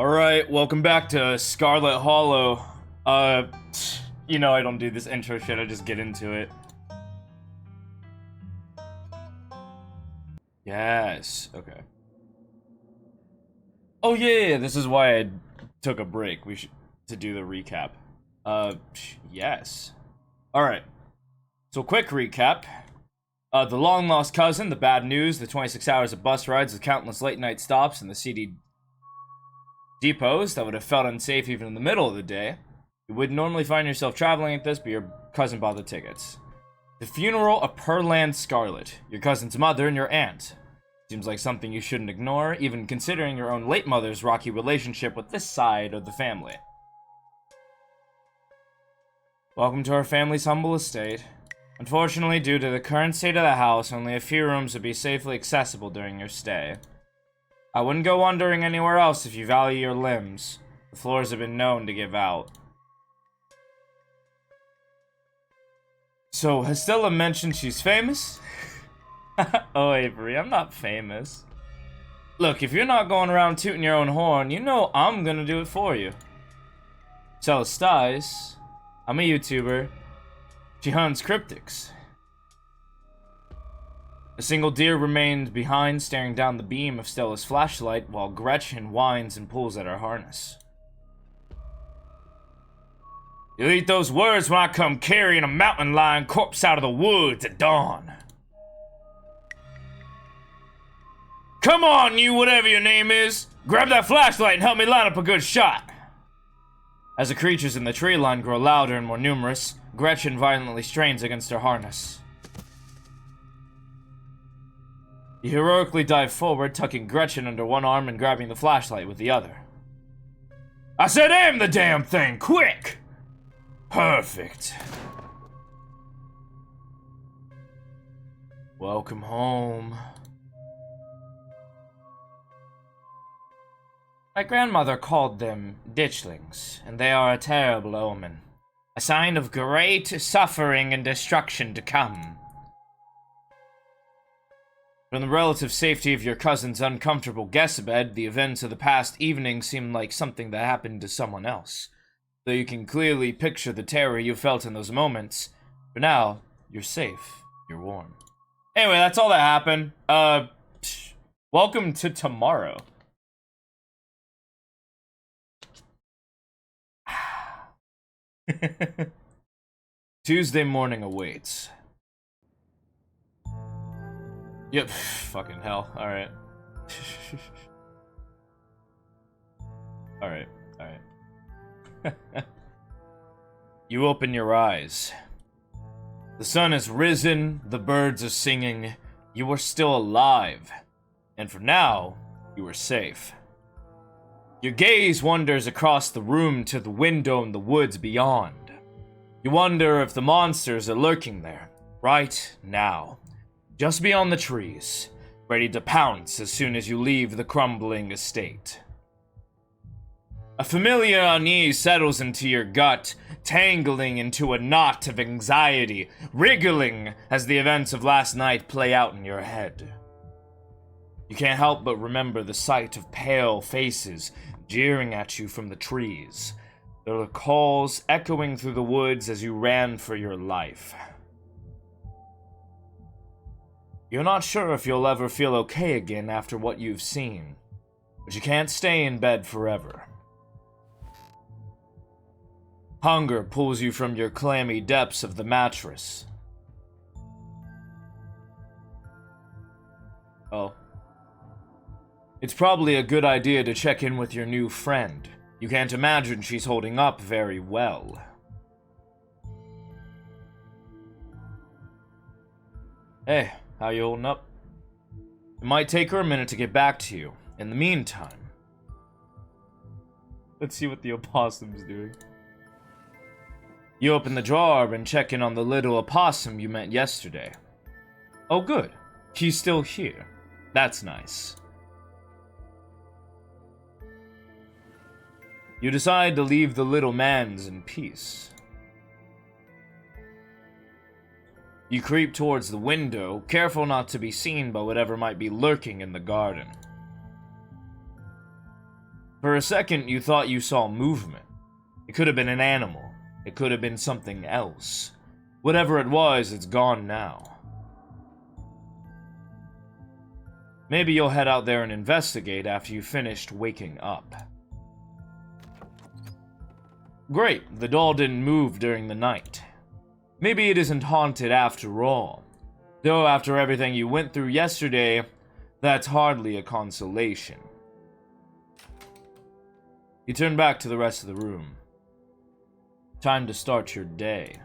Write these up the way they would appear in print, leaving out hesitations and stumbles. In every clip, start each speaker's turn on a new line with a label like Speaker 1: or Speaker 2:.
Speaker 1: Alright, welcome back to Scarlett Hallow. You know I don't do this intro shit, I just get into it. Yes, okay. Oh yeah, this is why I took a break. We should to do the recap. Yes. Alright. So quick recap. The long-lost cousin, the bad news, the 26 hours of bus rides, the countless late-night stops, and the CD depots that would have felt unsafe even in the middle of the day. You would normally find yourself traveling at this, but your cousin bought the tickets. The funeral of Perland Scarlett, your cousin's mother and your aunt. Seems like something you shouldn't ignore, even considering your own late mother's rocky relationship with this side of the family. Welcome to our family's humble estate. Unfortunately, due to the current state of the house, only a few rooms would be safely accessible during your stay. I wouldn't go wandering anywhere else if you value your limbs. The floors have been known to give out. So, has Stella mentioned she's famous? Oh, Avery, I'm not famous. Look, if you're not going around tooting your own horn, you know I'm gonna do it for you. Stella Stice. I'm a YouTuber. She hunts cryptics. A single deer remained behind, staring down the beam of Stella's flashlight, while Gretchen whines and pulls at her harness. You'll eat those words when I come carrying a mountain lion corpse out of the woods at dawn. Come on, you whatever your name is! Grab that flashlight and help me line up a good shot! As the creatures in the tree line grow louder and more numerous, Gretchen violently strains against her harness. You heroically dive forward, tucking Gretchen under one arm and grabbing the flashlight with the other. I said aim the damn thing, quick! Perfect. Welcome home. My grandmother called them ditchlings, and they are a terrible omen. A sign of great suffering and destruction to come. From the relative safety of your cousin's uncomfortable guest bed, the events of the past evening seem like something that happened to someone else. Though you can clearly picture the terror you felt in those moments, for now, you're safe. You're warm. Anyway, that's all that happened. Welcome to tomorrow. Tuesday morning awaits. Yep, fucking hell. Alright. Alright. You open your eyes. The sun has risen, the birds are singing, you are still alive. And for now, you are safe. Your gaze wanders across the room to the window in the woods beyond. You wonder if the monsters are lurking there, right now. Just beyond the trees, ready to pounce as soon as you leave the crumbling estate. A familiar unease settles into your gut, tangling into a knot of anxiety, wriggling as the events of last night play out in your head. You can't help but remember the sight of pale faces jeering at you from the trees, their calls echoing through the woods as you ran for your life. You're not sure if you'll ever feel okay again after what you've seen, but you can't stay in bed forever. Hunger pulls you from your clammy depths of the mattress. Oh. It's probably a good idea to check in with your new friend. You can't imagine she's holding up very well. Hey, how you holding up? It might take her a minute to get back to you. In the meantime, let's see what the opossum's doing. You open the drawer and check in on the little opossum you met yesterday. Oh good, he's still here. That's nice. You decide to leave the little mans in peace. You creep towards the window, careful not to be seen by whatever might be lurking in the garden. For a second, you thought you saw movement. It could have been an animal. It could have been something else. Whatever it was, it's gone now. Maybe you'll head out there and investigate after you finished waking up. Great, the doll didn't move during the night. Maybe it isn't haunted after all. Though after everything you went through yesterday, that's hardly a consolation. You turn back to the rest of the room. Time to start your day.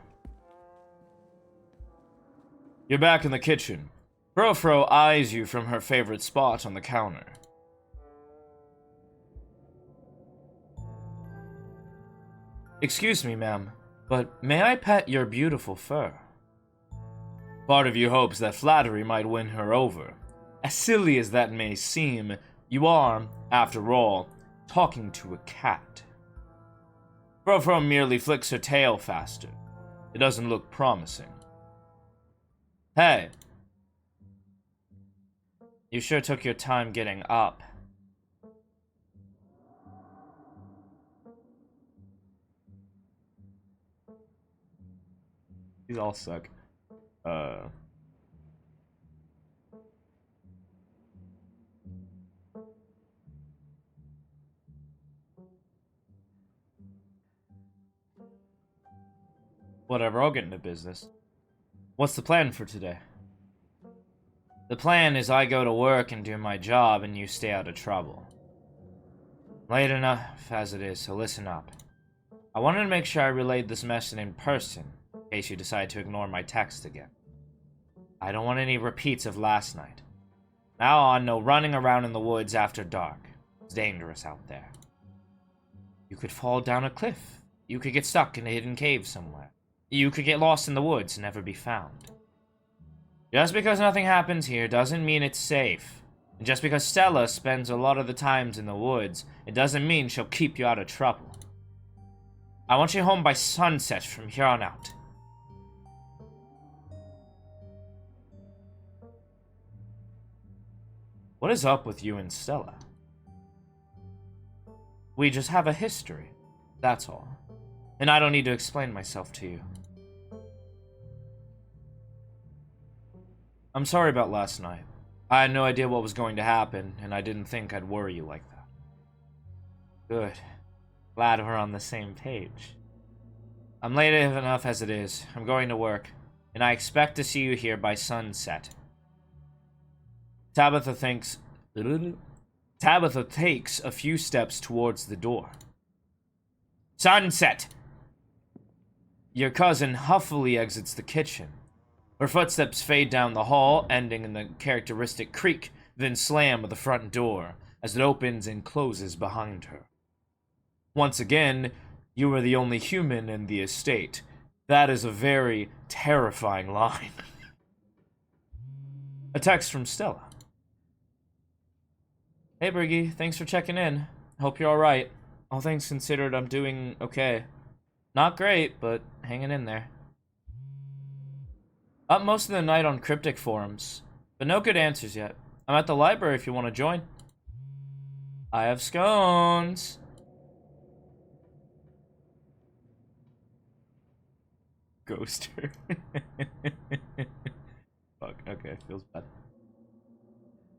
Speaker 1: You're back in the kitchen. Frofro eyes you from her favorite spot on the counter. Excuse me, ma'am, but may I pet your beautiful fur? Part of you hopes that flattery might win her over. As silly as that may seem, you are, after all, talking to a cat. Frofro merely flicks her tail faster. It doesn't look promising. Hey. You sure took your time getting up. These all suck. Whatever, I'll get into business. What's the plan for today? The plan is I go to work and do my job and you stay out of trouble. Late enough as it is, so listen up. I wanted to make sure I relayed this message in person, in case you decide to ignore my text again. I don't want any repeats of last night. Now on, no running around in the woods after dark. It's dangerous out there. You could fall down a cliff. You could get stuck in a hidden cave somewhere. You could get lost in the woods and never be found. Just because nothing happens here doesn't mean it's safe. And just because Stella spends a lot of the times in the woods, it doesn't mean she'll keep you out of trouble. I want you home by sunset from here on out. What is up with you and Stella? We just have a history, that's all. And I don't need to explain myself to you. I'm sorry about last night. I had no idea what was going to happen, and I didn't think I'd worry you like that. Good. Glad we're on the same page. I'm late enough as it is. I'm going to work, and I expect to see you here by sunset. Tabitha takes a few steps towards the door. Sunset! Your cousin huffily exits the kitchen. Her footsteps fade down the hall, ending in the characteristic creak, then slam of the front door, as it opens and closes behind her. Once again, you are the only human in the estate. That is a very terrifying line. A text from Stella. Hey Briggy, thanks for checking in. Hope you're alright. All things considered, I'm doing okay. Not great, but hanging in there. Up most of the night on cryptic forums, but no good answers yet. I'm at the library if you want to join. I have scones. Ghoster. Fuck, okay, feels bad.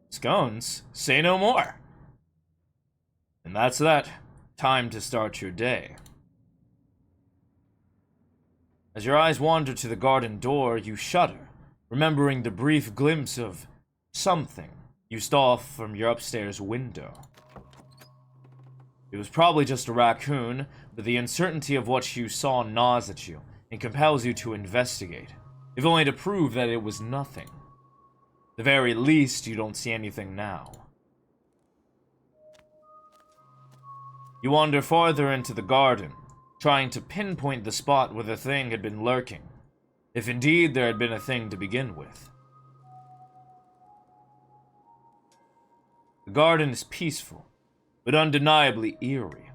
Speaker 1: Scones? Say no more. And that's that. Time to start your day. As your eyes wander to the garden door, you shudder, remembering the brief glimpse of something you saw from your upstairs window. It was probably just a raccoon, but the uncertainty of what you saw gnaws at you and compels you to investigate, if only to prove that it was nothing. At the very least, you don't see anything now. You wander farther into the garden, trying to pinpoint the spot where the thing had been lurking, if indeed there had been a thing to begin with. The garden is peaceful, but undeniably eerie.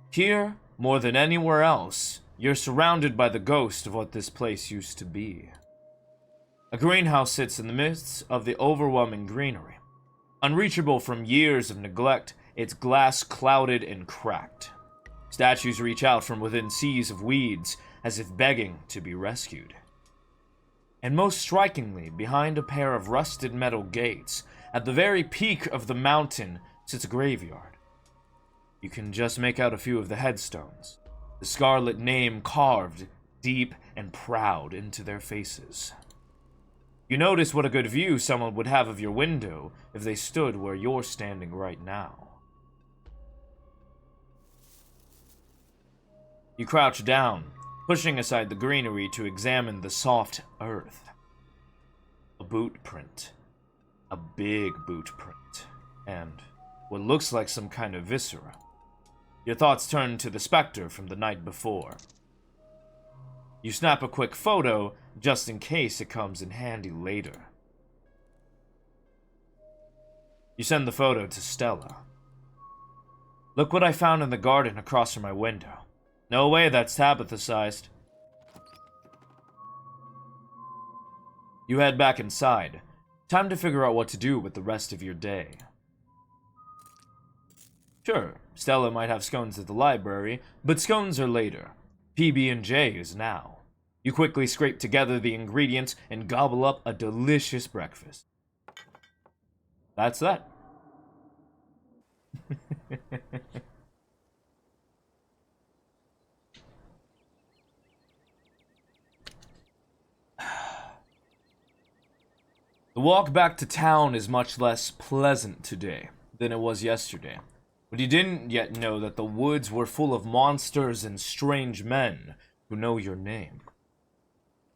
Speaker 1: Here, more than anywhere else, you're surrounded by the ghost of what this place used to be. A greenhouse sits in the midst of the overwhelming greenery. Unreachable from years of neglect, its glass clouded and cracked. Statues reach out from within seas of weeds, as if begging to be rescued. And most strikingly, behind a pair of rusted metal gates, at the very peak of the mountain, sits a graveyard. You can just make out a few of the headstones, the scarlet name carved deep and proud into their faces. You notice what a good view someone would have of your window if they stood where you're standing right now. You crouch down, pushing aside the greenery to examine the soft earth. A boot print. A big boot print. And what looks like some kind of viscera. Your thoughts turn to the specter from the night before. You snap a quick photo, just in case it comes in handy later. You send the photo to Stella. Look what I found in the garden across from my window. No way that's Tabitha-sized. You head back inside. Time to figure out what to do with the rest of your day. Sure, Stella might have scones at the library, but scones are later. PB&J is now. You quickly scrape together the ingredients and gobble up a delicious breakfast. That's that. The walk back to town is much less pleasant today than it was yesterday. But you didn't yet know that the woods were full of monsters and strange men who know your name.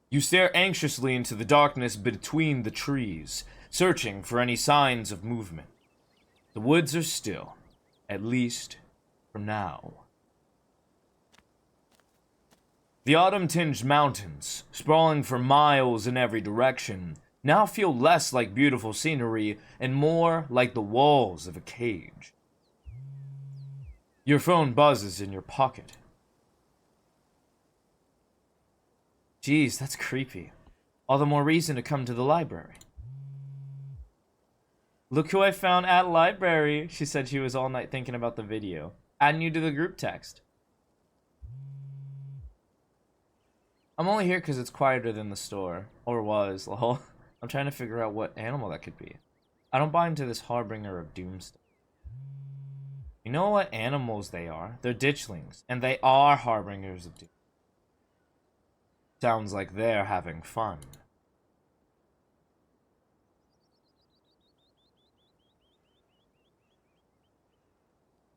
Speaker 1: You stare anxiously into the darkness between the trees, searching for any signs of movement. The woods are still, at least for now. The autumn-tinged mountains, sprawling for miles in every direction, now feel less like beautiful scenery and more like the walls of a cage. Your phone buzzes in your pocket. Geez, that's creepy. All the more reason to come to the library. Look who I found at library. She said she was all night thinking about the video. Adding you to the group text. I'm only here because it's quieter than the store. Or was, lol. I'm trying to figure out what animal that could be. I don't buy into this harbinger of doom stuff. You know what animals they are? They're ditchlings. And they are harbingers of doom. Sounds like they're having fun.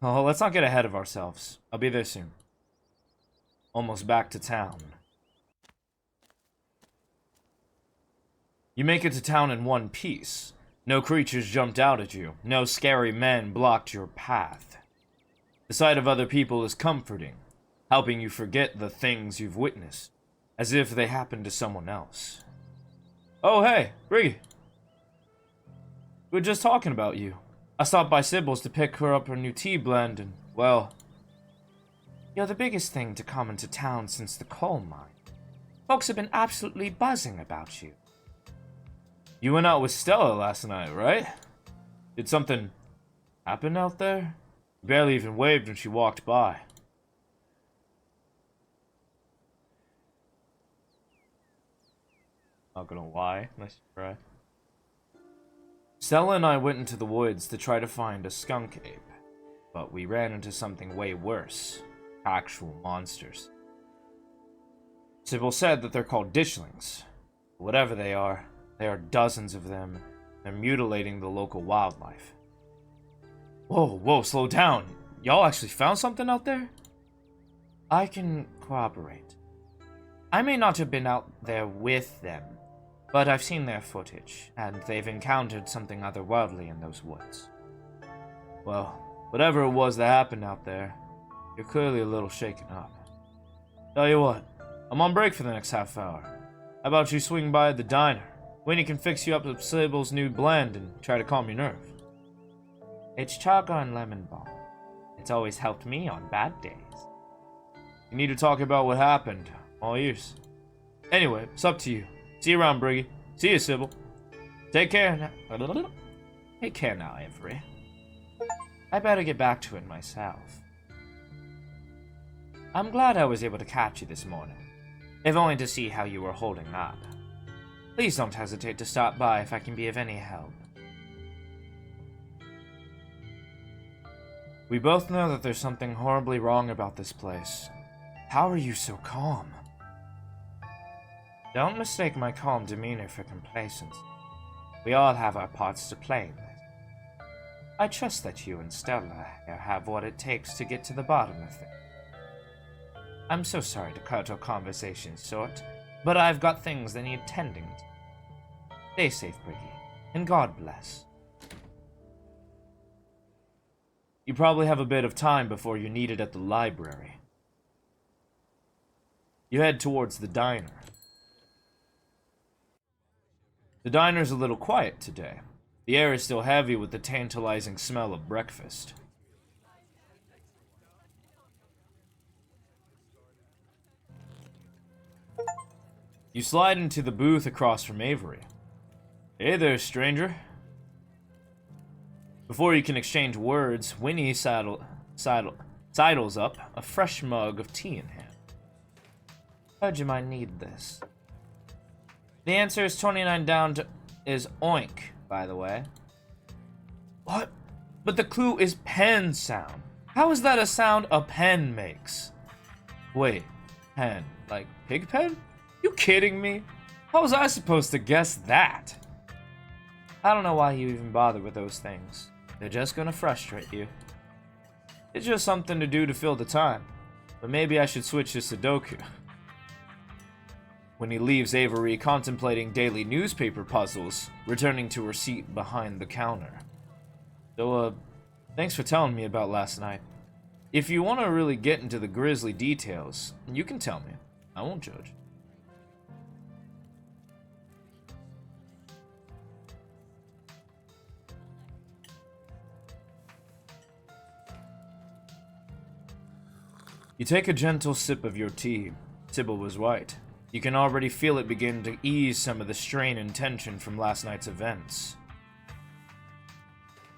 Speaker 1: Oh, let's not get ahead of ourselves. I'll be there soon. Almost back to town. You make it to town in one piece. No creatures jumped out at you. No scary men blocked your path. The sight of other people is comforting, helping you forget the things you've witnessed, as if they happened to someone else. Oh, hey, Briggy. We were just talking about you. I stopped by Sybil's to pick her up her new tea blend, and, well... You're the biggest thing to come into town since the coal mine. Folks have been absolutely buzzing about you. You went out with Stella last night, right? Did something happen out there? You barely even waved when she walked by. Not gonna lie, nice try. Stella and I went into the woods to try to find a skunk ape, but we ran into something way worse. Actual monsters. Sybil said that they're called ditchlings. Whatever they are, there are dozens of them. They're mutilating the local wildlife. Whoa, slow down. Y'all actually found something out there? I can corroborate. I may not have been out there with them, but I've seen their footage, and they've encountered something otherworldly in those woods. Well, whatever it was that happened out there, you're clearly a little shaken up. Tell you what, I'm on break for the next half hour. How about you swing by the diner? Winnie can fix you up with Sybil's new blend and try to calm your nerves. It's chaga and lemon balm. It's always helped me on bad days. You need to talk about what happened. All ears. Anyway, it's up to you. See you around, Briggy. See you, Sybil. Take care now. Take care now, Avery. I better get back to it myself. I'm glad I was able to catch you this morning, if only to see how you were holding up. Please don't hesitate to stop by if I can be of any help. We both know that there's something horribly wrong about this place. How are you so calm? Don't mistake my calm demeanor for complacency. We all have our parts to play in this. I trust that you and Stella have what it takes to get to the bottom of things. I'm so sorry to cut our conversation short, but I've got things that need tending to. Stay safe, Briggy, and God bless. You probably have a bit of time before you're needed at the library. You head towards the diner. The diner's a little quiet today. The air is still heavy with the tantalizing smell of breakfast. You slide into the booth across from Avery. Hey there, stranger. Before you can exchange words, Winnie sidles up, a fresh mug of tea in hand. Heard you might need this. The answer is 29 down to... is oink, by the way. What? But the clue is pen sound. How is that a sound a pen makes? Wait, pen. Like pig pen? You kidding me? How was I supposed to guess that? I don't know why you even bother with those things. They're just gonna frustrate you. It's just something to do to fill the time. But maybe I should switch to Sudoku. When he leaves Avery contemplating daily newspaper puzzles, returning to her seat behind the counter. So, thanks for telling me about last night. If you want to really get into the grisly details, you can tell me. I won't judge. You take a gentle sip of your tea. Sybil was right. You can already feel it begin to ease some of the strain and tension from last night's events.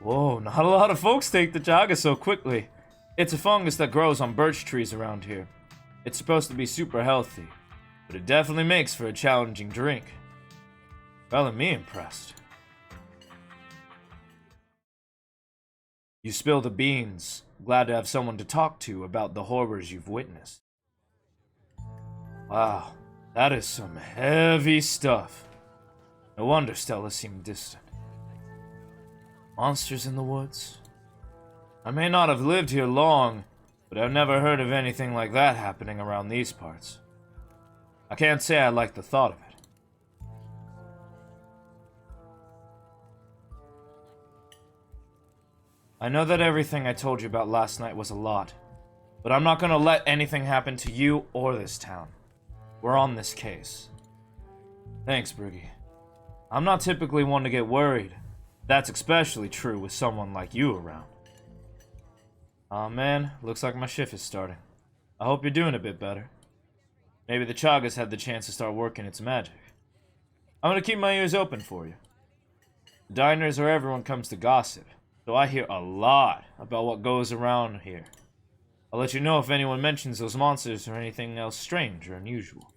Speaker 1: Whoa, not a lot of folks take the chaga so quickly. It's a fungus that grows on birch trees around here. It's supposed to be super healthy, but it definitely makes for a challenging drink. Well, and me impressed. You spill the beans, glad to have someone to talk to about the horrors you've witnessed. Wow, that is some heavy stuff. No wonder Stella seemed distant. Monsters in the woods? I may not have lived here long, but I've never heard of anything like that happening around these parts. I can't say I like the thought of it. I know that everything I told you about last night was a lot, but I'm not gonna let anything happen to you or this town. We're on this case. Thanks, Briggy. I'm not typically one to get worried. That's especially true with someone like you around. Aw man, looks like my shift is starting. I hope you're doing a bit better. Maybe the Chaga's had the chance to start working its magic. I'm gonna keep my ears open for you. The diners are where everyone comes to gossip, so I hear a lot about what goes around here. I'll let you know if anyone mentions those monsters or anything else strange or unusual.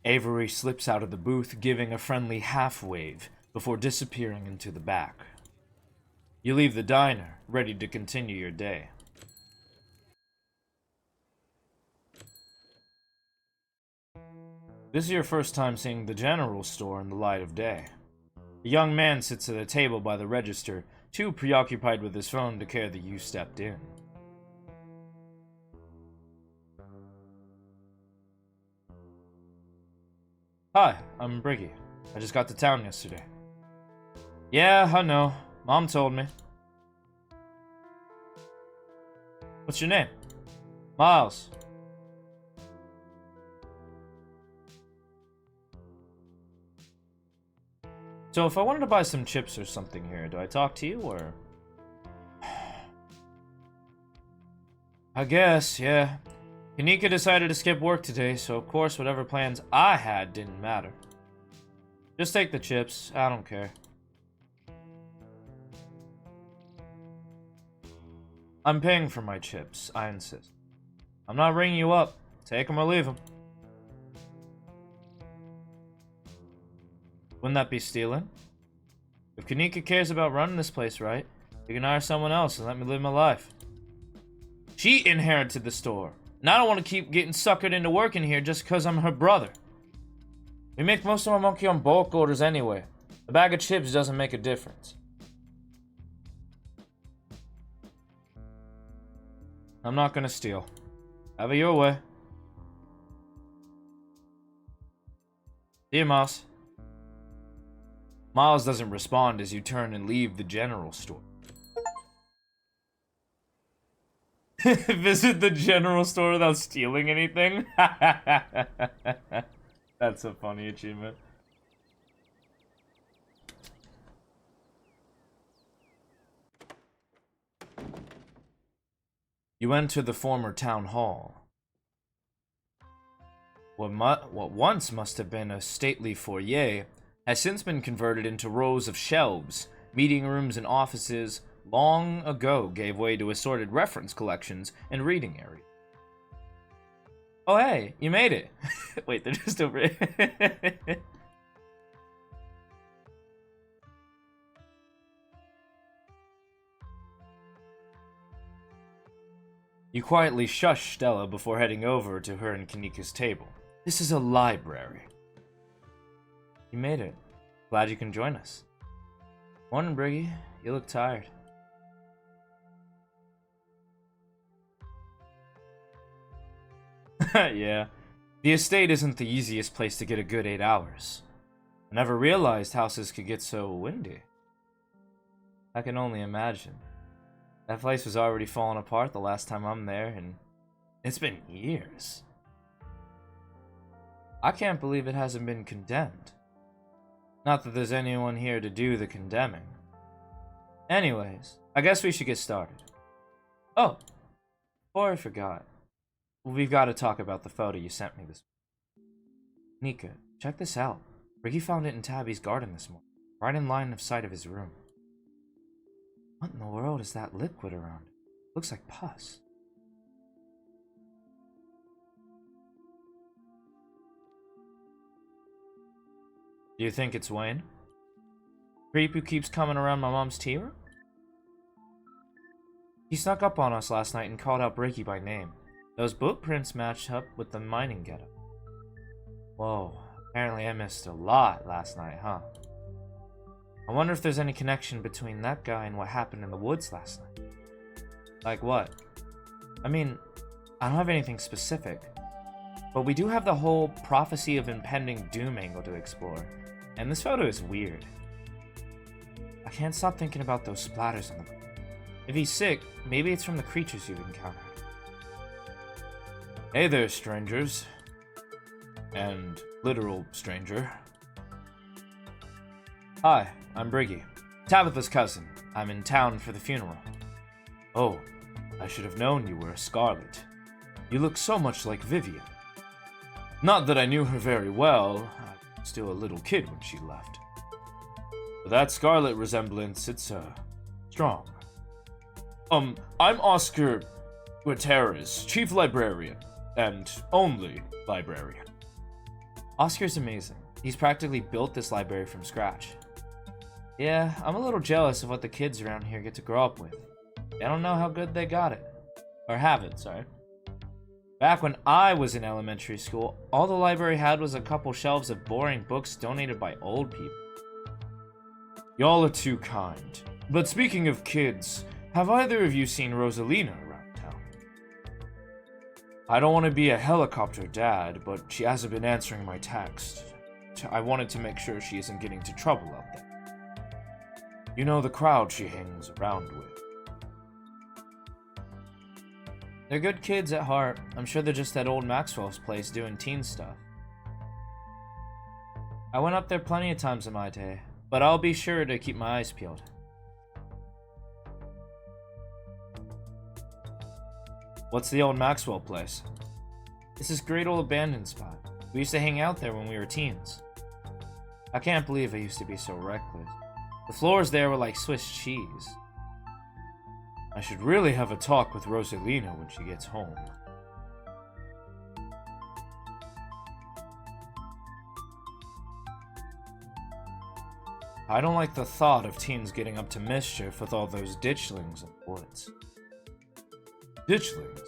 Speaker 1: Avery slips out of the booth, giving a friendly half-wave before disappearing into the back. You leave the diner, ready to continue your day. This is your first time seeing the general store in the light of day. A young man sits at a table by the register, too preoccupied with his phone to care that you stepped in. Hi, I'm Briggy. I just got to town yesterday. Yeah, I know. Mom told me. What's your name? Miles. So if I wanted to buy some chips or something here, do I talk to you, or...? I guess, yeah. Kanika decided to skip work today, so of course whatever plans I had didn't matter. Just take the chips, I don't care. I'm paying for my chips, I insist. I'm not ringing you up. Take 'em or leave 'em. Wouldn't that be stealing? If Kanika cares about running this place right, you can hire someone else and let me live my life. She inherited the store, and I don't want to keep getting suckered into working here just because I'm her brother. We make most of our money on bulk orders anyway. A bag of chips doesn't make a difference. I'm not gonna steal. Have it your way. See you, Miles. Miles doesn't respond as you turn and leave the general store. Visit the general store without stealing anything? That's a funny achievement. You enter the former town hall. What once must have been a stately foyer has since been converted into rows of shelves. Meeting rooms and offices long ago gave way to assorted reference collections and reading areas. Oh hey, you made it! Wait, they're just over here. You quietly shush Stella before heading over to her and Kanika's table. This is a library. You made it. Glad you can join us. Morning, Briggy. You look tired. Yeah. The estate isn't the easiest place to get a good 8 hours. I never realized houses could get so windy. I can only imagine. That place was already falling apart the last time I'm there, and it's been years. I can't believe it hasn't been condemned. Not that there's anyone here to do the condemning. Anyways, I guess we should get started. Oh, before I forgot, we've got to talk about the photo you sent me this morning. Nika, check this out. Ricky found it in Tabby's garden this morning, right in line of sight of his room. What in the world is that liquid around it? Looks like pus. Do you think it's Wayne? Creep who keeps coming around my mom's tea room? He snuck up on us last night and called out Ricky by name. Those boot prints matched up with the mining getup. Whoa, apparently I missed a lot last night, huh? I wonder if there's any connection between that guy and what happened in the woods last night. Like what? I mean, I don't have anything specific, but we do have the whole prophecy of impending doom angle to explore, and this photo is weird. I can't stop thinking about those splatters on the ground. If he's sick, maybe it's from the creatures you've encountered. Hey there, strangers. And literal stranger. Hi, I'm Briggy. Tabitha's cousin. I'm in town for the funeral. Oh, I should have known you were a Scarlett. You look so much like Vivian. Not that I knew her very well. I was still a little kid when she left. But that Scarlett resemblance, it's, strong. I'm Oscar Gutierrez, Chief Librarian, and only librarian. Oscar's amazing. He's practically built this library from scratch. Yeah, I'm a little jealous of what the kids around here get to grow up with. I don't know how good they got it. Or have it, sorry. Back when I was in elementary school, all the library had was a couple shelves of boring books donated by old people. Y'all are too kind. But speaking of kids, have either of you seen Rosalina around town? I don't want to be a helicopter dad, but she hasn't been answering my text. I wanted to make sure she isn't getting into trouble out there. You know, the crowd she hangs around with. They're good kids at heart. I'm sure they're just at old Maxwell's place doing teen stuff. I went up there plenty of times in my day, but I'll be sure to keep my eyes peeled. What's the old Maxwell place? It's this great old abandoned spot. We used to hang out there when we were teens. I can't believe I used to be so reckless. The floors there were like Swiss cheese. I should really have a talk with Rosalina when she gets home. I don't like the thought of teens getting up to mischief with all those ditchlings in the woods. Ditchlings?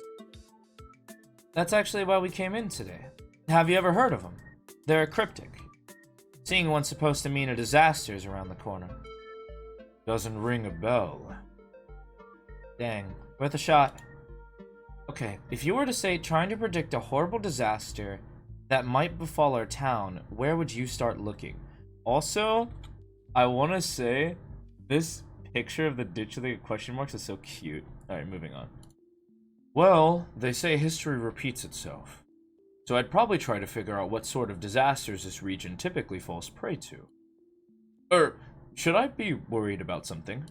Speaker 1: That's actually why we came in today. Have you ever heard of them? They're cryptic. Seeing one's supposed to mean a disaster's around the corner. Doesn't ring a bell. Dang, worth a shot. Okay, if you were to say trying to predict a horrible disaster that might befall our town, where would you start looking? Also, I want to say this picture of the ditchling question marks is so cute. Alright, moving on. Well, they say history repeats itself. So I'd probably try to figure out what sort of disasters this region typically falls prey to. Should I be worried about something?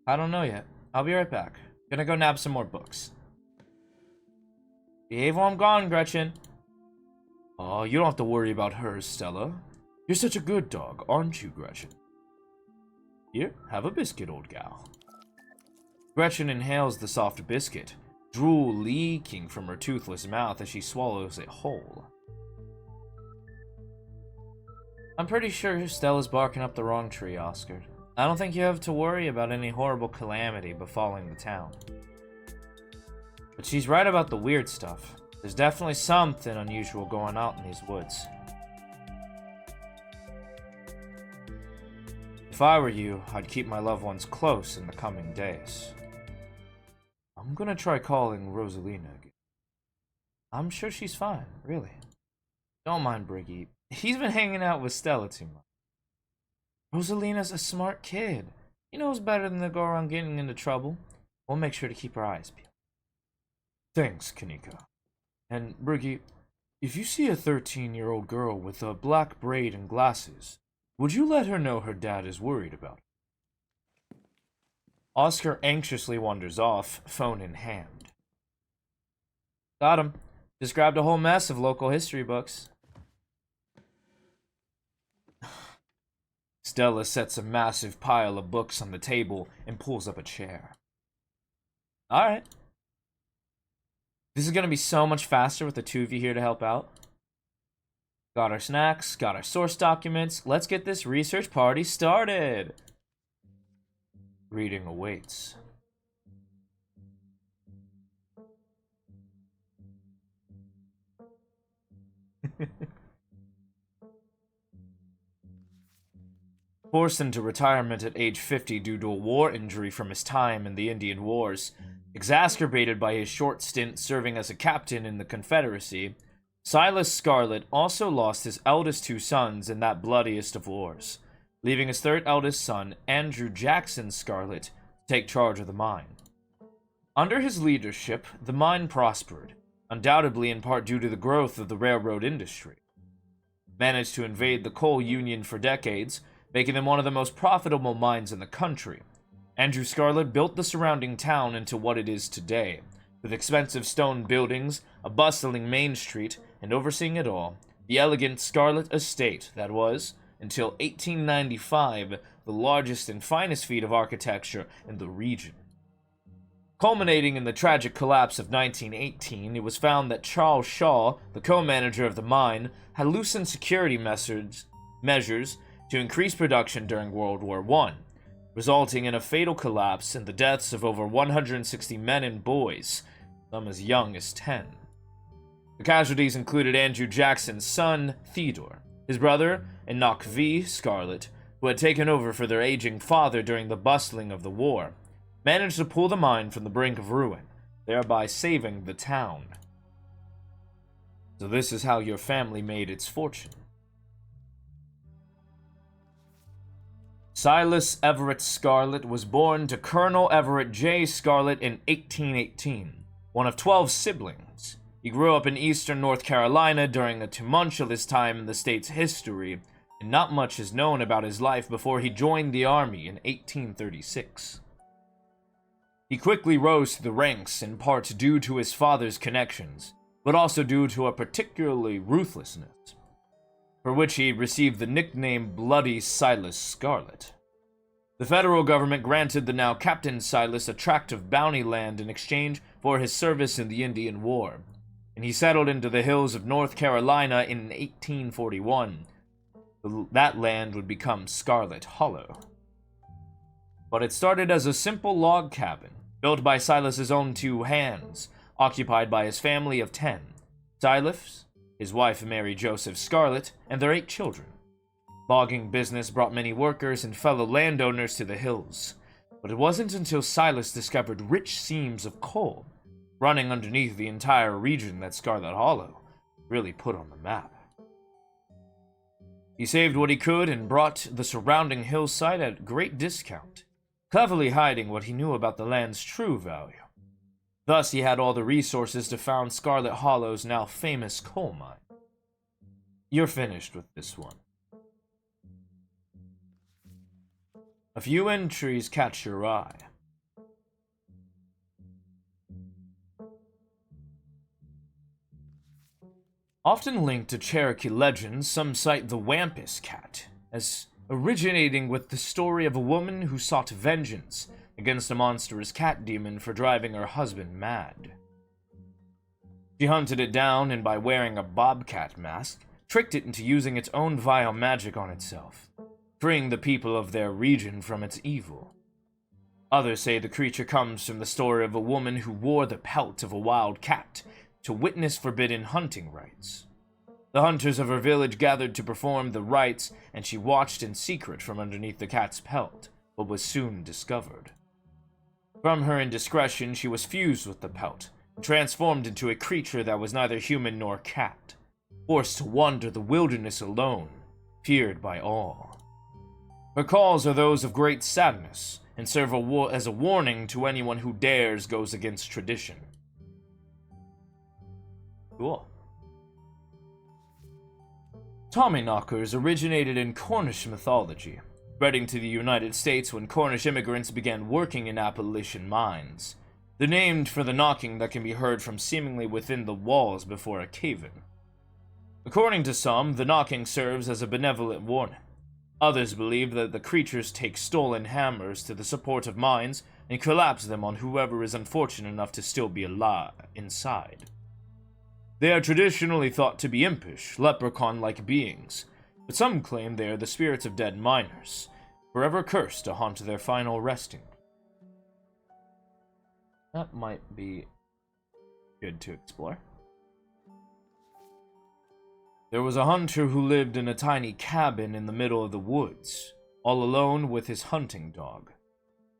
Speaker 1: I don't know yet. I'll be right back. Gonna go nab some more books. Behave while I'm gone, Gretchen. Oh, you don't have to worry about her, Stella. You're such a good dog, aren't you, Gretchen? Here, have a biscuit, old gal. Gretchen inhales the soft biscuit, drool leaking from her toothless mouth as she swallows it whole. I'm pretty sure Stella's barking up the wrong tree, Oscar. I don't think you have to worry about any horrible calamity befalling the town. But she's right about the weird stuff. There's definitely something unusual going on in these woods. If I were you, I'd keep my loved ones close in the coming days. I'm gonna try calling Rosalina again. I'm sure she's fine, really. Don't mind Briggy. He's been hanging out with Stella too much. Rosalina's a smart kid. He knows better than to go around getting into trouble. We'll make sure to keep our eyes peeled. Thanks, Kanika. And, Briggy, if you see a 13-year-old girl with a black braid and glasses, would you let her know her dad is worried about her? Oscar anxiously wanders off, phone in hand. Got him. Just grabbed a whole mess of local history books. Stella sets a massive pile of books on the table and pulls up a chair. Alright. This is gonna be so much faster with the two of you here to help out. Got our snacks, got our source documents. Let's get this research party started. Reading awaits. Forced into retirement at age 50 due to a war injury from his time in the Indian Wars, exacerbated by his short stint serving as a captain in the Confederacy, Silas Scarlett also lost his eldest two sons in that bloodiest of wars, leaving his third eldest son, Andrew Jackson Scarlett, to take charge of the mine. Under his leadership, the mine prospered, undoubtedly in part due to the growth of the railroad industry. Managed to invade the coal union for decades, making them one of the most profitable mines in the country. Andrew Scarlett built the surrounding town into what it is today, with expensive stone buildings, a bustling main street, and overseeing it all, the elegant Scarlett estate that was, until 1895, the largest and finest feat of architecture in the region. Culminating in the tragic collapse of 1918, it was found that Charles Shaw, the co-manager of the mine, had loosened security measures to increase production during World War I, resulting in a fatal collapse and the deaths of over 160 men and boys, some as young as 10. The casualties included Andrew Jackson's son, Theodore, his brother, Enoch V. Scarlett, who had taken over for their aging father during the bustling of the war, managed to pull the mine from the brink of ruin, thereby saving the town. So this is how your family made its fortune. Silas Everett Scarlett was born to Colonel Everett J. Scarlett in 1818, one of 12 siblings. He grew up in eastern North Carolina during a tumultuous time in the state's history, and not much is known about his life before he joined the army in 1836. He quickly rose to the ranks, in part due to his father's connections, but also due to a particularly ruthlessness, for which he received the nickname Bloody Silas Scarlett. The federal government granted the now Captain Silas a tract of bounty land in exchange for his service in the Indian War, and he settled into the hills of North Carolina in 1841. That land would become Scarlett Hallow. But it started as a simple log cabin, built by Silas's own two hands, occupied by his family of 10. Silas, his wife Mary Joseph Scarlett, and their 8 children. Logging business brought many workers and fellow landowners to the hills, but it wasn't until Silas discovered rich seams of coal running underneath the entire region that Scarlett Hallow really put on the map. He saved what he could and brought the surrounding hillside at great discount, cleverly hiding what he knew about the land's true value. Thus, he had all the resources to found Scarlett Hallow's now famous coal mine. You're finished with this one. A few entries catch your eye. Often linked to Cherokee legends, some cite the Wampus Cat as originating with the story of a woman who sought vengeance against a monstrous cat demon for driving her husband mad. She hunted it down and, by wearing a bobcat mask, tricked it into using its own vile magic on itself, freeing the people of their region from its evil. Others say the creature comes from the story of a woman who wore the pelt of a wild cat to witness forbidden hunting rites. The hunters of her village gathered to perform the rites, and she watched in secret from underneath the cat's pelt, but was soon discovered. From her indiscretion, she was fused with the pelt, and transformed into a creature that was neither human nor cat, forced to wander the wilderness alone, feared by all. Her calls are those of great sadness, and serve as a warning to anyone who dares goes against tradition. Cool. Tommyknockers originated in Cornish mythology, spreading to the United States when Cornish immigrants began working in Appalachian mines. They're named for the knocking that can be heard from seemingly within the walls before a cave-in. According to some, the knocking serves as a benevolent warning. Others believe that the creatures take stolen hammers to the support of mines and collapse them on whoever is unfortunate enough to still be alive inside. They are traditionally thought to be impish, leprechaun-like beings, but some claim they are the spirits of dead miners, forever cursed to haunt their final resting. That might be good to explore. There was a hunter who lived in a tiny cabin in the middle of the woods, all alone with his hunting dog.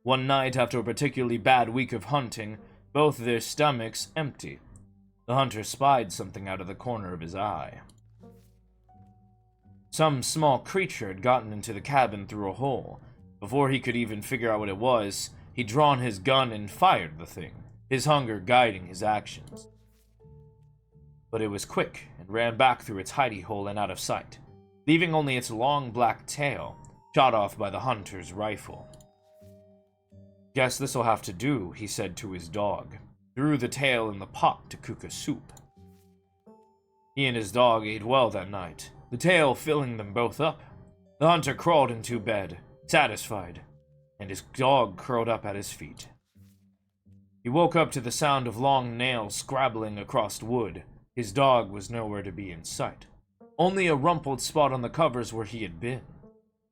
Speaker 1: One night, after a particularly bad week of hunting, both their stomachs empty, the hunter spied something out of the corner of his eye. Some small creature had gotten into the cabin through a hole. Before he could even figure out what it was, he'd drawn his gun and fired the thing, his hunger guiding his actions. But it was quick and ran back through its hidey hole and out of sight, leaving only its long black tail, shot off by the hunter's rifle. "Guess this'll have to do," he said to his dog, threw the tail in the pot to cook a soup. He and his dog ate well that night, the tail filling them both up. The hunter crawled into bed, satisfied, and his dog curled up at his feet. He woke up to the sound of long nails scrabbling across wood. His dog was nowhere to be in sight, only a rumpled spot on the covers where he had been,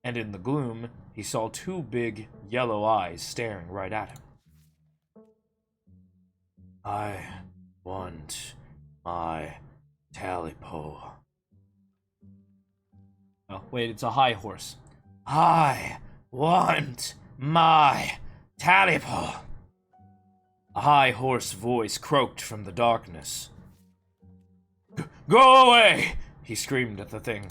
Speaker 1: and in the gloom, he saw 2 big, yellow eyes staring right at him. "I want my talipo." Oh, wait, it's a high horse. "I want my talipo." A high, hoarse voice croaked from the darkness. "Go away!" he screamed at the thing.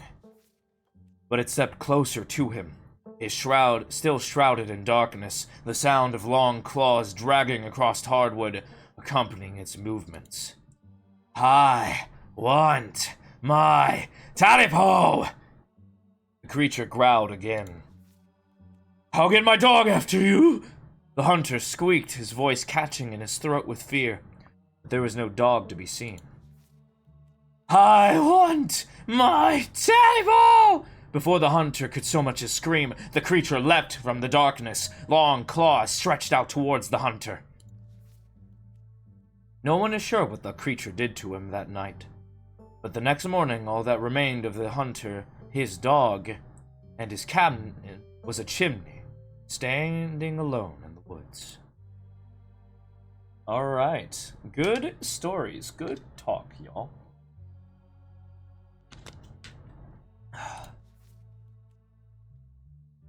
Speaker 1: But it stepped closer to him, his shroud still shrouded in darkness, the sound of long claws dragging across hardwood accompanying its movements. "I want my talipo!" The creature growled again. "I'll get my dog after you!" The hunter squeaked, his voice catching in his throat with fear, but there was no dog to be seen. "I want my talipo!" Before the hunter could so much as scream, the creature leapt from the darkness, long claws stretched out towards the hunter. No one is sure what the creature did to him that night, but the next morning all that remained of the hunter, his dog, and his cabinet was a chimney, standing alone in the woods. Alright, good stories, good talk, y'all.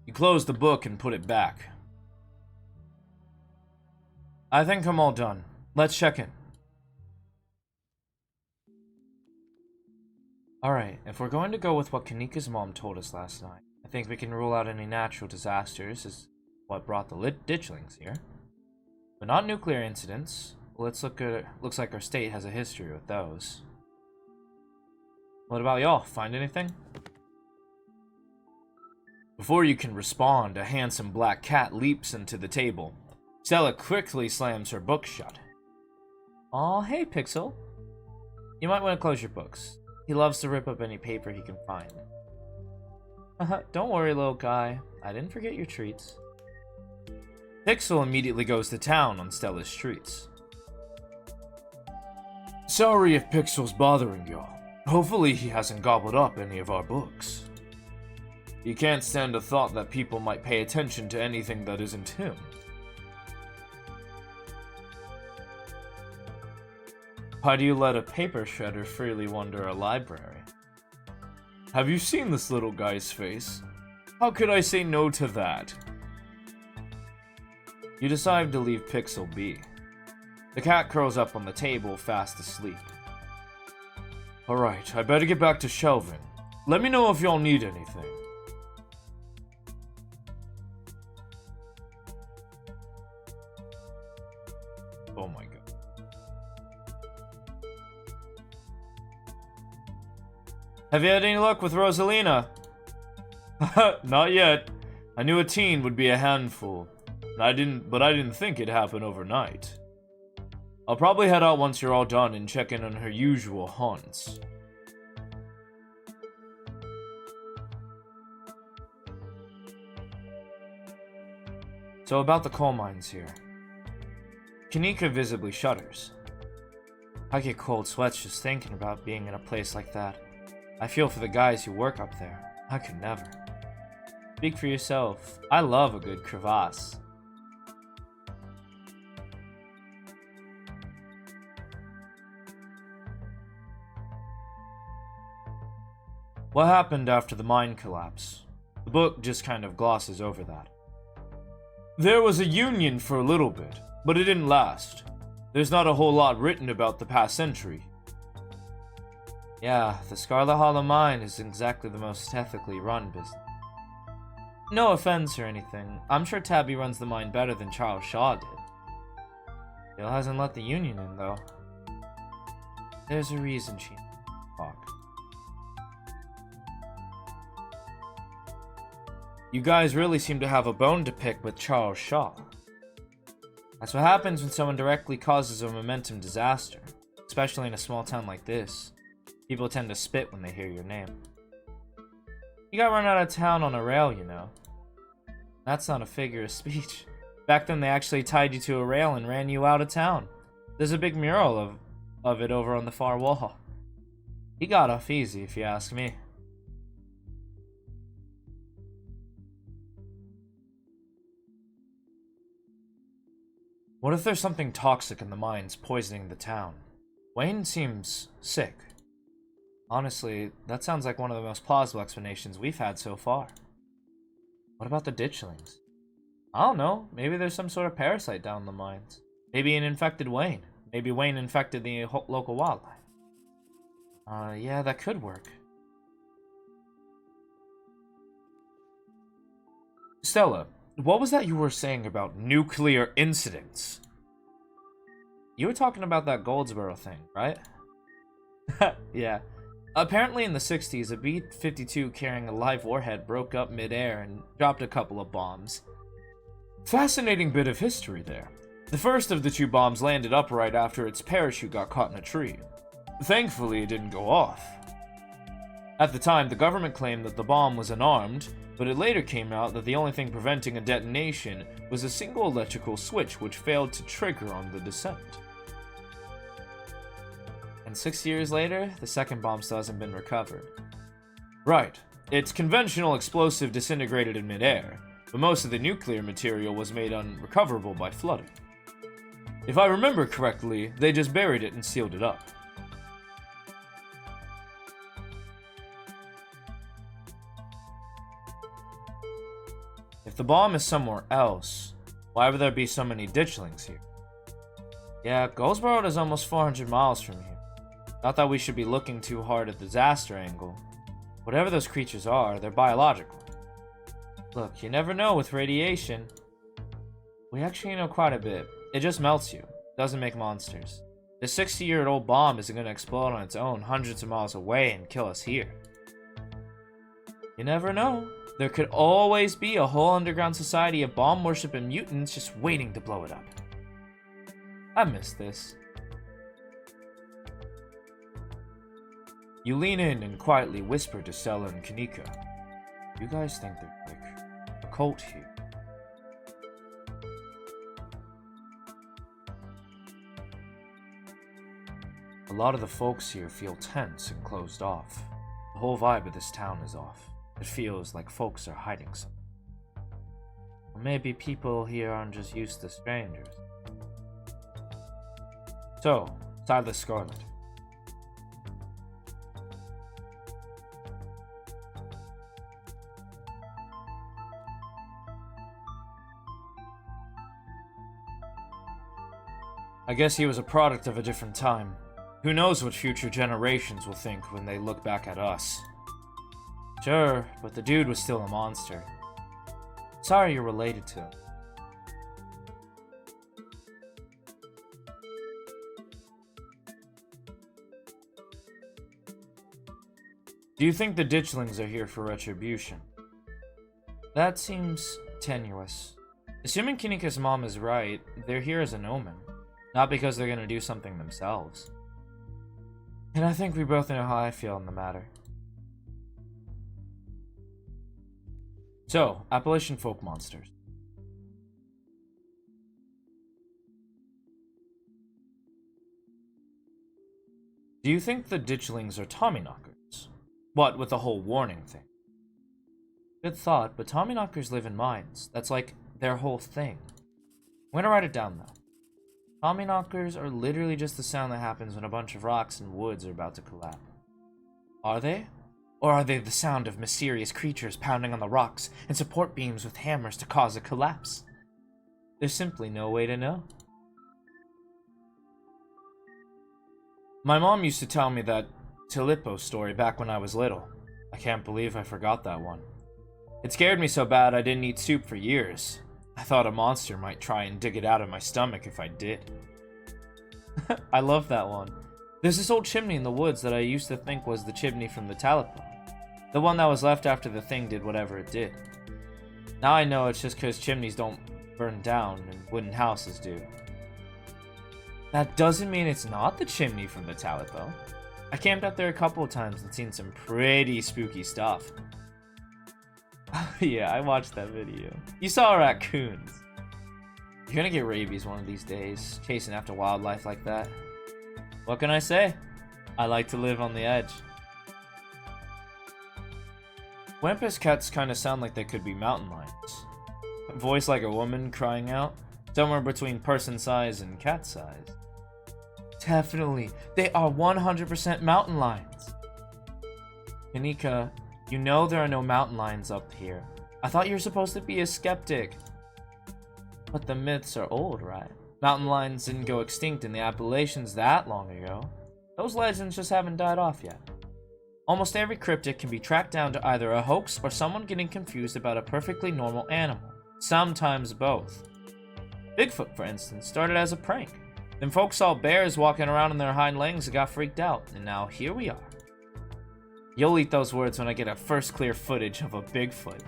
Speaker 1: You close the book and put it back. I think I'm all done. Let's check in. Alright, if we're going to go with what Kanika's mom told us last night, I think we can rule out any natural disasters as what brought the ditchlings here. But not nuclear incidents. Let's look at it. Looks like our state has a history with those. What about y'all? Find anything? Before you can respond, a handsome black cat leaps into the table. Stella quickly slams her book shut. Aw, hey Pixel. You might want to close your books. He loves to rip up any paper he can find. Don't worry, little guy. I didn't forget your treats. Pixel immediately goes to town on Stella's treats. Sorry if Pixel's bothering y'all. Hopefully he hasn't gobbled up any of our books. He can't stand the thought that people might pay attention to anything that isn't him. Why do you let a paper shredder freely wander a library? Have you seen this little guy's face? How could I say no to that? You decide to leave Pixel be. The cat curls up on the table, fast asleep. Alright, I better get back to shelving. Let me know if y'all need anything. Oh my god. Have you had any luck with Rosalina? Not yet. I knew a teen would be a handful. But I didn't think it'd happen overnight. I'll probably head out once you're all done and check in on her usual haunts. So about the coal mines here. Kanika visibly shudders. I get cold sweats just thinking about being in a place like that. I feel for the guys who work up there. I could never. Speak for yourself. I love a good crevasse. What happened after the mine collapse? The book just kind of glosses over that. There was a union for a little bit, but it didn't last. There's not a whole lot written about the past century. Yeah, the Scarlett Hallow mine is exactly the most ethically run business. No offense or anything, I'm sure Tabby runs the mine better than Charles Shaw did. Still hasn't let the union in, though. There's a reason she talk. You guys really seem to have a bone to pick with Charles Shaw. That's what happens when someone directly causes a momentum disaster, especially in a small town like this. People tend to spit when they hear your name. You got run out of town on a rail, you know. That's not a figure of speech. Back then they actually tied you to a rail and ran you out of town. There's a big mural of it over on the far wall. He got off easy, if you ask me. What if there's something toxic in the mines poisoning the town? Wayne seems sick. Honestly, that sounds like one of the most plausible explanations we've had so far. What about the ditchlings? I don't know. Maybe there's some sort of parasite down in the mines. Maybe an infected Wayne. Maybe Wayne infected the local wildlife. Yeah, that could work. Stella, what was that you were saying about nuclear incidents? You were talking about that Goldsboro thing, right? Yeah. Apparently in the 60s, a B-52 carrying a live warhead broke up mid-air and dropped a couple of bombs. Fascinating bit of history there. The first of the two bombs landed upright after its parachute got caught in a tree. Thankfully, it didn't go off. At the time, the government claimed that the bomb was unarmed, but it later came out that the only thing preventing a detonation was a single electrical switch which failed to trigger on the descent. And 6 years later, the second bomb still hasn't been recovered. Right. Its conventional explosive disintegrated in midair, but most of the nuclear material was made unrecoverable by flooding. If I remember correctly, they just buried it and sealed it up. If the bomb is somewhere else, why would there be so many ditchlings here? Yeah, Goldsboro is almost 400 miles from here. Not that we should be looking too hard at the disaster angle. Whatever those creatures are, they're biological. Look, you never know with radiation. We actually know quite a bit. It just melts you. Doesn't make monsters. The 60-year-old bomb isn't going to explode on its own hundreds of miles away and kill us here. You never know. There could always be a whole underground society of bomb-worshipping mutants just waiting to blow it up. I miss this. You lean in and quietly whisper to Stella and Kanika. You guys think they're like a cult here. A lot of the folks here feel tense and closed off. The whole vibe of this town is off. It feels like folks are hiding something. Or maybe people here aren't just used to strangers. So, Silas Scarlett. I guess he was a product of a different time. Who knows what future generations will think when they look back at us. Sure, but the dude was still a monster. Sorry you're related to him. Do you think the ditchlings are here for retribution? That seems tenuous. Assuming Kinika's mom is right, they're here as an omen. Not because they're gonna do something themselves. And I think we both know how I feel on the matter. So, Appalachian folk monsters. Do you think the ditchlings are Tommyknockers? What with the whole warning thing? Good thought, but Tommyknockers live in mines. That's like their whole thing. I'm gonna write it down though. Tommyknockers are literally just the sound that happens when a bunch of rocks and woods are about to collapse. Are they? Or are they the sound of mysterious creatures pounding on the rocks and support beams with hammers to cause a collapse? There's simply no way to know. My mom used to tell me that Tilippo story back when I was little. I can't believe I forgot that one. It scared me so bad I didn't eat soup for years. I thought a monster might try and dig it out of my stomach if I did. I love that one. There's this old chimney in the woods that I used to think was the chimney from the Talipo. The one that was left after the thing did whatever it did. Now I know it's just because chimneys don't burn down and wooden houses do. That doesn't mean it's not the chimney from the Talipo. I camped out there a couple of times and seen some pretty spooky stuff. Yeah, I watched that video. You saw raccoons. You're gonna get rabies one of these days, chasing after wildlife like that. What can I say? I like to live on the edge. Wampus cats kinda sound like they could be mountain lions. Voice like a woman crying out, somewhere between person size and cat size. Definitely, they are 100% mountain lions. Kanika, you know there are no mountain lions up here. I thought you were supposed to be a skeptic. But the myths are old, right? Mountain lions didn't go extinct in the Appalachians that long ago. Those legends just haven't died off yet. Almost every cryptid can be tracked down to either a hoax or someone getting confused about a perfectly normal animal. Sometimes both. Bigfoot, for instance, started as a prank. Then folks saw bears walking around on their hind legs and got freaked out, and now here we are. You'll eat those words when I get a first clear footage of a Bigfoot.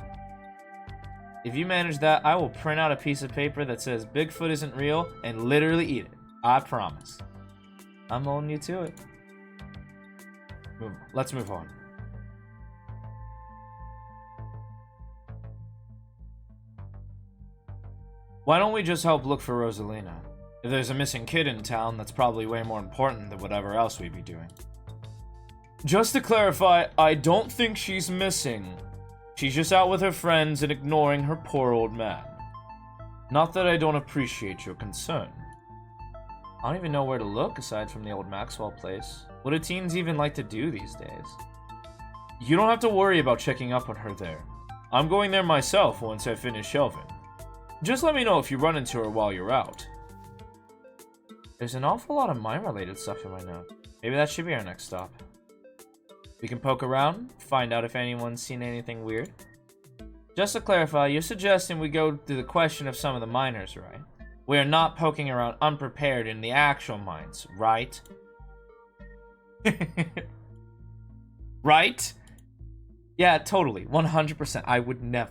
Speaker 1: If you manage that, I will print out a piece of paper that says Bigfoot isn't real and literally eat it. I promise. I'm holding you to it. Let's move on. Why don't we just help look for Rosalina? If there's a missing kid in town, that's probably way more important than whatever else we'd be doing. Just to clarify, I don't think she's missing. She's just out with her friends and ignoring her poor old man. Not that I don't appreciate your concern. I don't even know where to look aside from the old Maxwell place. What do teens even like to do these days? You don't have to worry about checking up on her there. I'm going there myself once I finish shelving. Just let me know if you run into her while you're out. There's an awful lot of mine-related stuff in my note. Maybe that should be our next stop. We can poke around, find out if anyone's seen anything weird. Just to clarify, you're suggesting we go through the question of some of the miners, right? We are not poking around unprepared in the actual mines, right? Right? Yeah, totally. 100%. I would never.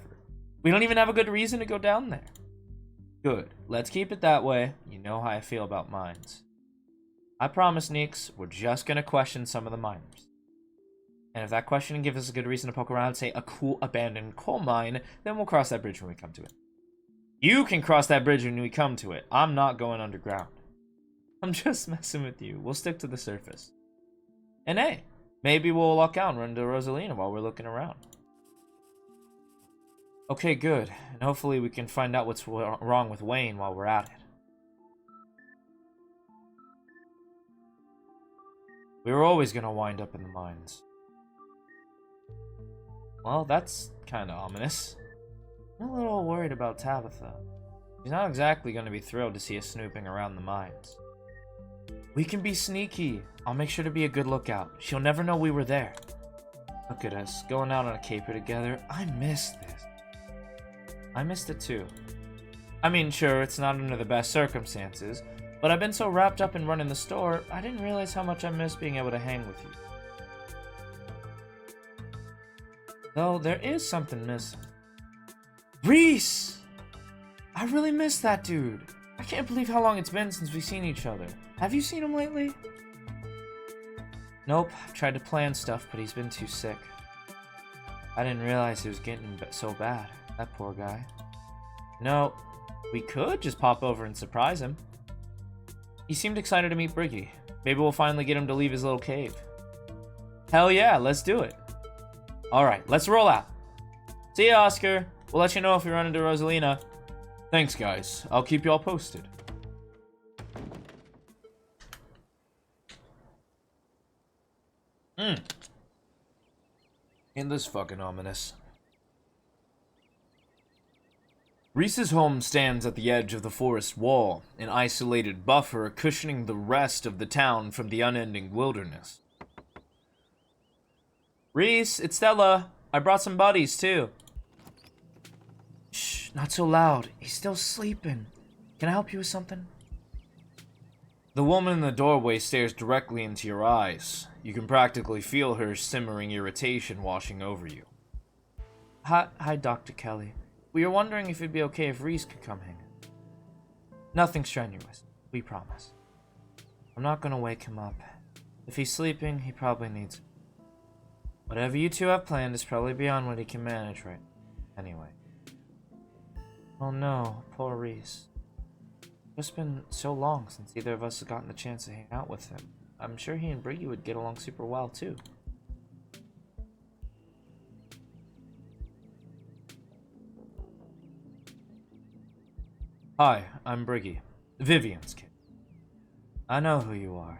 Speaker 1: We don't even have a good reason to go down there. Good. Let's keep it that way. You know how I feel about mines. I promise, Neeks, we're just gonna question some of the miners. And if that question gives us a good reason to poke around, say a cool abandoned coal mine, then we'll cross that bridge when we come to it. You can cross that bridge when we come to it. I'm not going underground. I'm just messing with you. We'll stick to the surface. And hey, maybe we'll luck out and run into Rosalina while we're looking around. Okay, good. And hopefully we can find out what's wrong with Wayne while we're at it. We were always gonna wind up in the mines. Well, that's kinda ominous. I'm a little worried about Tabitha. She's not exactly gonna be thrilled to see us snooping around the mines. We can be sneaky. I'll make sure to be a good lookout. She'll never know we were there. Look at us, going out on a caper together. I missed this. I missed it too. I mean, sure, it's not under the best circumstances, but I've been so wrapped up in running the store, I didn't realize how much I missed being able to hang with you. Though, there is something missing. Reese! I really miss that dude. I can't believe how long it's been since we've seen each other. Have you seen him lately? Nope, I've tried to plan stuff, but he's been too sick. I didn't realize he was getting so bad. That poor guy. No, we could just pop over and surprise him. He seemed excited to meet Briggy. Maybe we'll finally get him to leave his little cave. Hell yeah, let's do it. Alright, let's roll out. See ya, Oscar. We'll let you know if we run into Rosalina. Thanks, guys. I'll keep y'all posted. Ain't this fucking ominous? Reese's home stands at the edge of the forest wall, an isolated buffer cushioning the rest of the town from the unending wilderness. Reese, it's Stella. I brought some buddies, too. Shh, not so loud. He's still sleeping. Can I help you with something? The woman in the doorway stares directly into your eyes. You can practically feel her simmering irritation washing over you. Hi, Dr. Kelly. We were wondering if it'd be okay if Reese could come hang out. Nothing strenuous. We promise. I'm not gonna wake him up. If he's sleeping, he probably needs it. Whatever you two have planned is probably beyond what he can manage right now. Anyway. Oh no, poor Reese. It's been so long since either of us has gotten the chance to hang out with him. I'm sure he and Briggy would get along super well, too. Hi, I'm Briggy. Vivian's kid. I know who you are.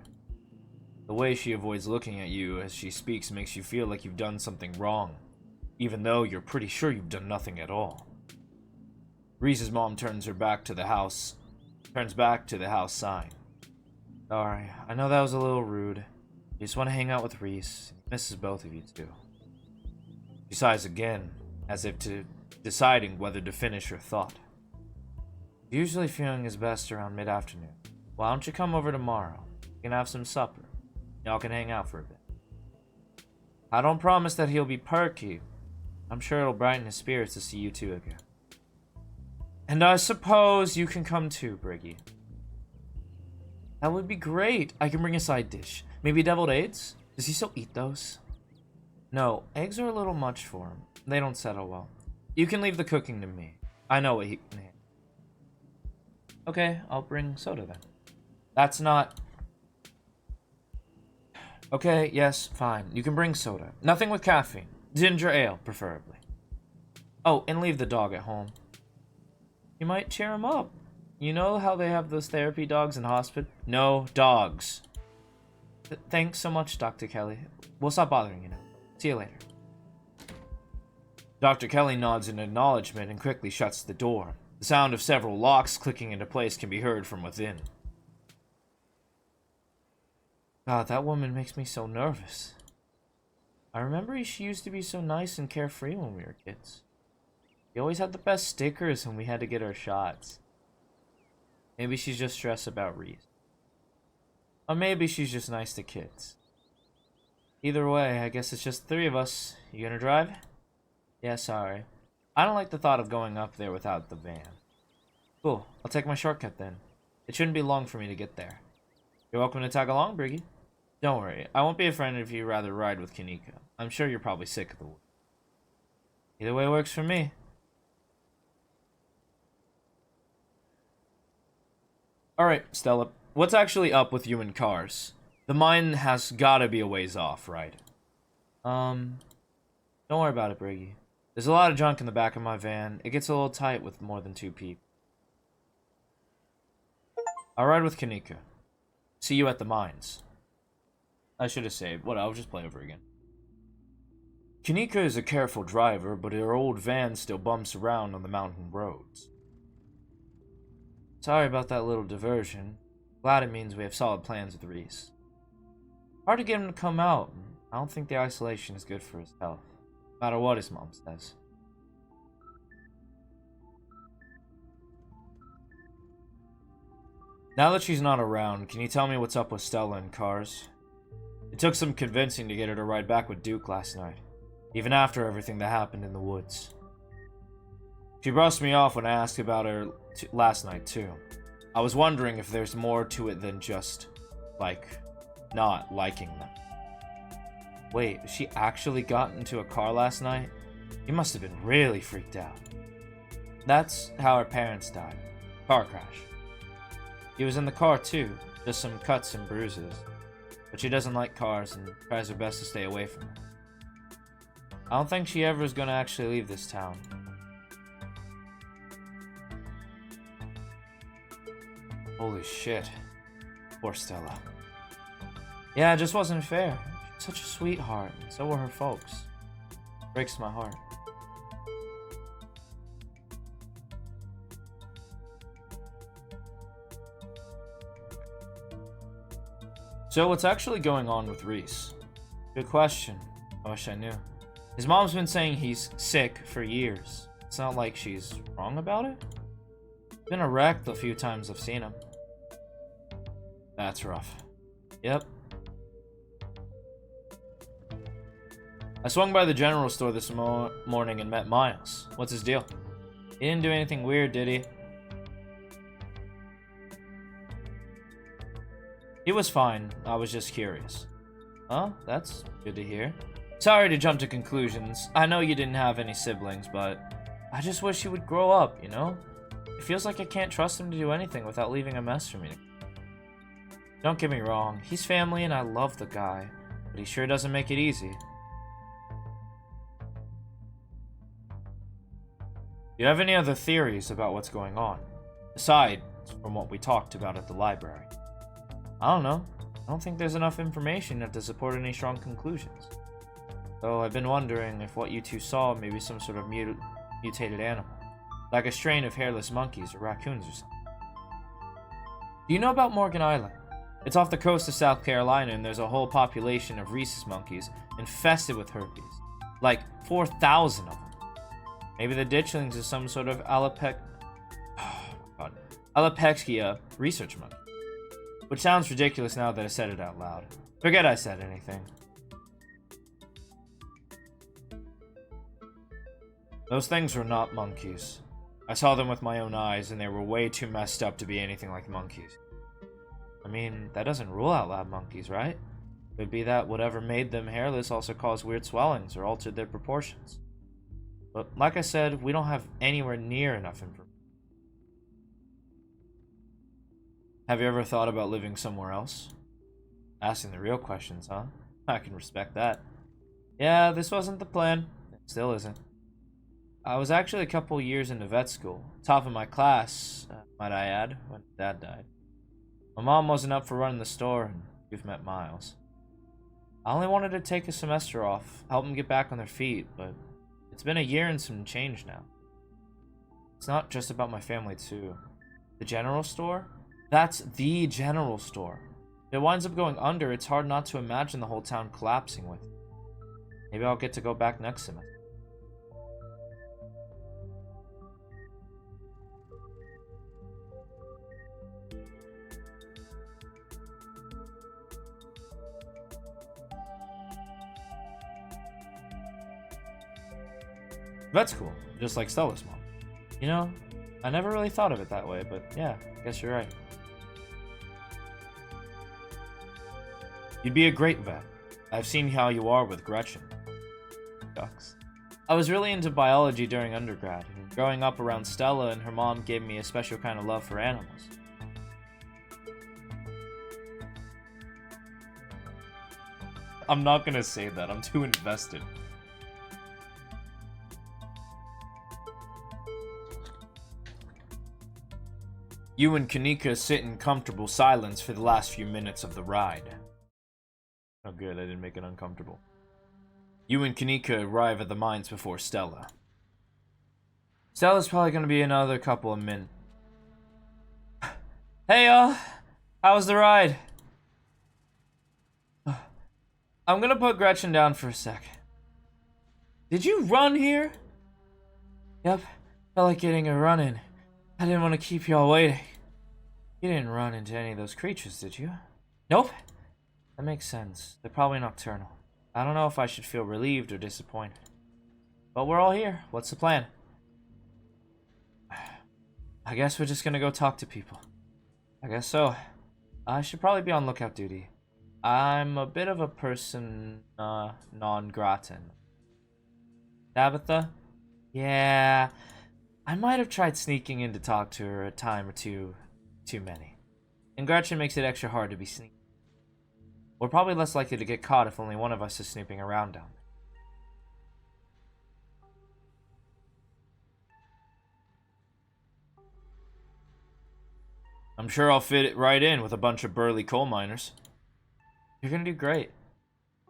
Speaker 1: The way she avoids looking at you as she speaks makes you feel like you've done something wrong, even though you're pretty sure you've done nothing at all. Reese's mom turns back to the house sign. Sorry, I know that was a little rude. I just want to hang out with Reese. He misses both of you too. She sighs again, as if deciding whether to finish her thought. Usually feeling his best around mid-afternoon. Why don't you come over tomorrow? We can have some supper. Y'all can hang out for a bit. I don't promise that he'll be perky. I'm sure it'll brighten his spirits to see you two again. And I suppose you can come too, Briggy. That would be great. I can bring a side dish. Maybe deviled eggs? Does he still eat those? No, eggs are a little much for him. They don't settle well. You can leave the cooking to me. I know what he can handle. Okay, I'll bring soda then. That's not... Okay, yes, fine. You can bring soda. Nothing with caffeine. Ginger ale, preferably. Oh, and leave the dog at home. You might cheer him up. You know how they have those therapy dogs in hospital? No, dogs. Thanks so much, Dr. Kelly. We'll stop bothering you now. See you later. Dr. Kelly nods in acknowledgement and quickly shuts the door. The sound of several locks clicking into place can be heard from within. God, that woman makes me so nervous. I remember she used to be so nice and carefree when we were kids. She always had the best stickers when we had to get our shots. Maybe she's just stressed about Reese. Or maybe she's just nice to kids. Either way, I guess it's just the three of us. You gonna drive? Yeah, sorry. I don't like the thought of going up there without the van. Cool, I'll take my shortcut then. It shouldn't be long for me to get there. You're welcome to tag along, Briggy. Don't worry, I won't be offended if you'd rather ride with Kanika. I'm sure you're probably sick of the woods. Either way works for me. Alright, Stella. What's actually up with you and cars? The mine has gotta be a ways off, right? Don't worry about it, Briggy. There's a lot of junk in the back of my van. It gets a little tight with more than 2 people. I'll ride with Kanika. See you at the mines. I should have saved. What? I'll just play over again. Kanika is a careful driver, but her old van still bumps around on the mountain roads. Sorry about that little diversion. Glad it means we have solid plans with Reese. Hard to get him to come out. I don't think the isolation is good for his health. No matter what his mom says. Now that she's not around, can you tell me what's up with Stella and cars? It took some convincing to get her to ride back with Duke last night, even after everything that happened in the woods. She brushed me off when I asked about her last night, too. I was wondering if there's more to it than just, like, not liking them. Wait, she actually got into a car last night? You must have been really freaked out. That's how her parents died. Car crash. He was in the car, too. Just some cuts and bruises. But she doesn't like cars and tries her best to stay away from them. I don't think she ever is going to actually leave this town. Holy shit. Poor Stella. Yeah, it just wasn't fair. She's such a sweetheart, and so were her folks. Breaks my heart. So what's actually going on with Reese? Good question. I wish I knew. His mom's been saying he's sick for years. It's not like she's wrong about it. He's been a wreck the few times I've seen him. That's rough. Yep. I swung by the general store this morning and met Miles. What's his deal? He didn't do anything weird, did he? He was fine. I was just curious. Oh, that's good to hear. Sorry to jump to conclusions. I know you didn't have any siblings, but I just wish he would grow up, you know? It feels like I can't trust him to do anything without leaving a mess for me. Don't get me wrong. He's family and I love the guy, but he sure doesn't make it easy. Do you have any other theories about what's going on, aside from what we talked about at the library? I don't know. I don't think there's enough information yet to support any strong conclusions. Though I've been wondering if what you two saw may be some sort of mutated animal, like a strain of hairless monkeys or raccoons or something. Do you know about Morgan Island? It's off the coast of South Carolina, and there's a whole population of rhesus monkeys infested with herpes. Like 4,000 of them. Maybe the ditchlings is some sort of Alapexia research monkey. Which sounds ridiculous now that I said it out loud. Forget I said anything. Those things were not monkeys. I saw them with my own eyes, and they were way too messed up to be anything like monkeys. I mean, that doesn't rule out lab monkeys, right? Could be that whatever made them hairless also caused weird swellings or altered their proportions. But like I said, we don't have anywhere near enough information. Have you ever thought about living somewhere else? Asking the real questions, huh? I can respect that. Yeah, this wasn't the plan. It still isn't. I was actually a couple years into vet school. Top of my class, might I add, when Dad died. My mom wasn't up for running the store, and you've met Miles. I only wanted to take a semester off, help them get back on their feet, but it's been a year and some change now. It's not just about my family, too. The general store? That's the general store. If it winds up going under, it's hard not to imagine the whole town collapsing with it. Maybe I'll get to go back next semester. That's cool, just like Stella's mom. You know, I never really thought of it that way, but yeah, I guess you're right. You'd be a great vet. I've seen how you are with Gretchen. Ducks. I was really into biology during undergrad, and growing up around Stella and her mom gave me a special kind of love for animals. I'm not gonna say that, I'm too invested. You and Kanika sit in comfortable silence for the last few minutes of the ride. Oh good, I didn't make it uncomfortable. You and Kanika arrive at the mines before Stella. Stella's probably gonna be another couple of minutes. Hey y'all, how was the ride? I'm gonna put Gretchen down for a sec. Did you run here? Yep, felt like getting a run in. I didn't want to keep y'all waiting. You didn't run into any of those creatures, did you? Nope. That makes sense. They're probably nocturnal. I don't know if I should feel relieved or disappointed. But we're all here. What's the plan? I guess we're just gonna go talk to people. I guess so. I should probably be on lookout duty. I'm a bit of a person non grata. Tabitha? Yeah. I might have tried sneaking in to talk to her a time or two too many. And Gretchen makes it extra hard to be sneaky. We're probably less likely to get caught if only one of us is snooping around down there. I'm sure I'll fit it right in with a bunch of burly coal miners. You're gonna do great.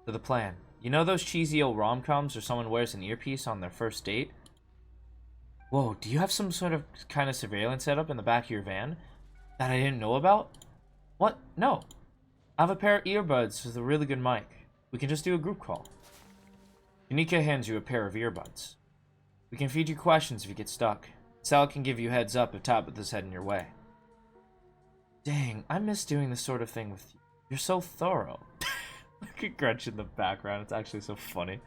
Speaker 1: To the plan. You know those cheesy old rom-coms where someone wears an earpiece on their first date? Whoa, do you have some sort of kind of surveillance setup in the back of your van that I didn't know about? What? No. I have a pair of earbuds with a really good mic. We can just do a group call. Kanika hands you a pair of earbuds. We can feed you questions if you get stuck. Sal can give you heads up if Tabitha's heading your way. Dang, I miss doing this sort of thing with you. You're so thorough. Look at Gretchen in the background. It's actually so funny.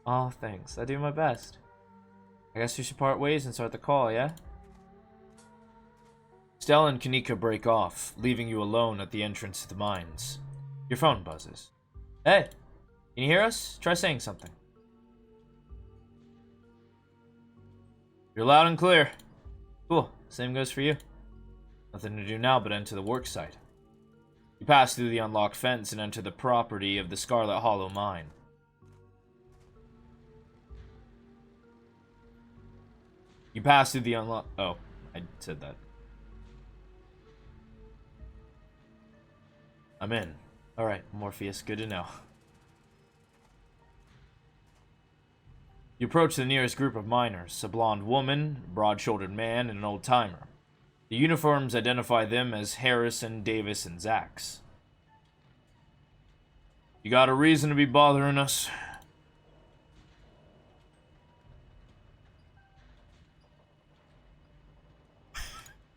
Speaker 1: Aw, thanks. I do my best. I guess we should part ways and start the call, yeah? Stella and Kanika break off, leaving you alone at the entrance to the mines. Your phone buzzes. Hey, can you hear us? Try saying something. You're loud and clear. Cool, same goes for you. Nothing to do now but enter the work site. You pass through the unlocked fence and enter the property of the Scarlett Hallow mine. You pass through the unlock. Oh, I said that. I'm in. Alright, Morpheus, good to know. You approach the nearest group of miners, a blonde woman, a broad-shouldered man, and an old-timer. The uniforms identify them as Harrison, Davis, and Zax. You got a reason to be bothering us?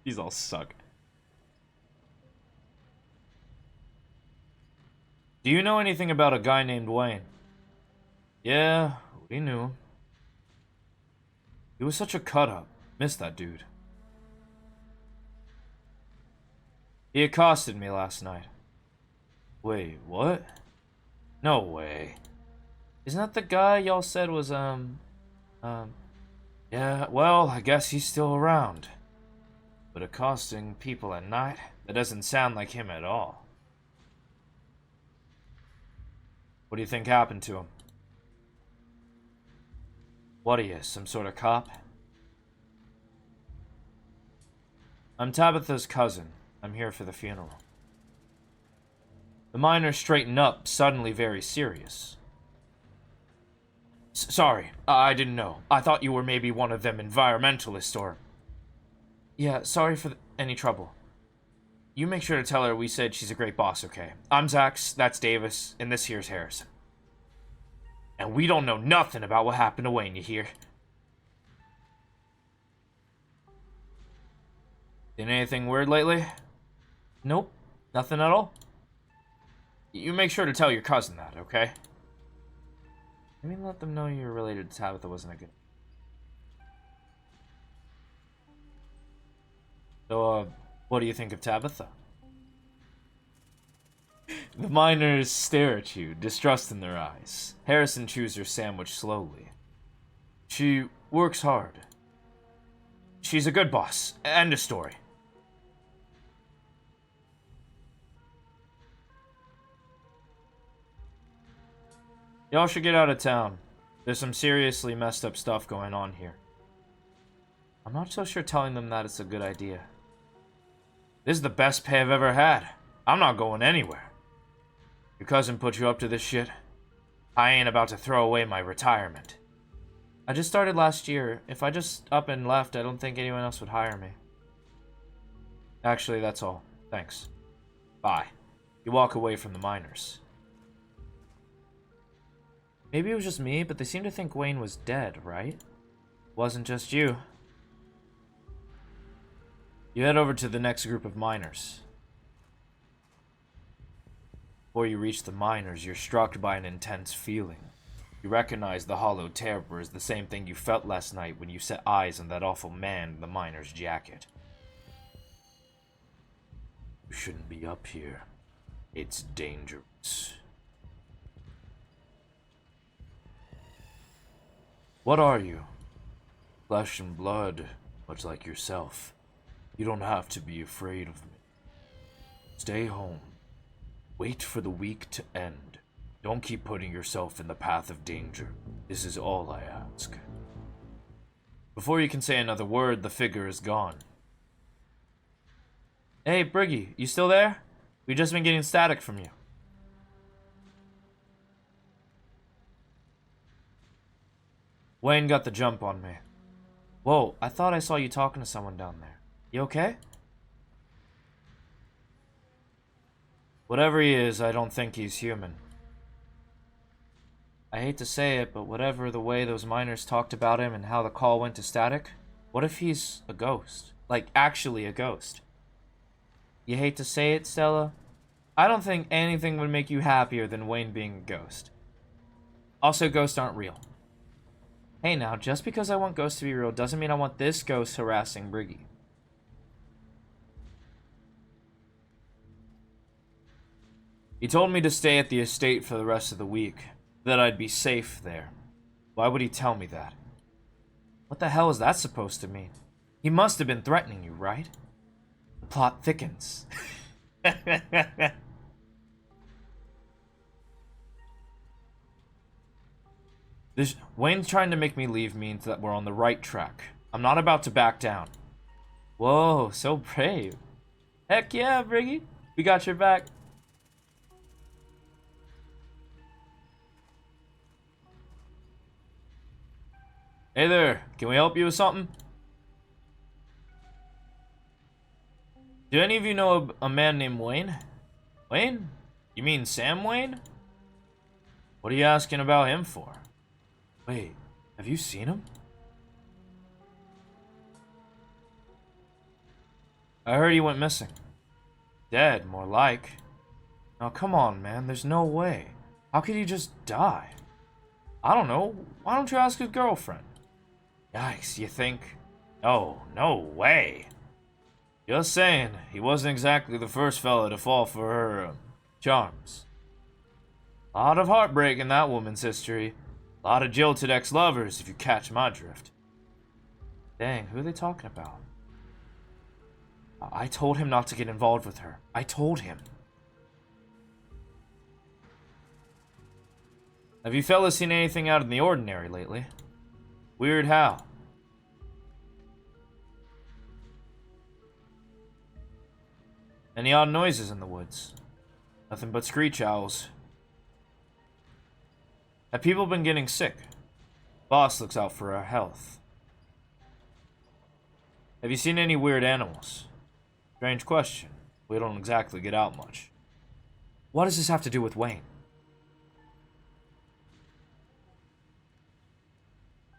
Speaker 1: These all suck. Do you know anything about a guy named Wayne? Yeah, we knew him. He was such a cut-up. Missed that dude. He accosted me last night. Wait, what? No way. Isn't that the guy y'all said was, yeah, well, I guess he's still around. But accosting people at night? That doesn't sound like him at all. What do you think happened to him? What are you, some sort of cop? I'm Tabitha's cousin. I'm here for the funeral. The miner straightened up, suddenly very serious. Sorry, I didn't know. I thought you were maybe one of them environmentalists or... Yeah, sorry for any trouble. You make sure to tell her we said she's a great boss, okay? I'm Zax, that's Davis, and this here's Harrison. And we don't know nothing about what happened to Wayne, you hear? Been anything weird lately? Nope, nothing at all. You make sure to tell your cousin that, okay? I mean, let them know you're related to Tabitha wasn't a good... So, what do you think of Tabitha? The miners stare at you, distrust in their eyes. Harrison chews her sandwich slowly. She works hard. She's a good boss. End of story. Y'all should get out of town. There's some seriously messed up stuff going on here. I'm not so sure telling them that it's a good idea. This is the best pay I've ever had. I'm not going anywhere. Your cousin put you up to this shit? I ain't about to throw away my retirement. I just started last year. If I just up and left, I don't think anyone else would hire me. Actually, that's all. Thanks. Bye. You walk away from the miners. Maybe it was just me, but they seem to think Wayne was dead, right? Wasn't just you. You head over to the next group of miners. Before you reach the miners, you're struck by an intense feeling. You recognize the hollow terror as the same thing you felt last night when you set eyes on that awful man in the miner's jacket. You shouldn't be up here. It's dangerous. What are you? Flesh and blood, much like yourself. You don't have to be afraid of me. Stay home. Wait for the week to end. Don't keep putting yourself in the path of danger. This is all I ask. Before you can say another word, the figure is gone. Hey, Briggy, you still there? We've just been getting static from you. Wayne got the jump on me. Whoa, I thought I saw you talking to someone down there. You okay? Whatever he is, I don't think he's human. I hate to say it, but whatever the way those miners talked about him and how the call went to static, what if he's a ghost? Like, actually a ghost. You hate to say it, Stella? I don't think anything would make you happier than Wayne being a ghost. Also, ghosts aren't real. Hey now, just because I want ghosts to be real doesn't mean I want this ghost harassing Briggy. He told me to stay at the estate for the rest of the week, that I'd be safe there. Why would he tell me that? What the hell is that supposed to mean? He must have been threatening you, right? The plot thickens. Wayne's trying to make me leave means that we're on the right track. I'm not about to back down. Whoa, so brave. Heck yeah, Briggy. We got your back. Hey there, can we help you with something? Do any of you know a man named Wayne? Wayne? You mean Sam Wayne? What are you asking about him for? Wait, have you seen him? I heard he went missing. Dead, more like. Now come on, man, there's no way. How could he just die? I don't know, why don't you ask his girlfriend? Yikes, you think? Oh, no way. Just saying, he wasn't exactly the first fella to fall for her charms. A lot of heartbreak in that woman's history. A lot of jilted ex-lovers, if you catch my drift. Dang, who are they talking about? I told him not to get involved with her. I told him. Have you fellas seen anything out of the ordinary lately? Weird how? Any odd noises in the woods? Nothing but screech owls. Have people been getting sick? Boss looks out for our health. Have you seen any weird animals? Strange question. We don't exactly get out much. What does this have to do with Wayne?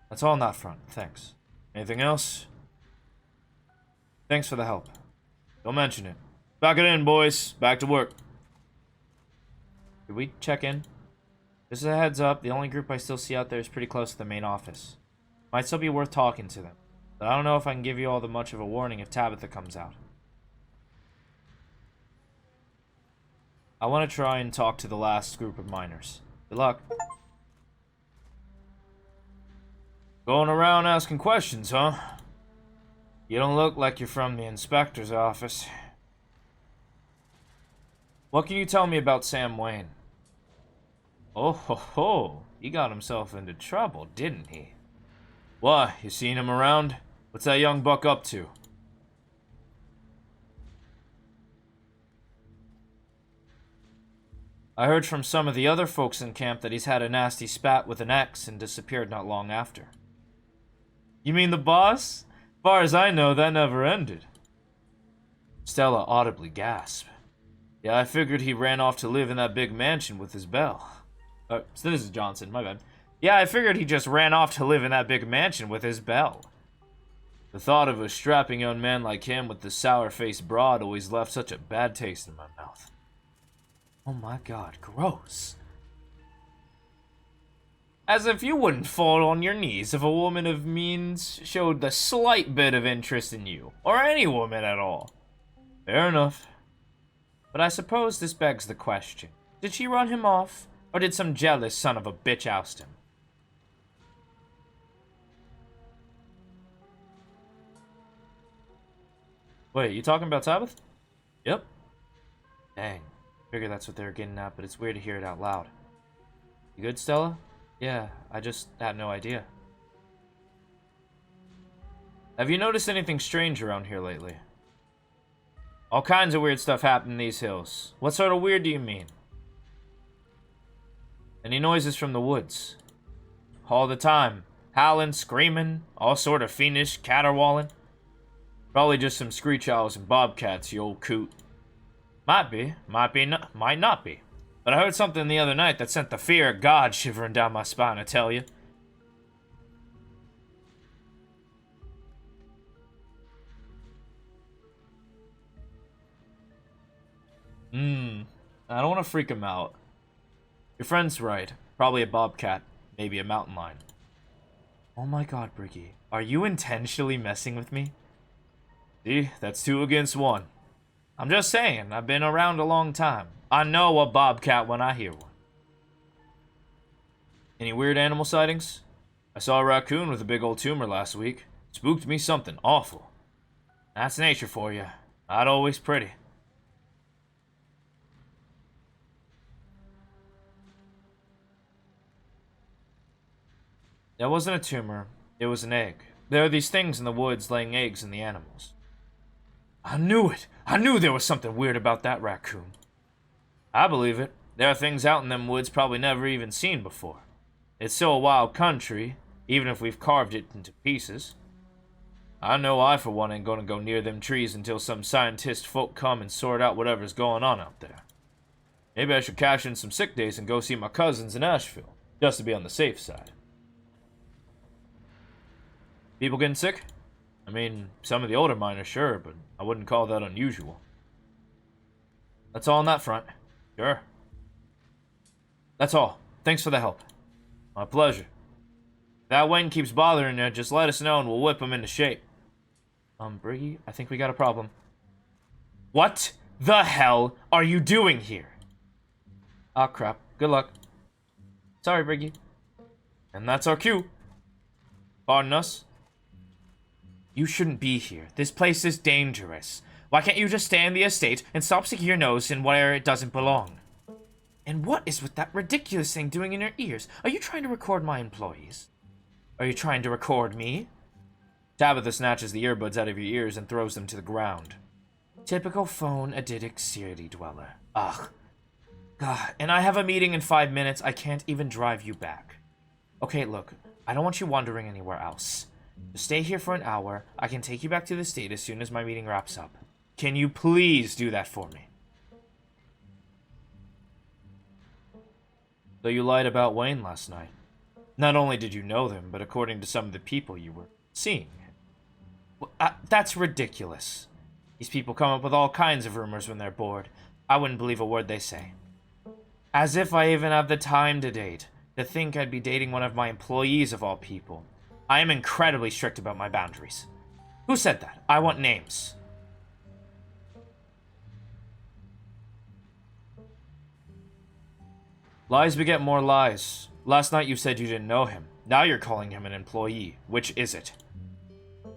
Speaker 1: That's all on that front, thanks. Anything else? Thanks for the help. Don't mention it. Back it in, boys. Back to work. Did we check in? Just a heads up, the only group I still see out there is pretty close to the main office. Might still be worth talking to them, but I don't know if I can give you all that much of a warning if Tabitha comes out. I want to try and talk to the last group of miners. Good luck. Going around asking questions, huh? You don't look like you're from the inspector's office. What can you tell me about Sam Wayne? Oh ho ho, he got himself into trouble, didn't he? Why, you seen him around? What's that young buck up to? I heard from some of the other folks in camp that he's had a nasty spat with an ex and disappeared not long after. You mean the boss? Far as I know, that never ended. Stella audibly gasped. Yeah, I figured he ran off to live in that big mansion with his belle. So this is Johnson, my bad. Yeah, I figured he just ran off to live in that big mansion with his belle. The thought of a strapping young man like him with the sour-faced broad always left such a bad taste in my mouth. Oh my god, gross. As if you wouldn't fall on your knees if a woman of means showed the slight bit of interest in you, or any woman at all. Fair enough. But I suppose this begs the question. Did she run him off, or did some jealous son of a bitch oust him? Wait, you talking about Tabitha? Yep. Dang. Figure that's what they were getting at, but it's weird to hear it out loud. You good, Stella? Yeah, I just had no idea. Have you noticed anything strange around here lately? All kinds of weird stuff happen in these hills. What sort of weird do you mean? Any noises from the woods? All the time. Howling, screaming, all sort of fiendish caterwauling. Probably just some screech owls and bobcats, you old coot. Might be, might not be. But I heard something the other night that sent the fear of God shivering down my spine, I tell you. I don't want to freak him out. Your friend's right. Probably a bobcat. Maybe a mountain lion. Oh my god, Briggy. Are you intentionally messing with me? See, that's 2 against 1. I'm just saying, I've been around a long time. I know a bobcat when I hear one. Any weird animal sightings? I saw a raccoon with a big old tumor last week. Spooked me something awful. That's nature for you. Not always pretty. That wasn't a tumor. It was an egg. There are these things in the woods laying eggs in the animals. I knew it! I knew there was something weird about that raccoon. I believe it. There are things out in them woods probably never even seen before. It's so a wild country, even if we've carved it into pieces. I know I, for one, ain't gonna go near them trees until some scientist folk come and sort out whatever's going on out there. Maybe I should cash in some sick days and go see my cousins in Asheville, just to be on the safe side. People getting sick? I mean, some of the older miners, sure, but I wouldn't call that unusual. That's all on that front. Sure. That's all. Thanks for the help. My pleasure. If that Wayne keeps bothering you, just let us know and we'll whip him into shape. Briggy, I think we got a problem. What the hell are you doing here? Ah, crap. Good luck. Sorry, Briggy. And that's our cue. Pardon us. You shouldn't be here. This place is dangerous. Why can't you just stay in the estate and stop sticking your nose in where it doesn't belong? And what is with that ridiculous thing doing in your ears? Are you trying to record my employees? Are you trying to record me? Tabitha snatches the earbuds out of your ears and throws them to the ground. Typical phone-addict city dweller. Ugh. God, and I have a meeting in 5 minutes. I can't even drive you back. Okay, look. I don't want you wandering anywhere else. Just stay here for an hour. I can take you back to the state as soon as my meeting wraps up. Can you please do that for me? So you lied about Wayne last night. Not only did you know them, but according to some of the people you were seeing. Well, that's ridiculous. These people come up with all kinds of rumors when they're bored. I wouldn't believe a word they say. As if I even have the time to date. To think I'd be dating one of my employees of all people. I am incredibly strict about my boundaries. Who said that? I want names. Lies beget more lies. Last night you said you didn't know him. Now you're calling him an employee. Which is it?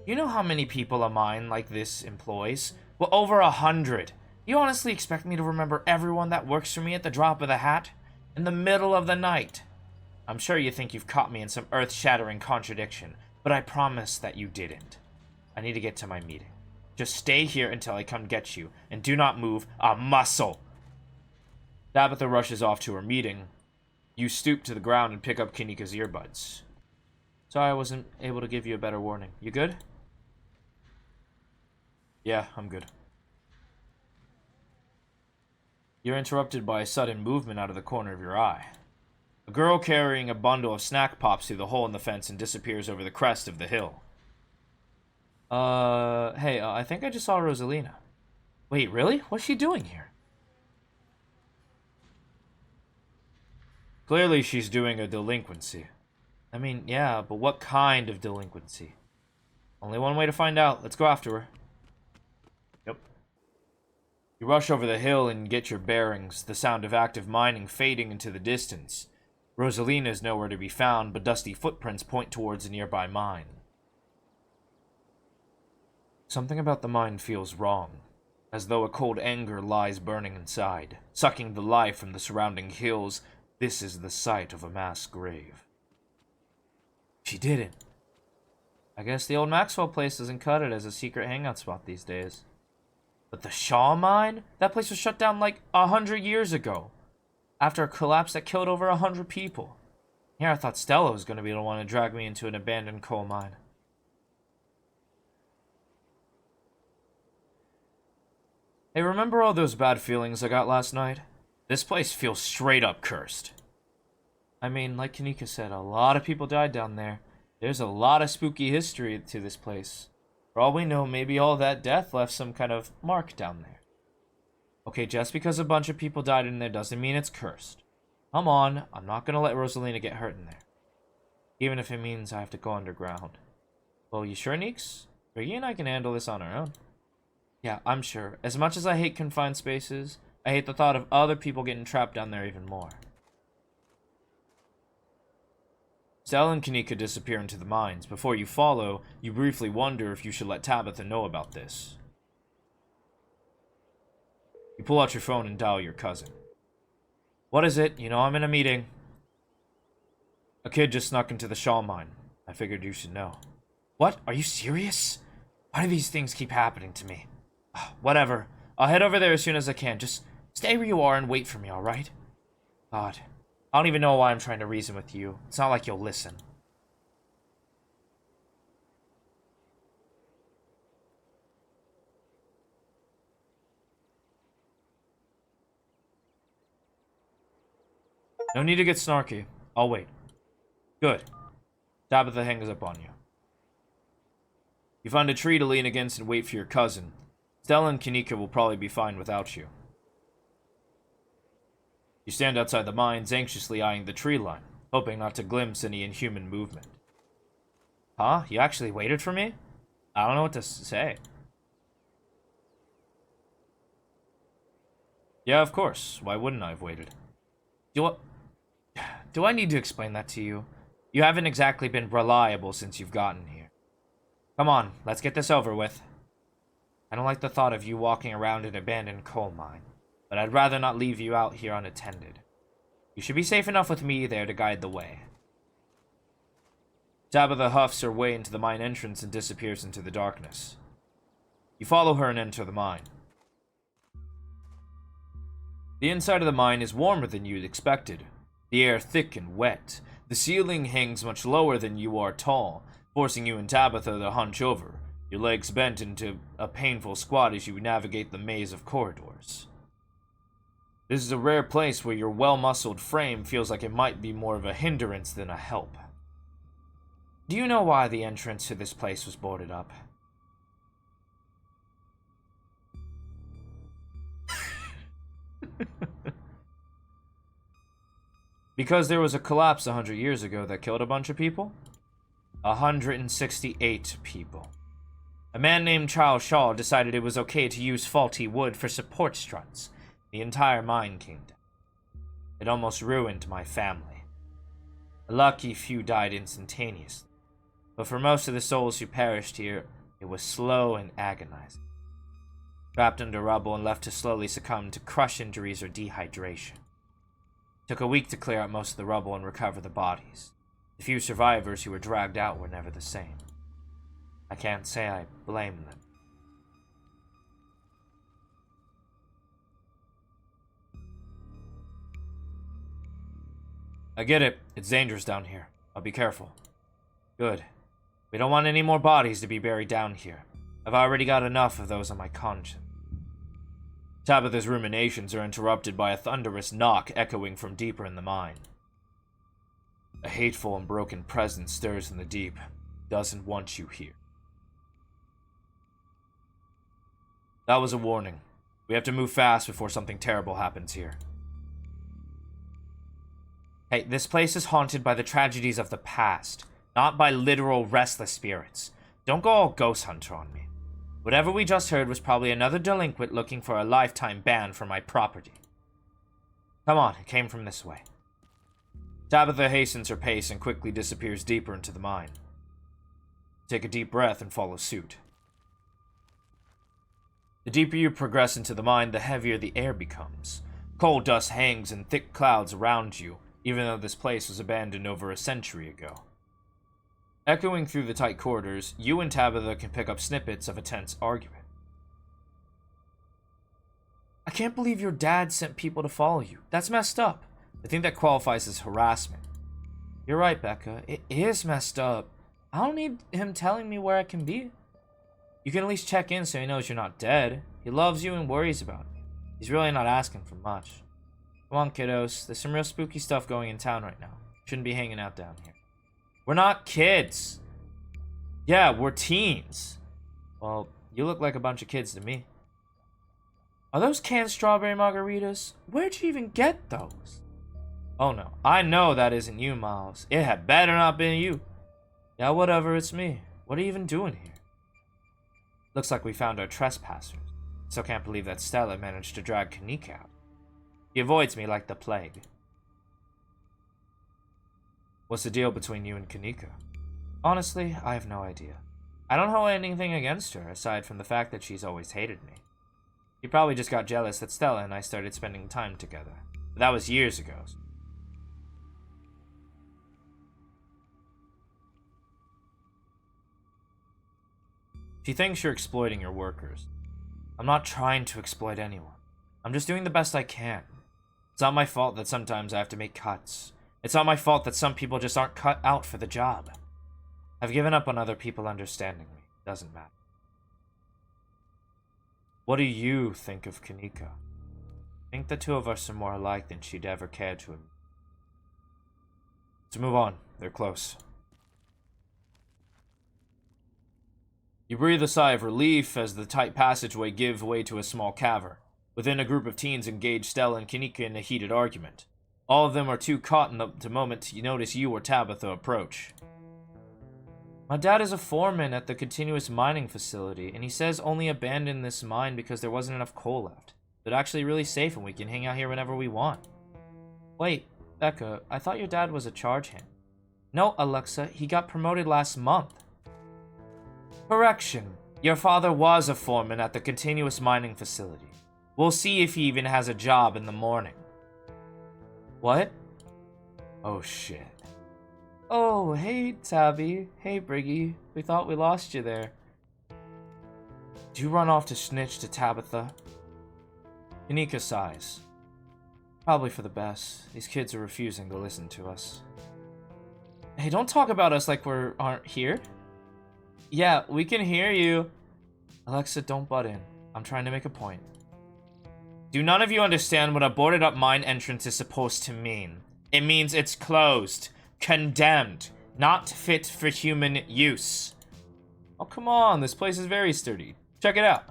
Speaker 1: You know how many people of mine like this employs? Well, over 100. You honestly expect me to remember everyone that works for me at the drop of the hat? In the middle of the night? I'm sure you think you've caught me in some earth-shattering contradiction, but I promise that you didn't. I need to get to my meeting. Just stay here until I come get you, and do not move a muscle. Tabitha rushes off to her meeting. You stoop to the ground and pick up Kinika's earbuds. Sorry I wasn't able to give you a better warning. You good? Yeah, I'm good. You're interrupted by a sudden movement out of the corner of your eye. A girl carrying a bundle of snack pops through the hole in the fence and disappears over the crest of the hill. Hey, I think I just saw Rosalina. Wait, really? What's she doing here? Clearly she's doing a delinquency. I mean, yeah, but what kind of delinquency? Only one way to find out. Let's go after her. Yep. You rush over the hill and get your bearings, the sound of active mining fading into the distance. Rosalina is nowhere to be found, but dusty footprints point towards a nearby mine. Something about the mine feels wrong, as though a cold anger lies burning inside, sucking the life from the surrounding hills. This is the site of a mass grave. She did it. I guess the old Maxwell place doesn't cut it as a secret hangout spot these days. But the Shaw mine? That place was shut down like 100 years ago. After a collapse that killed over 100 people. Here I thought Stella was going to be the one to drag me into an abandoned coal mine. Hey, remember all those bad feelings I got last night? This place feels straight up cursed. I mean, like Kanika said, a lot of people died down there. There's a lot of spooky history to this place. For all we know, maybe all that death left some kind of mark down there. Okay, just because a bunch of people died in there doesn't mean it's cursed. Come on, I'm not gonna let Rosalina get hurt in there. Even if it means I have to go underground. Well, you sure, Neeks? Riggy and I can handle this on our own. Yeah, I'm sure. As much as I hate confined spaces, I hate the thought of other people getting trapped down there even more. Stella and Kanika disappear into the mines. Before you follow, you briefly wonder if you should let Tabitha know about this. You pull out your phone and dial your cousin. What is it? You know I'm in a meeting. A kid just snuck into the Shaw mine. I figured you should know. What? Are you serious? Why do these things keep happening to me? Whatever. I'll head over there as soon as I can. Just stay where you are and wait for me, alright? God. I don't even know why I'm trying to reason with you. It's not like you'll listen. No need to get snarky. I'll wait. Good. Tabitha hangs up on you. You find a tree to lean against and wait for your cousin. Stella and Kanika will probably be fine without you. You stand outside the mines, anxiously eyeing the tree line, hoping not to glimpse any inhuman movement. Huh? You actually waited for me? I don't know what to say. Yeah, of course. Why wouldn't I have waited? Do I need to explain that to you? You haven't exactly been reliable since you've gotten here. Come on, let's get this over with. I don't like the thought of you walking around an abandoned coal mine, but I'd rather not leave you out here unattended. You should be safe enough with me there to guide the way. Tabitha huffs her way into the mine entrance and disappears into the darkness. You follow her and enter the mine. The inside of the mine is warmer than you'd expected. The air thick and wet. The ceiling hangs much lower than you are tall, forcing you and Tabitha to hunch over, your legs bent into a painful squat as you navigate the maze of corridors. This is a rare place where your well-muscled frame feels like it might be more of a hindrance than a help. Do you know why the entrance to this place was boarded up? Because there was a collapse 100 years ago that killed a bunch of people? 168 people. A man named Charles Shaw decided it was okay to use faulty wood for support struts. The entire mine came down. It almost ruined my family. A lucky few died instantaneously, but for most of the souls who perished here, it was slow and agonizing. Trapped under rubble and left to slowly succumb to crush injuries or dehydration. It took a week to clear out most of the rubble and recover the bodies. The few survivors who were dragged out were never the same. I can't say I blame them. I get it. It's dangerous down here. I'll be careful. Good. We don't want any more bodies to be buried down here. I've already got enough of those on my conscience. Tabitha's ruminations are interrupted by a thunderous knock echoing from deeper in the mine. A hateful and broken presence stirs in the deep. Doesn't want you here. That was a warning. We have to move fast before something terrible happens here. Hey, this place is haunted by the tragedies of the past, not by literal restless spirits. Don't go all ghost hunter on me. Whatever we just heard was probably another delinquent looking for a lifetime ban for my property. Come on, it came from this way. Tabitha hastens her pace and quickly disappears deeper into the mine. Take a deep breath and follow suit. The deeper you progress into the mine, the heavier the air becomes. Coal dust hangs in thick clouds around you, even though this place was abandoned over a century ago. Echoing through the tight corridors, you and Tabitha can pick up snippets of a tense argument. I can't believe your dad sent people to follow you. That's messed up. I think that qualifies as harassment. You're right, Becca. It is messed up. I don't need him telling me where I can be. You can at least check in so he knows you're not dead. He loves you and worries about you. He's really not asking for much. Come on, kiddos. There's some real spooky stuff going in town right now. Shouldn't be hanging out down here. We're not kids. Yeah, we're teens. Well, you look like a bunch of kids to me. Are those canned strawberry margaritas? Where'd you even get those? Oh no, I know that isn't you, Miles. It had better not been you. Yeah, whatever, it's me. What are you even doing here? Looks like we found our trespassers. Still can't believe that Stella managed to drag Kanika out. He avoids me like the plague. What's the deal between you and Kanika? Honestly, I have no idea. I don't hold anything against her, aside from the fact that she's always hated me. She probably just got jealous that Stella and I started spending time together. But that was years ago. She thinks you're exploiting your workers. I'm not trying to exploit anyone. I'm just doing the best I can. It's not my fault that sometimes I have to make cuts. It's not my fault that some people just aren't cut out for the job. I've given up on other people understanding me. It doesn't matter. What do you think of Kanika? I think the two of us are more alike than she'd ever care to admit. Let's move on. They're close. You breathe a sigh of relief as the tight passageway gives way to a small cavern. Within, a group of teens engage Stella and Kanika in a heated argument. All of them are too caught in the moment to notice you or Tabitha approach. My dad is a foreman at the continuous mining facility, and he says only abandon this mine because there wasn't enough coal left. It's actually really safe and we can hang out here whenever we want. Wait, Becca, I thought your dad was a charge hand. No, Alexa, he got promoted last month. Correction. Your father was a foreman at the continuous mining facility. We'll see if he even has a job in the morning. What? Oh shit. Oh, hey Tabby. Hey Briggy. We thought we lost you there. Did you run off to snitch to Tabitha? Kanika sighs. Probably for the best. These kids are refusing to listen to us. Hey, don't talk about us like we aren't here. Yeah, we can hear you. Alexa, don't butt in. I'm trying to make a point. Do none of you understand what a boarded up mine entrance is supposed to mean? It means it's closed, condemned, not fit for human use. Oh, come on, this place is very sturdy. Check it out.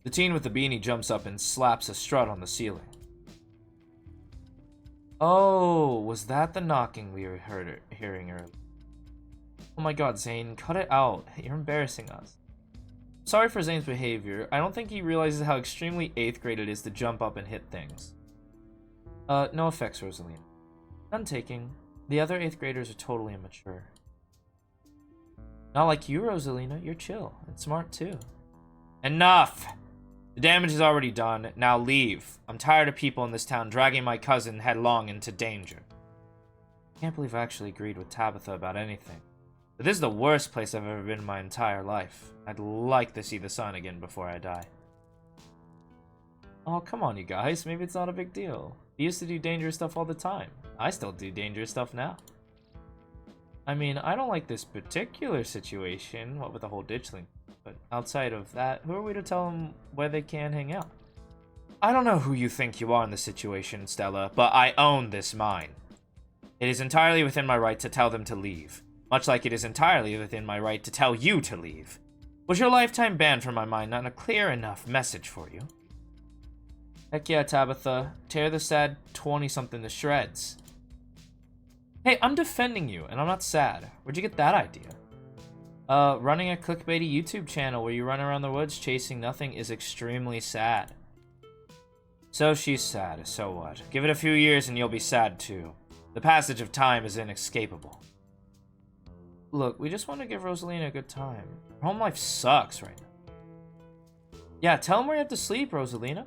Speaker 1: The teen with the beanie jumps up and slaps a strut on the ceiling. Oh, was that the knocking we were hearing earlier? Oh my god, Zane, cut it out. You're embarrassing us. Sorry for Zane's behavior. I don't think he realizes how extremely 8th grade it is to jump up and hit things. No effects, Rosalina. None taking. The other 8th graders are totally immature. Not like you, Rosalina. You're chill and smart too. Enough! The damage is already done. Now leave. I'm tired of people in this town dragging my cousin headlong into danger. Can't believe I actually agreed with Tabitha about anything. But this is the worst place I've ever been in my entire life. I'd like to see the sun again before I die. Oh, come on, you guys. Maybe it's not a big deal. We used to do dangerous stuff all the time. I still do dangerous stuff now. I mean, I don't like this particular situation, what with the whole ditchling. But outside of that, who are we to tell them where they can hang out? I don't know who you think you are in this situation, Stella, but I own this mine. It is entirely within my right to tell them to leave. Much like it is entirely within my right to tell you to leave. Was your lifetime ban from my mind not a clear enough message for you? Heck yeah, Tabitha. Tear the sad 20-something to shreds. Hey, I'm defending you, and I'm not sad. Where'd you get that idea? Running a clickbaity YouTube channel where you run around the woods chasing nothing is extremely sad. So she's sad, so what? Give it a few years and you'll be sad too. The passage of time is inescapable. Look, we just want to give Rosalina a good time. Her home life sucks right now. Yeah, tell him where you have to sleep, Rosalina.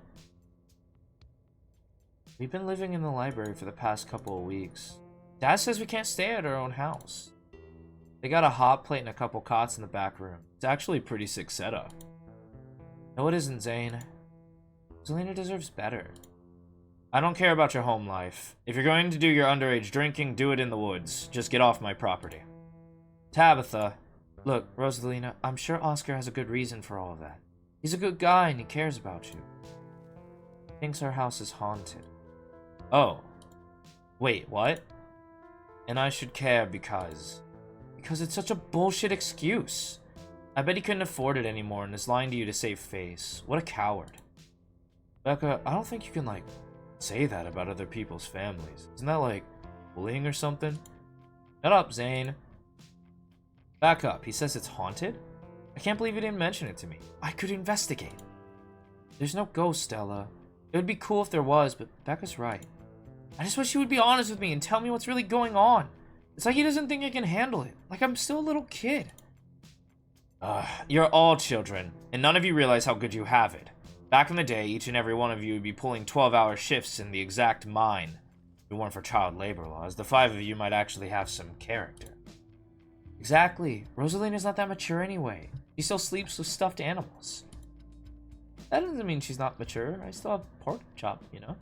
Speaker 1: We've been living in the library for the past couple of weeks. Dad says we can't stay at our own house. They got a hot plate and a couple cots in the back room. It's actually a pretty sick setup. No, it isn't, Zane. Rosalina deserves better. I don't care about your home life. If you're going to do your underage drinking, do it in the woods. Just get off my property. Tabitha. Look, Rosalina, I'm sure Oscar has a good reason for all of that. He's a good guy and he cares about you. He thinks our house is haunted. Oh. Wait, what? And I should care because it's such a bullshit excuse. I bet he couldn't afford it anymore and is lying to you to save face. What a coward. Becca, I don't think you can, say that about other people's families. Isn't that, bullying or something? Shut up, Zane. Back up. He says it's haunted? I can't believe he didn't mention it to me. I could investigate. There's no ghost, Stella. It would be cool if there was, but Becca's right. I just wish he would be honest with me and tell me what's really going on. It's like he doesn't think I can handle it. Like I'm still a little kid. You're all children, and none of you realize how good you have it. Back in the day, each and every one of you would be pulling 12-hour shifts in the exact mine. If it weren't for child labor laws, the 5 of you might actually have some character. Exactly. Rosalina's not that mature anyway. She still sleeps with stuffed animals. That doesn't mean she's not mature. I still have pork chop, you know?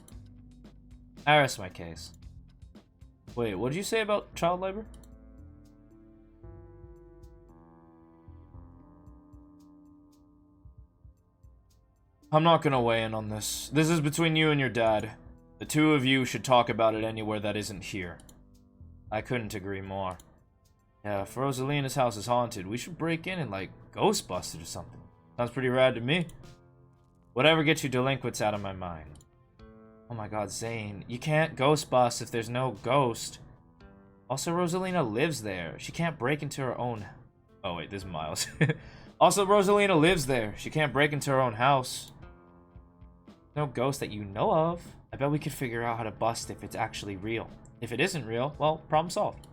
Speaker 1: I rest my case. Wait, what did you say about child labor? I'm not gonna weigh in on this. This is between you and your dad. The two of you should talk about it anywhere that isn't here. I couldn't agree more. Yeah, if Rosalina's house is haunted, we should break in and, ghost bust it or something. Sounds pretty rad to me. Whatever gets you delinquents out of my mind. Oh my god, Zane, you can't ghost bust if there's no ghost. Also, Rosalina lives there. She can't break into her own... Oh wait, this is Miles. Also, Rosalina lives there. She can't break into her own house. No ghost that you know of. I bet we could figure out how to bust if it's actually real. If it isn't real, well, problem solved.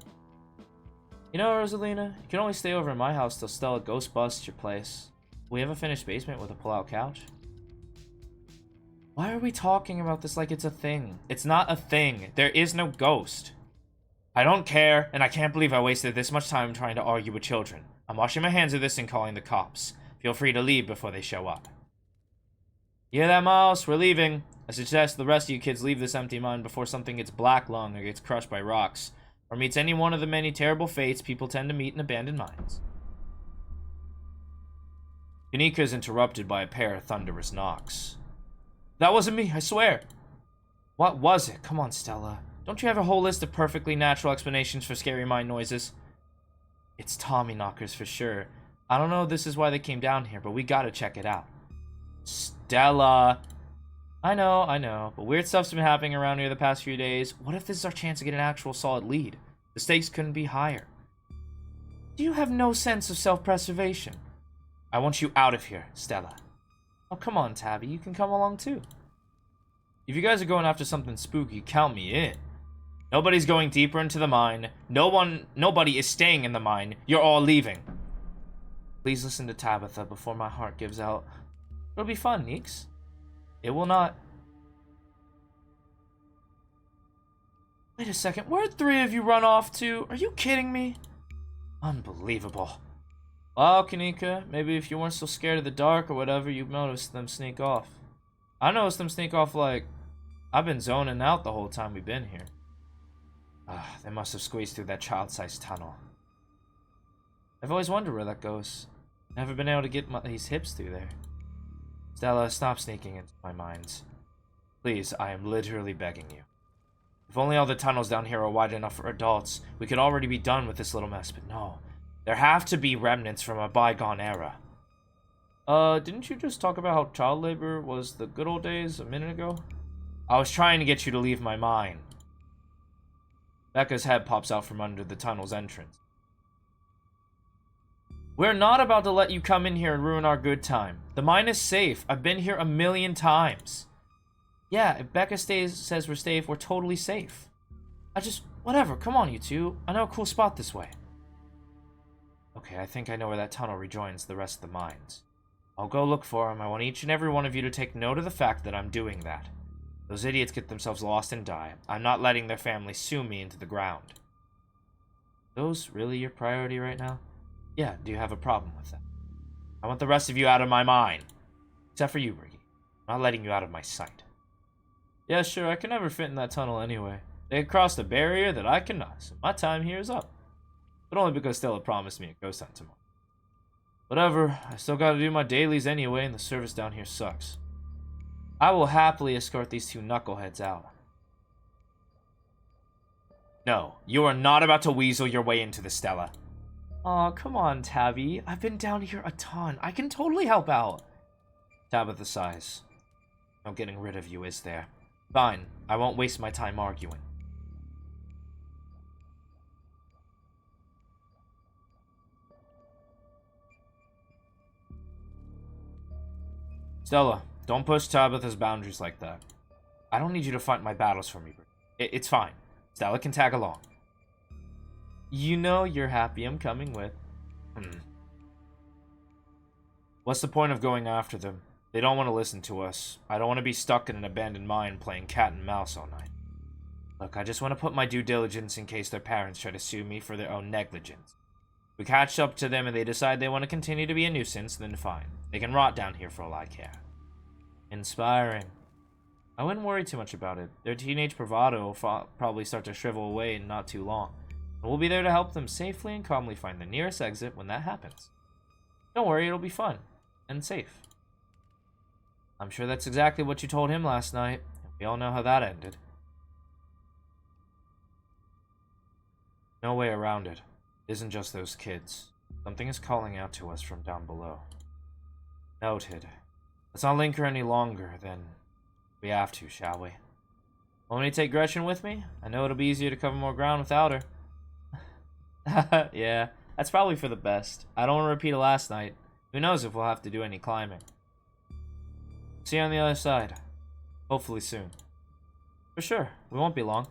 Speaker 1: You know, Rosalina, you can only stay over in my house till Stella ghost busts your place. We have a finished basement with a pull-out couch. Why are we talking about this like it's a thing? It's not a thing. There is no ghost. I don't care, and I can't believe I wasted this much time trying to argue with children. I'm washing my hands of this and calling the cops. Feel free to leave before they show up. You hear that, Miles? We're leaving. I suggest the rest of you kids leave this empty mine before something gets black lung or gets crushed by rocks, or meets any one of the many terrible fates people tend to meet in abandoned mines. Kanika is interrupted by a pair of thunderous knocks. That wasn't me, I swear. What was it? Come on, Stella. Don't you have a whole list of perfectly natural explanations for scary mine noises? It's Tommy knockers for sure. I don't know if this is why they came down here, but we gotta check it out. Stella! I know, but weird stuff's been happening around here the past few days. What if this is our chance to get an actual solid lead? The stakes couldn't be higher. Do you have no sense of self-preservation? I want you out of here, Stella. Oh, come on, Tabby, you can come along too. If you guys are going after something spooky, count me in. Nobody's going deeper into the mine. Nobody is staying in the mine. You're all leaving. Please listen to Tabitha before my heart gives out. It'll be fun, Neeks. It will not. Wait a second, where'd 3 of you run off to? Are you kidding me? Unbelievable. Well, Kanika, maybe if you weren't so scared of the dark or whatever, you'd notice them sneak off. I noticed them sneak off like I've been zoning out the whole time we've been here. They must have squeezed through that child-sized tunnel. I've always wondered where that goes. Never been able to get these hips through there. Stella, stop sneaking into my minds. Please, I am literally begging you. If only all the tunnels down here are wide enough for adults, we could already be done with this little mess, but no. There have to be remnants from a bygone era. Didn't you just talk about how child labor was the good old days a minute ago? I was trying to get you to leave my mine. Becca's head pops out from under the tunnel's entrance. We're not about to let you come in here and ruin our good time. The mine is safe. I've been here 1,000,000 times. Yeah, if Becca says we're safe, we're totally safe. Whatever, come on, you two. I know a cool spot this way. Okay, I think I know where that tunnel rejoins the rest of the mines. I'll go look for him. I want each and every one of you to take note of the fact that I'm doing that. Those idiots get themselves lost and die. I'm not letting their families sue me into the ground. Those really your priority right now? Yeah, do you have a problem with that? I want the rest of you out of my mind. Except for you, Ricky. I'm not letting you out of my sight. Yeah, sure, I can never fit in that tunnel anyway. They crossed a barrier that I cannot, so my time here is up. But only because Stella promised me a ghost hunt tomorrow. Whatever, I still gotta do my dailies anyway, and the service down here sucks. I will happily escort these 2 knuckleheads out. No, you are not about to weasel your way into the Stella. Aw, come on, Tabby. I've been down here a ton. I can totally help out. Tabitha sighs. No getting rid of you, is there? Fine, I won't waste my time arguing. Stella, don't push Tabitha's boundaries like that. I don't need you to fight my battles for me. It's fine. Stella can tag along. You know you're happy I'm coming with. What's the point of going after them? They don't want to listen to us. I don't want to be stuck in an abandoned mine playing cat and mouse all night. Look, I just want to put my due diligence in case their parents try to sue me for their own negligence. If we catch up to them and they decide they want to continue to be a nuisance, then fine. They can rot down here for all I care. Inspiring. I wouldn't worry too much about it. Their teenage bravado will probably start to shrivel away in not too long. And we'll be there to help them safely and calmly find the nearest exit when that happens. Don't worry, it'll be fun. And safe. I'm sure that's exactly what you told him last night. We all know how that ended. No way around it. It isn't just those kids. Something is calling out to us from down below. Noted. Let's not linger any longer, then we have to, shall we? Want me to take Gretchen with me? I know it'll be easier to cover more ground without her. Yeah, that's probably for the best. I don't want to repeat it last night. Who knows if we'll have to do any climbing. See you on the other side. Hopefully soon. For sure, we won't be long.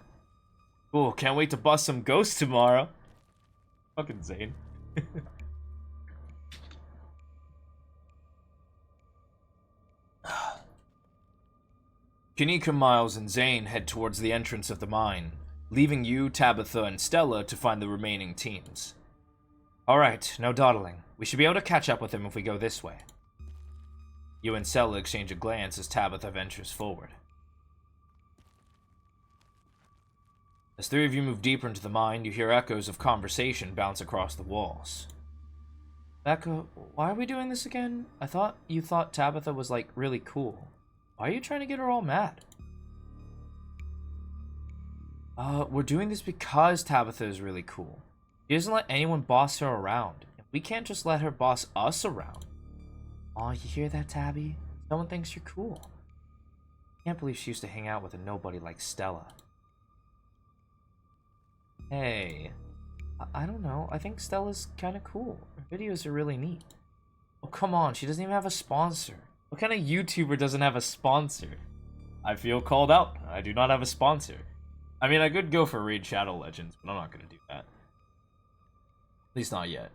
Speaker 1: Cool, can't wait to bust some ghosts tomorrow. Fucking Zane. Kanika, Miles, and Zane head towards the entrance of the mine, leaving you, Tabitha, and Stella to find the remaining teams. Alright, no dawdling. We should be able to catch up with him if we go this way. You and Stella exchange a glance as Tabitha ventures forward. As three of you move deeper into the mine, you hear echoes of conversation bounce across the walls. Becca, why are we doing this again? I thought you thought Tabitha was, like, really cool. Why are you trying to get her all mad? We're doing this because Tabitha is really cool. She doesn't let anyone boss her around. We can't just let her boss us around. Aw, you hear that, Tabby? Someone thinks you're cool. Can't believe she used to hang out with a nobody like Stella. Hey, I don't know. I think Stella's kind of cool. Her videos are really neat. Oh, come on. She doesn't even have a sponsor. What kind of YouTuber doesn't have a sponsor? I feel called out. I do not have a sponsor. I mean, I could go for Raid Shadow Legends, but I'm not going to do that. At least not yet.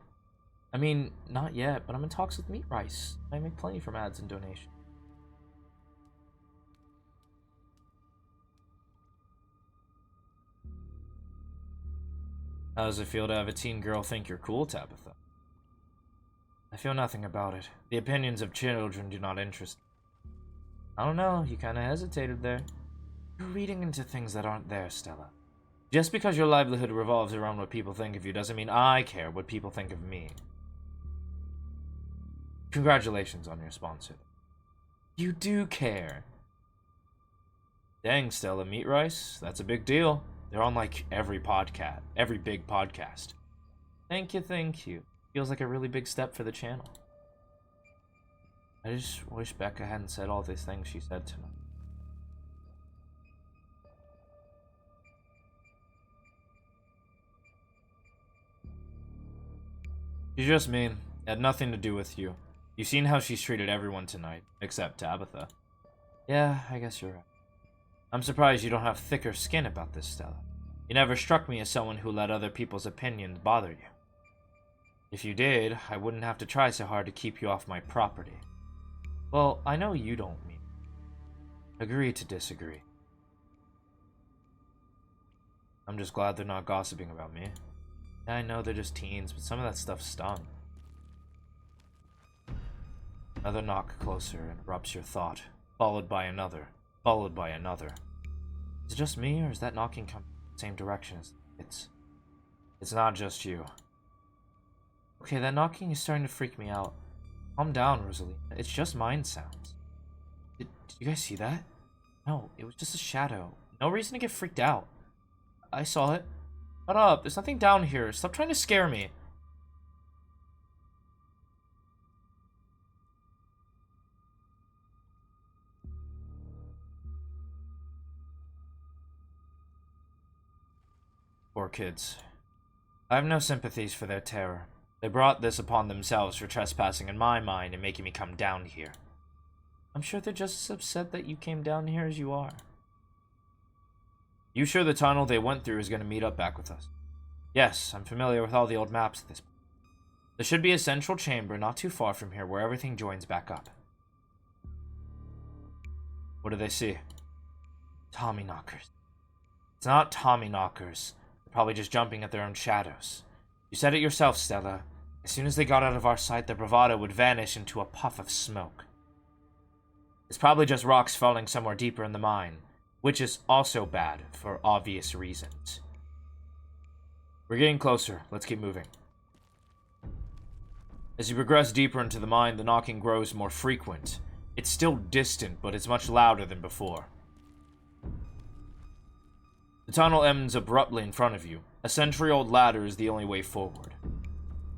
Speaker 1: I mean, not yet, but I'm in talks with Meat Rice. I make plenty from ads and donations. How does it feel to have a teen girl think you're cool, Tabitha? I feel nothing about it. The opinions of children do not interest me. I don't know, you kinda hesitated there. You're reading into things that aren't there, Stella. Just because your livelihood revolves around what people think of you doesn't mean I care what people think of me. Congratulations on your sponsor. You do care. Dang, Stella, Meat Rice, that's a big deal. They're on, like, every big podcast. Thank you. Feels like a really big step for the channel. I just wish Becca hadn't said all these things she said tonight. She's just mean. It had nothing to do with you. You've seen how she's treated everyone tonight, except Tabitha. Yeah, I guess you're right. I'm surprised you don't have thicker skin about this, Stella. You never struck me as someone who let other people's opinions bother you. If you did, I wouldn't have to try so hard to keep you off my property. Well, I know you don't mean it. Agree to disagree. I'm just glad they're not gossiping about me. I know they're just teens, but some of that stuff stung. Another knock closer interrupts your thought, followed by another. Is it just me, or is that knocking coming from the same direction as it's not just you. Okay, that knocking is starting to freak me out. Calm down, Rosalie. It's just mind sounds. Did you guys see that? No, it was just a shadow. No reason to get freaked out. I saw it. Shut up, there's nothing down here. Stop trying to scare me. Poor kids. I have no sympathies for their terror. They brought this upon themselves for trespassing in my mind and making me come down here. I'm sure they're just as upset that you came down here as you are. You sure the tunnel they went through is going to meet up back with us? Yes, I'm familiar with all the old maps at this point. There should be a central chamber not too far from here where everything joins back up. What do they see? Tommyknockers. It's not Tommyknockers. They're probably just jumping at their own shadows. You said it yourself, Stella. As soon as they got out of our sight, their bravado would vanish into a puff of smoke. It's probably just rocks falling somewhere deeper in the mine, which is also bad for obvious reasons. We're getting closer. Let's keep moving. As you progress deeper into the mine, the knocking grows more frequent. It's still distant, but it's much louder than before. The tunnel ends abruptly in front of you. A century-old ladder is the only way forward.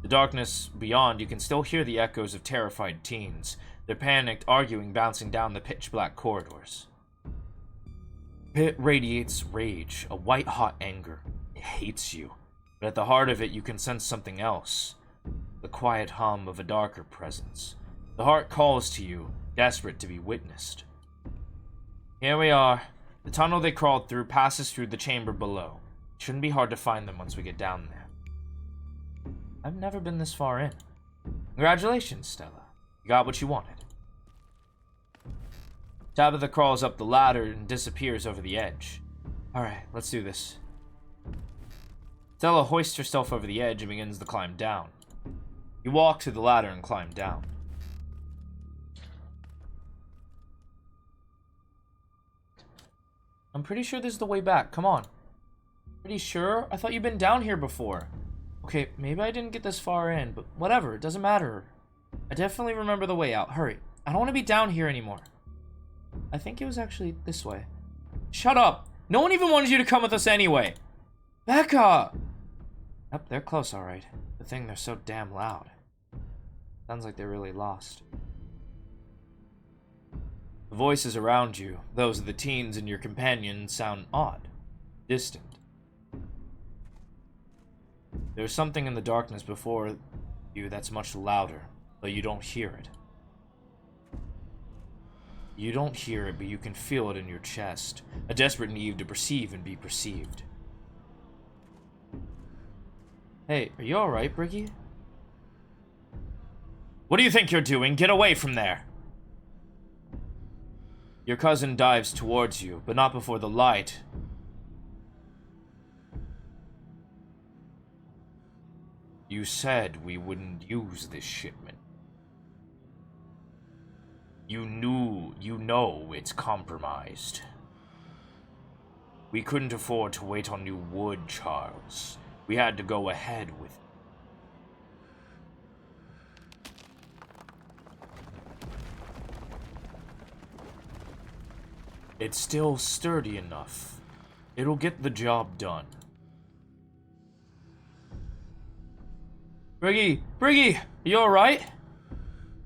Speaker 1: The darkness beyond, you can still hear the echoes of terrified teens, their panicked arguing bouncing down the pitch-black corridors. Pit radiates rage, a white-hot anger. It hates you, but at the heart of it you can sense something else. The quiet hum of a darker presence. The heart calls to you, desperate to be witnessed. Here we are. The tunnel they crawled through passes through the chamber below. It shouldn't be hard to find them once we get down there. I've never been this far in. Congratulations, Stella. You got what you wanted. Tabitha crawls up the ladder and disappears over the edge. Alright, let's do this. Stella hoists herself over the edge and begins the climb down. You walk to the ladder and climb down. I'm pretty sure this is the way back. Come on. Pretty sure? I thought you'd been down here before. Okay, maybe I didn't get this far in, but whatever. It doesn't matter. I definitely remember the way out. Hurry. I don't want to be down here anymore. I think it was actually this way. Shut up! No one even wanted you to come with us anyway! Becca! Yep, they're close, alright. The thing, they're so damn loud. Sounds like they're really lost. The voices around you, those of the teens and your companions, sound odd, distant. There's something in the darkness before you that's much louder, though you don't hear it. You don't hear it, but you can feel it in your chest. A desperate need to perceive and be perceived. Hey, are you alright, Briggy? What do you think you're doing? Get away from there! Your cousin dives towards you, but not before the light. You said we wouldn't use this shipment. You know it's compromised. We couldn't afford to wait on new wood, Charles. We had to go ahead with it. It's still sturdy enough. It'll get the job done. Briggy! Briggy! Are you alright?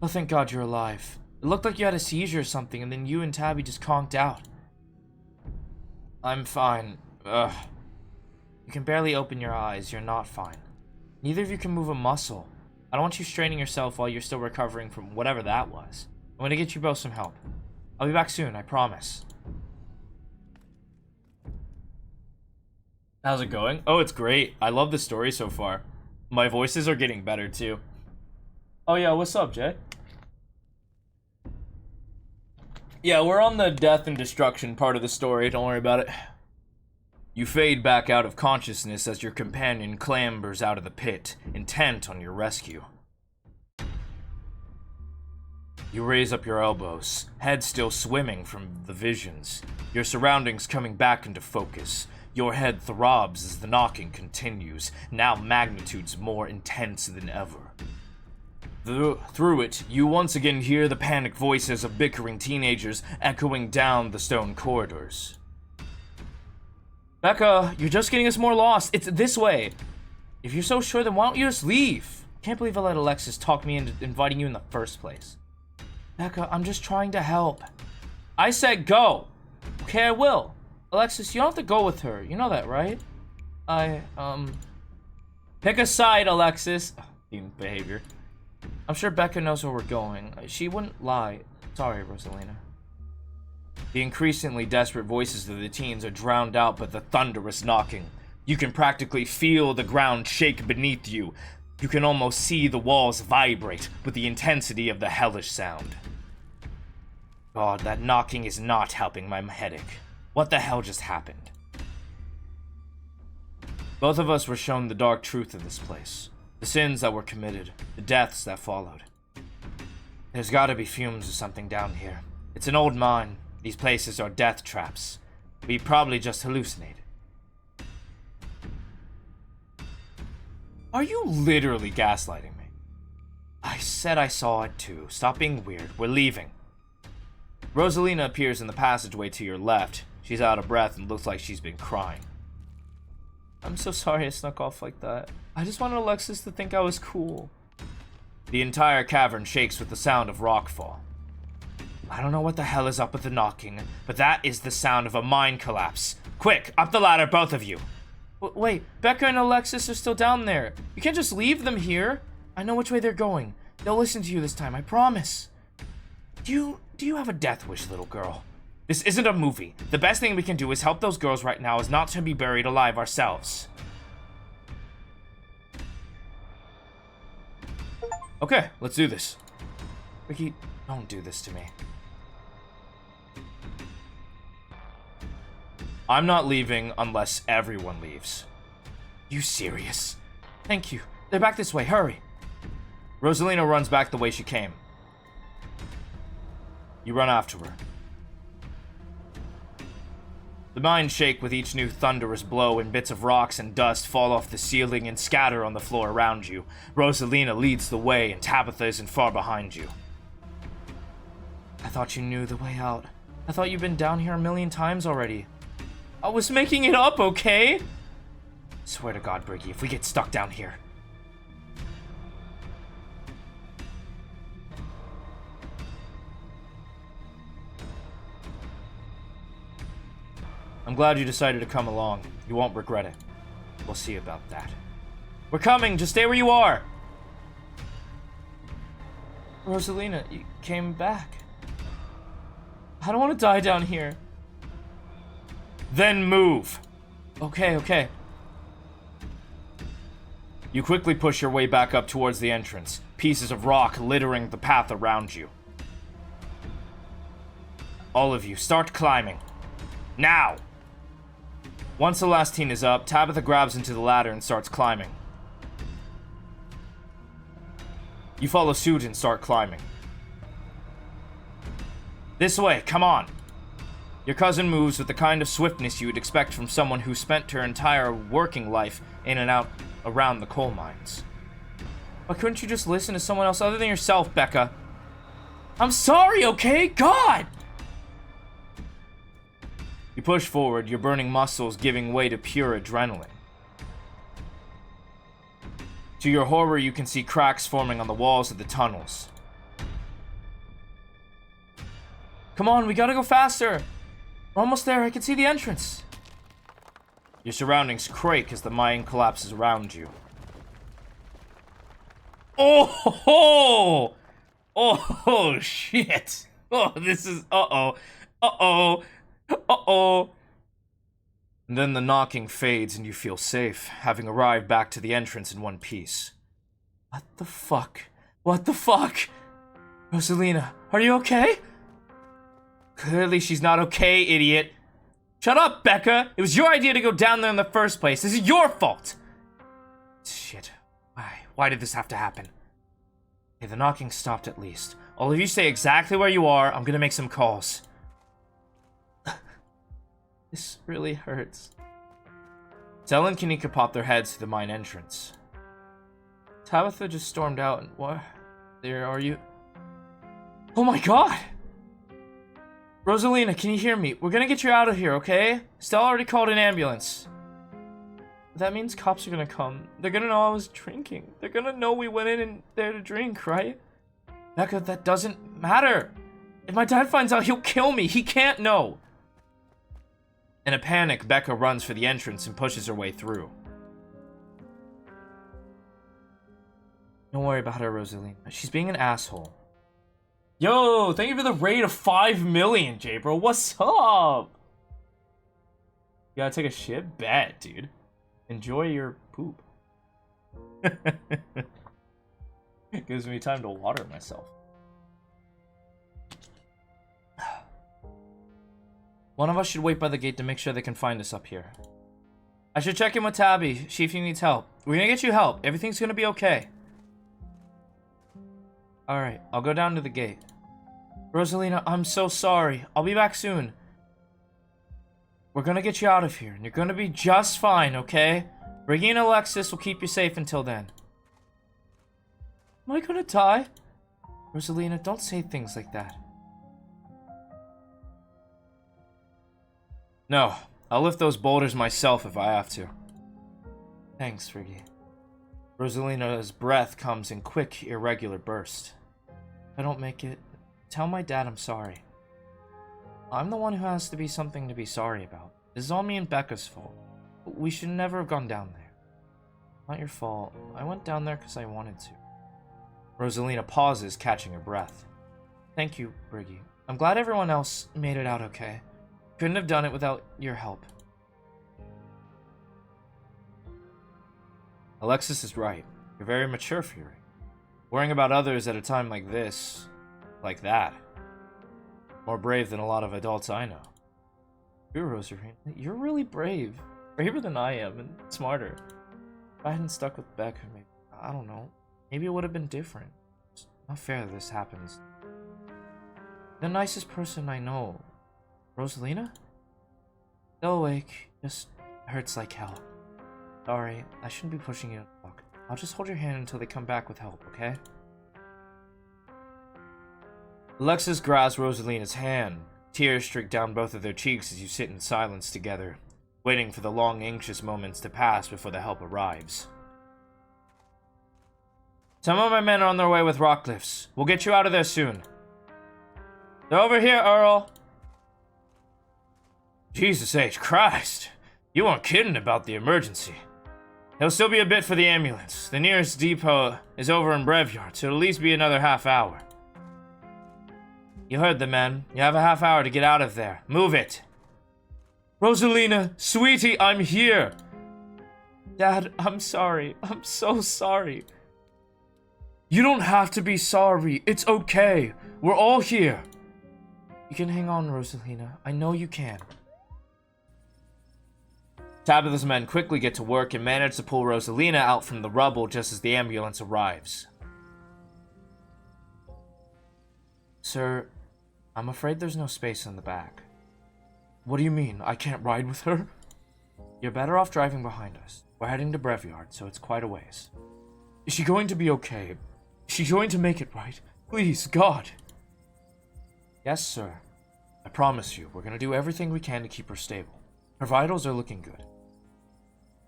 Speaker 1: Oh, thank God you're alive. It looked like you had a seizure or something, and then you and Tabby just conked out. I'm fine. Ugh. You can barely open your eyes. You're not fine. Neither of you can move a muscle. I don't want you straining yourself while you're still recovering from whatever that was. I'm gonna get you both some help. I'll be back soon, I promise. How's it going? Oh, it's great. I love the story so far. My voices are getting better, too. Oh, yeah, what's up, Jay? Yeah, we're on the death and destruction part of the story. Don't worry about it. You fade back out of consciousness as your companion clambers out of the pit, intent on your rescue. You raise up your elbows, head still swimming from the visions, your surroundings coming back into focus. Your head throbs as the knocking continues, now magnitudes more intense than ever. Through it, you once again hear the panicked voices of bickering teenagers echoing down the stone corridors. Becca, you're just getting us more lost. It's this way. If you're so sure, then why don't you just leave? Can't believe I let Alexis talk me into inviting you in the first place. Becca, I'm just trying to help. I said go. Okay, I will. Alexis, you don't have to go with her. You know that, right? Pick a side, Alexis. Team behavior. I'm sure Becca knows where we're going. She wouldn't lie. Sorry, Rosalina. The increasingly desperate voices of the teens are drowned out by the thunderous knocking. You can practically feel the ground shake beneath you. You can almost see the walls vibrate with the intensity of the hellish sound. God, that knocking is not helping my headache. What the hell just happened? Both of us were shown the dark truth of this place. The sins that were committed. The deaths that followed. There's gotta be fumes or something down here. It's an old mine. These places are death traps. We probably just hallucinated. Are you literally gaslighting me? I said I saw it too. Stop being weird. We're leaving. Rosalina appears in the passageway to your left. She's out of breath and looks like she's been crying. I'm so sorry I snuck off like that. I just wanted Alexis to think I was cool. The entire cavern shakes with the sound of rockfall. I don't know what the hell is up with the knocking, but that is the sound of a mine collapse. Quick, up the ladder, both of you. Wait, Becca and Alexis are still down there. You can't just leave them here. I know which way they're going. They'll listen to you this time, I promise. Do you have a death wish, little girl? This isn't a movie. The best thing we can do is help those girls right now is not to be buried alive ourselves. Okay, let's do this. Ricky, don't do this to me. I'm not leaving unless everyone leaves. You serious? Thank you. They're back this way, hurry. Rosalina runs back the way she came. You run after her. The mines shake with each new thunderous blow, and bits of rocks and dust fall off the ceiling and scatter on the floor around you. Rosalina leads the way, and Tabitha isn't far behind you. I thought you knew the way out. I thought you'd been down here a million times already. I was making it up, okay? Swear to God, Briggy, if we get stuck down here. I'm glad you decided to come along. You won't regret it. We'll see about that. We're coming! Just stay where you are! Rosalina, you came back. I don't want to die down here. Then move! Okay. You quickly push your way back up towards the entrance, pieces of rock littering the path around you. All of you, start climbing. Now! Once the last teen is up, Tabitha grabs into the ladder and starts climbing. You follow suit and start climbing. This way, come on! Your cousin moves with the kind of swiftness you would expect from someone who spent her entire working life in and out around the coal mines. Why couldn't you just listen to someone else other than yourself, Becca? I'm sorry, okay? God! You push forward, your burning muscles giving way to pure adrenaline. To your horror, you can see cracks forming on the walls of the tunnels. Come on, we gotta go faster! We're almost there, I can see the entrance. Your surroundings quake as the mine collapses around you. Oh! Oh, shit! Oh, this is... Uh-oh. And then the knocking fades and you feel safe, having arrived back to the entrance in one piece. What the fuck? What the fuck? Rosalina, are you okay? Clearly she's not okay, idiot. Shut up, Becca! It was your idea to go down there in the first place. This is your fault! Shit. Why did this have to happen? Okay, the knocking stopped at least. All of you stay exactly where you are. I'm gonna make some calls. This really hurts. Zell and Kanika pop their heads to the mine entrance. Tabitha just stormed out and what? There are you? Oh my god! Rosalina, can you hear me? We're gonna get you out of here, okay? Stella already called an ambulance. That means cops are gonna come. They're gonna know I was drinking. They're gonna know we went in there to drink, right? Becca, that doesn't matter. If my dad finds out, he'll kill me. He can't know. In a panic, Becca runs for the entrance and pushes her way through. Don't worry about her, Rosalina. She's being an asshole. Yo, thank you for the raid of 5 million, J-Bro. What's up? You gotta take a shit? Bet, dude. Enjoy your poop. It gives me time to water myself. One of us should wait by the gate to make sure they can find us up here. I should check in with Tabby, see if he needs help. We're gonna get you help. Everything's gonna be okay. Alright, I'll go down to the gate. Rosalina, I'm so sorry. I'll be back soon. We're gonna get you out of here, and you're gonna be just fine, okay? Briggy and Alexis will keep you safe until then. Am I gonna die? Rosalina, don't say things like that. No, I'll lift those boulders myself if I have to. Thanks, Briggy. Rosalina's breath comes in quick, irregular bursts. If I don't make it, tell my dad I'm sorry. I'm the one who has to be something to be sorry about. This is all me and Becca's fault. We should never have gone down there. Not your fault. I went down there because I wanted to. Rosalina pauses, catching her breath. Thank you, Briggy. I'm glad everyone else made it out okay. Couldn't have done it without your help. Alexis is right. You're very mature, Fury. Worrying about others at a time like this, like that. More brave than a lot of adults I know. You're Rosarina. You're really brave. Braver than I am, and smarter. If I hadn't stuck with Becca, maybe, I don't know. Maybe it would have been different. It's not fair that this happens. The nicest person I know. Rosalina? Still awake. Just hurts like hell. Sorry, I shouldn't be pushing you to talk. I'll just hold your hand until they come back with help, okay? Alexis grasps Rosalina's hand. Tears streak down both of their cheeks as you sit in silence together, waiting for the long, anxious moments to pass before the help arrives. Some of my men are on their way with rock lifts. We'll get you out of there soon. They're over here, Earl. Jesus H. Christ. You weren't kidding about the emergency. There'll still be a bit for the ambulance. The nearest depot is over in Breveyard, so it'll at least be another half hour. You heard the men. You have a half hour to get out of there. Move it. Rosalina, sweetie, I'm here. Dad, I'm sorry. I'm so sorry. You don't have to be sorry. It's okay. We're all here. You can hang on, Rosalina. I know you can. Tabitha's men quickly get to work and manage to pull Rosalina out from the rubble just as the ambulance arrives. Sir, I'm afraid there's no space in the back. What do you mean? I can't ride with her? You're better off driving behind us. We're heading to Breveyard, so it's quite a ways. Is she going to be okay? Is she going to make it right? Please, God. Yes, sir. I promise you, we're going to do everything we can to keep her stable. Her vitals are looking good.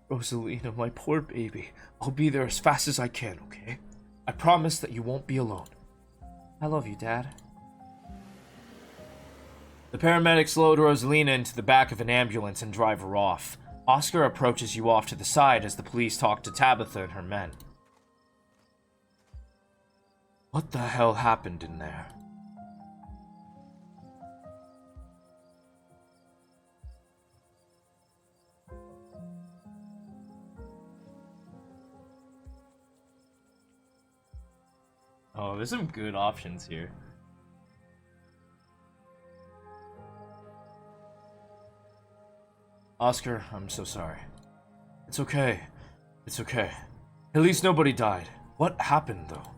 Speaker 1: Rosalina, my poor baby. I'll be there as fast as I can, okay? I promise that you won't be alone. I love you, Dad. The paramedics load Rosalina into the back of an ambulance and drive her off. Oscar approaches you off to the side as the police talk to Tabitha and her men. What the hell happened in there? Oh, there's some good options here. Oscar, I'm so sorry. It's okay. It's okay. At least nobody died. What happened, though?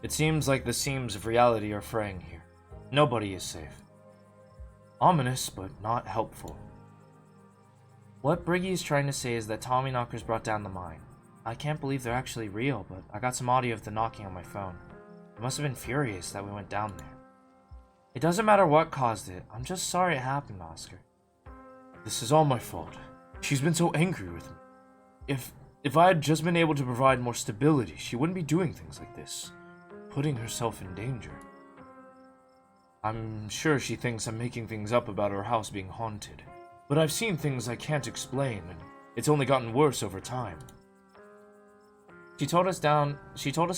Speaker 1: It seems like the seams of reality are fraying here. Nobody is safe. Ominous, but not helpful. What Briggy is trying to say is that Tommyknockers brought down the mine. I can't believe they're actually real, but I got some audio of the knocking on my phone. They must have been furious that we went down there. It doesn't matter what caused it. I'm just sorry it happened, Oscar. This is all my fault. She's been so angry with me. If I had just been able to provide more stability, she wouldn't be doing things like this. Putting herself in danger. I'm sure she thinks I'm making things up about her house being haunted. But I've seen things I can't explain, and it's only gotten worse over time. She told us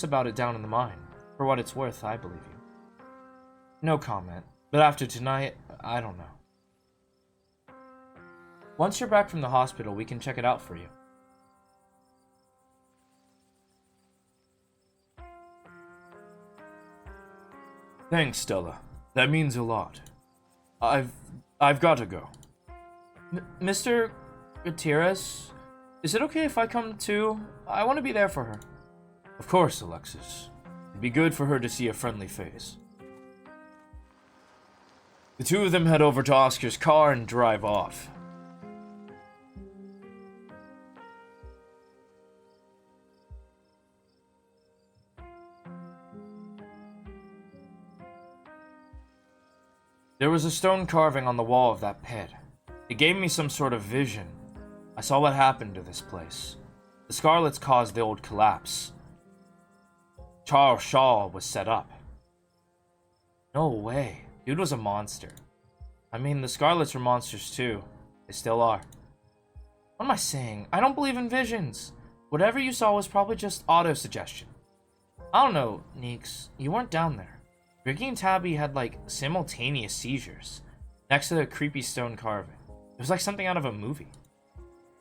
Speaker 1: about it down in the mine. For what it's worth, I believe you. No comment. But after tonight, I don't know. Once you're back from the hospital, we can check it out for you. Thanks, Stella. That means a lot. I've got to go. Mr. Gutierrez, is it okay if I come too? I want to be there for her. Of course, Alexis. It'd be good for her to see a friendly face. The two of them head over to Oscar's car and drive off. There was a stone carving on the wall of that pit. It gave me some sort of vision. I saw what happened to this place. The Scarlets caused the old collapse. Charles Shaw was set up. No way. Dude was a monster. I mean, the Scarlets were monsters too. They still are. What am I saying? I don't believe in visions. Whatever you saw was probably just auto-suggestion. I don't know, Neeks. You weren't down there. Ricky and Tabby had, like, simultaneous seizures next to the creepy stone carving. It was like something out of a movie.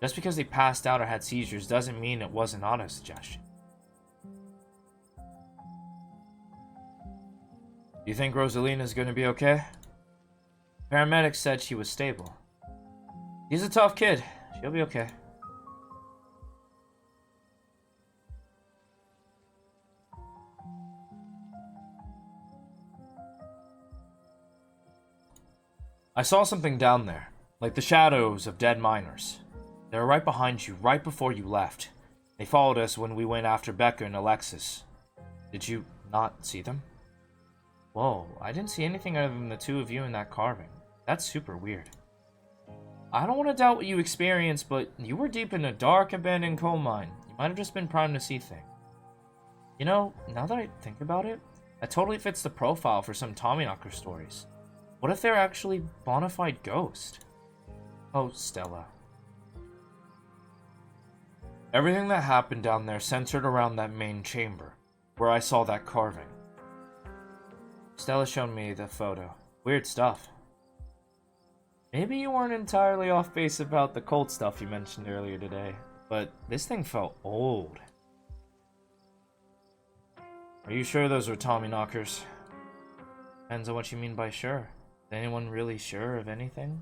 Speaker 1: Just because they passed out or had seizures doesn't mean it wasn't auto-suggestion. You think Rosalina's gonna be okay? Paramedics said she was stable. She's a tough kid. She'll be okay. I saw something down there, like the shadows of dead miners. They were right behind you, right before you left. They followed us when we went after Becca and Alexis. Did you not see them? Whoa, I didn't see anything other than the two of you in that carving. That's super weird. I don't want to doubt what you experienced, but you were deep in a dark, abandoned coal mine. You might have just been primed to see things. You know, now that I think about it, that totally fits the profile for some Tommyknocker stories. What if they're actually bona fide ghosts? Oh, Stella. Everything that happened down there centered around that main chamber, where I saw that carving. Stella showed me the photo. Weird stuff. Maybe you weren't entirely off base about the cult stuff you mentioned earlier today, but this thing felt old. Are you sure those were Tommyknockers? Depends on what you mean by sure. Is anyone really sure of anything?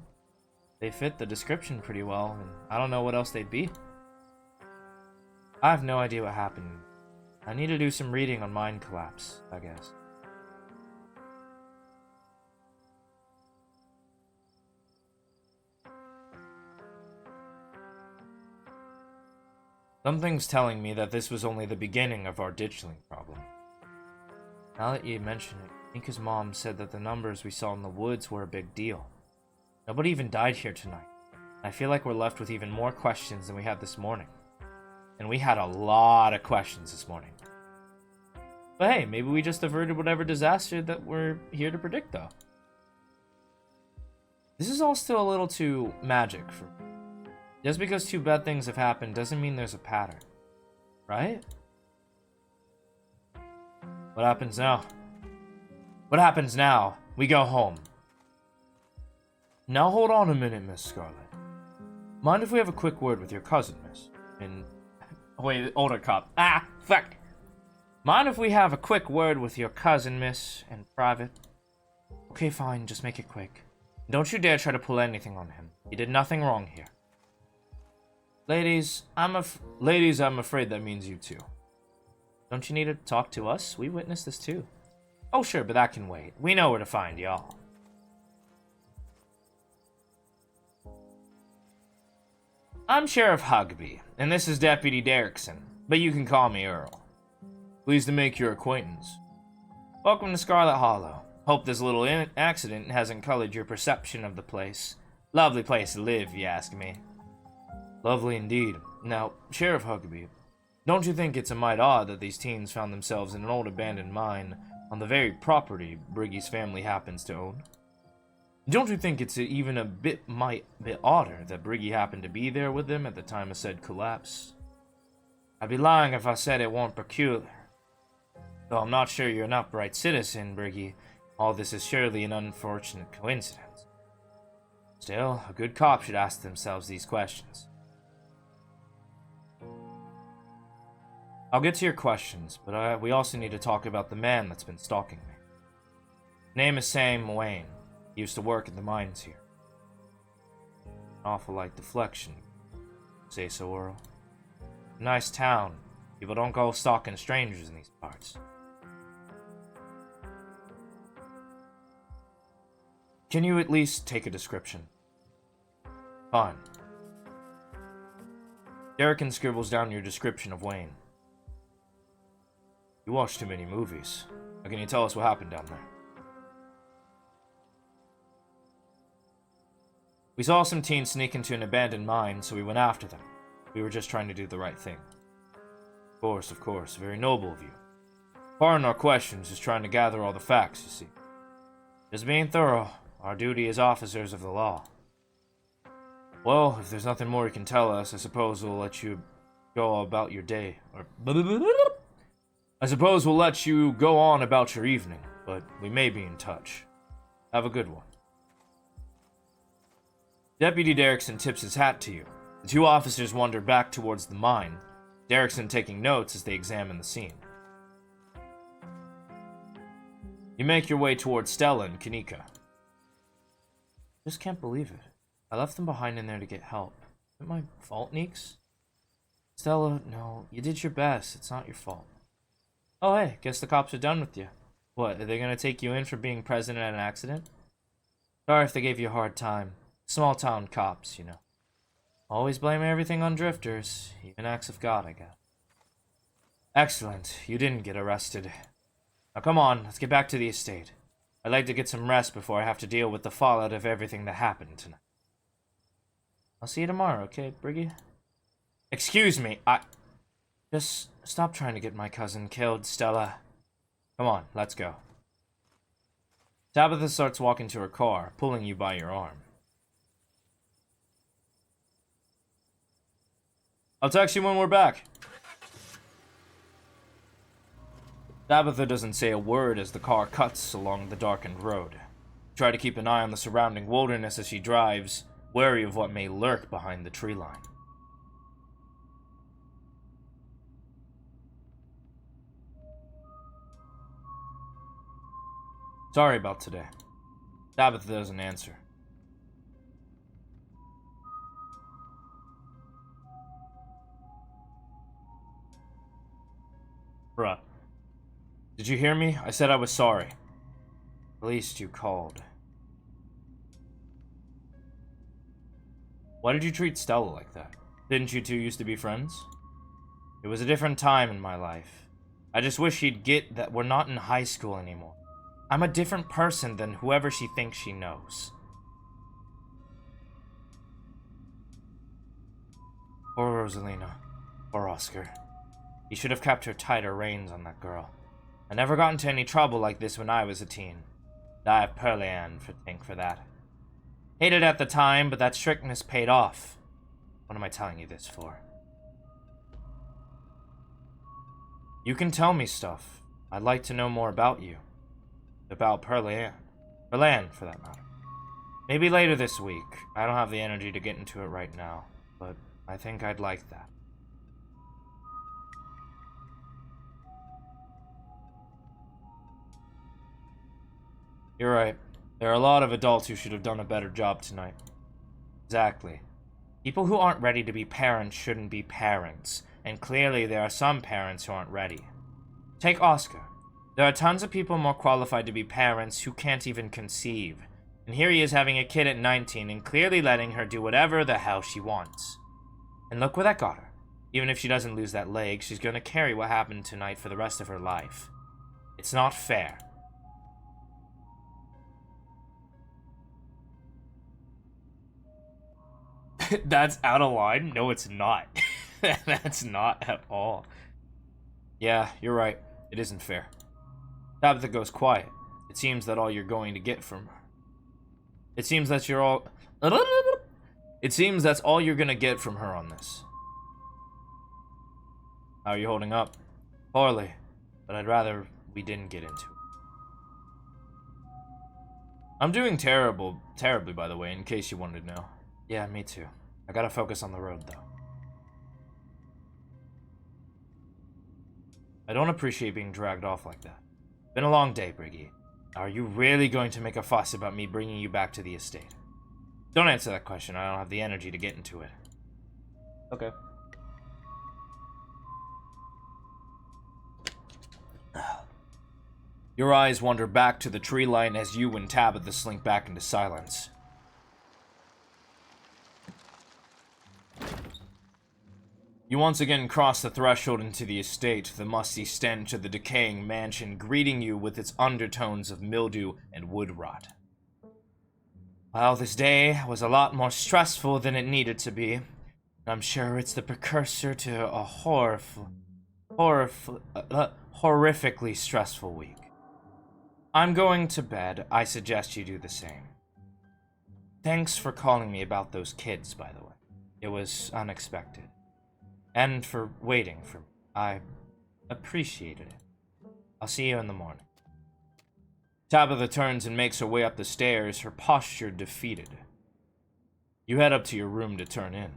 Speaker 1: They fit the description pretty well, and I don't know what else they'd be. I have no idea what happened. I need to do some reading on mind collapse, I guess. Something's telling me that this was only the beginning of our ditchling problem. Now that you mention it, Nika's mom said that the numbers we saw in the woods were a big deal. Nobody even died here tonight. I feel like we're left with even more questions than we had this morning. And we had a lot of questions this morning. But hey, maybe we just averted whatever disaster that we're here to predict, though. This is all still a little too magic for me. Just because two bad things have happened doesn't mean there's a pattern. Right? What happens now? What happens now? We go home. Now hold on a minute, Miss Scarlett. Mind if we have a quick word with your cousin, miss? And... wait, older cop. Ah, fuck! Mind if we have a quick word with your cousin, miss, in private? Okay, fine, just make it quick. Don't you dare try to pull anything on him. He did nothing wrong here. Ladies, I'm afraid that means you too. Don't you need to talk to us? We witnessed this too. Oh sure, but that can wait. We know where to find y'all. I'm Sheriff Hugby, and this is Deputy Derrickson, but you can call me Earl. Pleased to make your acquaintance. Welcome to Scarlett Hallow. Hope this little accident hasn't colored your perception of the place. Lovely place to live, you ask me. Lovely indeed. Now, Sheriff Huckabee, don't you think it's a mite odd that these teens found themselves in an old abandoned mine on the very property Briggy's family happens to own? Don't you think it's even a bit odder that Briggy happened to be there with them at the time of said collapse? I'd be lying if I said it weren't peculiar. Though I'm not sure you're an upright citizen, Briggy, all this is surely an unfortunate coincidence. Still, a good cop should ask themselves these questions. I'll get to your questions, but we also need to talk about the man that's been stalking me. His name is Sam Wayne. He used to work at the mines here. An awful light deflection. Say so, Earl. Nice town. People don't go stalking strangers in these parts. Can you at least take a description? Fine. Derrickson scribbles down your description of Wayne. You watch too many movies. How can you tell us what happened down there? We saw some teens sneak into an abandoned mine, so we went after them. We were just trying to do the right thing. Of course. Very noble of you. Pardon our questions, just trying to gather all the facts, you see. Just being thorough. Our duty as officers of the law. Well, if there's nothing more you can tell us, I suppose we'll let you go about your day. I suppose we'll let you go on about your evening, but we may be in touch. Have a good one. Deputy Derrickson tips his hat to you. The two officers wander back towards the mine, Derrickson taking notes as they examine the scene. You make your way towards Stella and Kanika. Just can't believe it. I left them behind in there to get help. Is it my fault, Neeks? Stella, no, you did your best. It's not your fault. Oh, hey, guess the cops are done with you. What, are they gonna take you in for being present at an accident? Sorry if they gave you a hard time. Small town cops, you know. Always blame everything on drifters, even acts of God, I guess. Excellent, you didn't get arrested. Now come on, let's get back to the estate. I'd like to get some rest before I have to deal with the fallout of everything that happened tonight. I'll see you tomorrow, okay, Briggy? Excuse me, Just stop trying to get my cousin killed, Stella. Come on, let's go. Tabitha starts walking to her car, pulling you by your arm. I'll text you when we're back. Tabitha doesn't say a word as the car cuts along the darkened road. Try to keep an eye on the surrounding wilderness as she drives, wary of what may lurk behind the tree line. Sorry about today. Tabitha doesn't answer. Bruh. Did you hear me? I said I was sorry. At least you called. Why did you treat Stella like that? Didn't you two used to be friends? It was a different time in my life. I just wish she'd get that we're not in high school anymore. I'm a different person than whoever she thinks she knows. Poor Rosalina. Poor Oscar. He should have kept her tighter reins on that girl. I never got into any trouble like this when I was a teen. I have Pearly Ann for thank for that. Hated at the time, but that strictness paid off. What am I telling you this for? You can tell me stuff. I'd like to know more about you. About Pearly Ann. Pearlan, for that matter. Maybe later this week. I don't have the energy to get into it right now, but I think I'd like that. You're right. There are a lot of adults who should have done a better job tonight. Exactly. People who aren't ready to be parents shouldn't be parents, and clearly there are some parents who aren't ready. Take Oscar. There are tons of people more qualified to be parents who can't even conceive, and here he is having a kid at 19 and clearly letting her do whatever the hell she wants. And look where that got her. Even if she doesn't lose that leg, she's gonna carry what happened tonight for the rest of her life. It's not fair. That's out of line? No, it's not. That's not at all. Yeah, you're right. It isn't fair. Tabitha goes quiet. It seems that all you're going to get from her. It seems that you're all... It seems that's all you're gonna get from her on this. How are you holding up? Poorly, but I'd rather we didn't get into it. I'm doing terribly, by the way, in case you wanted to know. Yeah, me too. I gotta focus on the road, though. I don't appreciate being dragged off like that. Been a long day, Briggy. Are you really going to make a fuss about me bringing you back to the estate? Don't answer that question. I don't have the energy to get into it. Okay. Your eyes wander back to the tree line as you and Tabitha slink back into silence. You once again cross the threshold into the estate, the musty stench of the decaying mansion greeting you with its undertones of mildew and wood rot. Well, this day was a lot more stressful than it needed to be. I'm sure it's the precursor to a horrifically stressful week. I'm going to bed. I suggest you do the same. Thanks for calling me about those kids, by the way. It was unexpected. And for waiting for me. I appreciated it. I'll see you in the morning. Tabitha turns and makes her way up the stairs, her posture defeated. You head up to your room to turn in.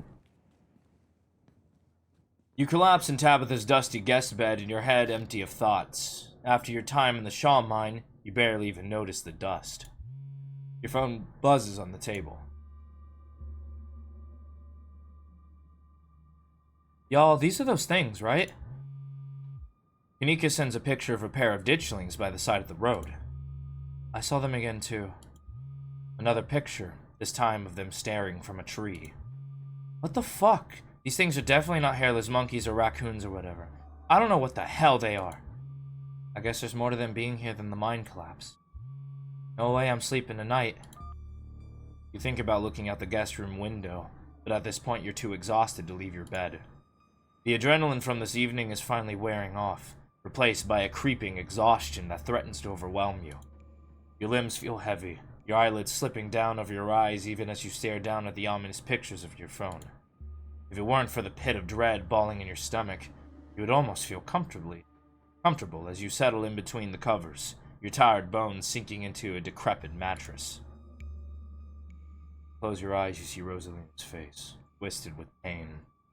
Speaker 1: You collapse in Tabitha's dusty guest bed, in your head empty of thoughts. After your time in the Shaw mine, you barely even notice the dust. Your phone buzzes on the table. Y'all, these are those things, right? Kanika sends a picture of a pair of ditchlings by the side of the road. I saw them again, too. Another picture, this time of them staring from a tree. What the fuck? These things are definitely not hairless monkeys or raccoons or whatever. I don't know what the hell they are. I guess there's more to them being here than the mine collapse. No way I'm sleeping tonight. You think about looking out the guest room window, but at this point you're too exhausted to leave your bed. The adrenaline from this evening is finally wearing off, replaced by a creeping exhaustion that threatens to overwhelm you. Your limbs feel heavy, your eyelids slipping down over your eyes even as you stare down at the ominous pictures of your phone. If it weren't for the pit of dread balling in your stomach, you would almost feel comfortable as you settle in between the covers, your tired bones sinking into a decrepit mattress. Close your eyes, you see Rosalina's face, twisted with pain,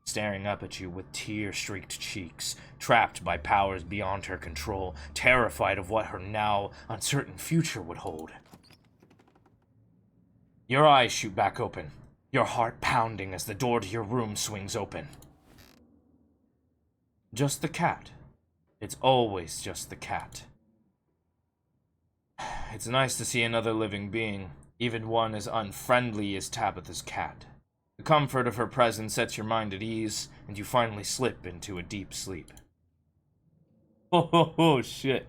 Speaker 1: staring up at you with tear-streaked cheeks, trapped by powers beyond her control, terrified of what her now uncertain future would hold. Your eyes shoot back open, your heart pounding as the door to your room swings open. Just the cat. It's always just the cat. It's nice to see another living being, even one as unfriendly as Tabitha's cat. The comfort of her presence sets your mind at ease, and you finally slip into a deep sleep. Oh, shit.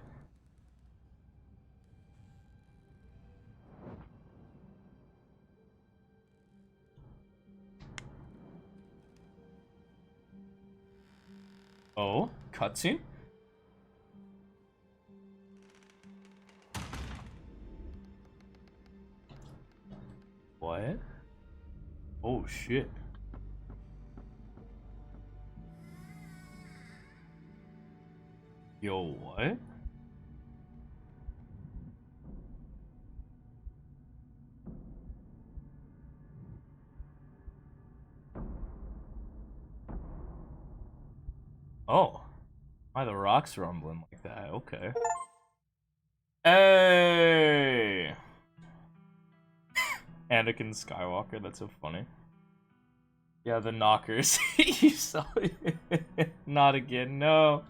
Speaker 1: Oh, cutscene? What? Oh, shit. Yo, what? Oh. Why the rocks rumbling like that? Okay. Hey! Anakin Skywalker, that's so funny. Yeah, the knockers. You saw it. Not again, no.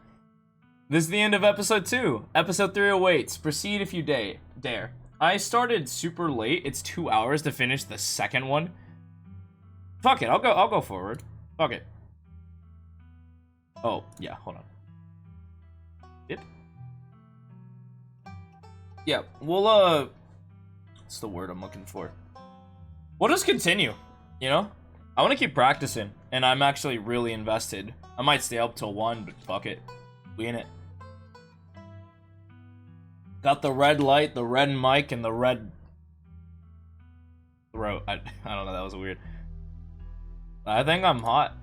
Speaker 1: This is the end of episode 2. Episode 3 awaits. Proceed if you dare. I started super late. It's 2 hours to finish the second one. Fuck it, I'll go forward. Fuck it. Oh, yeah, hold on. It? Yeah, we'll, what's the word I'm looking for? We'll just continue, you know? I want to keep practicing, and I'm actually really invested. I might stay up till 1, but fuck it. We in it. Got the red light, the red mic, and the red throat. I don't know, that was weird. I think I'm hot.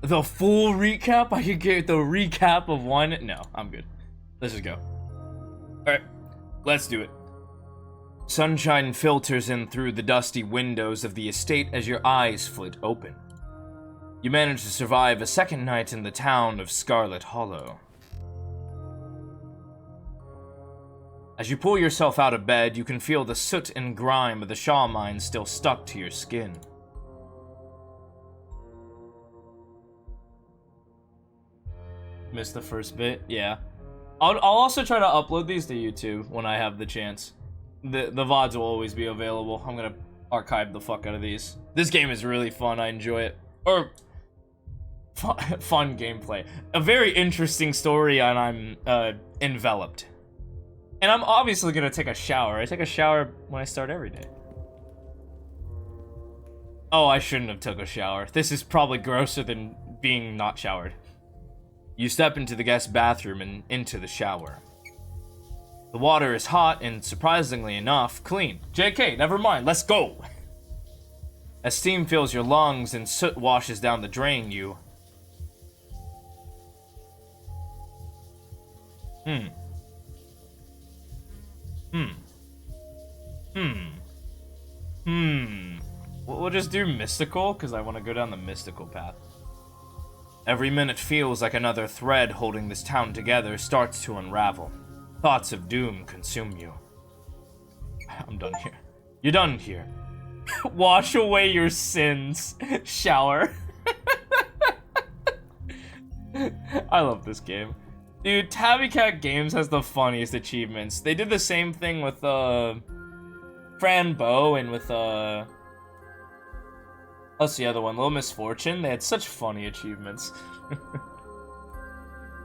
Speaker 1: The full recap? I could get the recap of 1? No, I'm good. Let's just go. Alright, let's do it. Sunshine filters in through the dusty windows of the estate as your eyes flit open. You manage to survive a second night in the town of Scarlett Hallow. As you pull yourself out of bed, you can feel the soot and grime of the Shaw mine still stuck to your skin. Missed the first bit? Yeah. I'll also try to upload these to YouTube when I have the chance. The VODs will always be available. I'm gonna archive the fuck out of these. This game is really fun. I enjoy it. Or fun gameplay. A very interesting story, and I'm enveloped. And I'm obviously gonna take a shower. I take a shower when I start every day. Oh, I shouldn't have took a shower. This is probably grosser than being not showered. You step into the guest bathroom and into the shower. The water is hot and, surprisingly enough, clean. JK, never mind, let's go! As steam fills your lungs and soot washes down the drain, you... We'll just do mystical, because I want to go down the mystical path. Every minute feels like another thread holding this town together starts to unravel. Thoughts of doom consume you. I'm done here. You're done here. Wash away your sins. Shower. I love this game. Dude, Tabby Cat Games has the funniest achievements. They did the same thing with, Fran Bow and with, what's the other one? Little Misfortune. They had such funny achievements.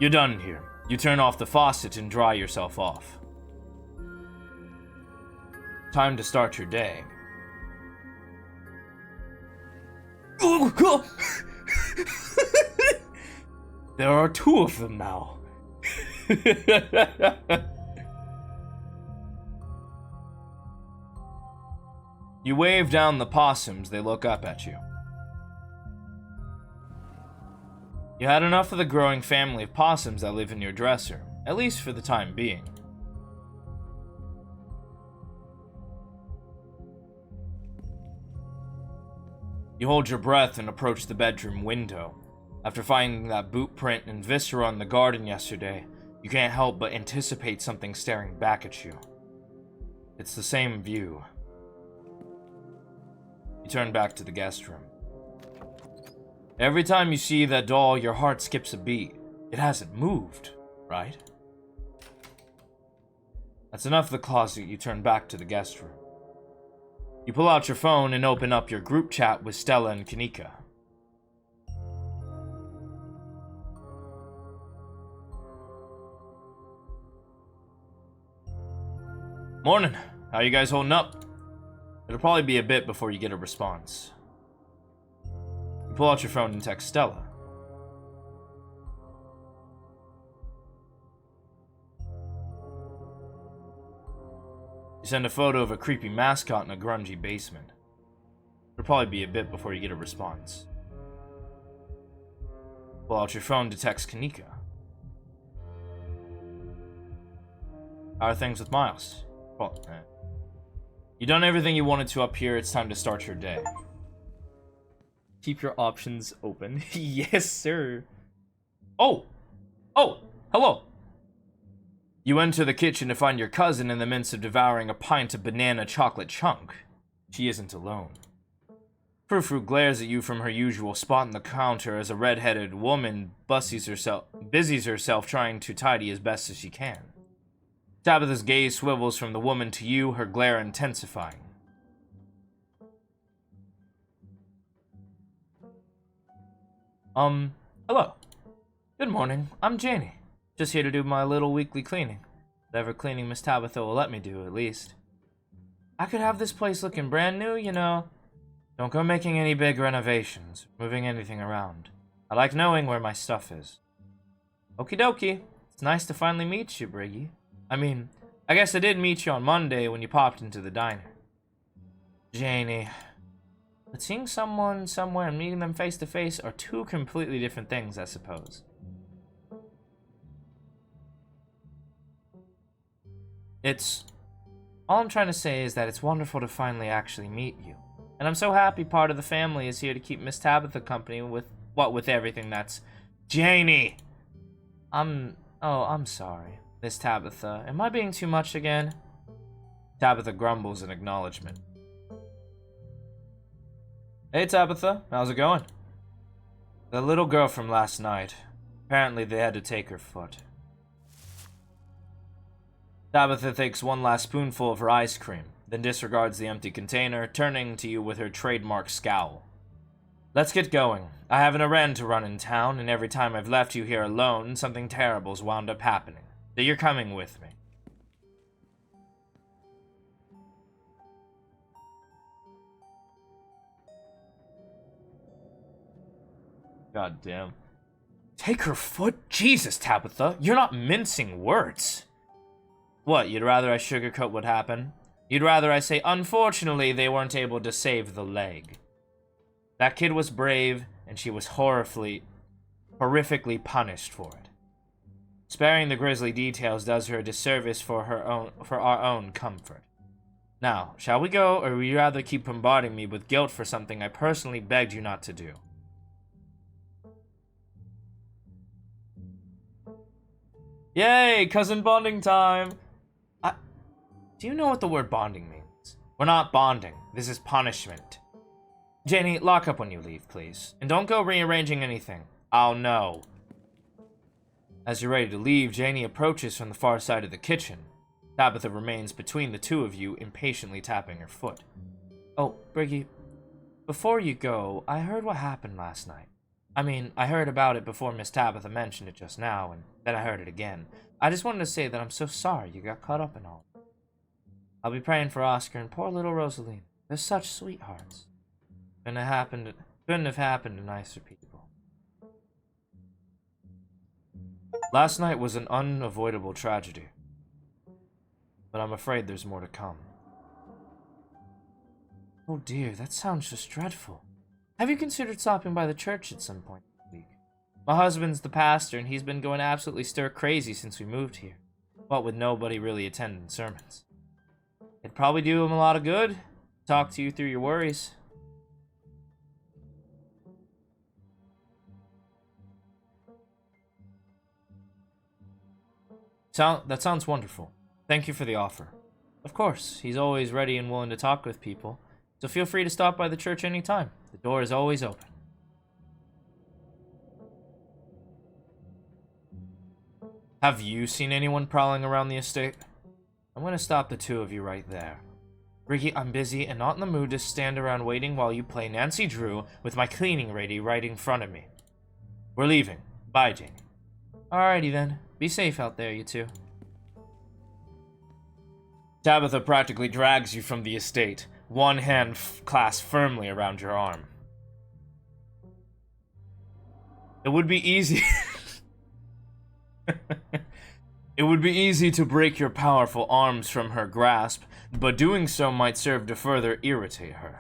Speaker 1: You're done here. You turn off the faucet and dry yourself off. Time to start your day. There are 2 of them now. You wave down the possums, they look up at you. You had enough of the growing family of possums that live in your dresser, at least for the time being. You hold your breath and approach the bedroom window. After finding that boot print and viscera in the garden yesterday, you can't help but anticipate something staring back at you. It's the same view. You turn back to the guest room. Every time you see that doll, your heart skips a beat. It hasn't moved, right? That's enough of the closet. You turn back to the guest room. You pull out your phone and open up your group chat with Stella and Kanika. Morning. How you guys holding up? It'll probably be a bit before you get a response. You pull out your phone and text Stella. You send a photo of a creepy mascot in a grungy basement. It'll probably be a bit before you get a response. Pull out your phone to text Kanika. How are things with Miles? Well, you've done everything you wanted to up here. It's time to start your day. Keep your options open. Yes, sir. Oh, hello. You enter the kitchen to find your cousin in the midst of devouring a pint of banana chocolate chunk. She isn't alone. Frou-Frou glares at you from her usual spot on the counter as a red-headed woman busies herself trying to tidy as best as she can. Tabitha's gaze swivels from the woman to you, her glare intensifying. Hello. Good morning. I'm Janie. Just here to do my little weekly cleaning. Whatever cleaning Miss Tabitha will let me do, at least. I could have this place looking brand new, you know. Don't go making any big renovations, moving anything around. I like knowing where my stuff is. Okie dokie. It's nice to finally meet you, Briggy. I mean, I guess I did meet you on Monday when you popped into the diner. Janie. But seeing someone somewhere and meeting them face to face are 2 completely different things, I suppose. All I'm trying to say is that it's wonderful to finally actually meet you. And I'm so happy part of the family is here to keep Miss Tabitha company with everything that's... Janie! I'm sorry. Miss Tabitha, am I being too much again? Tabitha grumbles in acknowledgement. Hey Tabitha, how's it going? The little girl from last night. Apparently they had to take her foot. Tabitha takes one last spoonful of her ice cream, then disregards the empty container, turning to you with her trademark scowl. Let's get going. I have an errand to run in town, and every time I've left you here alone, something terrible's wound up happening. So you're coming with me. God damn. Take her foot? Jesus, Tabitha, you're not mincing words. What, you'd rather I sugarcoat what happened? You'd rather I say, unfortunately, they weren't able to save the leg. That kid was brave, and she was horrifically punished for it. Sparing the grisly details does her a disservice for our own comfort. Now, shall we go, or would you rather keep bombarding me with guilt for something I personally begged you not to do? Yay, cousin bonding time! Do you know what the word bonding means? We're not bonding. This is punishment. Janie, lock up when you leave, please. And don't go rearranging anything. I'll know. As you're ready to leave, Janie approaches from the far side of the kitchen. Tabitha remains between the two of you, impatiently tapping her foot. Oh, Briggy, before you go, I heard what happened last night. I mean, I heard about it before Miss Tabitha mentioned it just now, and then I heard it again. I just wanted to say that I'm so sorry you got caught up in all. I'll be praying for Oscar and poor little Rosaline. They're such sweethearts. Couldn't have happened to nicer people. Last night was an unavoidable tragedy, but I'm afraid there's more to come. Oh dear, that sounds just dreadful. Have you considered stopping by the church at some point this week? My husband's the pastor, and he's been going absolutely stir-crazy since we moved here. What with nobody really attending sermons. It'd probably do him a lot of good. Talk to you through your worries. That sounds wonderful. Thank you for the offer. Of course, he's always ready and willing to talk with people, so feel free to stop by the church anytime. The door is always open. Have you seen anyone prowling around the estate? I'm gonna stop the two of you right there. Ricky, I'm busy and not in the mood to stand around waiting while you play Nancy Drew with my cleaning lady right in front of me. We're leaving. Bye, Janie. Alrighty then. Be safe out there, you two. Tabitha practically drags you from the estate, one hand clasped firmly around your arm. It would be easy... It would be easy to break your powerful arms from her grasp, but doing so might serve to further irritate her.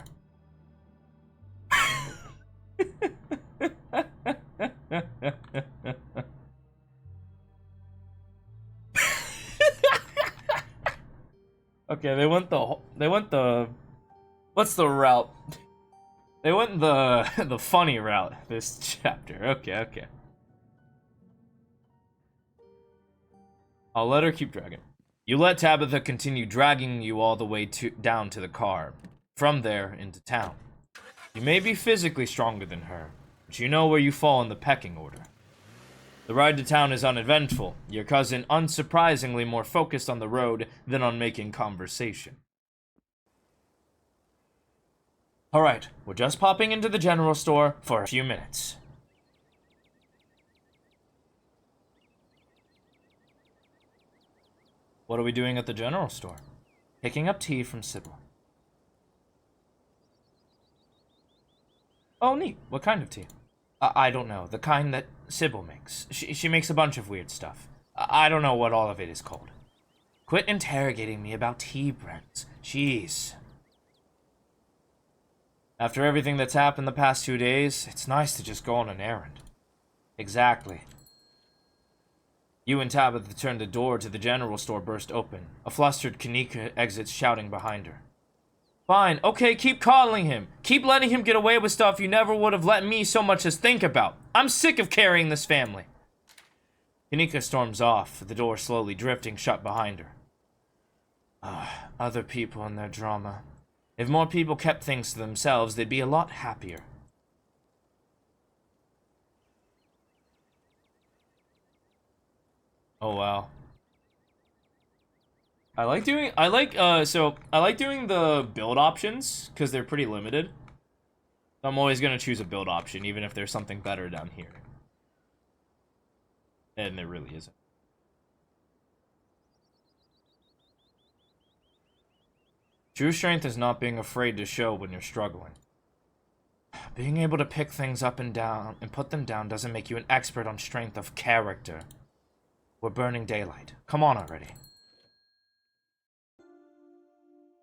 Speaker 1: Okay, they went the what's the route? They went the funny route this chapter. Okay. I'll let her keep dragging. You let Tabitha continue dragging you all the way down to the car. From there, into town. You may be physically stronger than her, but you know where you fall in the pecking order. The ride to town is uneventful, your cousin unsurprisingly more focused on the road than on making conversation. Alright, we're just popping into the general store for a few minutes. What are we doing at the general store? Picking up tea from Sybil. Oh, neat. What kind of tea? I don't know. The kind that Sybil makes. She makes a bunch of weird stuff. I don't know what all of it is called. Quit interrogating me about tea brands. Jeez. After everything that's happened the past 2 days, it's nice to just go on an errand. Exactly. You and Tabitha turn the door to the general store burst open. A flustered Kanika exits shouting behind her. Fine, okay, keep coddling him. Keep letting him get away with stuff you never would have let me so much as think about. I'm sick of carrying this family. Kanika storms off, the door slowly drifting shut behind her. Other people and their drama. If more people kept things to themselves, they'd be a lot happier. Oh wow. I like doing the build options because they're pretty limited. I'm always gonna choose a build option even if there's something better down here. And there really isn't. True strength is not being afraid to show when you're struggling. Being able to pick things up and down and put them down doesn't make you an expert on strength of character. We're burning daylight. Come on already.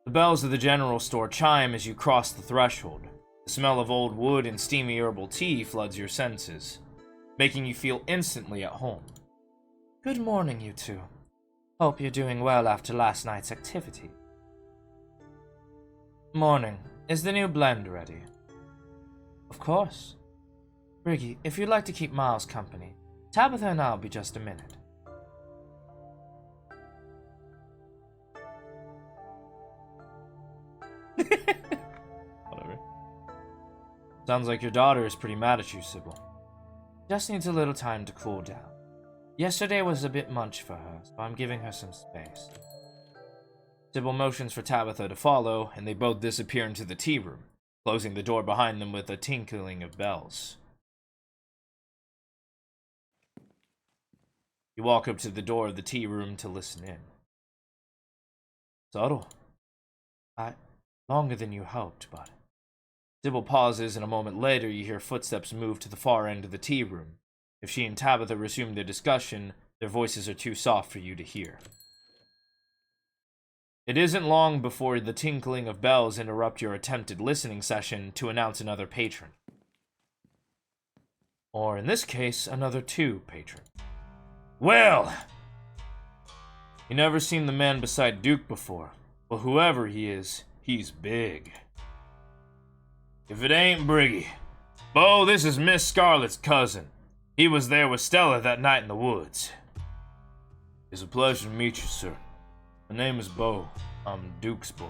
Speaker 1: The bells of the general store chime as you cross the threshold. The smell of old wood and steamy herbal tea floods your senses, making you feel instantly at home. Good morning, you two. Hope you're doing well after last night's activity. Morning. Is the new blend ready? Of course. Briggy, if you'd like to keep Miles company, Tabitha and I'll be just a minute. Whatever. Sounds like your daughter is pretty mad at you, Sybil.
Speaker 2: Just needs a little time to cool down. Yesterday was a bit much for her, so I'm giving her some space.
Speaker 1: Sybil motions for Tabitha to follow, and they both disappear into the tea room, closing the door behind them with a tinkling of bells. You walk up to the door of the tea room to listen in.
Speaker 2: Subtle. Longer than you hoped, but...
Speaker 1: Sybil pauses, and a moment later you hear footsteps move to the far end of the tea room. If she and Tabitha resume their discussion, their voices are too soft for you to hear. It isn't long before the tinkling of bells interrupt your attempted listening session to announce another patron. Or in this case, another 2 patrons. Well! You never seen the man beside Duke before. Well, whoever he is, he's big. If it ain't Briggy. Bo, this is Miss Scarlett's cousin. He was there with Stella that night in the woods. It's a pleasure to meet you, sir. My name is Bo. I'm Duke's boy.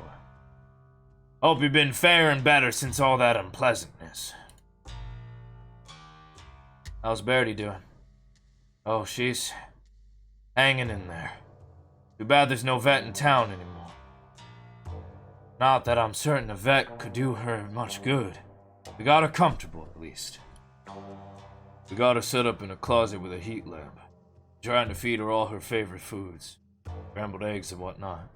Speaker 1: Hope you've been faring better since all that unpleasantness. How's Verity doing? Oh, she's hanging in there. Too bad there's no vet in town anymore. Not that I'm certain a vet could do her much good. We got her comfortable, at least. We got her set up in a closet with a heat lamp, trying to feed her all her favorite foods, scrambled eggs and whatnot,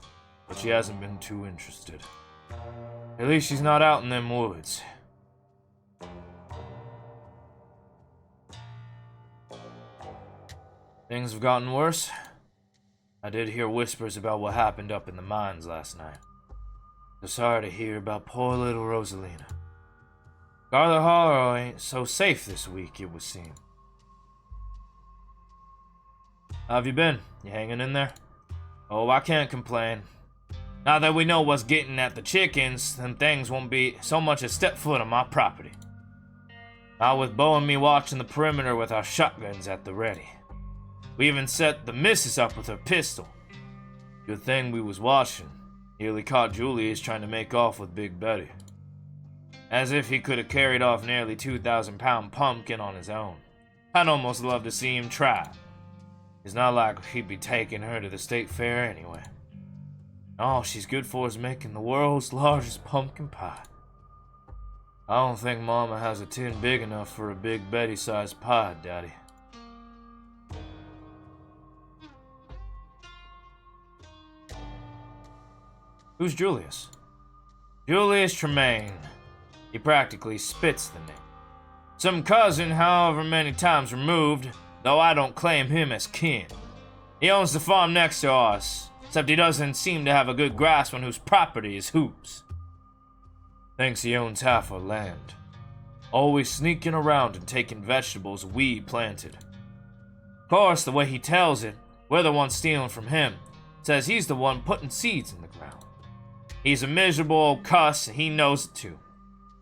Speaker 1: but she hasn't been too interested. At least she's not out in them woods. Things have gotten worse. I did hear whispers about what happened up in the mines last night. So sorry to hear about poor little Rosalina. Scarlett Hallow ain't so safe this week, it would seem. How have you been? You hanging in there? Oh, I can't complain. Now that we know what's getting at the chickens, then things won't be so much as step foot on my property. Not with Bo and me watching the perimeter with our shotguns at the ready. We even set the missus up with her pistol. Good thing we was watching. Nearly caught Julius trying to make off with Big Betty. As if he could have carried off nearly 2,000-pound pumpkin on his own. I'd almost love to see him try. It's not like he'd be taking her to the state fair anyway. All she's good for is making the world's largest pumpkin pie. I don't think Mama has a tin big enough for a Big Betty-sized pie, Daddy. Who's Julius? Julius Tremaine. He practically spits the name. Some cousin, however many times removed, though I don't claim him as kin. He owns the farm next to us, except he doesn't seem to have a good grasp on whose property is whose. Thinks he owns half our land. Always sneaking around and taking vegetables we planted. Of course, the way he tells it, we're the ones stealing from him. Says he's the one putting seeds in the ground. He's a miserable old cuss, and he knows it too.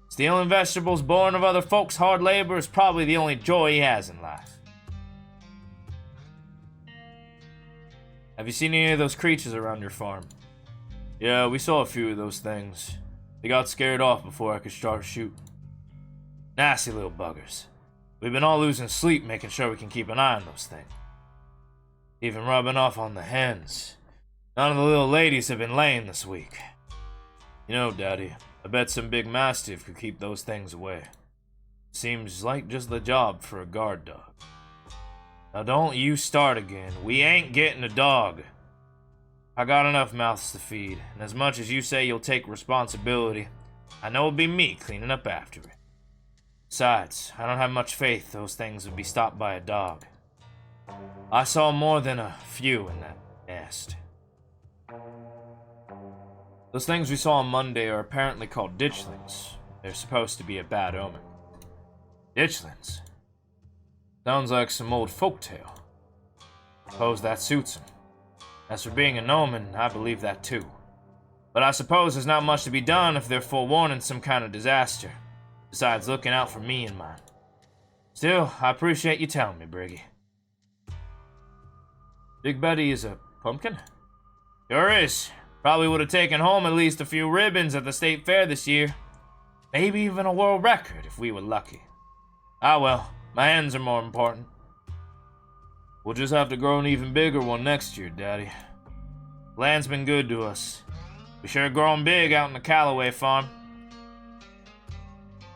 Speaker 1: Stealing vegetables born of other folks' hard labor is probably the only joy he has in life. Have you seen any of those creatures around your farm? Yeah, we saw a few of those things. They got scared off before I could start shooting. Nasty little buggers. We've been all losing sleep making sure we can keep an eye on those things. Even rubbing off on the hens. None of the little ladies have been laying this week. You know, Daddy, I bet some big mastiff could keep those things away. Seems like just the job for a guard dog. Now don't you start again. We ain't getting a dog. I got enough mouths to feed, and as much as you say you'll take responsibility, I know it'll be me cleaning up after it. Besides, I don't have much faith those things would be stopped by a dog. I saw more than a few in that nest. Those things we saw on Monday are apparently called ditchlings. They're supposed to be a bad omen. Ditchlings? Sounds like some old folktale. Suppose that suits him. As for being an omen, I believe that too. But I suppose there's not much to be done if they're forewarning some kind of disaster, besides looking out for me and mine. Still, I appreciate you telling me, Briggy. Big Betty is a pumpkin? Sure is. Probably would have taken home at least a few ribbons at the state fair this year. Maybe even a world record if we were lucky. Ah well, my hens are more important. We'll just have to grow an even bigger one next year, Daddy. Land's been good to us. We sure grown big out in the Calloway farm.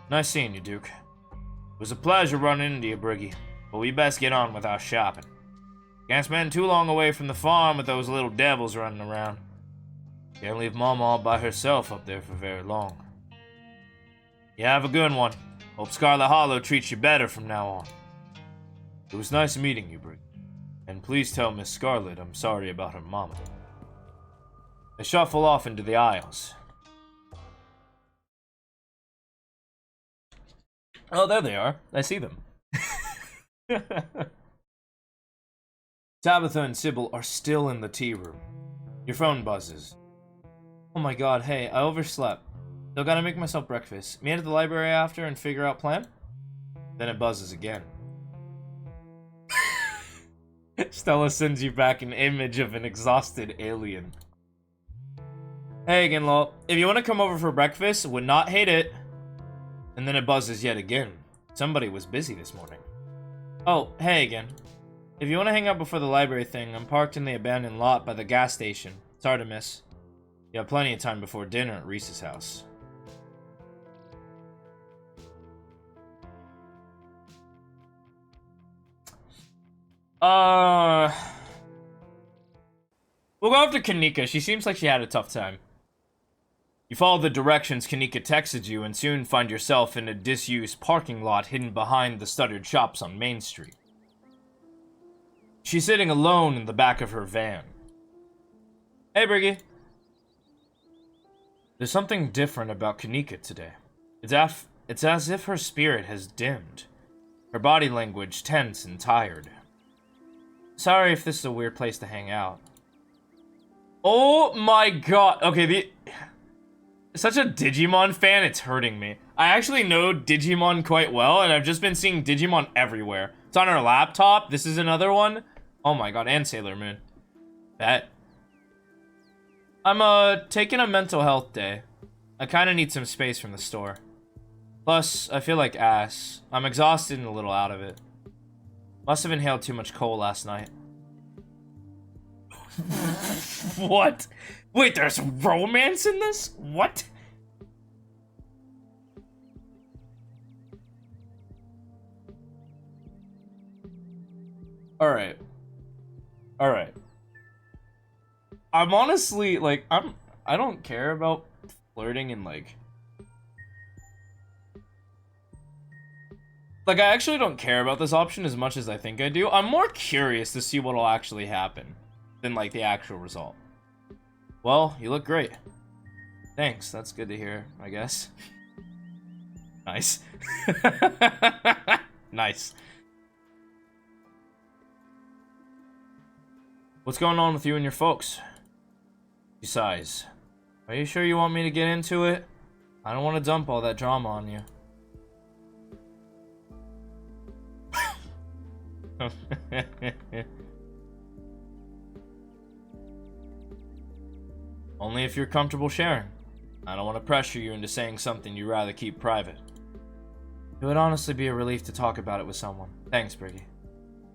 Speaker 1: Nice seeing you, Duke. It was a pleasure running into you, Briggy, but we best get on with our shopping. Can't spend too long away from the farm with those little devils running around. Can't leave Mama all by herself up there for very long. You have a good one. Hope Scarlett Hallow treats you better from now on. It was nice meeting you, Briggy. And please tell Miss Scarlett I'm sorry about her mama. They shuffle off into the aisles. Oh, there they are. I see them. Tabitha and Sybil are still in the tea room. Your phone buzzes. Oh my god, hey, I overslept. Still gotta make myself breakfast. Meet at the library after and figure out plan? Then it buzzes again. Stella sends you back an image of an exhausted alien. Hey again, lol. If you want to come over for breakfast, would not hate it. And then it buzzes yet again. Somebody was busy this morning. Oh, hey again. If you want to hang out before the library thing, I'm parked in the abandoned lot by the gas station. Sorry to miss. You have plenty of time before dinner at Reese's house. We'll go after Kanika. She seems like she had a tough time. You follow the directions Kanika texted you and soon find yourself in a disused parking lot hidden behind the stuttered shops on Main Street. She's sitting alone in the back of her van. Hey, Briggy. There's something different about Kanika today. It's as if her spirit has dimmed. Her body language tense and tired. Sorry if this is a weird place to hang out. Oh my god. Okay, such a Digimon fan, it's hurting me. I actually know Digimon quite well, and I've just been seeing Digimon everywhere. It's on our laptop. This is another one. Oh my god, and Sailor Moon. Bet. I'm, taking a mental health day. I kinda need some space from the store. Plus, I feel like ass. I'm exhausted and a little out of it. Must have inhaled too much coal last night. What? Wait, there's romance in this? What? Alright. Alright. I'm honestly, like, I don't care about flirting and, like, I actually don't care about this option as much as I think I do. I'm more curious to see what'll actually happen than, like, the actual result. Well, you look great. Thanks, that's good to hear, I guess. Nice. Nice. What's going on with you and your folks? She sighs. Are you sure you want me to get into it? I don't want to dump all that drama on you. Only if you're comfortable sharing. I don't want to pressure you into saying something you'd rather keep private. It would honestly be a relief to talk about it with someone. Thanks, Briggy.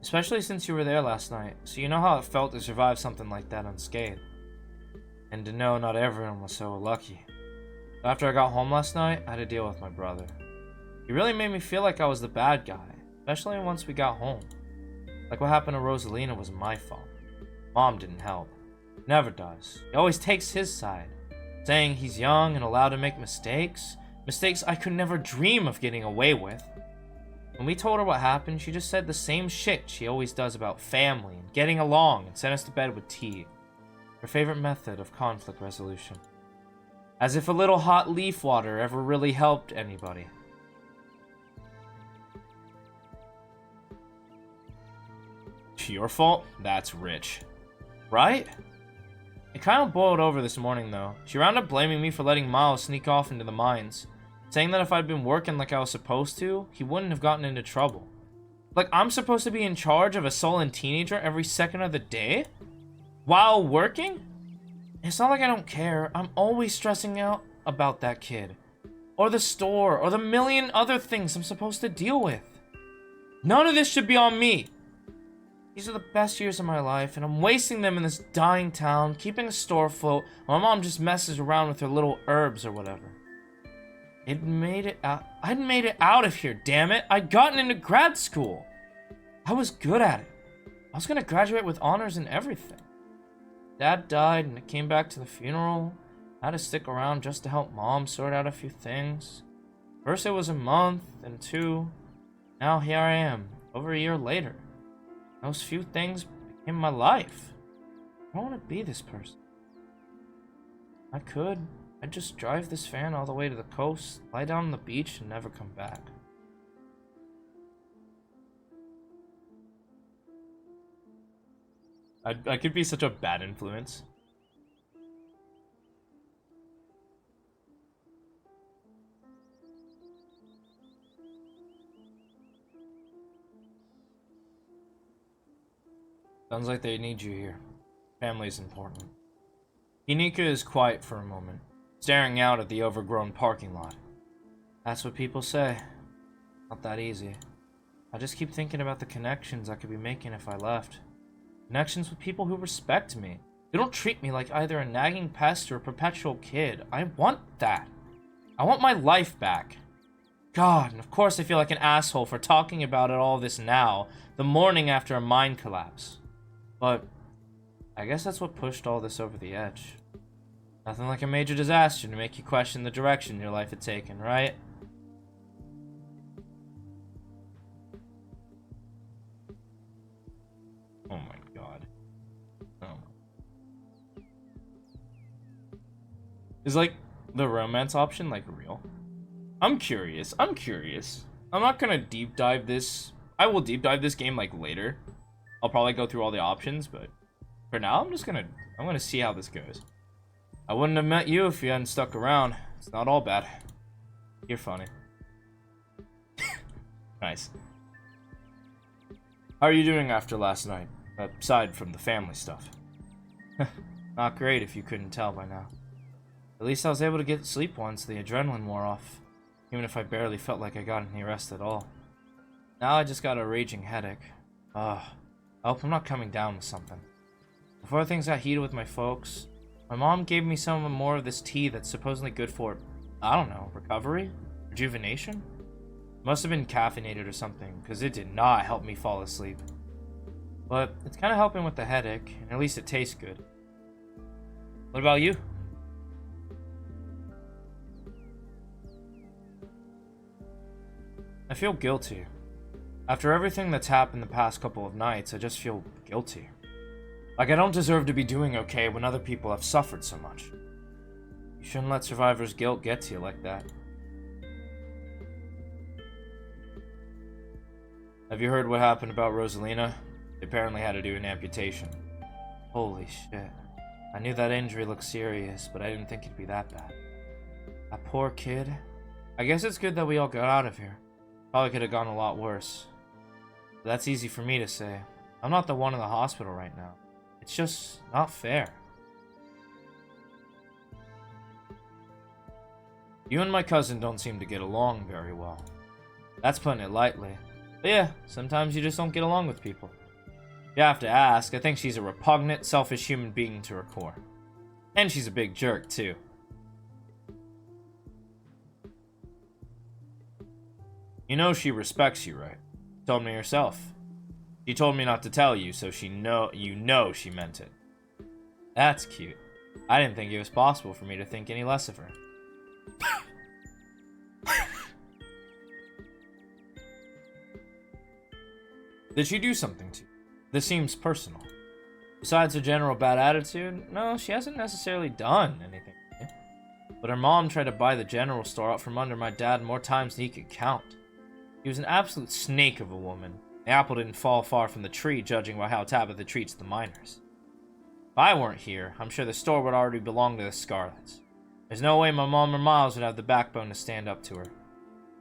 Speaker 1: Especially since you were there last night, so you know how it felt to survive something like that unscathed. And to know not everyone was so lucky. After I got home last night, I had to deal with my brother. He really made me feel like I was the bad guy, especially once we got home. Like what happened to Rosalina was my fault. Mom didn't help. Never does. He always takes his side, saying he's young and allowed to make mistakes. Mistakes I could never dream of getting away with. When we told her what happened, she just said the same shit she always does about family and getting along and sent us to bed with tea. Her favorite method of conflict resolution. As if a little hot leaf water ever really helped anybody. Your fault? That's rich. Right? It kind of boiled over this morning, though. She wound up blaming me for letting Miles sneak off into the mines. Saying that if I'd been working like I was supposed to, he wouldn't have gotten into trouble. Like, I'm supposed to be in charge of a sullen teenager every second of the day? While working?
Speaker 2: It's not like I don't care. I'm always stressing out about that kid. Or the store, or the million other things I'm supposed to deal with. None of this should be on me. These are the best years of my life, and I'm wasting them in this dying town, keeping a store afloat, while my mom just messes around with her little herbs or whatever. I'd made it out of here, damn it. I'd gotten into grad school. I was good at it. I was gonna graduate with honors and everything. Dad died, and I came back to the funeral. I had to stick around just to help Mom sort out a few things. First it was a month, then 2. Now here I am, over a year later. Those few things became my life. I don't want to be this person. I'd just drive this van all the way to the coast, lie down on the beach, and never come back.
Speaker 1: I could be such a bad influence. Sounds like they need you here. Family's important. Hinika is quiet for a moment, staring out at the overgrown parking lot.
Speaker 2: That's what people say. Not that easy. I just keep thinking about the connections I could be making if I left. Connections with people who respect me. They don't treat me like either a nagging pest or a perpetual kid. I want that. I want my life back. God, and of course I feel like an asshole for talking about all this now, the morning after a mine collapse. But I guess that's what pushed all this over the edge. Nothing like a major disaster to make you question the direction your life had taken, right?
Speaker 1: Oh my god. Oh. Is like the romance option like real? I'm curious. I'm not gonna deep dive this. I will deep dive this game like later. I'll probably go through all the options, but for now I'm gonna see how this goes. I wouldn't have met you if you hadn't stuck around. It's not all bad. You're funny. Nice. How are you doing after last night? Aside from the family stuff.
Speaker 2: Not great if you couldn't tell by now. At least I was able to get sleep once the adrenaline wore off. Even if I barely felt like I got any rest at all. Now I just got a raging headache. I hope I'm not coming down with something. Before things got heated with my folks, my mom gave me some more of this tea that's supposedly good for, I don't know, recovery? Rejuvenation? Must have been caffeinated or something, because it did not help me fall asleep. But it's kind of helping with the headache, and at least it tastes good. What about you? I feel guilty. After everything that's happened the past couple of nights, I just feel guilty. Like I don't deserve to be doing okay when other people have suffered so much. You shouldn't let survivor's guilt get to you like that.
Speaker 1: Have you heard what happened about Rosalina? They apparently had to do an amputation.
Speaker 2: Holy shit. I knew that injury looked serious, but I didn't think it'd be that bad. That poor kid. I guess it's good that we all got out of here. Probably could have gone a lot worse. But that's easy for me to say. I'm not the one in the hospital right now. It's just not fair.
Speaker 1: You and my cousin don't seem to get along very well. That's putting it lightly. But yeah, sometimes you just don't get along with people. You have to ask, I think she's a repugnant, selfish human being to her core. And she's a big jerk, too. You know she respects you, right? Told me herself. She told me not to tell you, so you know she meant it.
Speaker 2: That's cute. I didn't think it was possible for me to think any less of her.
Speaker 1: Did she do something to you? This seems personal.
Speaker 2: Besides her general bad attitude, no, she hasn't necessarily done anything to me. But her mom tried to buy the general store out from under my dad more times than he could count. She was an absolute snake of a woman. The apple didn't fall far from the tree, judging by how Tabitha treats the miners. If I weren't here, I'm sure the store would already belong to the Scarletts. There's no way my mom or Miles would have the backbone to stand up to her.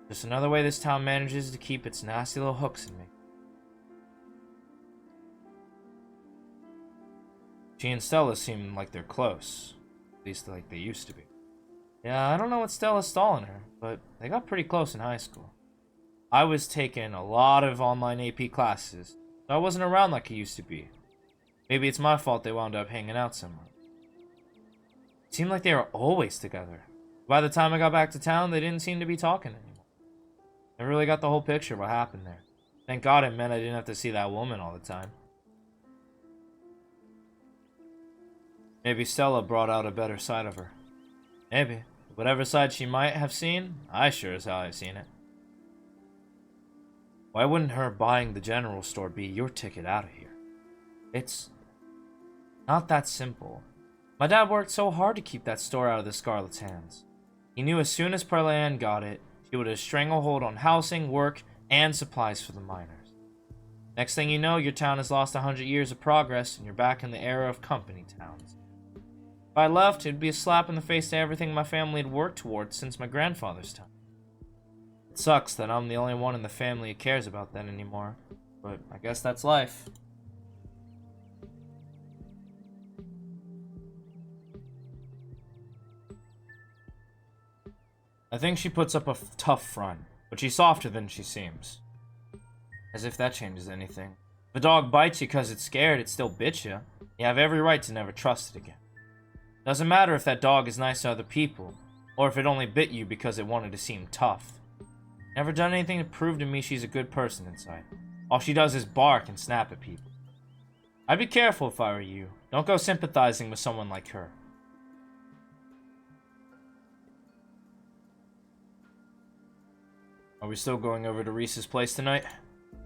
Speaker 2: Just another way this town manages to keep its nasty little hooks in me. She and Stella seem like they're close. At least like they used to be. Yeah, I don't know what Stella's stalling her, but they got pretty close in high school. I was taking a lot of online AP classes, so I wasn't around like I used to be. Maybe it's my fault they wound up hanging out somewhere. It seemed like they were always together. By the time I got back to town, they didn't seem to be talking anymore. I really got the whole picture of what happened there. Thank God it meant I didn't have to see that woman all the time. Maybe Stella brought out a better side of her. Maybe. Whatever side she might have seen, I sure as hell have seen it. Why wouldn't her buying the general store be your ticket out of here? It's not that simple. My dad worked so hard to keep that store out of the Scarlett's hands. He knew as soon as Pearl got it, she would have stranglehold on housing, work, and supplies for the miners. Next thing you know, your town has lost 100 years of progress and you're back in the era of company towns. If I left, it'd be a slap in the face to everything my family had worked towards since my grandfather's time. It sucks that I'm the only one in the family who cares about that anymore, but I guess that's life. I think she puts up a tough front, but she's softer than she seems. As if that changes anything. If a dog bites you because it's scared, it still bits you. You have every right to never trust it again. Doesn't matter if that dog is nice to other people, or if it only bit you because it wanted to seem tough. Never done anything to prove to me she's a good person inside. All she does is bark and snap at people. I'd be careful if I were you. Don't go sympathizing with someone like her. Are we still going over to Reese's place tonight?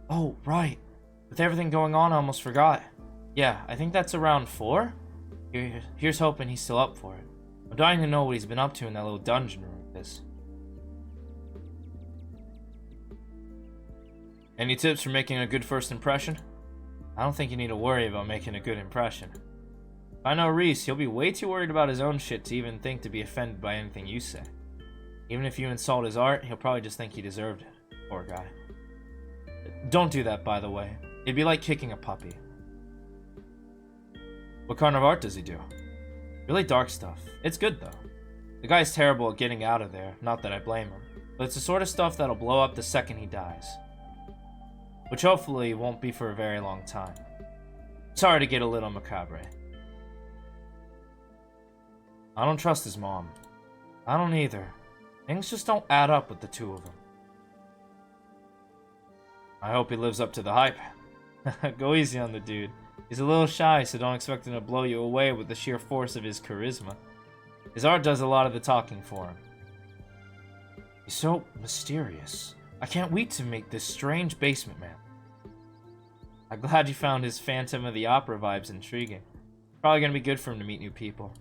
Speaker 2: Oh, right. With everything going on, I almost forgot. Yeah, I think that's around 4? Here's hoping he's still up for it. I'm dying to know what he's been up to in that little dungeon room of his. Any tips for making a good first impression? I don't think you need to worry about making a good impression. If I know Reese, he'll be way too worried about his own shit to even think to be offended by anything you say. Even if you insult his art, he'll probably just think he deserved it. Poor guy. Don't do that, by the way. It'd be like kicking a puppy. What kind of art does he do? Really dark stuff. It's good, though. The guy's terrible at getting out of there, not that I blame him. But it's the sort of stuff that'll blow up the second he dies. Which hopefully won't be for a very long time. Sorry to get a little macabre. I don't trust his mom. I don't either. Things just don't add up with the two of them. I hope he lives up to the hype. Go easy on the dude. He's a little shy, so don't expect him to blow you away with the sheer force of his charisma. His art does a lot of the talking for him. He's so mysterious. I can't wait to meet this strange basement man. I'm glad you found his Phantom of the Opera vibes intriguing. Probably gonna be good for him to meet new people.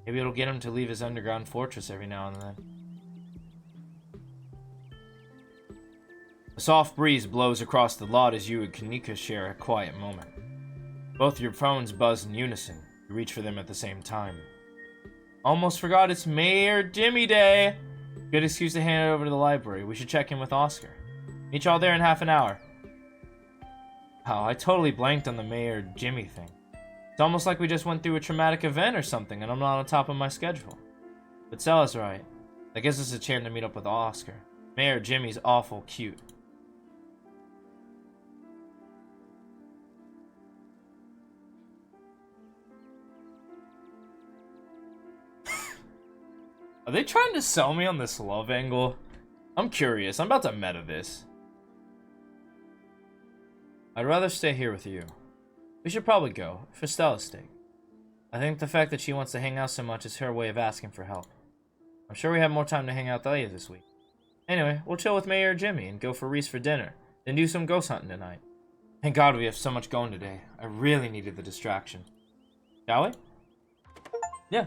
Speaker 2: Maybe it'll get him to leave his underground fortress every now and then. A soft breeze blows across the lot as you and Kanika share a quiet moment. Both your phones buzz in unison. You reach for them at the same time. Almost forgot it's Mayor Jimmy Day! Good excuse to hand it over to the library. We should check in with Oscar. Meet y'all there in half an hour. Wow, I totally blanked on the Mayor Jimmy thing. It's almost like we just went through a traumatic event or something and I'm not on top of my schedule. But Stella's right. That gives us a chance to meet up with Oscar. Mayor Jimmy's awful cute. Are they trying to sell me on this love angle? I'm curious. I'm about to meta this. I'd rather stay here with you. We should probably go, for Stella's sake. I think the fact that she wants to hang out so much is her way of asking for help. I'm sure we have more time to hang out later this week. Anyway, we'll chill with Mayor Jimmy and go for Reese for dinner, then do some ghost hunting tonight. Thank God we have so much going today. I really needed the distraction. Shall we? Yeah.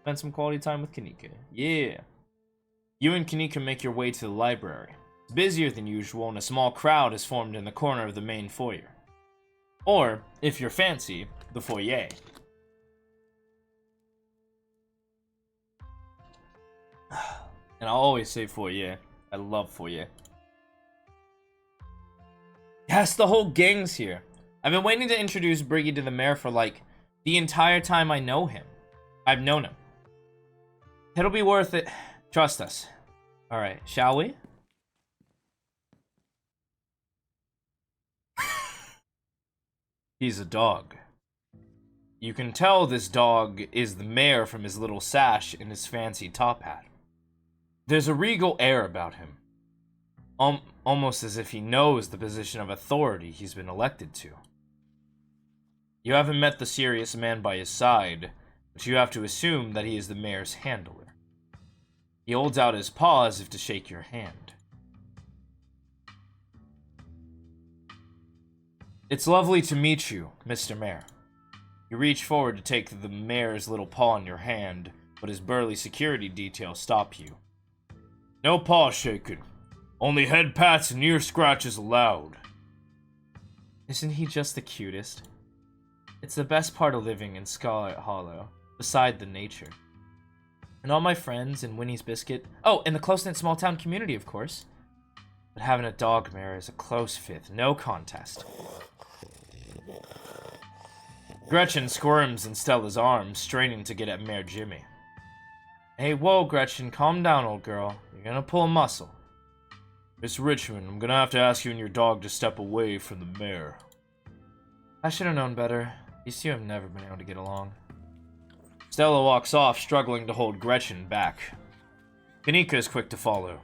Speaker 2: Spend some quality time with Kanika. Yeah. You and Kanika make your way to the library. It's busier than usual and a small crowd is formed in the corner of the main foyer. Or, if you're fancy, the foyer. And I'll always say foyer. I love foyer. Yes, the whole gang's here. I've been waiting to introduce Briggy to the mayor for, like, the entire time I've known him. It'll be worth it. Trust us. Alright, shall we? He's a dog. You can tell this dog is the mayor from his little sash and his fancy top hat. There's a regal air about him. Almost as if he knows the position of authority he's been elected to. You haven't met the serious man by his side, but you have to assume that he is the mayor's handler. He holds out his paw as if to shake your hand. It's lovely to meet you, Mr. Mayor. You reach forward to take the mayor's little paw in your hand, but his burly security detail stop you. No paw shaking. Only head pats and ear scratches allowed. Isn't he just the cutest? It's the best part of living in Scarlett Hallow, beside the nature. And all my friends and Winnie's Biscuit. Oh, and the close-knit small-town community, of course. But having a dog mayor is a close fifth, no contest. Gretchen squirms in Stella's arms, straining to get at Mayor Jimmy. Hey, whoa, Gretchen, calm down, old girl. You're gonna pull a muscle. Miss Richmond, I'm gonna have to ask you and your dog to step away from the mayor. I should have known better. These two have never been able to get along. Stella walks off, struggling to hold Gretchen back. Kanika is quick to follow.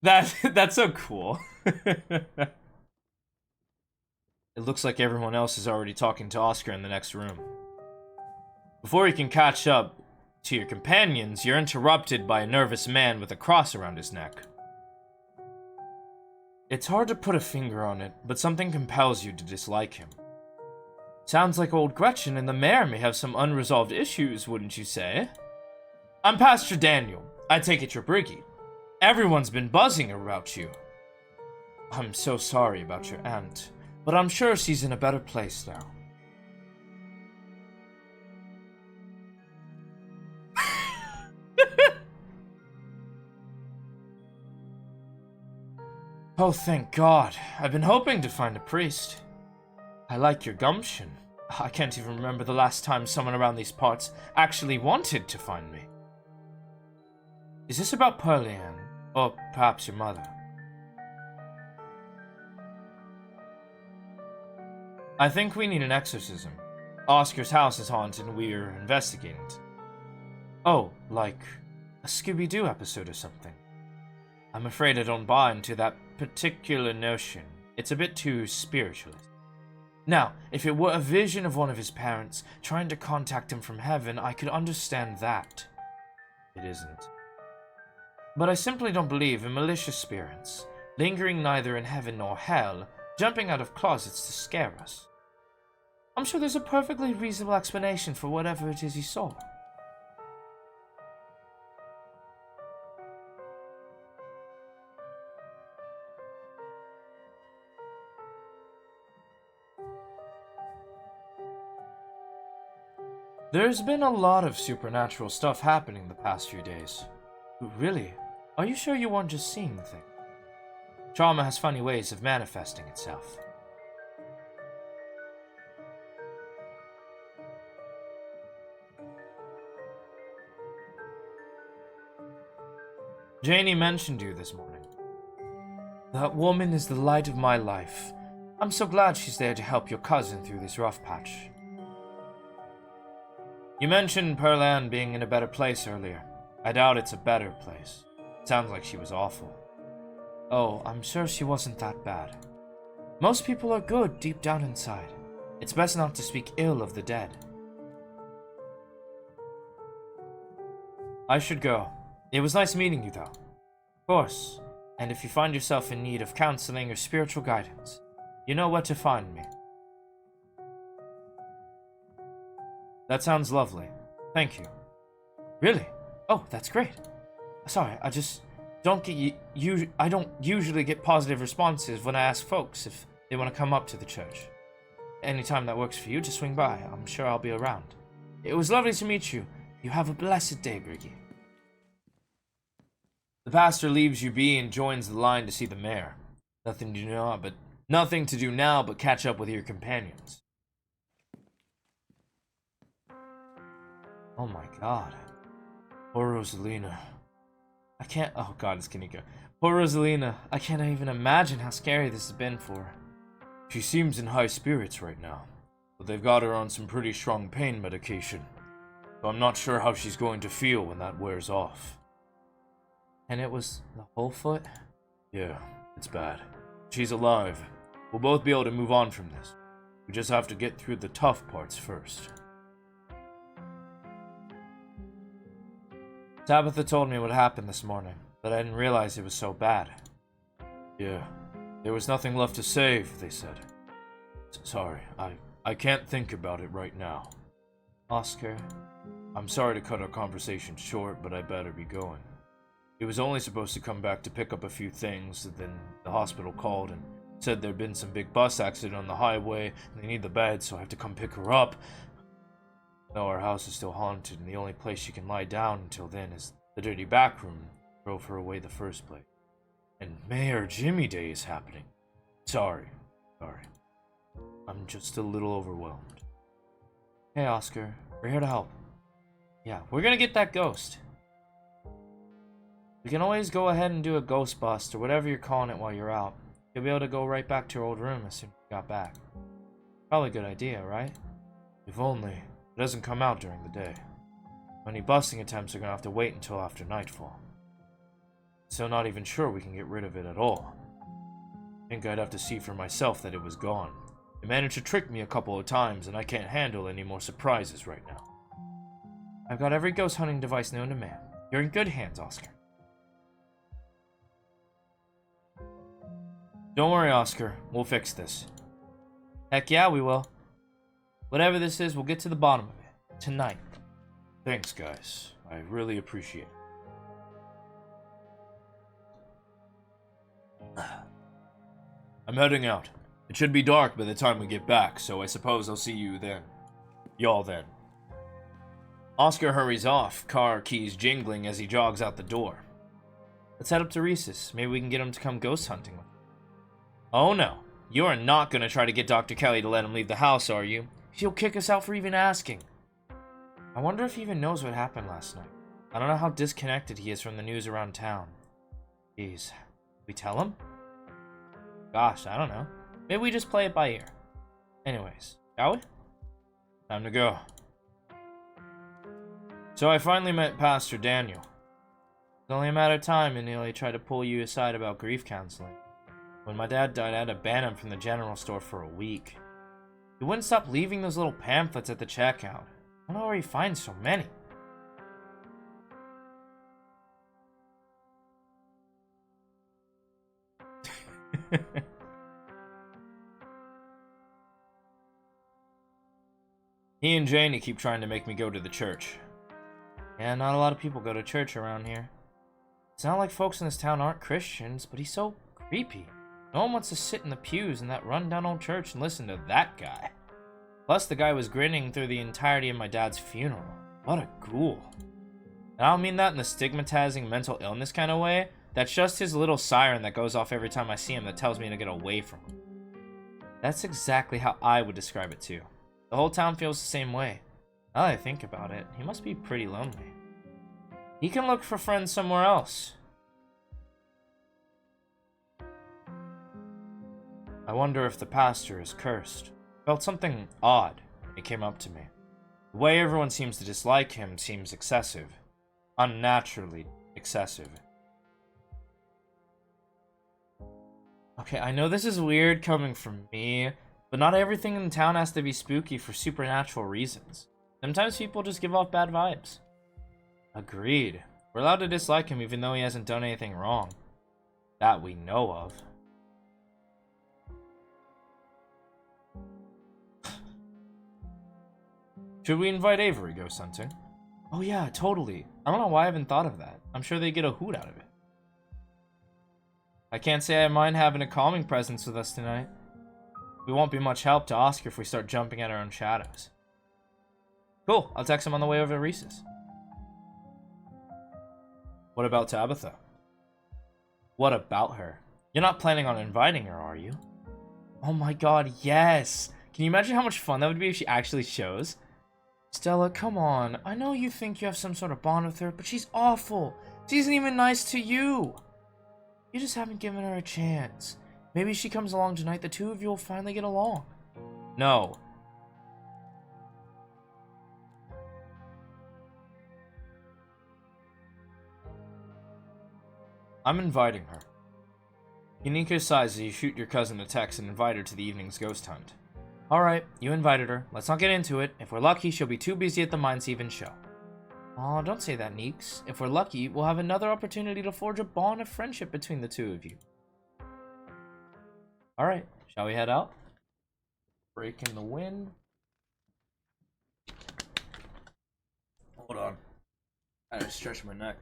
Speaker 2: That's so cool. It looks like everyone else is already talking to Oscar in the next room. Before you can catch up to your companions, you're interrupted by a nervous man with a cross around his neck. It's hard to put a finger on it, but something compels you to dislike him. Sounds like old Gretchen and the mayor may have some unresolved issues, wouldn't you say? I'm Pastor Daniel. I take it you're Briggy. Everyone's been buzzing about you. I'm so sorry about your aunt, but I'm sure she's in a better place now. Oh, thank God. I've been hoping to find a priest. I like your gumption. I can't even remember the last time someone around these parts actually wanted to find me. Is this about Pearl-Anne? Or perhaps your mother? I think we need an exorcism. Oscar's house is haunted and we're investigating it. Oh, like a Scooby-Doo episode or something. I'm afraid I don't buy into that particular notion. It's a bit too spiritualist. Now, if it were a vision of one of his parents trying to contact him from heaven, I could understand that. It isn't. But I simply don't believe in malicious spirits, lingering neither in heaven nor hell, jumping out of closets to scare us. I'm sure there's a perfectly reasonable explanation for whatever it is he saw. There's been a lot of supernatural stuff happening the past few days. Really? Are you sure you weren't just seeing things? Trauma has funny ways of manifesting itself. Janie mentioned you this morning. That woman is the light of my life. I'm so glad she's there to help your cousin through this rough patch. You mentioned Pearl-Anne being in a better place earlier. I doubt it's a better place. It sounds like she was awful. Oh, I'm sure she wasn't that bad. Most people are good deep down inside. It's best not to speak ill of the dead. I should go. It was nice meeting you, though. Of course. And if you find yourself in need of counseling or spiritual guidance, you know where to find me. That sounds lovely. Thank you. Really? Oh, that's great. Sorry, I just don't get I don't usually get positive responses when I ask folks if they want to come up to the church. Anytime that works for you, just swing by. I'm sure I'll be around. It was lovely to meet you. You have a blessed day, Briggy. The pastor leaves you be and joins the line to see the mayor.
Speaker 1: Nothing to do now but catch up with your companions.
Speaker 2: Oh my god. Poor Rosalina. I can't. Oh god, it's Kaneko. Poor Rosalina. I can't even imagine how scary this has been for her.
Speaker 1: She seems in high spirits right now, but they've got her on some pretty strong pain medication. So I'm not sure how she's going to feel when that wears off.
Speaker 2: And it was the whole foot?
Speaker 1: Yeah, it's bad. She's alive. We'll both be able to move on from this. We just have to get through the tough parts first.
Speaker 2: Tabitha told me what happened this morning, but I didn't realize it was so bad.
Speaker 1: Yeah, there was nothing left to save, they said. Sorry, I can't think about it right now.
Speaker 2: Oscar.
Speaker 1: I'm sorry to cut our conversation short, but I better be going. He was only supposed to come back to pick up a few things, and then the hospital called and said there'd been some big bus accident on the highway, and they need the bed, so I have to come pick her up. No, our house is still haunted, and the only place she can lie down until then is the dirty back room that drove her away the first place. And Mayor Jimmy Day is happening. Sorry. I'm just a little overwhelmed.
Speaker 2: Hey, Oscar. We're here to help. Yeah, we're gonna get that ghost. We can always go ahead and do a ghost bust, or whatever you're calling it while you're out. You'll be able to go right back to your old room as soon as you got back. Probably a good idea, right?
Speaker 1: If only. It doesn't come out during the day. Any busting attempts are gonna have to wait until after nightfall. Still not even sure we can get rid of it at all. I think I'd have to see for myself that it was gone. It managed to trick me a couple of times, and I can't handle any more surprises right now.
Speaker 2: I've got every ghost hunting device known to man. You're in good hands, Oscar.
Speaker 1: Don't worry, Oscar. We'll fix this.
Speaker 2: Heck yeah, we will. Whatever this is, we'll get to the bottom of it. Tonight.
Speaker 1: Thanks, guys. I really appreciate it. I'm heading out. It should be dark by the time we get back, so I suppose I'll see you then. Y'all then. Oscar hurries off, car keys jingling as he jogs out the door.
Speaker 2: Let's head up to Reese's. Maybe we can get him to come ghost hunting with us.
Speaker 1: Oh no. You are not going to try to get Dr. Kelly to let him leave the house, are you?
Speaker 2: She'll kick us out for even asking. I wonder if he even knows what happened last night. I don't know how disconnected he is from the news around town. Jeez. We tell him? Gosh, I don't know. Maybe we just play it by ear. Anyways, shall we?
Speaker 1: Time to go. So I finally met Pastor Daniel.
Speaker 2: It's only a matter of time until he tried to pull you aside about grief counseling. When my dad died, I had to ban him from the general store for a week. He wouldn't stop leaving those little pamphlets at the checkout. I don't know where he finds so many.
Speaker 1: He and Janie keep trying to make me go to the church.
Speaker 2: Yeah, not a lot of people go to church around here. It's not like folks in this town aren't Christians, but he's so creepy. No one wants to sit in the pews in that run-down old church and listen to that guy. Plus, the guy was grinning through the entirety of my dad's funeral. What a ghoul. And I don't mean that in the stigmatizing mental illness kind of way. That's just his little siren that goes off every time I see him that tells me to get away from him. That's exactly how I would describe it too. The whole town feels the same way. Now that I think about it, he must be pretty lonely. He can look for friends somewhere else. I wonder if the pastor is cursed. Felt something odd when he came up to me. The way everyone seems to dislike him seems excessive. Unnaturally excessive. Okay, I know this is weird coming from me, but not everything in town has to be spooky for supernatural reasons. Sometimes people just give off bad vibes. Agreed. We're allowed to dislike him even though he hasn't done anything wrong. That we know of.
Speaker 1: Should we invite Avery ghost hunting?
Speaker 2: Oh yeah, totally. I don't know why I haven't thought of that. I'm sure they get a hoot out of it. I can't say I mind having a calming presence with us tonight. We won't be much help to Oscar if we start jumping at our own shadows. Cool, I'll text him on the way over to Reese's.
Speaker 1: What about Tabitha?
Speaker 2: What about her? You're not planning on inviting her, are you? Oh my god, yes! Can you imagine how much fun that would be if she actually shows? Stella, come on. I know you think you have some sort of bond with her, but she's awful. She isn't even nice to you. You just haven't given her a chance. Maybe she comes along tonight, the two of you will finally get along. No. I'm inviting her. Unique sighs as you shoot your cousin a text and invite her to the evening's ghost hunt. Alright, you invited her. Let's not get into it. If we're lucky, she'll be too busy at the mines to even show. Aw, don't say that, Neeks. If we're lucky, we'll have another opportunity to forge a bond of friendship between the two of you. Alright, shall we head out? Break in the wind. Hold on. I gotta stretch my neck.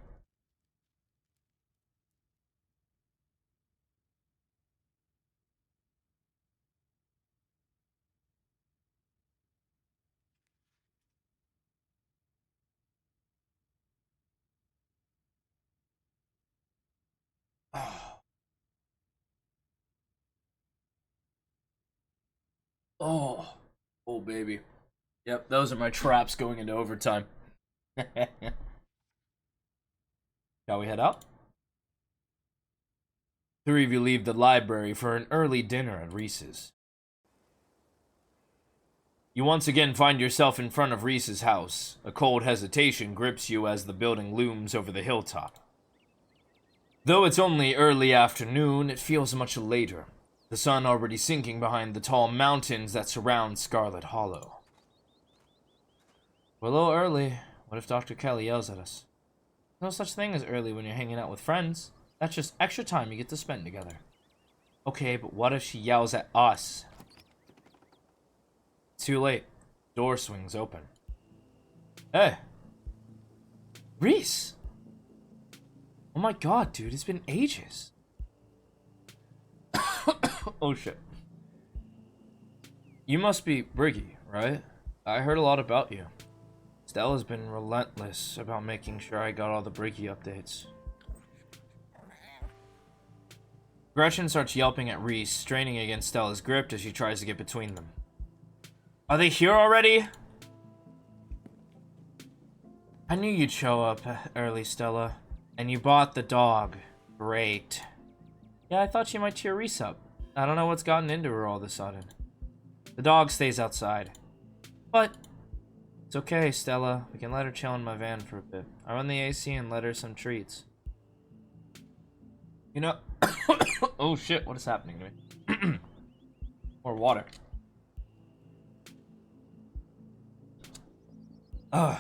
Speaker 2: Oh, oh baby. Yep, those are my traps going into overtime. Shall we head out? Three of you leave the library for an early dinner at Reese's. You once again find yourself in front of Reese's house. A cold hesitation grips you as the building looms over the hilltop. Though it's only early afternoon, it feels much later. The sun already sinking behind the tall mountains that surround Scarlett Hallow. We're a little early. What if Dr. Kelly yells at us? No such thing as early when you're hanging out with friends. That's just extra time you get to spend together. Okay, but what if she yells at us? Too late. Door swings open. Hey! Reese! Oh my god, dude, it's been ages. Oh shit. You must be Briggy, right? I heard a lot about you. Stella's been relentless about making sure I got all the Briggy updates. Gretchen starts yelping at Reese, straining against Stella's grip as she tries to get between them. Are they here already? I knew you'd show up early, Stella. And you bought the dog. Great. Yeah, I thought she might cheer Reese up. I don't know what's gotten into her all of a sudden. The dog stays outside. But it's okay, Stella. We can let her chill in my van for a bit. I run the AC and let her some treats. You know... Oh shit, what is happening to me? More water. Ugh.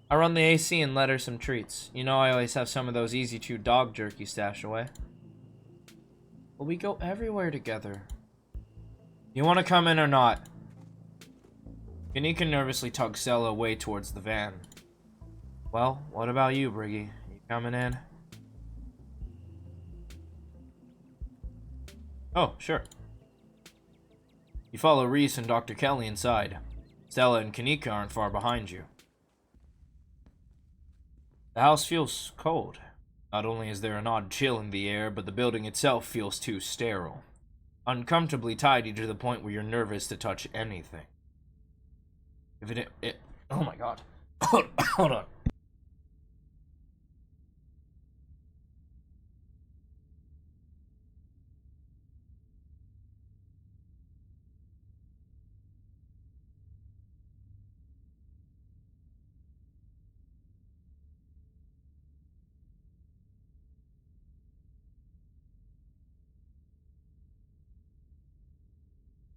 Speaker 2: I run the AC and let her some treats. You know I always have some of those easy chew dog jerky stashed away. Well, we go everywhere together. You want to come in or not? Kanika nervously tugs Stella away towards the van. Well, what about you, Briggy? You coming in? Oh, sure. You follow Reese and Dr. Kelly inside. Stella and Kanika aren't far behind you. The house feels cold. Not only is there an odd chill in the air, but the building itself feels too sterile. Uncomfortably tidy to the point where you're nervous to touch anything. If it oh my god. Hold on.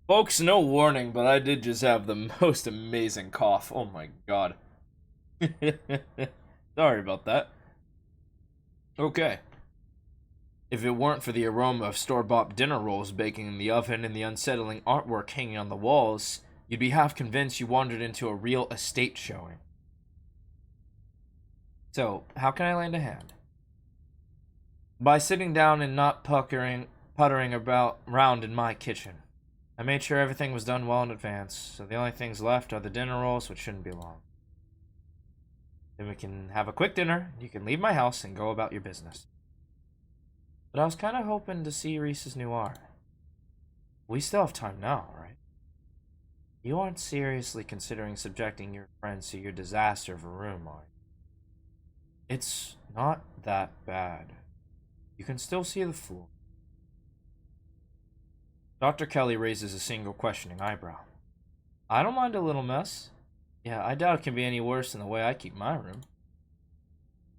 Speaker 2: Folks, no warning, but I did just have the most amazing cough. Oh my god. Sorry about that. Okay. If it weren't for the aroma of store-bought dinner rolls baking in the oven and the unsettling artwork hanging on the walls, you'd be half convinced you wandered into a real estate showing. So, how can I lend a hand? By sitting down and not puttering around in my kitchen. I made sure everything was done well in advance, so the only things left are the dinner rolls, which shouldn't be long. Then we can have a quick dinner, you can leave my house and go about your business. But I was kind of hoping to see Reese's new art. We still have time now, right? You aren't seriously considering subjecting your friends to your disaster of a room, are you? It's not that bad. You can still see the floor. Dr. Kelly raises a single questioning eyebrow. I don't mind a little mess. Yeah, I doubt it can be any worse than the way I keep my room.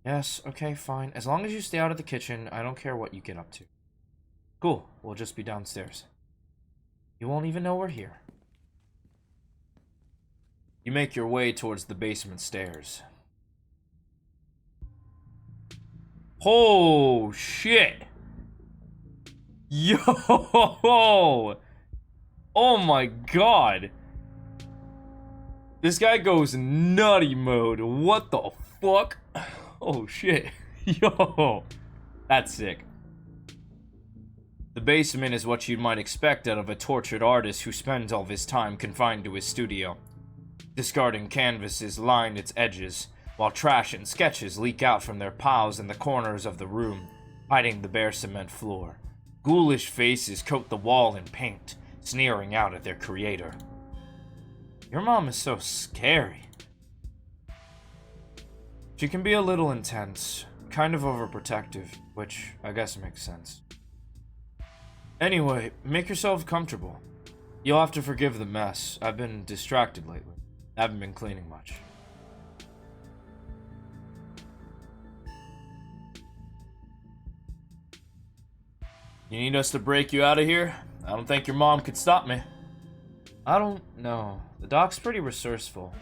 Speaker 2: Yes, okay, fine. As long as you stay out of the kitchen, I don't care what you get up to. Cool, we'll just be downstairs. You won't even know we're here.
Speaker 1: You make your way towards the basement stairs. Oh, shit! Yo! Oh my god! This guy goes nutty mode. What the fuck? Oh shit. Yo! That's sick. The basement is what you might expect out of a tortured artist who spends all of his time confined to his studio. Discarding canvases line its edges, while trash and sketches leak out from their piles in the corners of the room, hiding the bare cement floor. Ghoulish faces coat the wall in paint, sneering out at their creator. Your mom is so scary. She can be a little intense, kind of overprotective, which I guess makes sense. Anyway, make yourself comfortable. You'll have to forgive the mess. I've been distracted lately. I haven't been cleaning much. You need us to break you out of here? I don't think your mom could stop me. I don't know. The doc's pretty resourceful.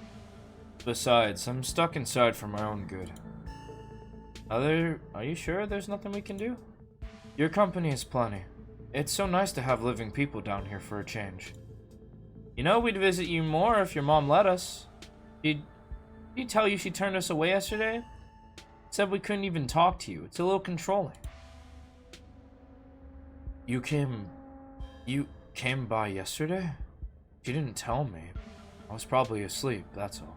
Speaker 1: Besides, I'm stuck inside for my own good. Are you sure there's nothing we can do? Your company is plenty. It's so nice to have living people down here for a change. You know, we'd visit you more if your mom let us. Did she tell you she turned us away yesterday? Said we couldn't even talk to you. It's a little controlling. You came by yesterday? She didn't tell me. I was probably asleep, that's all.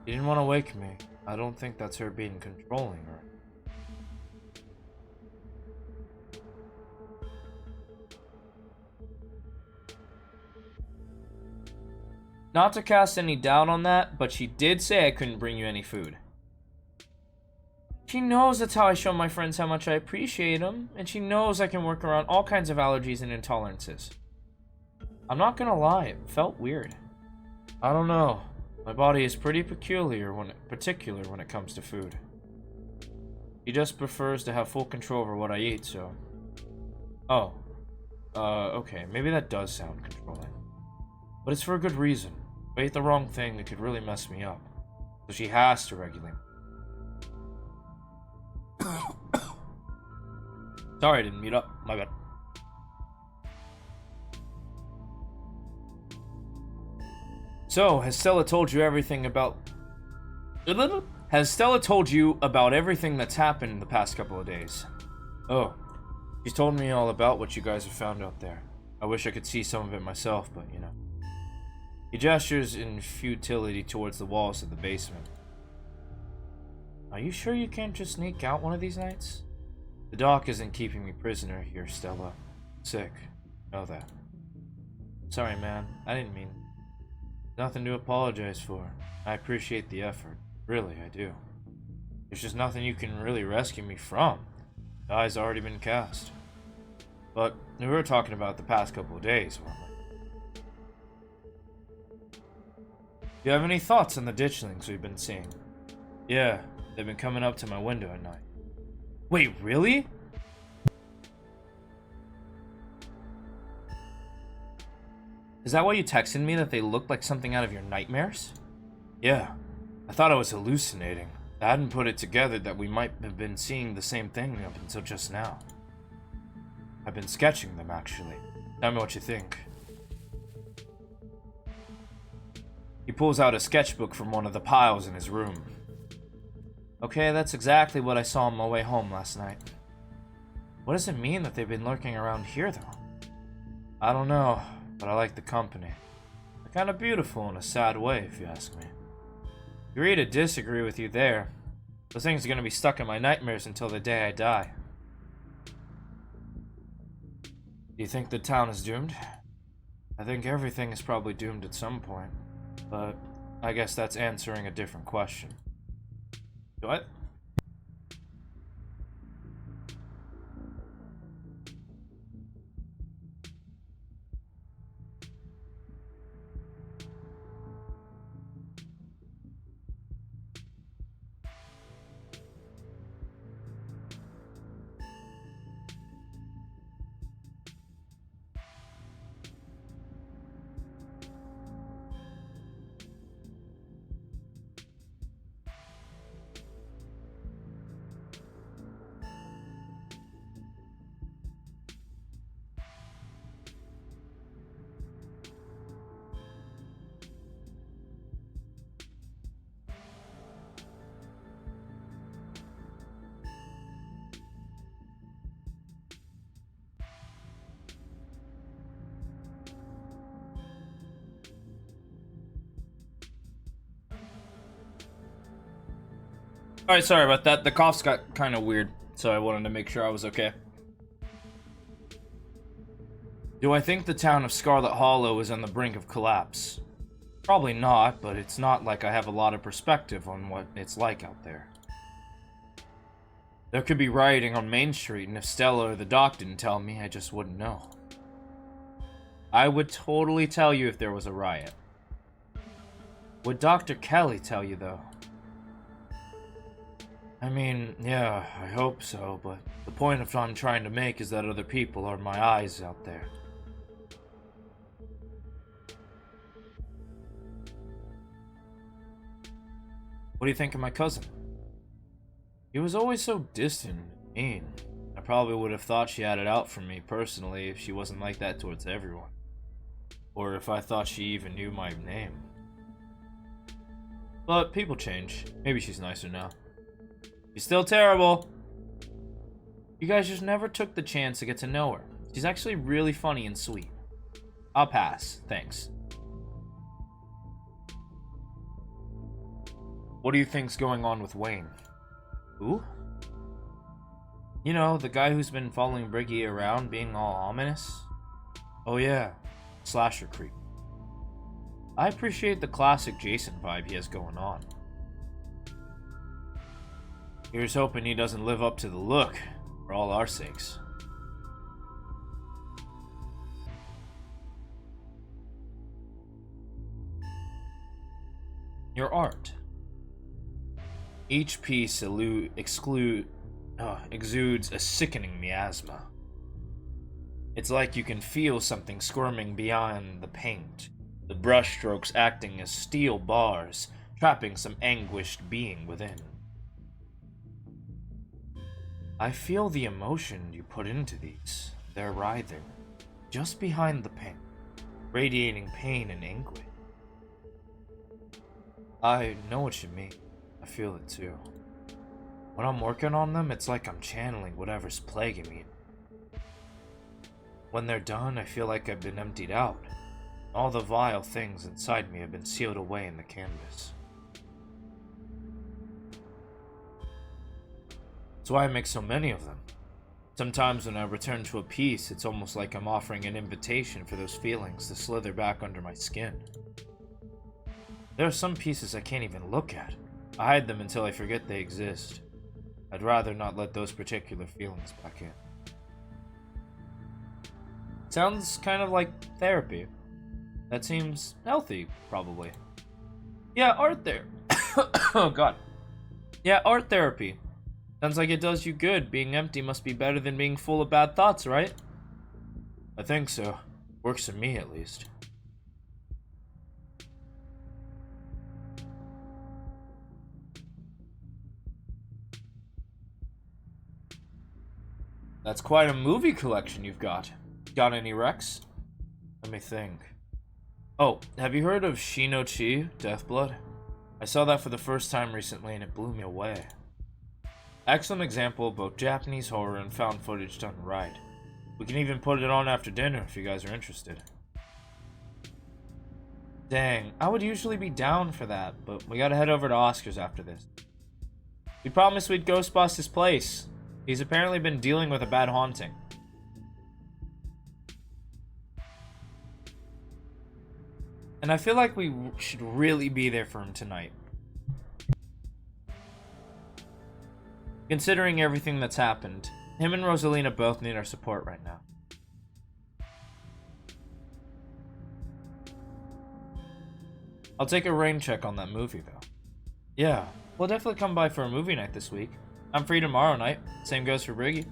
Speaker 1: She didn't want to wake me. I don't think that's her being controlling or... Not to cast any doubt on that, but she did say I couldn't bring you any food. She knows that's how I show my friends how much I appreciate them, and she knows I can work around all kinds of allergies and intolerances. I'm not gonna lie, it felt weird. I don't know. My body is pretty particular when it comes to food. She just prefers to have full control over what I eat, so... Oh. Okay, maybe that does sound controlling. But it's for a good reason. If I ate the wrong thing, it could really mess me up. So she has to regulate me. Sorry I didn't mute up. My bad. So, has Stella told you everything about... Has Stella told you about everything that's happened in the past couple of days? Oh. She's told me all about what you guys have found out there. I wish I could see some of it myself, but you know. He gestures in futility towards the walls of the basement. Are you sure you can't just sneak out one of these nights? The doc isn't keeping me prisoner here, Stella. Sick. Know that. Sorry, man. I didn't mean... Nothing to apologize for. I appreciate the effort. Really, I do. There's just nothing you can really rescue me from. The eye's already been cast. But we were talking about the past couple of days, weren't we? Do you have any thoughts on the ditchlings we've been seeing? Yeah, they've been coming up to my window at night. Wait, really? Is that why you texted me that they looked like something out of your nightmares? Yeah, I thought I was hallucinating. I hadn't put it together that we might have been seeing the same thing up until just now. I've been sketching them, actually. Tell me what you think. He pulls out a sketchbook from one of the piles in his room. Okay, that's exactly what I saw on my way home last night. What does it mean that they've been lurking around here, though? I don't know, but I like the company. They're kind of beautiful in a sad way, if you ask me. Agree to disagree with you there. Those things are going to be stuck in my nightmares until the day I die.
Speaker 2: You think the town is doomed? I think everything is probably doomed at some point. But I guess that's answering a different question. What? Alright, sorry about that. The coughs got kind of weird, so I wanted to make sure I was okay. Do I think the town of Scarlett Hallow is on the brink of collapse? Probably not, but it's not like I have a lot of perspective on what it's like out there. There could be rioting on Main Street, and if Stella or the doc didn't tell me, I just wouldn't know. I would totally tell you if there was a riot. Would Dr. Kelly tell you, though? I mean, yeah, I hope so, but the point of I'm trying to make is that other people are my eyes out there. What do you think of my cousin? He was always so distant and mean. I probably would have thought she had it out for me personally if she wasn't like that towards everyone. Or if I thought she even knew my name. But people change. Maybe she's nicer now. She's still terrible. You guys just never took the chance to get to know her. She's actually really funny and sweet. I'll pass, thanks. What do you think's going on with Wayne? Who? You know, the guy who's been following Briggy around, being all ominous? Oh yeah, slasher creep. I appreciate the classic Jason vibe he has going on. Here's hoping he doesn't live up to the look, for all our sakes. Your art. Each piece exudes a sickening miasma. It's like you can feel something squirming beyond the paint, the brushstrokes acting as steel bars, trapping some anguished being within. I feel the emotion you put into these. They're writhing, just behind the paint, radiating pain and anguish. I know what you mean. I feel it too. When I'm working on them, it's like I'm channeling whatever's plaguing me. When they're done, I feel like I've been emptied out. All the vile things inside me have been sealed away in the canvas. That's why I make so many of them. Sometimes when I return to a piece, it's almost like I'm offering an invitation for those feelings to slither back under my skin. There are some pieces I can't even look at. I hide them until I forget they exist. I'd rather not let those particular feelings back in. Sounds kind of like therapy. That seems healthy, probably. Yeah, art there. Oh god. Yeah, art therapy. Sounds like it does you good. Being empty must be better than being full of bad thoughts, right? I think so. Works for me, at least. That's quite a movie collection you've got. Got any Rex? Let me think. Oh, have you heard of Shino-Chi, Deathblood? I saw that for the first time recently and it blew me away. Excellent example of both Japanese horror and found footage done right. We can even put it on after dinner if you guys are interested. Dang, I would usually be down for that, but we gotta head over to Oscar's after this. We promised we'd ghost bust his place. He's apparently been dealing with a bad haunting. And I feel like we should really be there for him tonight. Considering everything that's happened, him and Rosalina both need our support right now. I'll take a rain check on that movie, though. Yeah, we'll definitely come by for a movie night this week. I'm free tomorrow night. Same goes for Briggy.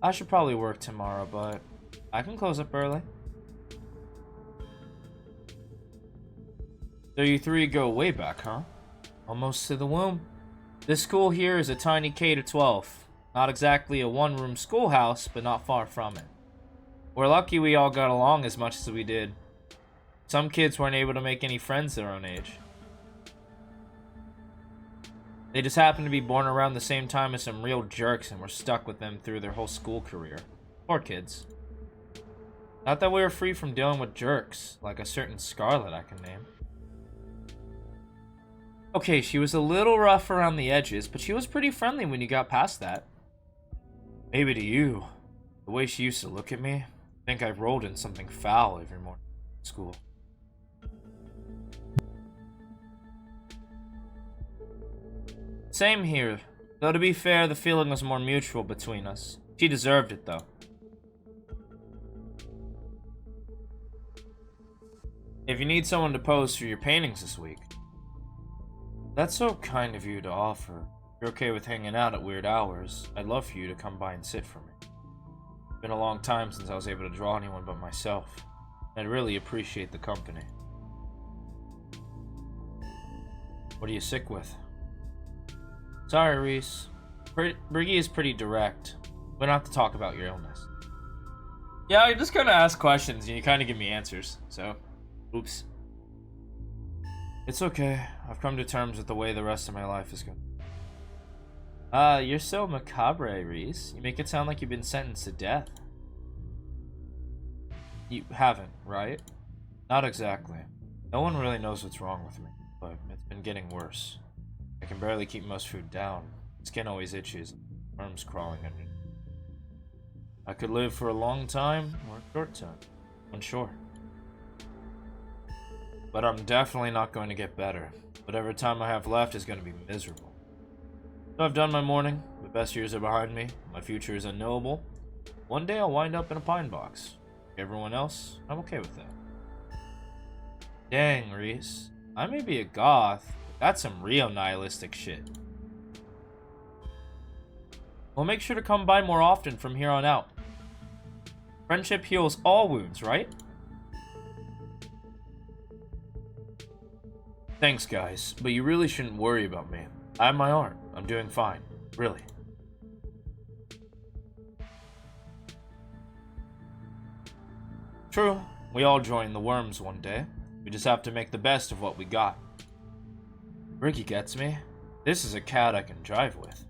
Speaker 2: I should probably work tomorrow, but I can close up early. So you three go way back, huh? Almost to the womb. This school here is a tiny K-12. Not exactly a one-room schoolhouse, but not far from it. We're lucky we all got along as much as we did. Some kids weren't able to make any friends their own age. They just happened to be born around the same time as some real jerks and were stuck with them through their whole school career. Poor kids. Not that we were free from dealing with jerks, like a certain Scarlett I can name. Okay, she was a little rough around the edges, but she was pretty friendly when you got past that. Maybe to you, the way she used to look at me, I think I rolled in something foul every morning at school. Same here, though to be fair, the feeling was more mutual between us. She deserved it, though. If you need someone to pose for your paintings this week, that's so kind of you to offer. If you're okay with hanging out at weird hours, I'd love for you to come by and sit for me. It's been a long time since I was able to draw anyone but myself. I'd really appreciate the company. What are you sick with? Sorry, Reese. Briggy is pretty direct. We don't have to talk about your illness. Yeah, I just kind of ask questions and you kind of give me answers, so... Oops. It's okay. I've come to terms with the way the rest of my life is going. You're so macabre, Reese. You make it sound like you've been sentenced to death. You haven't, right? Not exactly. No one really knows what's wrong with me, but it's been getting worse. I can barely keep most food down. Skin always itches, worms crawling under me. I could live for a long time or a short time. Unsure. But I'm definitely not going to get better. Whatever time I have left is going to be miserable. So I've done my mourning. The best years are behind me. My future is unknowable. One day I'll wind up in a pine box. Everyone else, I'm okay with that. Dang, Reese. I may be a goth, but that's some real nihilistic shit. Well, make sure to come by more often from here on out. Friendship heals all wounds, right? Thanks, guys, but you really shouldn't worry about me. I have my art. I'm doing fine. Really. True. We all join the worms one day. We just have to make the best of what we got. Ricky gets me. This is a cat I can drive with.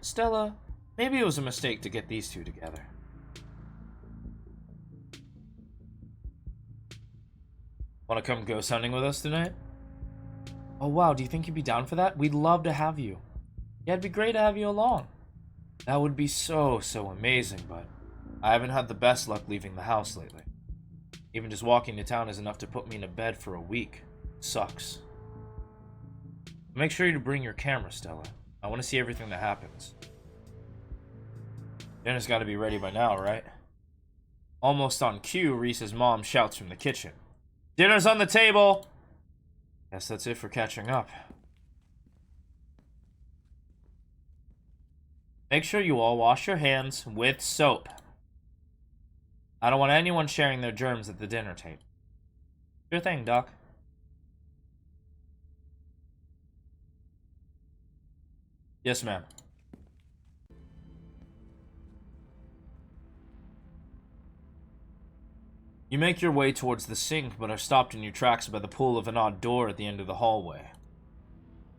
Speaker 2: Stella, maybe it was a mistake to get these two together. Want to come ghost hunting with us tonight? Oh wow, do you think you'd be down for that? We'd love to have you. Yeah, it'd be great to have you along. That would be so amazing, but I haven't had the best luck leaving the house lately. Even just walking to town is enough to put me in a bed for a week. It sucks. Make sure you bring your camera, Stella. I want to see everything that happens. Dinner's got to be ready by now, right? Almost on cue, Reese's mom shouts from the kitchen. Dinner's on the table! Guess that's it for catching up. Make sure you all wash your hands with soap. I don't want anyone sharing their germs at the dinner table. Sure thing, Doc. Yes, ma'am. You make your way towards the sink, but are stopped in your tracks by the pull of an odd door at the end of the hallway.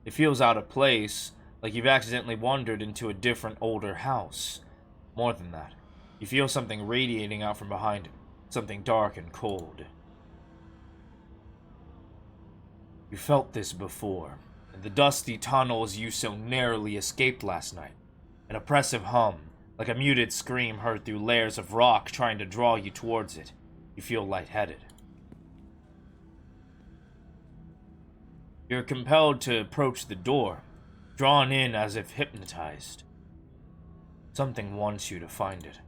Speaker 2: It feels out of place, like you've accidentally wandered into a different, older house. More than that, you feel something radiating out from behind it, something dark and cold. You felt this before, in the dusty tunnels you so narrowly escaped last night. An oppressive hum, like a muted scream heard through layers of rock trying to draw you towards it. You feel lightheaded.
Speaker 1: You're compelled to approach the door, drawn in as if hypnotized. Something wants you to find it.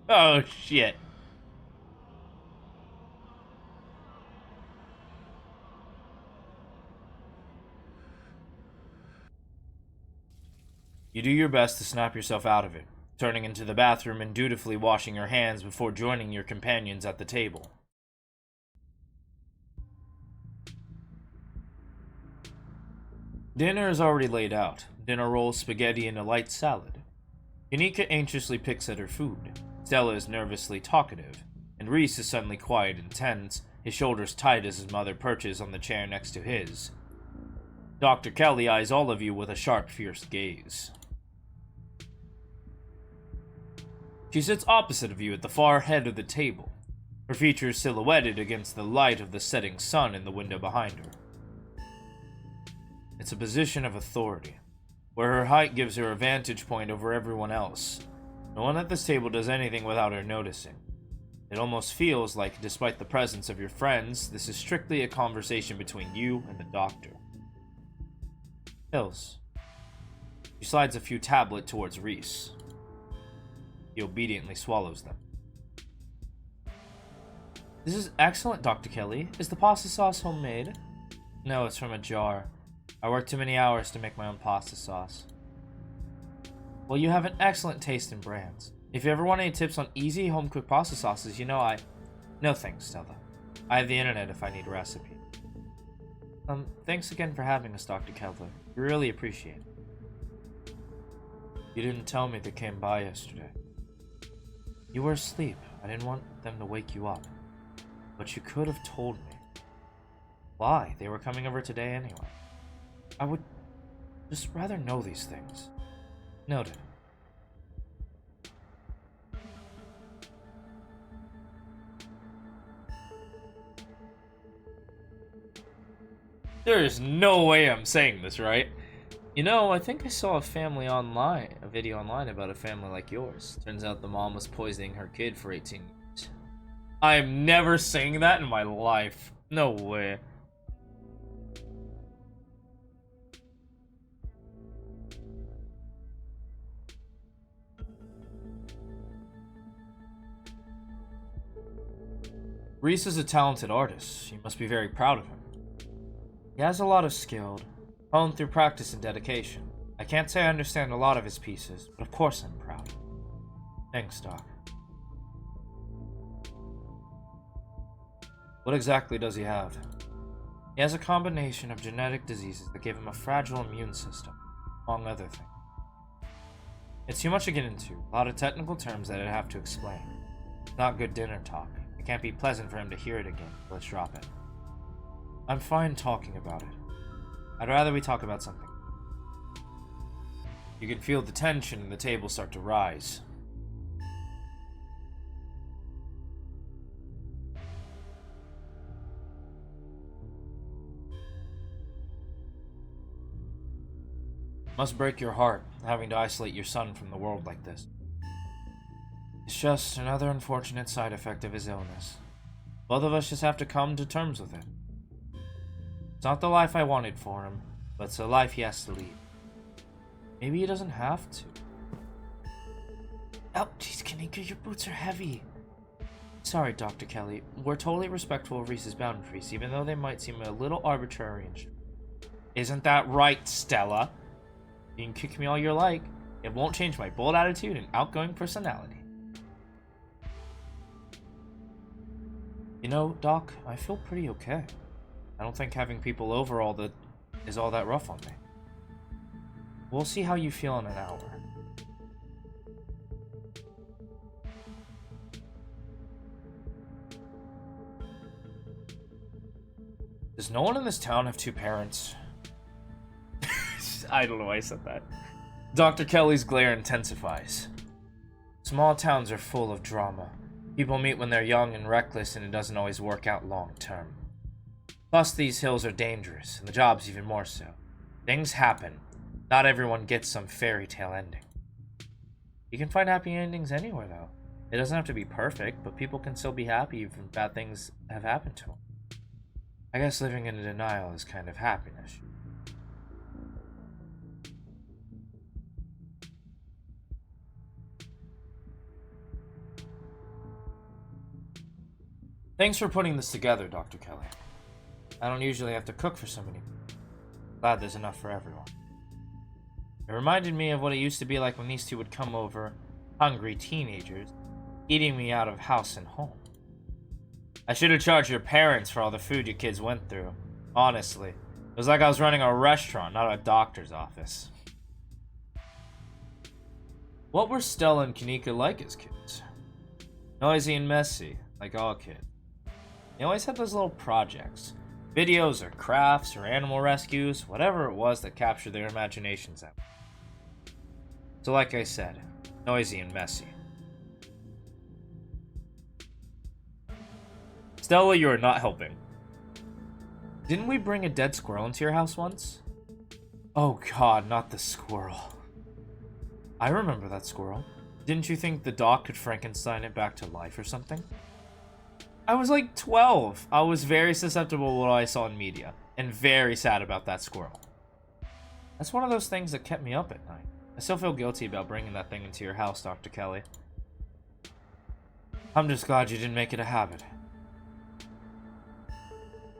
Speaker 1: Oh, shit. You do your best to snap yourself out of it, turning into the bathroom and dutifully washing your hands before joining your companions at the table. Dinner is already laid out. Dinner rolls, spaghetti, and a light salad. Yunika anxiously picks at her food. Stella is nervously talkative, and Reese is suddenly quiet and tense, his shoulders tight as his mother perches on the chair next to his. Dr. Kelly eyes all of you with a sharp, fierce gaze. She sits opposite of you at the far head of the table, her features silhouetted against the light of the setting sun in the window behind her. It's a position of authority, where her height gives her a vantage point over everyone else. No one at this table does anything without her noticing. It almost feels like, despite the presence of your friends, this is strictly a conversation between you and the doctor. Hills. She slides a few tablets towards Reese. He obediently swallows them.
Speaker 2: This is excellent, Dr. Kelly. Is the pasta sauce homemade?
Speaker 1: No, it's from a jar. I worked too many hours to make my own pasta sauce.
Speaker 2: Well, you have an excellent taste in brands. If you ever want any tips on easy home-cooked pasta sauces,
Speaker 1: No thanks, Stella. I have the internet if I need a recipe.
Speaker 2: Thanks again for having us, Dr. Kelly. We really appreciate it.
Speaker 1: You didn't tell me they came by yesterday.
Speaker 2: You were asleep. I didn't want them to wake you up. But you could have told me.
Speaker 1: Why? They were coming over today anyway.
Speaker 2: I would just rather know these things.
Speaker 1: Noted. There is no way I'm saying this right.
Speaker 2: I think I saw a video online about a family like yours. Turns out the mom was poisoning her kid for 18 years.
Speaker 1: I am never saying that in my life. No way. Reese is a talented artist. You must be very proud of him.
Speaker 2: He has a lot of skill, honed through practice and dedication. I can't say I understand a lot of his pieces, but of course I'm proud.
Speaker 1: Thanks, Doc. What exactly does he have?
Speaker 2: He has a combination of genetic diseases that give him a fragile immune system, among other things. It's too much to get into, a lot of technical terms that I'd have to explain. It's not good dinner talk. It can't be pleasant for him to hear it again. Let's drop it.
Speaker 1: I'm fine talking about it. I'd rather we talk about something. You can feel the tension in the table start to rise. Must break your heart, having to isolate your son from the world like this.
Speaker 2: It's just another unfortunate side effect of his illness. Both of us just have to come to terms with it. It's not the life I wanted for him, but it's the life he has to lead. Maybe he doesn't have to. Oh, jeez, Kanika, your boots are heavy. Sorry, Dr. Kelly. We're totally respectful of Reese's boundaries, even though they might seem a little arbitrary and
Speaker 1: Isn't that right, Stella?
Speaker 2: You can kick me all you like. It won't change my bold attitude and outgoing personality. Doc, I feel pretty okay. I don't think having people over is all that rough on me. We'll see how you feel in an hour.
Speaker 1: Does no one in this town have two parents? I don't know why I said that. Dr. Kelly's glare intensifies.
Speaker 2: Small towns are full of drama. People meet when they're young and reckless, and it doesn't always work out long term. Plus, these hills are dangerous, and the job's even more so. Things happen. Not everyone gets some fairy tale ending. You can find happy endings anywhere, though. It doesn't have to be perfect, but people can still be happy even if bad things have happened to them. I guess living in denial is kind of happiness. Thanks for putting this together, Dr. Kelly. I don't usually have to cook for so many people. Glad there's enough for everyone. It reminded me of what it used to be like when these two would come over, hungry teenagers, eating me out of house and home. I should have charged your parents for all the food you kids went through. Honestly, it was like I was running a restaurant, not a doctor's office. What were Stella and Kanika like as kids? Noisy and messy, like all kids. They always had those little projects. Videos or crafts or animal rescues, whatever it was that captured their imaginations out. So like I said, noisy and messy. Stella, you are not helping. Didn't we bring a dead squirrel into your house once? Oh god, not the squirrel. I remember that squirrel. Didn't you think the doc could Frankenstein it back to life or something? I was like 12. I was very susceptible to what I saw in media, and very sad about that squirrel. That's one of those things that kept me up at night. I still feel guilty about bringing that thing into your house, Dr. Kelly. I'm just glad you didn't make it a habit.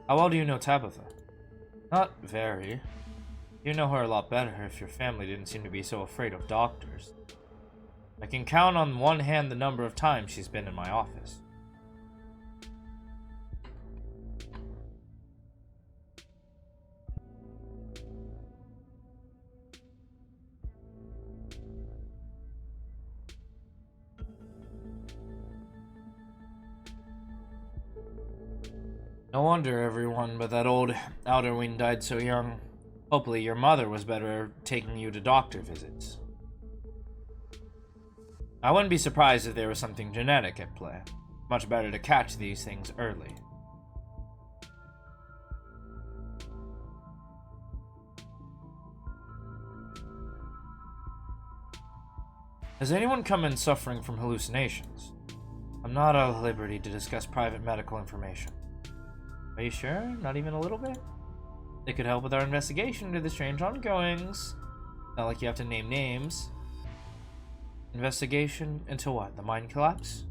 Speaker 2: How well do you know Tabitha? Not very. You know her a lot better if your family didn't seem to be so afraid of doctors. I can count on one hand the number of times she's been in my office. No wonder everyone but that old Outerwing died so young. Hopefully your mother was better taking you to doctor visits. I wouldn't be surprised if there was something genetic at play. Much better to catch these things early. Has anyone come in suffering from hallucinations? I'm not at liberty to discuss private medical information. Are you sure? Not even a little bit? It could help with our investigation into the strange ongoings. Not like you have to name names. Investigation into what? The mind collapse?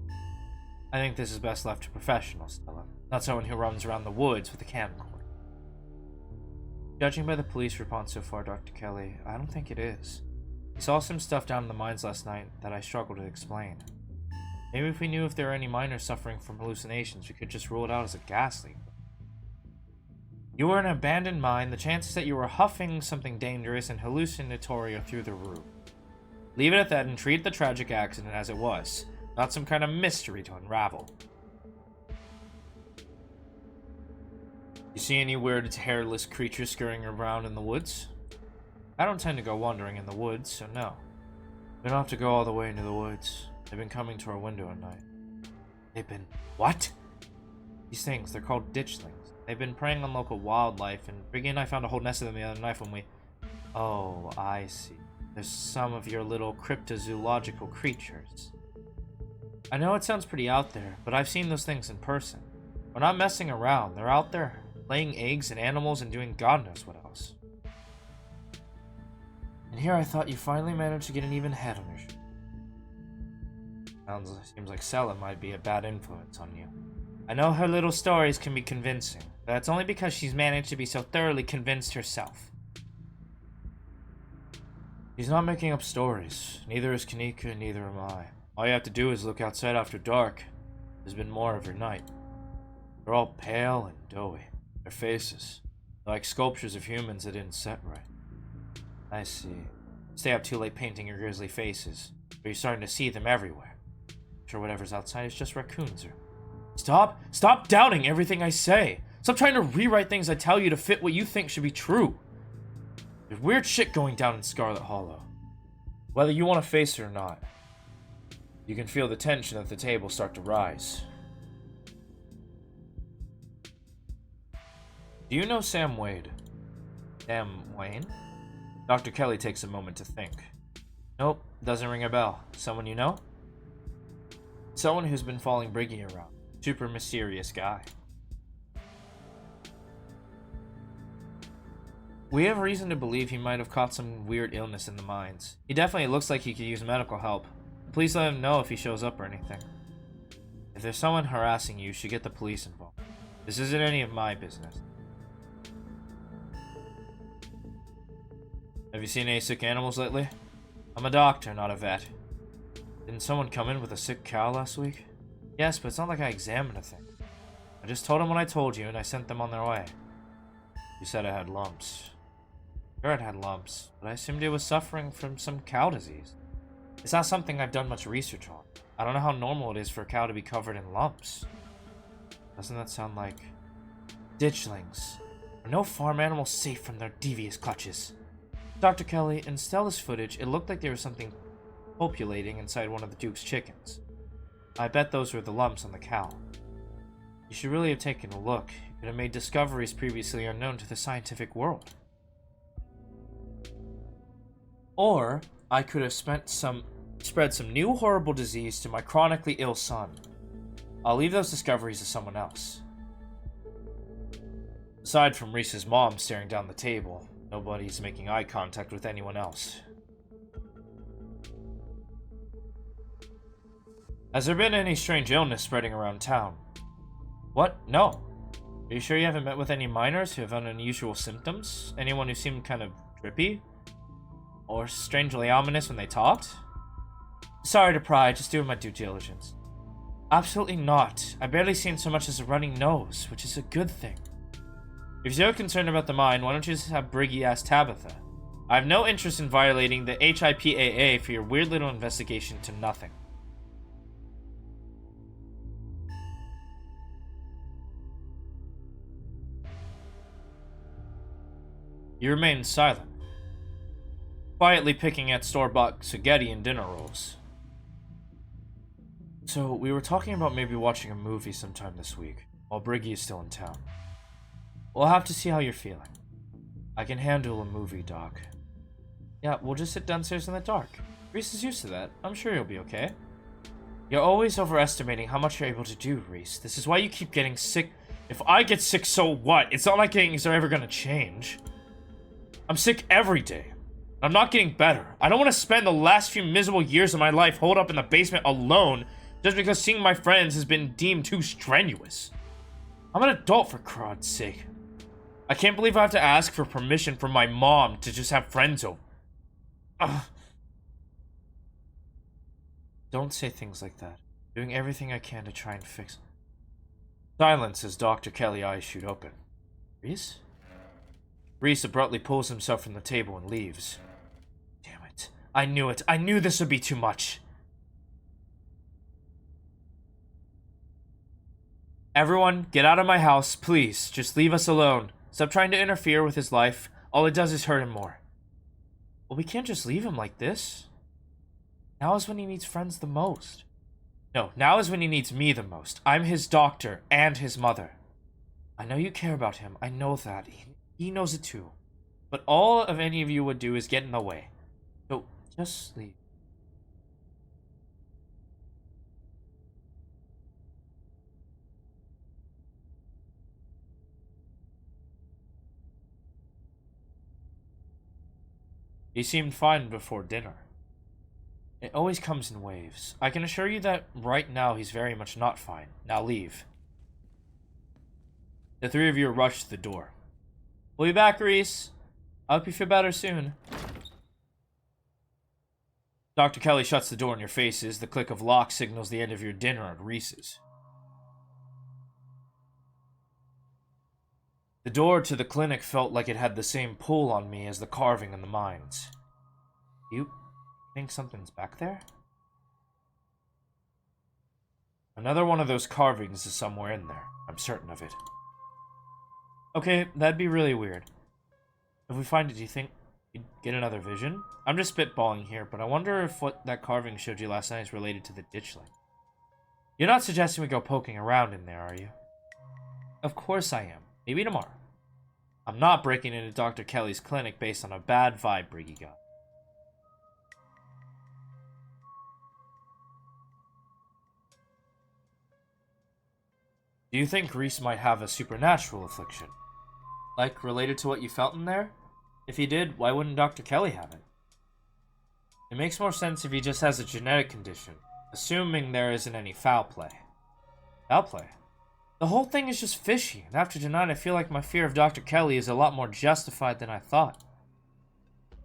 Speaker 2: I think this is best left to professionals, Stella. Not someone who runs around the woods with a camcorder. Judging by the police response so far, Dr. Kelly, I don't think it is. We saw some stuff down in the mines last night that I struggled to explain. Maybe if we knew if there were any miners suffering from hallucinations, we could just rule it out as a gas leak. You were in an abandoned mine. The chances that you were huffing something dangerous and hallucinatory are through the roof. Leave it at that and treat the tragic accident as it was, not some kind of mystery to unravel. You see any weird hairless creatures scurrying around in the woods? I don't tend to go wandering in the woods, so no. We don't have to go all the way into the woods. They've been coming to our window at night. They've been... What? These things, they're called ditchlings. They've been preying on local wildlife, and Briggy and I found a whole nest of them the other night when we... Oh, I see. There's some of your little cryptozoological creatures. I know it sounds pretty out there, but I've seen those things in person. We're not messing around. They're out there, laying eggs and animals and doing God knows what else. And here I thought you finally managed to get an even head on your shoulders. Seems like Stella might be a bad influence on you. I know her little stories can be convincing, but that's only because she's managed to be so thoroughly convinced herself. She's not making up stories. Neither is Kanika, and neither am I. All you have to do is look outside after dark. There's been more every night. They're all pale and doughy. Their faces, they're like sculptures of humans that didn't set right. I see. Stay up too late painting your grisly faces, but you're starting to see them everywhere. I'm sure whatever's outside is just raccoons or... Stop doubting everything I say. Stop trying to rewrite things I tell you to fit what you think should be true. There's weird shit going down in Scarlett Hallow. Whether you want to face it or not, you can feel the tension at the table start to rise. Do you know Sam Wade? Sam Wayne? Dr. Kelly takes a moment to think. Nope, doesn't ring a bell. Someone you know? Someone who's been following Briggy around. Super mysterious guy. We have reason to believe he might have caught some weird illness in the mines. He definitely looks like he could use medical help. Please let him know if he shows up or anything. If there's someone harassing you, you should get the police involved. This isn't any of my business. Have you seen any sick animals lately? I'm a doctor, not a vet. Didn't someone come in with a sick cow last week? Yes, but it's not like I examined a thing. I just told him what I told you, and I sent them on their way. You said I had lumps. Sure, it had lumps, but I assumed it was suffering from some cow disease. It's not something I've done much research on. I don't know how normal it is for a cow to be covered in lumps. Doesn't that sound like ditchlings? Are no farm animals safe from their devious clutches? Dr. Kelly, in Stella's footage, it looked like there was something populating inside one of the Duke's chickens. I bet those were the lumps on the cow. You should really have taken a look. You could have made discoveries previously unknown to the scientific world. Or, I could have spread some new horrible disease to my chronically ill son. I'll leave those discoveries to someone else. Aside from Reese's mom staring down the table, nobody's making eye contact with anyone else. Has there been any strange illness spreading around town? What? No. Are you sure you haven't met with any minors who have unusual symptoms? Anyone who seemed kind of drippy? Or strangely ominous when they talked? Sorry to pry, just doing my due diligence. Absolutely not. I barely seen so much as a running nose, which is a good thing. If you're so concerned about the mine, why don't you just have Briggy ask Tabitha? I have no interest in violating the HIPAA for your weird little investigation to nothing. You remain silent, quietly picking at store-bought spaghetti and dinner rolls. So, we were talking about maybe watching a movie sometime this week, while Briggy is still in town. We'll have to see how you're feeling. I can handle a movie, Doc. Yeah, we'll just sit downstairs in the dark. Reese is used to that. I'm sure you'll be okay. You're always overestimating how much you're able to do, Reese. This is why you keep getting sick. If I get sick, so what? It's not like things are ever gonna change. I'm sick every day. I'm not getting better. I don't want to spend the last few miserable years of my life holed up in the basement alone just because seeing my friends has been deemed too strenuous. I'm an adult, for God's sake. I can't believe I have to ask for permission from my mom to just have friends over. Ugh. Don't say things like that. Doing everything I can to try and fix. Silence as Dr. Kelly's eyes shoot open. Reese? Reese abruptly pulls himself from the table and leaves. Damn it. I knew it. I knew this would be too much. Everyone, get out of my house, please. Just leave us alone. Stop trying to interfere with his life. All it does is hurt him more. Well, we can't just leave him like this. Now is when he needs friends the most. No, now is when he needs me the most. I'm his doctor and his mother. I know you care about him. I know that. He knows it too. But all of any of you would do is get in the way. So, just leave. He seemed fine before dinner. It always comes in waves. I can assure you that right now he's very much not fine. Now leave. The three of you rush to the door. We'll be back, Reese. I hope you feel better soon. Dr. Kelly shuts the door in your faces. The click of lock signals the end of your dinner at Reese's. The door to the clinic felt like it had the same pull on me as the carving in the mines. You think something's back there? Another one of those carvings is somewhere in there. I'm certain of it. Okay, that'd be really weird. If we find it, do you think you'd get another vision? I'm just spitballing here, but I wonder if what that carving showed you last night is related to the ditchling. You're not suggesting we go poking around in there, are you? Of course I am. Maybe tomorrow. I'm not breaking into Dr. Kelly's clinic based on a bad vibe Briggy got. Do you think Reese might have a supernatural affliction? Like, related to what you felt in there? If he did, why wouldn't Dr. Kelly have it? It makes more sense if he just has a genetic condition, assuming there isn't any foul play. Foul play? The whole thing is just fishy, and after tonight I feel like my fear of Dr. Kelly is a lot more justified than I thought.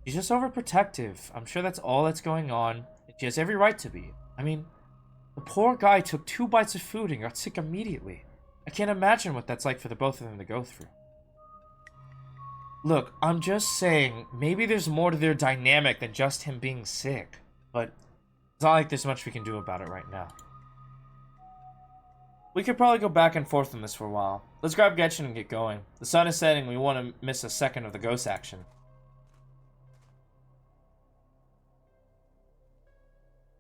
Speaker 2: She's just overprotective. I'm sure that's all that's going on, and she has every right to be. I mean, the poor guy took 2 bites of food and got sick immediately. I can't imagine what that's like for the both of them to go through. Look, I'm just saying, maybe there's more to their dynamic than just him being sick. But it's not like there's much we can do about it right now. We could probably go back and forth on this for a while. Let's grab Getchen and get going. The sun is setting, we want to miss a second of the ghost action.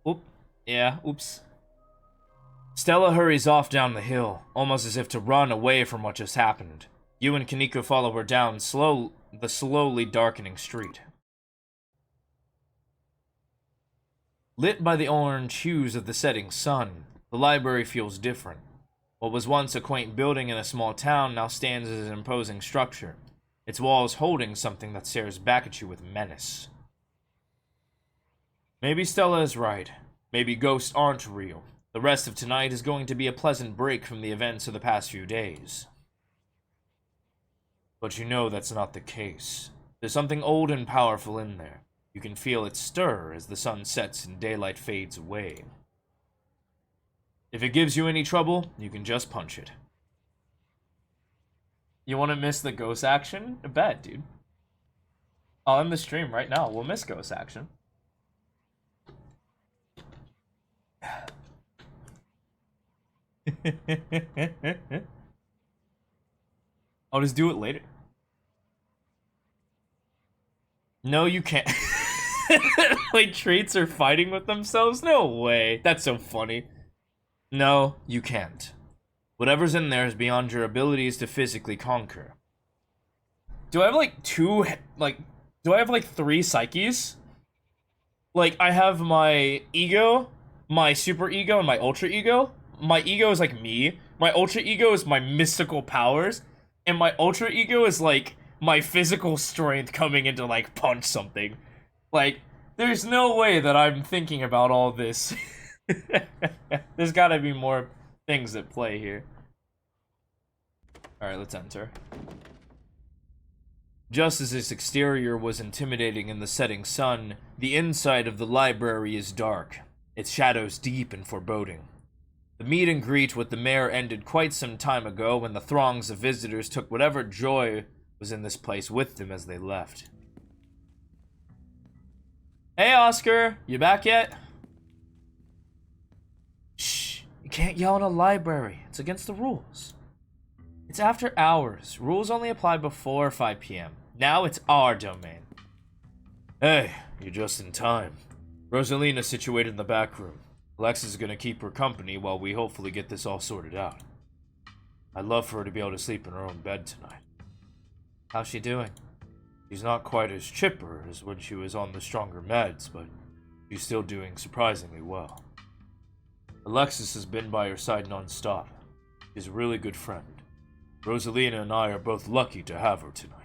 Speaker 2: Oop. Yeah, oops. Stella hurries off down the hill, almost as if to run away from what just happened. You and Kaneko follow her down the slowly darkening street. Lit by the orange hues of the setting sun, the library feels different. What was once a quaint building in a small town now stands as an imposing structure, its walls holding something that stares back at you with menace. Maybe Stella is right. Maybe ghosts aren't real. The rest of tonight is going to be a pleasant break from the events of the past few days. But you know that's not the case. There's something old and powerful in there. You can feel it stir as the sun sets and daylight fades away. If it gives you any trouble, you can just punch it. You want to miss the ghost action? I bet, dude. I'll end the stream right now. We'll miss ghost action. I'll just do it later. No, you can't. Like, traits are fighting with themselves? No way. That's so funny. No, you can't. Whatever's in there is beyond your abilities to physically conquer. Do I have, like, do I have, like, 3 psyches? Like, I have my ego, my super ego, and my ultra ego. My ego is, like, me. My ultra ego is my mystical powers. And my ultra ego is, like, my physical strength coming in to, like, punch something. Like, there's no way that I'm thinking about all this. There's gotta be more things at play here. Alright, let's enter. Just as its exterior was intimidating in the setting sun, the inside of the library is dark, its shadows deep and foreboding. The meet and greet with the mayor ended quite some time ago when the throngs of visitors took whatever joy was in this place with them as they left. Hey, Oscar, you back yet? Shh, you can't yell in a library. It's against the rules. It's after hours. Rules only apply before 5 p.m. Now it's our domain. Hey, you're just in time. Rosalina's situated in the back room. Alexa's gonna keep her company while we hopefully get this all sorted out. I'd love for her to be able to sleep in her own bed tonight. How's she doing? She's not quite as chipper as when she was on the stronger meds, but she's still doing surprisingly well. Alexis has been by her side non-stop. She's a really good friend. Rosalina and I are both lucky to have her tonight.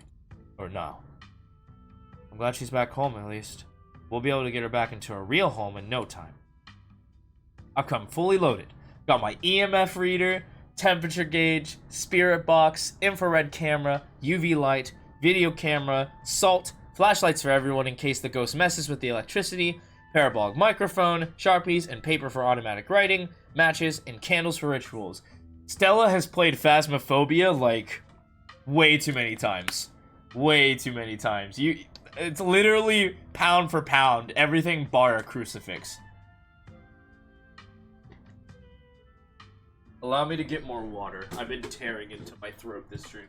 Speaker 2: Or now. I'm glad she's back home, at least. We'll be able to get her back into her real home in no time. I've come fully loaded. Got my EMF reader, temperature gauge, spirit box, infrared camera, UV light, video camera, salt, flashlights for everyone in case the ghost messes with the electricity, parabolic microphone, Sharpies, and paper for automatic writing, matches, and candles for rituals. Stella has played Phasmophobia, like, way too many times. Way too many times. It's literally pound for pound, everything bar a crucifix. Allow me to get more water. I've been tearing into my throat this stream.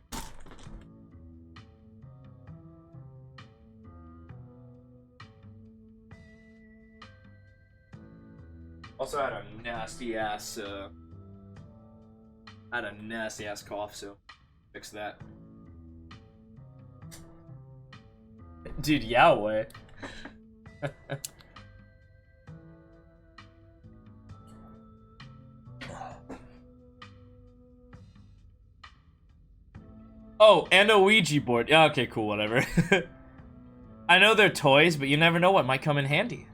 Speaker 2: Also, I had a nasty ass cough, so fix that. Dude, Yahweh. Oh, and a Ouija board. Yeah, okay, cool, whatever. I know they're toys, but you never know what might come in handy.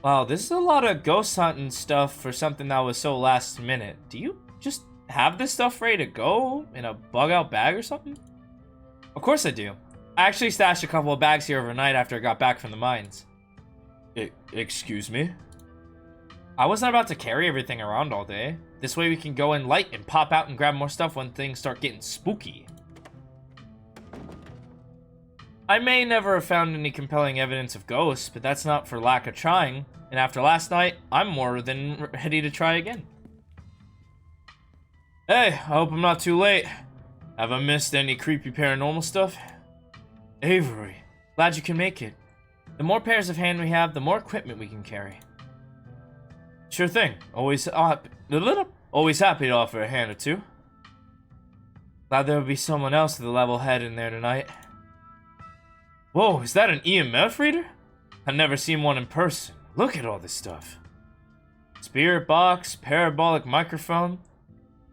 Speaker 2: Wow, this is a lot of ghost hunting stuff for something that was so last minute. Do you just have this stuff ready to go in a bug out bag or something? Of course I do. I actually stashed a couple of bags here overnight after I got back from the mines.
Speaker 1: Excuse me?
Speaker 2: I wasn't about to carry everything around all day. This way we can go in light and pop out and grab more stuff when things start getting spooky. I may never have found any compelling evidence of ghosts, but that's not for lack of trying. And after last night, I'm more than ready to try again. Hey, I hope I'm not too late. Have I missed any creepy paranormal stuff? Avery, glad you can make it. The more pairs of hand we have, the more equipment we can carry. Sure thing. Always happy to offer a hand or two. Glad there will be someone else with a level head in there tonight. Whoa, is that an EMF reader? I've never seen one in person. Look at all this stuff. Spirit box, parabolic microphone.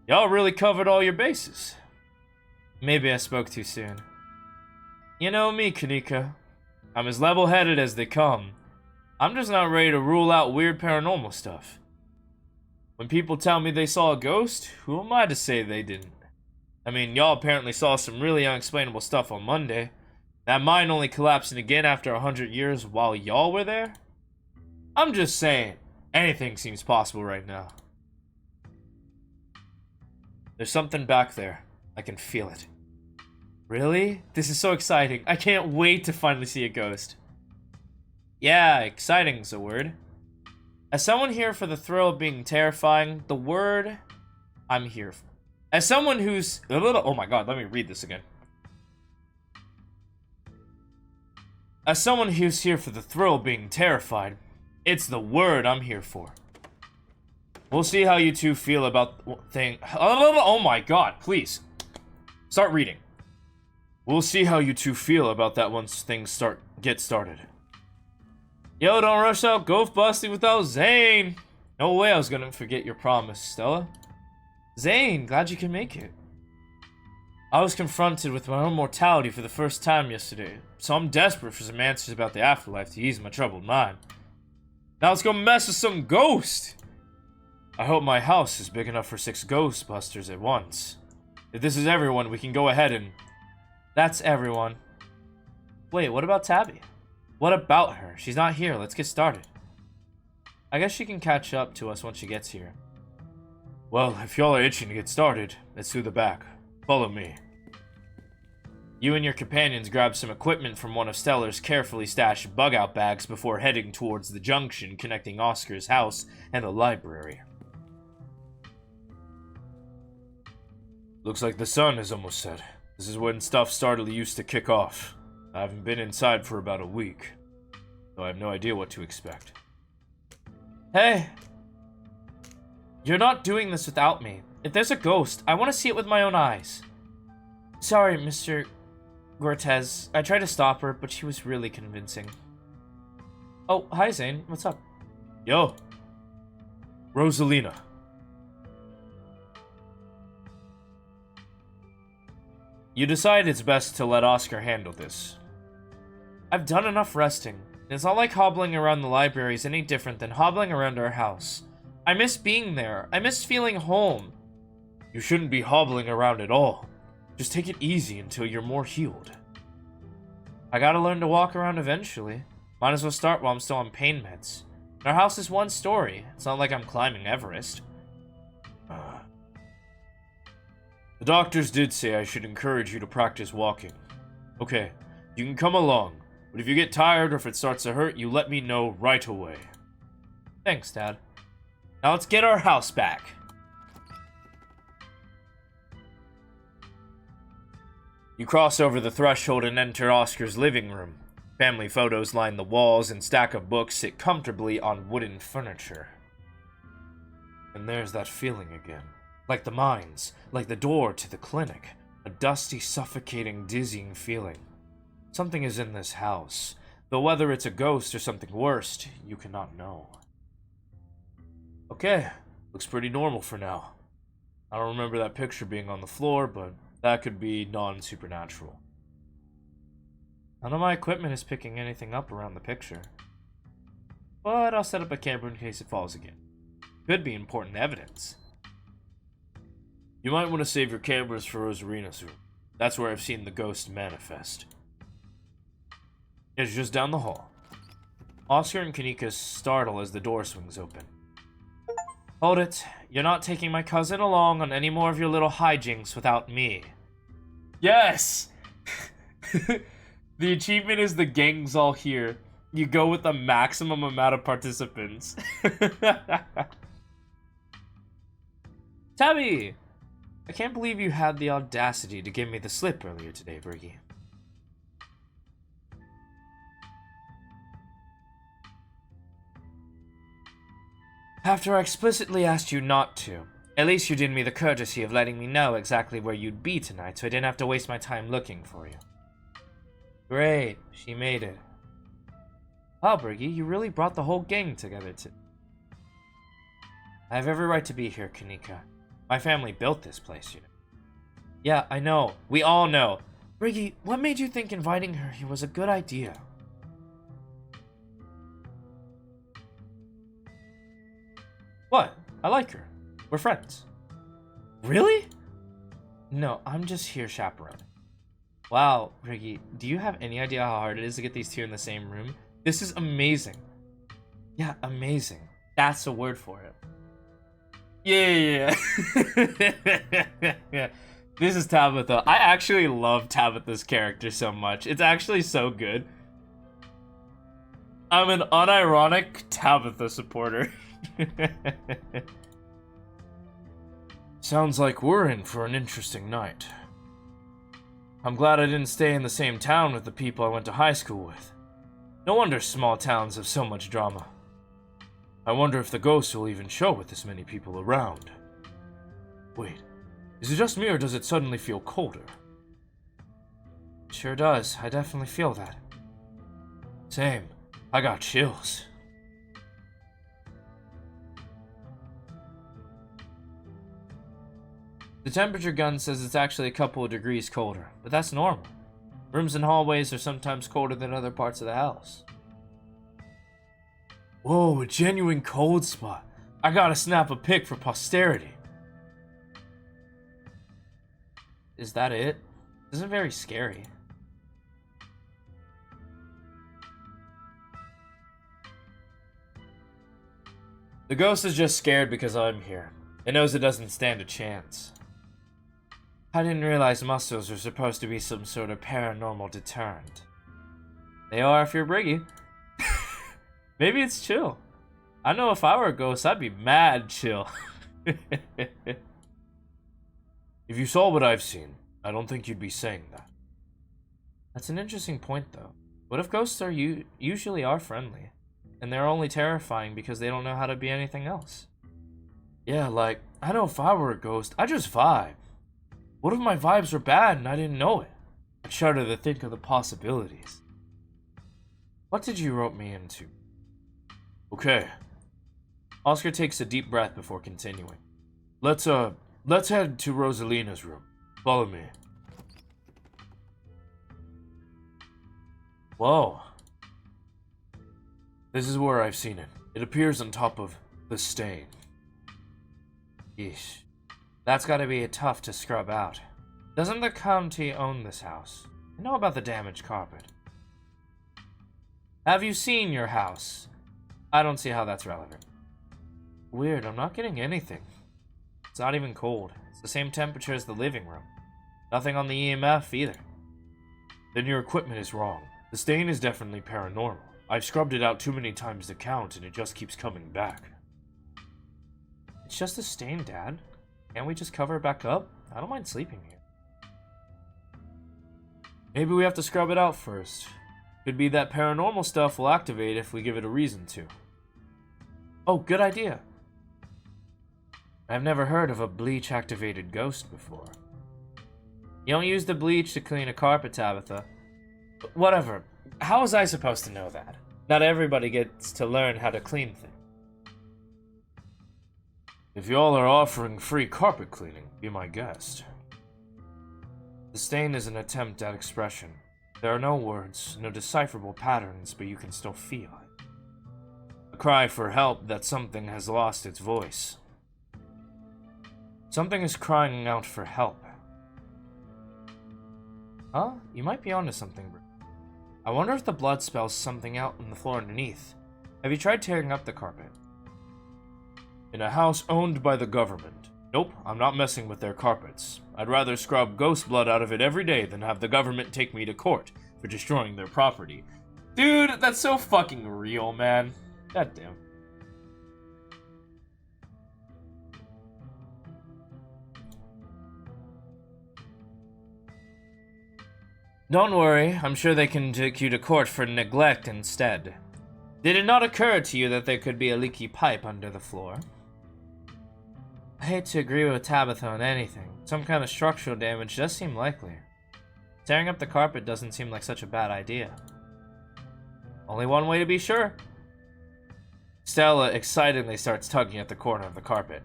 Speaker 2: Y'all really covered all your bases. Maybe I spoke too soon. You know me, Kanika. I'm as level-headed as they come. I'm just not ready to rule out weird paranormal stuff. When people tell me they saw a ghost, who am I to say they didn't? I mean, y'all apparently saw some really unexplainable stuff on Monday. That mine only collapsing again after 100 years while y'all were there? I'm just saying, anything seems possible right now. There's something back there. I can feel it. Really? This is so exciting. I can't wait to finally see a ghost. Yeah, exciting's a word. As someone here for the thrill of being terrifying, the word I'm here for. As someone who's a little... Oh my god, let me read this again. As someone who's here for the thrill of being terrified, it's the word I'm here for. We'll see how you two feel about thing. Oh my god, please. Start reading. We'll see how you two feel about that once things get started. Yo, don't rush out ghost busting without Zane. No way I was gonna forget your promise, Stella. Zane, glad you can make it. I was confronted with my own mortality for the first time yesterday, so I'm desperate for some answers about the afterlife to ease my troubled mind. Now let's go mess with some ghost! I hope my house is big enough for 6 ghostbusters at once. If this is everyone, we can go ahead and... That's everyone. Wait, what about Tabby? What about her? She's not here. Let's get started. I guess she can catch up to us once she gets here. Well, if y'all are itching to get started, let's do the back. Follow me. You and your companions grab some equipment from one of Stellar's carefully stashed bug-out bags before heading towards the junction connecting Oscar's house and the library. Looks like the sun is almost set. This is when stuff started used to kick off. I haven't been inside for about a week, so I have no idea what to expect. Hey! You're not doing this without me. If there's a ghost, I want to see it with my own eyes. Sorry, Mr. Cortez. I tried to stop her, but she was really convincing. Oh, hi Zane. What's up?
Speaker 1: Yo. Rosalina. You decide it's best to let Oscar handle this.
Speaker 2: I've done enough resting. It's not like hobbling around the library is any different than hobbling around our house. I miss being there. I miss feeling home.
Speaker 1: You shouldn't be hobbling around at all. Just take it easy until you're more healed.
Speaker 2: I gotta learn to walk around eventually. Might as well start while I'm still on pain meds. Our house is 1 story. It's not like I'm climbing Everest.
Speaker 1: The doctors did say I should encourage you to practice walking. Okay, you can come along, but if you get tired or if it starts to hurt, you let me know right away.
Speaker 2: Thanks, Dad. Now let's get our house back.
Speaker 1: You cross over the threshold and enter Oscar's living room. Family photos line the walls and stack of books sit comfortably on wooden furniture. And there's that feeling again. Like the mines, like the door to the clinic. A dusty, suffocating, dizzying feeling. Something is in this house, though whether it's a ghost or something worse, you cannot know. Okay, looks pretty normal for now. I don't remember that picture being on the floor, but that could be non-supernatural.
Speaker 2: None of my equipment is picking anything up around the picture. But I'll set up a camera in case it falls again. Could be important evidence.
Speaker 1: You might want to save your cameras for Rosarina's room. That's where I've seen the ghost manifest. It's just down the hall.
Speaker 2: Oscar and Kanika startle as the door swings open. Hold it. You're not taking my cousin along on any more of your little hijinks without me.
Speaker 1: Yes! The achievement is the gang's all here. You go with the maximum amount of participants.
Speaker 2: Tabby! I can't believe you had the audacity to give me the slip earlier today, Briggy. After I explicitly asked you not to, at least you did me the courtesy of letting me know exactly where you'd be tonight so I didn't have to waste my time looking for you. Great, she made it. Wow, Briggy, you really brought the whole gang together I have every right to be here, Kanika. My family built this place, you know. Yeah, I know. We all know. Briggy, what made you think inviting her here was a good idea? What? I like her. We're friends. Really? No, I'm just here chaperoning. Wow, Briggy, do you have any idea how hard it is to get these two in the same room? This is amazing. Yeah, amazing. That's a word for it.
Speaker 1: Yeah. This is Tabitha. I actually love Tabitha's character so much. It's actually so good. I'm an unironic Tabitha supporter. Sounds like we're in for an interesting night. I'm glad I didn't stay in the same town with the people I went to high school with. No wonder small towns have so much drama. I wonder if the ghosts will even show with this many people around. Wait, is it just me or does it suddenly feel colder?
Speaker 2: It sure does. I definitely feel that.
Speaker 1: Same. I got chills.
Speaker 2: The temperature gun says it's actually a couple of degrees colder, but that's normal. Rooms and hallways are sometimes colder than other parts of the house.
Speaker 1: Whoa, a genuine cold spot. I gotta snap a pic for posterity.
Speaker 2: Is that it? This isn't very scary.
Speaker 1: The ghost is just scared because I'm here. It knows it doesn't stand a chance.
Speaker 2: I didn't realize muscles are supposed to be some sort of paranormal deterrent. They are if you're Briggy.
Speaker 1: Maybe it's chill. I know if I were a ghost, I'd be mad chill. If you saw what I've seen, I don't think you'd be saying that.
Speaker 2: That's an interesting point, though. What if ghosts are usually are friendly, and they're only terrifying because they don't know how to be anything else?
Speaker 1: Yeah, like, I know if I were a ghost, I'd just vibe. What if my vibes were bad and I didn't know it? I'd shudder to think of the possibilities.
Speaker 2: What did you rope me into?
Speaker 1: Okay. Oscar takes a deep breath before continuing. Let's head to Rosalina's room. Follow me. Whoa. This is where I've seen it. It appears on top of the stain.
Speaker 2: Yeesh. That's gotta be tough to scrub out. Doesn't the county own this house? I know about the damaged carpet. Have you seen your house? I don't see how that's relevant. Weird, I'm not getting anything. It's not even cold. It's the same temperature as the living room. Nothing on the EMF either.
Speaker 1: Then your equipment is wrong. The stain is definitely paranormal. I've scrubbed it out too many times to count and it just keeps coming back.
Speaker 2: It's just a stain, Dad. Can't we just cover it back up? I don't mind sleeping here.
Speaker 1: Maybe we have to scrub it out first. Could be that paranormal stuff will activate if we give it a reason to.
Speaker 2: Oh, good idea. I've never heard of a bleach-activated ghost before. You don't use the bleach to clean a carpet, Tabitha. Whatever. How was I supposed to know that? Not everybody gets to learn how to clean things.
Speaker 1: If y'all are offering free carpet cleaning, be my guest.
Speaker 2: The stain is an attempt at expression. There are no words, no decipherable patterns, but you can still feel it. A cry for help that something has lost its voice. Something is crying out for help. Huh? You might be onto something, bro. I wonder if the blood spells something out on the floor underneath. Have you tried tearing up the carpet? In a house owned by the government. Nope, I'm not messing with their carpets. I'd rather scrub ghost blood out of it every day than have the government take me to court for destroying their property. Dude, that's so fucking real, man. God damn. Don't worry, I'm sure they can take you to court for neglect instead. Did it not occur to you that there could be a leaky pipe under the floor? I hate to agree with Tabitha on anything. Some kind of structural damage does seem likely. Tearing up the carpet doesn't seem like such a bad idea. Only one way to be sure. Stella excitedly starts tugging at the corner of the carpet.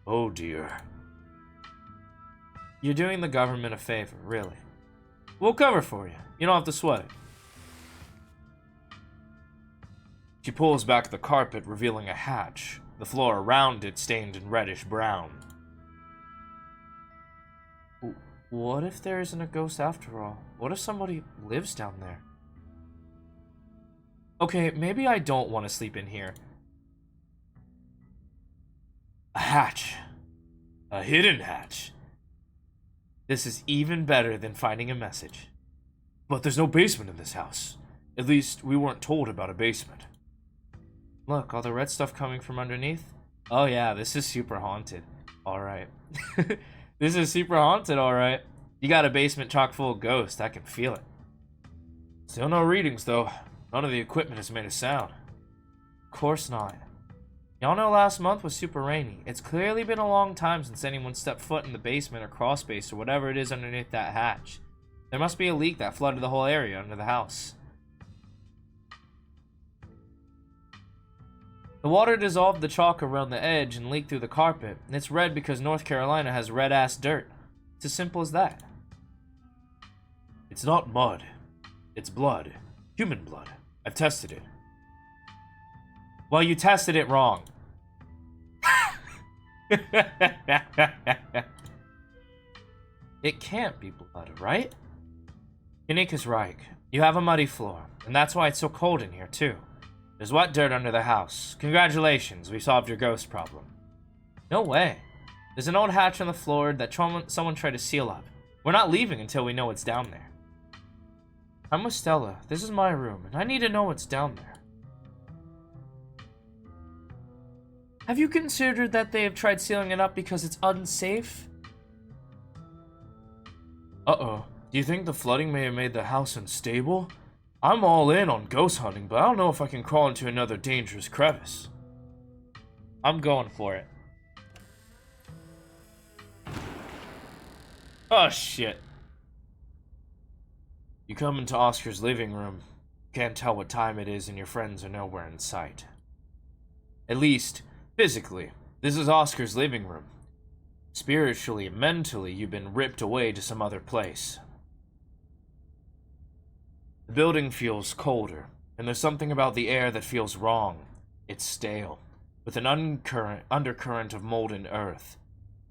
Speaker 2: Oh dear. You're doing the government a favor, really. We'll cover for you. You don't have to sweat it. She pulls back the carpet, revealing a hatch, the floor around it stained in reddish brown. What if there isn't a ghost after all? What if somebody lives down there? Okay, maybe I don't want to sleep in here. A hatch. A hidden hatch. This is even better than finding a message. But there's no basement in this house. At least, we weren't told about a basement. Look, all the red stuff coming from underneath? Oh yeah, this is super haunted. Alright. This is super haunted, alright. You got a basement chock full of ghosts, I can feel it. Still no readings, though. None of the equipment has made a sound. Of course not. Y'all know last month was super rainy. It's clearly been a long time since anyone stepped foot in the basement or crawl space or whatever it is underneath that hatch. There must be a leak that flooded the whole area under the house. The water dissolved the chalk around the edge and leaked through the carpet, and it's red because North Carolina has red-ass dirt. It's as simple as that. It's not mud. It's blood. Human blood. I've tested it. Well, you tested it wrong. It can't be blood, right? Yannick right. You have a muddy floor, and that's why it's so cold in here, too. There's wet dirt under the house. Congratulations, we solved your ghost problem. No way. There's an old hatch on the floor that someone tried to seal up. We're not leaving until we know what's down there. I'm with Stella. This is my room, and I need to know what's down there. Have you considered that they have tried sealing it up because it's unsafe? Uh-oh. Do you think the flooding may have made the house unstable? I'm all in on ghost hunting, but I don't know if I can crawl into another dangerous crevice. I'm going for it. Oh, shit. You come into Oscar's living room. Can't tell what time it is and your friends are nowhere in sight. At least, physically, this is Oscar's living room. Spiritually and mentally, you've been ripped away to some other place. The building feels colder, and there's something about the air that feels wrong. It's stale, with an undercurrent of molten earth.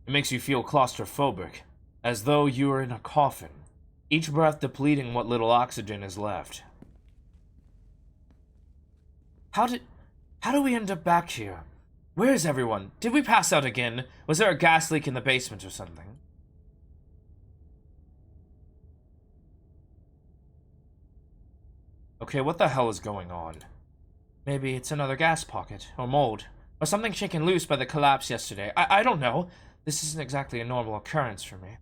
Speaker 2: It makes you feel claustrophobic, as though you were in a coffin, each breath depleting what little oxygen is left. How do we end up back here? Where is everyone? Did we pass out again? Was there a gas leak in the basement or something? Okay, what the hell is going on? Maybe it's another gas pocket, or mold, or something shaken loose by the collapse yesterday. I don't know. This isn't exactly a normal occurrence for me.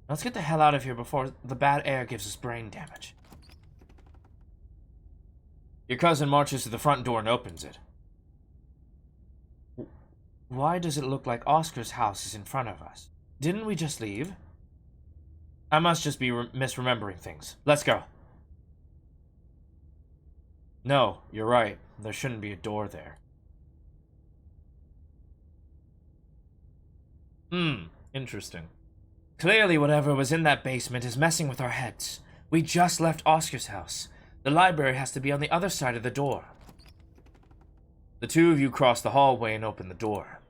Speaker 2: Let's get the hell out of here before the bad air gives us brain damage. Your cousin marches to the front door and opens it. Why does it look like Oscar's house is in front of us? Didn't we just leave? I must just be misremembering things. Let's go. No, you're right. There shouldn't be a door there. Interesting. Clearly whatever was in that basement is messing with our heads. We just left Oscar's house. The library has to be on the other side of the door.
Speaker 1: The two of you cross the hallway and open the door.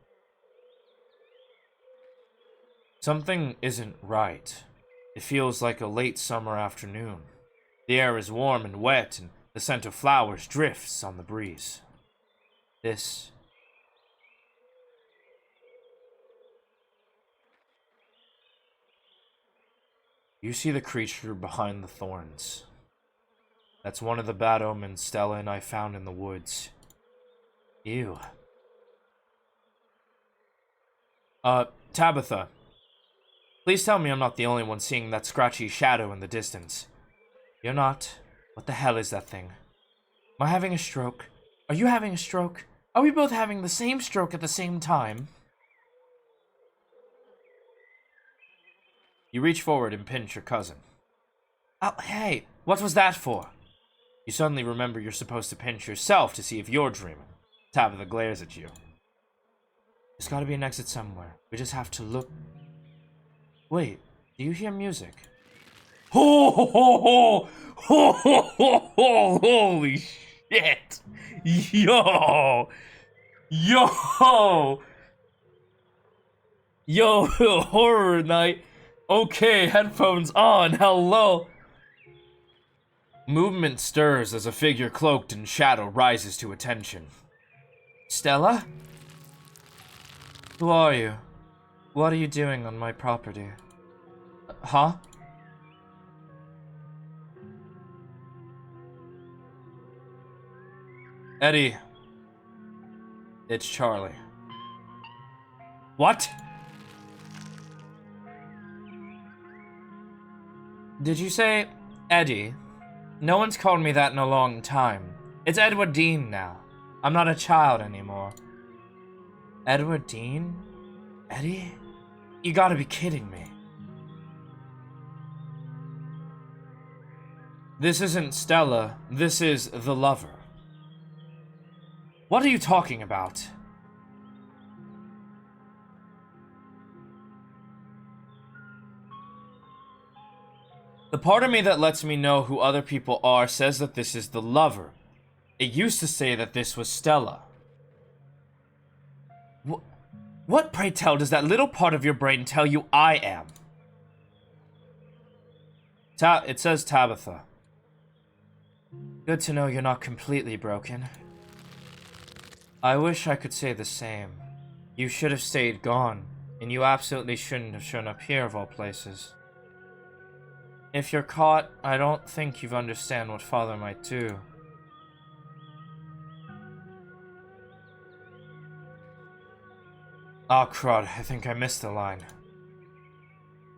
Speaker 1: Something isn't right. It feels like a late summer afternoon. The air is warm and wet, and the scent of flowers drifts on the breeze. This... You see the creature behind the thorns. That's one of the bad omens Stella and I found in the woods. Ew. Tabitha. Please tell me I'm not the only one seeing that scratchy shadow in the distance. You're not. What the hell is that thing? Am I having a stroke? Are you having a stroke? Are we both having the same stroke at the same time? You reach forward and pinch your cousin. Oh, hey, what was that for? You suddenly remember you're supposed to pinch yourself to see if you're dreaming. Tabitha glares at you. There's gotta be an exit somewhere. We just have to look. Wait, do you hear music? Ho ho ho ho! Ho ho ho ho! Holy shit! Yo! Yo! Yo, horror night. Okay, headphones on. Hello. Movement stirs as a figure cloaked in shadow rises to attention. Stella? Who are you? What are you doing on my property? Huh? Eddie. It's Charlie. What? Did you say Eddie? No one's called me that in a long time. It's Edward Dean now. I'm not a child anymore. Edward Dean? Eddie? You gotta be kidding me. This isn't Stella. This is the lover. What are you talking about? The part of me that lets me know who other people are says that this is the lover. It used to say that this was Stella. What, pray tell, does that little part of your brain tell you I am? It says Tabitha. Good to know you're not completely broken. I wish I could say the same. You should have stayed gone, and you absolutely shouldn't have shown up here of all places. If you're caught, I don't think you understand what Father might do. Oh, crud, I think I missed the line.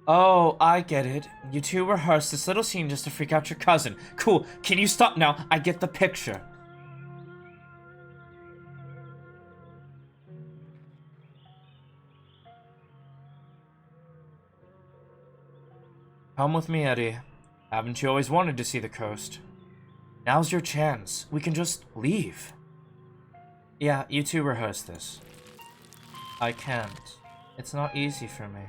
Speaker 1: Oh, I get it. You two rehearsed this little scene just to freak out your cousin. Cool, can you stop now? I get the picture. Come with me, Eddie. Haven't you always wanted to see the coast? Now's your chance. We can just leave. Yeah, you two rehearse this. I can't. It's not easy for me.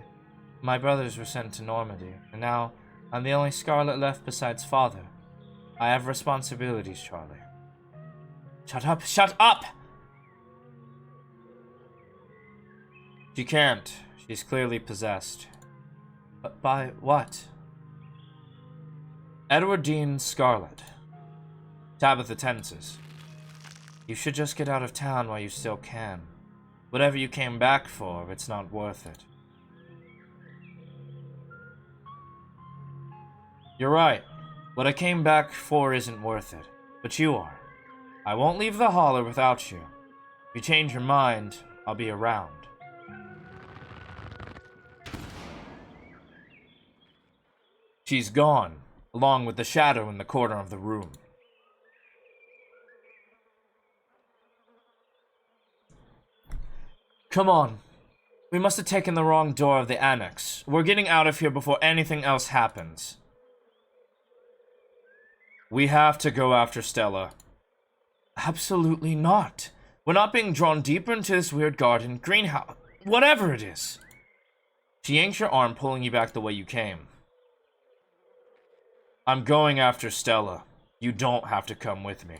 Speaker 1: My brothers were sent to Normandy, and now I'm the only Scarlett left besides Father. I have responsibilities, Charlie. Shut up! Shut up! She can't. She's clearly possessed. But by what? Edward Dean Scarlett. Tabitha tenses. You should just get out of town while you still can. Whatever you came back for, it's not worth it. You're right. What I came back for isn't worth it. But you are. I won't leave the holler without you. If you change your mind, I'll be around. She's gone, along with the shadow in the corner of the room. Come on. We must have taken the wrong door of the annex. We're getting out of here before anything else happens. We have to go after Stella. Absolutely not. We're not being drawn deeper into this weird garden, greenhouse, whatever it is. She yanks your arm, pulling you back the way you came. I'm going after Stella. You don't have to come with me.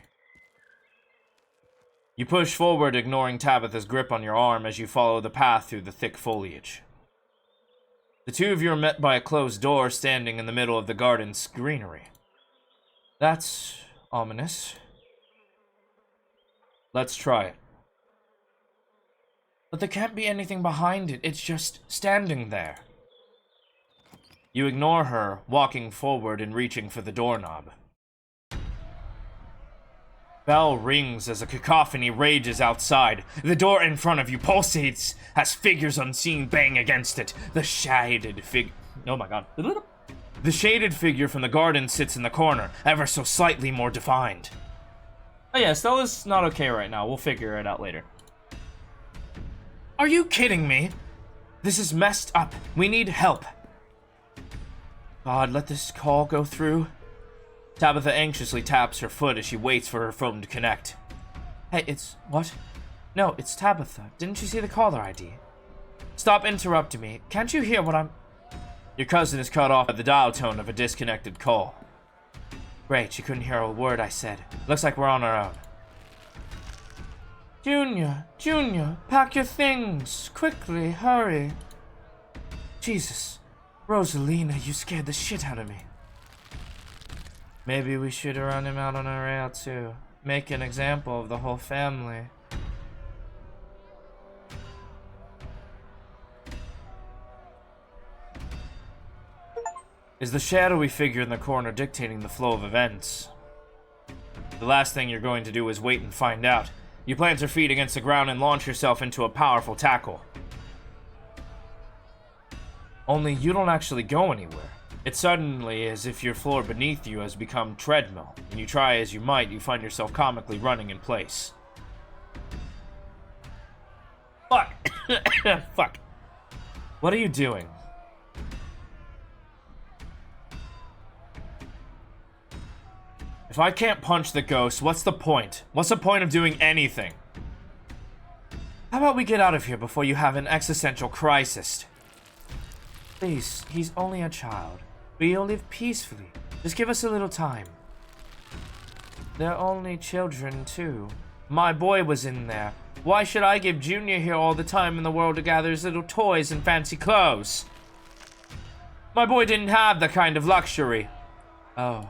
Speaker 1: You push forward, ignoring Tabitha's grip on your arm as you follow the path through the thick foliage. The two of you are met by a closed door standing in the middle of the garden's greenery. That's ominous. Let's try it.
Speaker 2: But there can't be anything behind it. It's just standing there.
Speaker 1: You ignore her, walking forward and reaching for the doorknob. Bell rings as a cacophony rages outside. The door in front of you pulsates as figures unseen bang against it. The shaded Oh my god. The shaded figure from the garden sits in the corner, ever so slightly more defined. Oh yeah, Stella's not okay right now. We'll figure it out later.
Speaker 2: Are you kidding me?
Speaker 1: This is messed up. We need help.
Speaker 2: God, let this call go through.
Speaker 1: Tabitha anxiously taps her foot as she waits for her phone to connect.
Speaker 2: Hey, it's... what? No, it's Tabitha. Didn't you see the caller ID?
Speaker 1: Stop interrupting me. Can't you hear what I'm... Your cousin is cut off by the dial tone of a disconnected call.
Speaker 2: Great, she couldn't hear a word I said. Looks like we're on our own. Junior, pack your things. Quickly, hurry. Jesus. Rosalina, you scared the shit out of me. Maybe we should run him out on a rail too. Make an example of the whole family.
Speaker 1: Is the shadowy figure in the corner dictating the flow of events? The last thing you're going to do is wait and find out. You plant your feet against the ground and launch yourself into a powerful tackle. Only you don't actually go anywhere. It's suddenly as if your floor beneath you has become treadmill, and you try as you might, you find yourself comically running in place. Fuck! Fuck. What are you doing? If I can't punch the ghost, what's the point? What's the point of doing anything?
Speaker 2: How about we get out of here before you have an existential crisis? Please, he's only a child. We'll live peacefully. Just give us a little time. They're only children, too. My boy was in there. Why should I give Junior here all the time in the world to gather his little toys and fancy clothes?
Speaker 1: My boy didn't have that kind of luxury.
Speaker 2: Oh.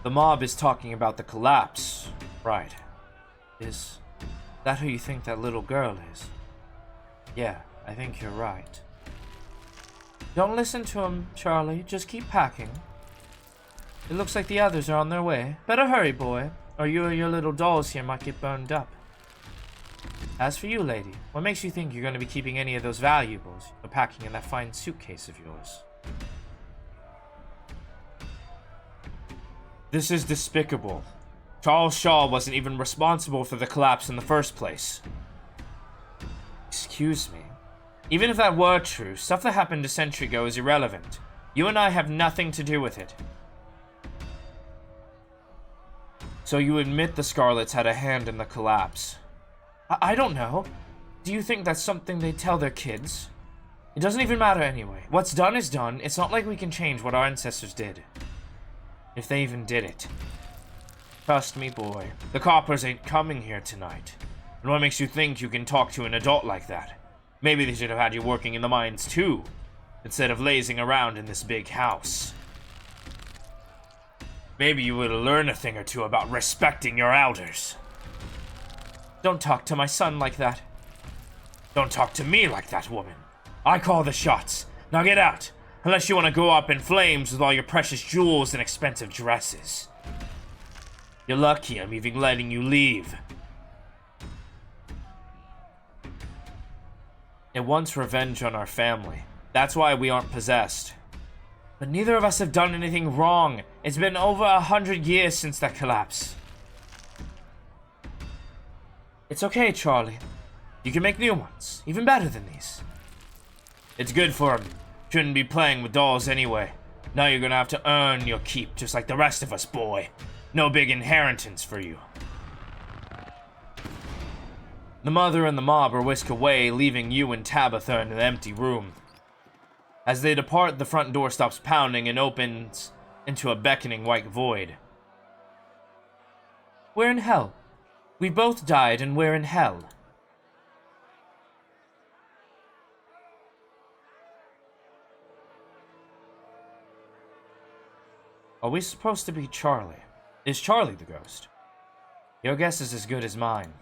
Speaker 1: The mob is talking about the collapse.
Speaker 2: Right. Is that who you think that little girl is? Yeah, I think you're right. Don't listen to him, Charlie. Just keep packing. It looks like the others are on their way. Better hurry, boy, or you or your little dolls here might get burned up. As for you, lady, what makes you think you're going to be keeping any of those valuables you're packing in that fine suitcase of yours?
Speaker 1: This is despicable. Charles Shaw wasn't even responsible for the collapse in the first place.
Speaker 2: Excuse me. Even if that were true, stuff that happened a century ago is irrelevant. You and I have nothing to do with it.
Speaker 1: So you admit the Scarletts had a hand in the collapse?
Speaker 2: I don't know. Do you think that's something they tell their kids? It doesn't even matter anyway. What's done is done. It's not like we can change what our ancestors did. If they even did it.
Speaker 1: Trust me, boy. The coppers ain't coming here tonight. And what makes you think you can talk to an adult like that? Maybe they should have had you working in the mines too, instead of lazing around in this big house. Maybe you would learn a thing or two about respecting your elders.
Speaker 2: Don't talk to my son like that.
Speaker 1: Don't talk to me like that, woman. I call the shots. Now get out, unless you want to go up in flames with all your precious jewels and expensive dresses. You're lucky I'm even letting you leave. It wants revenge on our family. That's why we aren't possessed.
Speaker 2: But neither of us have done anything wrong. It's been over 100 years since that collapse. It's okay, Charlie. You can make new ones, even better than these.
Speaker 1: It's good for him. Shouldn't be playing with dolls anyway. Now you're gonna have to earn your keep just like the rest of us, boy. No big inheritance for you. The mother and the mob are whisked away, leaving you and Tabitha in an empty room. As they depart, the front door stops pounding and opens into a beckoning white void.
Speaker 2: We're in hell. We both died and we're in hell. Are we supposed to be Charlie? Is Charlie the ghost? Your guess is as good as mine.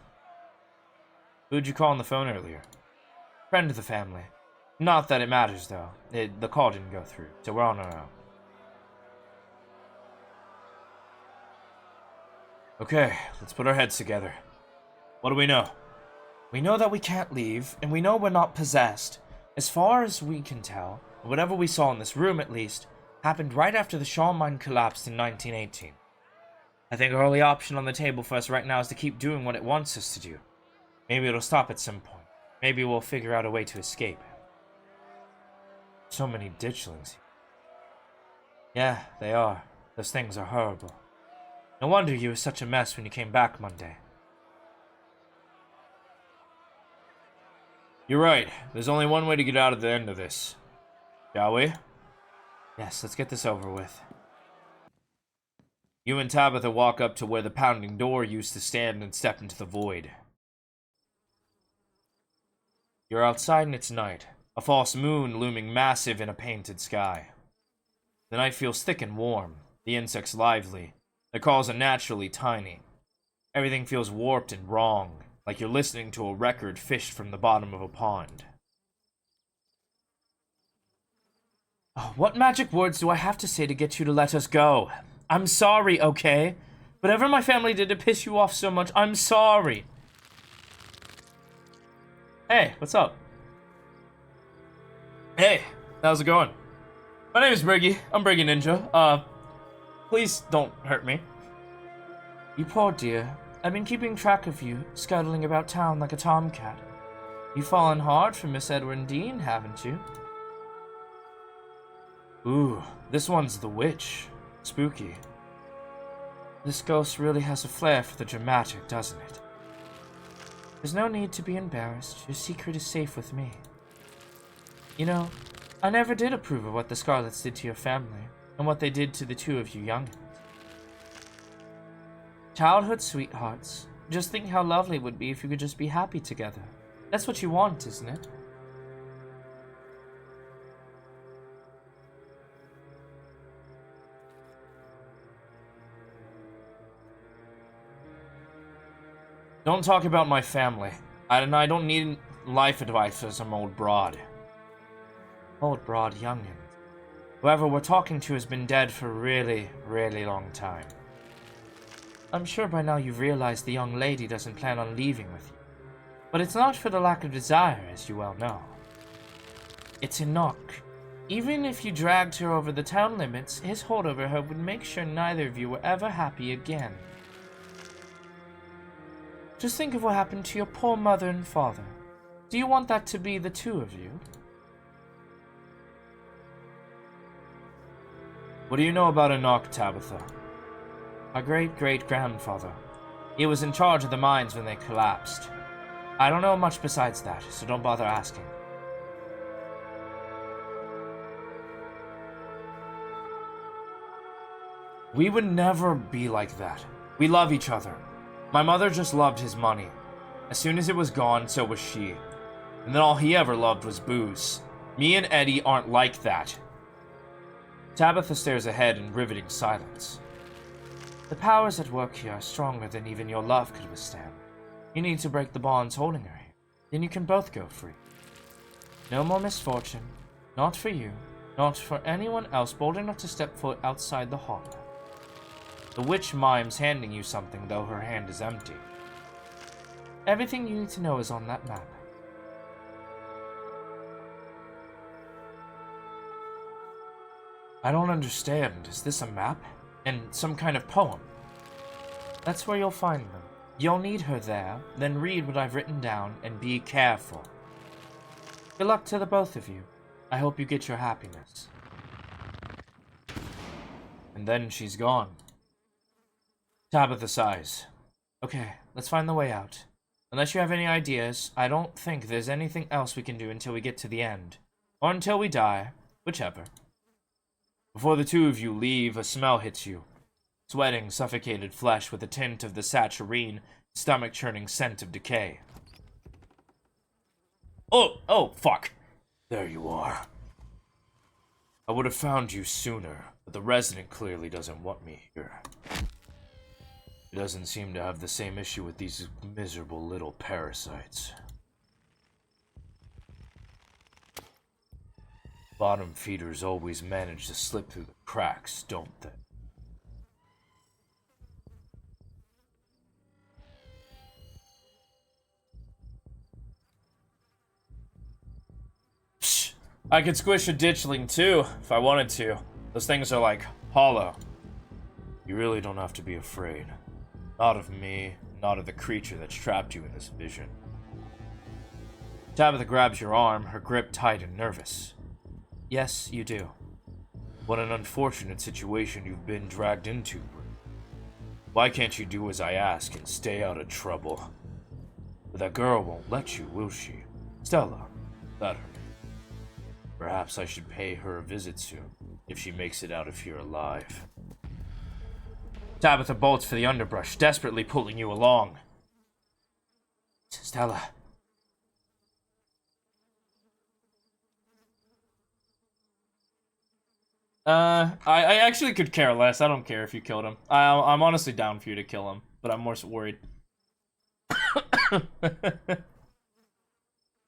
Speaker 2: Who'd you call on the phone earlier? Friend of the family. Not that it matters, though. The call didn't go through, so we're on our own.
Speaker 1: Okay, let's put our heads together. What do we know?
Speaker 2: We know that we can't leave, and we know we're not possessed. As far as we can tell, whatever we saw in this room at least, happened right after the Shaw mine collapsed in 1918. I think our only option on the table for us right now is to keep doing what it wants us to do. Maybe it'll stop at some point. Maybe we'll figure out a way to escape. So many ditchlings. Yeah, they are. Those things are horrible. No wonder you were such a mess when you came back Monday.
Speaker 1: You're right. There's only one way to get out of the end of this. Shall we?
Speaker 2: Yes, let's get this over with.
Speaker 1: You and Tabitha walk up to where the pounding door used to stand and step into the void. You're outside and it's night, a false moon looming massive in a painted sky. The night feels thick and warm, the insects lively, their calls unnaturally tiny. Everything feels warped and wrong, like you're listening to a record fished from the bottom of a pond.
Speaker 2: Oh, what magic words do I have to say to get you to let us go? I'm sorry, okay? Whatever my family did to piss you off so much, I'm sorry. Hey, what's up?
Speaker 1: Hey, how's it going? My name is Briggy. I'm Briggy Ninja. Please don't hurt me.
Speaker 2: You poor dear. I've been keeping track of you, scuttling about town like a tomcat. You've fallen hard for Miss Edwin Dean, haven't you?
Speaker 1: Ooh, this one's the witch. Spooky.
Speaker 2: This ghost really has a flair for the dramatic, doesn't it? There's no need to be embarrassed. Your secret is safe with me. You know, I never did approve of what the Scarletts did to your family, and what they did to the two of you youngins. Childhood sweethearts. Just think how lovely it would be if you could just be happy together. That's what you want, isn't it?
Speaker 1: Don't talk about my family. I don't need life advice for some old broad.
Speaker 2: Old broad youngin. Whoever we're talking to has been dead for a really, really long time. I'm sure by now you've realized the young lady doesn't plan on leaving with you. But it's not for the lack of desire, as you well know. It's Enoch. Even if you dragged her over the town limits, his hold over her would make sure neither of you were ever happy again. Just think of what happened to your poor mother and father. Do you want that to be the two of you?
Speaker 1: What do you know about Enoch, Tabitha?
Speaker 2: Our great-great-grandfather. He was in charge of the mines when they collapsed. I don't know much besides that, so don't bother asking.
Speaker 1: We would never be like that. We love each other. My mother just loved his money. As soon as it was gone, so was she. And then all he ever loved was booze. Me and Eddie aren't like that. Tabitha stares ahead in riveting silence.
Speaker 2: The powers at work here are stronger than even your love could withstand. You need to break the bonds holding her here. Then you can both go free. No more misfortune. Not for you. Not for anyone else bold enough to step foot outside the hall. The witch mimes handing you something, though her hand is empty. Everything you need to know is on that map.
Speaker 1: I don't understand. Is this a map? And some kind of poem?
Speaker 2: That's where you'll find them. You'll need her there, then read what I've written down, and be careful. Good luck to the both of you. I hope you get your happiness.
Speaker 1: And then she's gone. Tabitha sighs.
Speaker 2: Okay, let's find the way out. Unless you have any ideas, I don't think there's anything else we can do until we get to the end. Or until we die, Whichever. Before the two of you leave, a smell hits you. Sweating, suffocated flesh with a tint of the saturine, stomach-churning scent of decay. Oh, fuck. There you are. I would have found you sooner, but the resident clearly doesn't want me here. He doesn't seem to have the same issue with these miserable little parasites. Bottom feeders always manage to slip through the cracks, don't they? Psh, I could squish a ditchling too, if I wanted to. Those things are like hollow. You really don't have to be afraid. Not of me, not of the creature that's trapped you in this vision. Tabitha grabs your arm, her grip tight and nervous. Yes, you do. What an unfortunate situation you've been dragged into. Why can't you do as I ask and stay out of trouble? But that girl won't let you, will she? Stella, let her. Perhaps I should pay her a visit soon, if she makes it out of here alive. Tabitha bolts for the underbrush, desperately pulling you along. Stella. I actually could care less. I don't care if you killed him. I'm honestly down for you to kill him, but I'm more worried.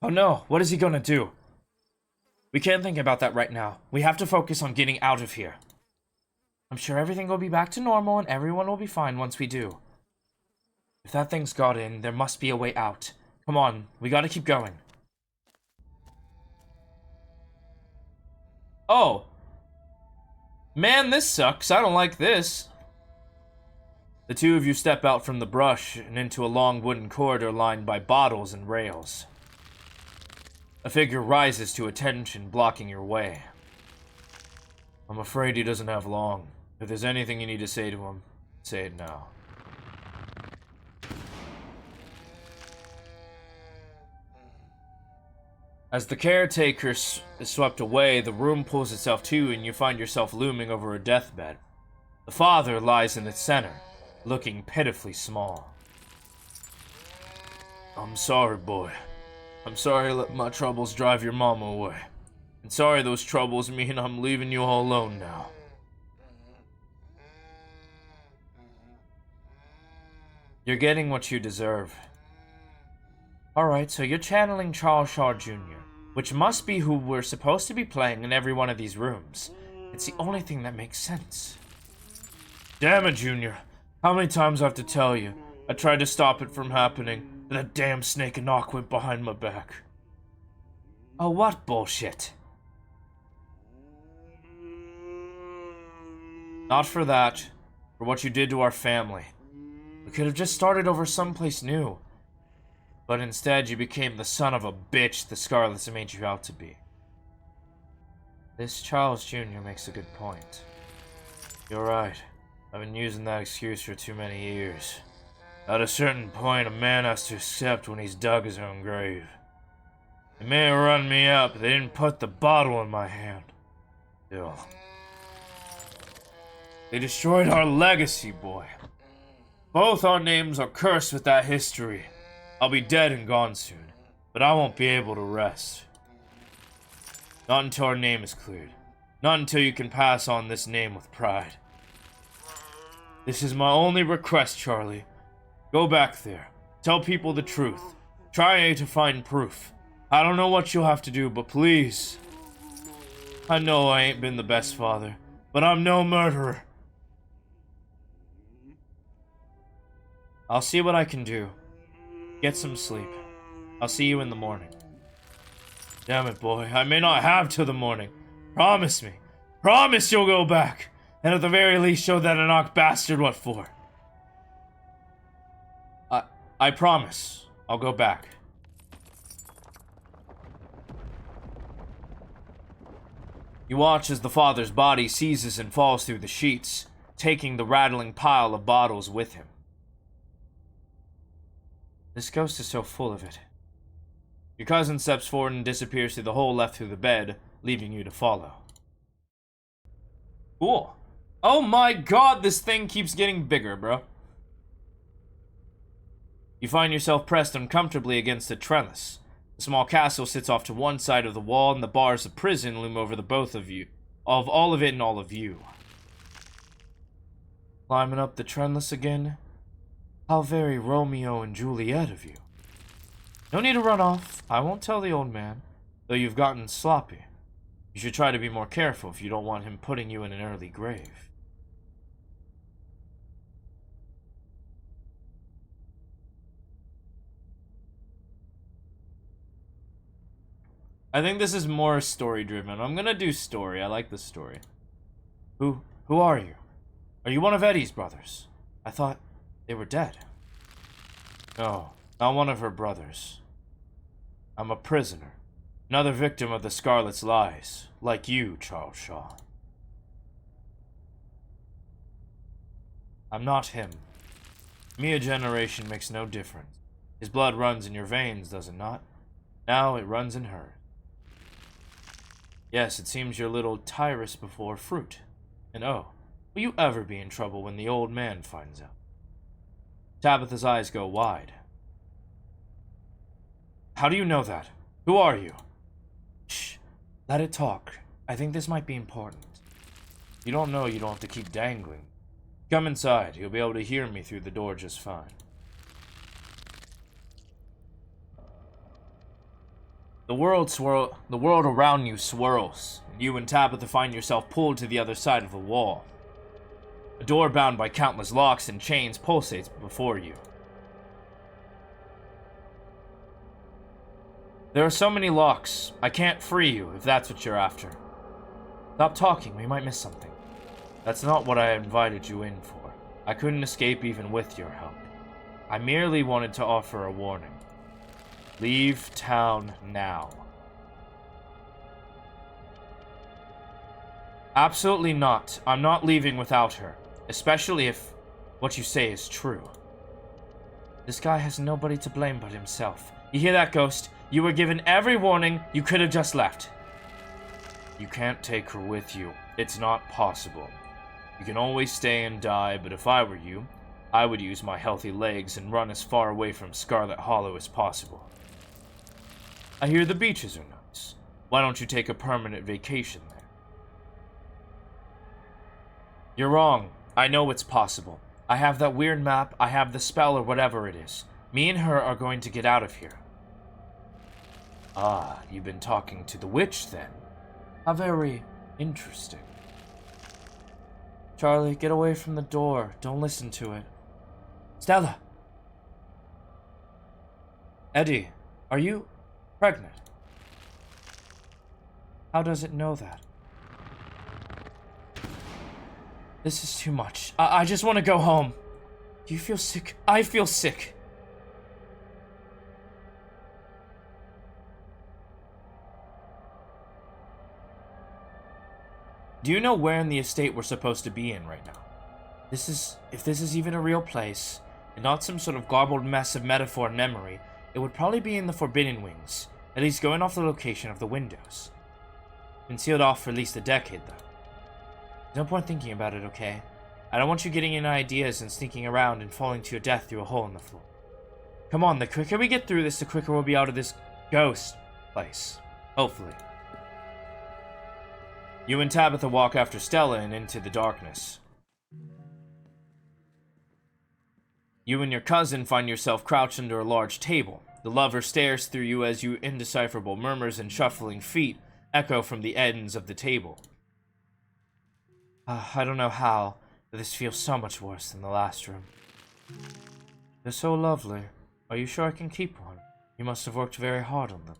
Speaker 2: Oh no, what is he gonna do? We can't think about that right now. We have to focus on getting out of here. I'm sure everything will be back to normal and everyone will be fine once we do. If that thing's got in, there must be a way out. Come on, we gotta keep going. Oh. Man, this sucks. I don't like this. The two of you step out from the brush and into a long wooden corridor lined by bottles and rails. A figure rises to attention, blocking your way. I'm afraid he doesn't have long. If there's anything you need to say to him, say it now. As the caretaker is swept away, the room pulls itself to and you find yourself looming over a deathbed. The father lies in its center, looking pitifully small. I'm sorry, boy. I'm sorry I let my troubles drive your mama away. And sorry those troubles mean I'm leaving you all alone now. You're getting what you deserve. Alright, so you're channeling Charles Shaw Jr., which must be who we're supposed to be playing in every one of these rooms. It's the only thing that makes sense. Damn it, Junior. How many times I have to tell you? I tried to stop it from happening, and that damn snake and knock went behind my back. Oh, what bullshit? Not for that. For what you did to our family. We could have just started over someplace new. But instead, you became the son of a bitch the Scarletts made you out to be. This Charles Jr. makes a good point. You're right. I've been using that excuse for too many years. At a certain point, a man has to accept when he's dug his own grave. They may have run me out, but they didn't put the bottle in my hand. Still. They destroyed our legacy, boy. Both our names are cursed with that history. I'll be dead and gone soon, but I won't be able to rest. Not until our name is cleared. Not until you can pass on this name with pride. This is my only request, Charlie. Go back there. Tell people the truth. Try to find proof. I don't know what you'll have to do, but please. I know I ain't been the best father, but I'm no murderer. I'll see what I can do. Get some sleep. I'll see you in the morning. Damn it, boy. I may not have till the morning. Promise me. Promise you'll go back. And at the very least show that Enoch bastard what for. I promise. I'll go back. You watch as the father's body seizes and falls through the sheets, taking the rattling pile of bottles with him. This ghost is so full of it. Your cousin steps forward and disappears through the hole left through the bed, leaving you to follow. Cool. Oh my god, this thing keeps getting bigger, bro. You find yourself pressed uncomfortably against a trellis. The small castle sits off to one side of the wall, and the bars of prison loom over the both of you. Of all of it and all of you. Climbing up the trellis again? How very Romeo and Juliet of you. No need to run off. I won't tell the old man, though you've gotten sloppy. You should try to be more careful if you don't want him putting you in an early grave. I think this is more story-driven. I'm gonna do story. I like the story. Who are you? Are you one of Eddie's brothers? I thought they were dead. No, not one of her brothers. I'm a prisoner. Another victim of the Scarlet's lies. Like you, Charles Shaw. I'm not him. Me, a generation makes no difference. His blood runs in your veins, does it not? Now it runs in hers. Yes, it seems you're a little Tyrus before fruit. And oh, will you ever be in trouble when the old man finds out? Tabitha's eyes go wide. How do you know that? Who are you? Shh. Let it talk. I think this might be important. You don't know, you don't have to keep dangling. Come inside. You'll be able to hear me through the door just fine. The world around you swirls, and you and Tabitha find yourself pulled to the other side of the wall. A door bound by countless locks and chains pulsates before you. There are so many locks, I can't free you if that's what you're after. Stop talking, we might miss something. That's not what I invited you in for. I couldn't escape even with your help. I merely wanted to offer a warning. Leave town now. Absolutely not. I'm not leaving without her. Especially if what you say is true. This guy has nobody to blame but himself. You hear that, Ghost? You were given every warning. You could have just left. You can't take her with you. It's not possible. You can always stay and die, but if I were you, I would use my healthy legs and run as far away from Scarlett Hallow as possible. I hear the beaches are nice. Why don't you take a permanent vacation there? You're wrong. I know it's possible. I have that weird map, I have the spell or whatever it is. Me and her are going to get out of here. Ah, you've been talking to the witch then. How very interesting. Charlie, get away from the door. Don't listen to it. Stella! Eddie, are you pregnant? How does it know that? This is too much. I just want to go home. Do you feel sick? I feel sick. Do you know where in the estate we're supposed to be in right now? If this is even a real place, and not some sort of garbled mess of metaphor and memory, it would probably be in the Forbidden Wings, at least going off the location of the windows. Been sealed off for at least a decade, though. There's no point thinking about it, okay? I don't want you getting any ideas and sneaking around and falling to your death through a hole in the floor. Come on, the quicker we get through this, the quicker we'll be out of this ghost place. Hopefully. You and Tabitha walk after Stella and into the darkness. You and your cousin find yourself crouched under a large table. The lover stares through you as you indecipherable murmurs and shuffling feet echo from the ends of the table. I don't know how, but this feels so much worse than the last room. They're so lovely. Are you sure I can keep one? You must have worked very hard on them.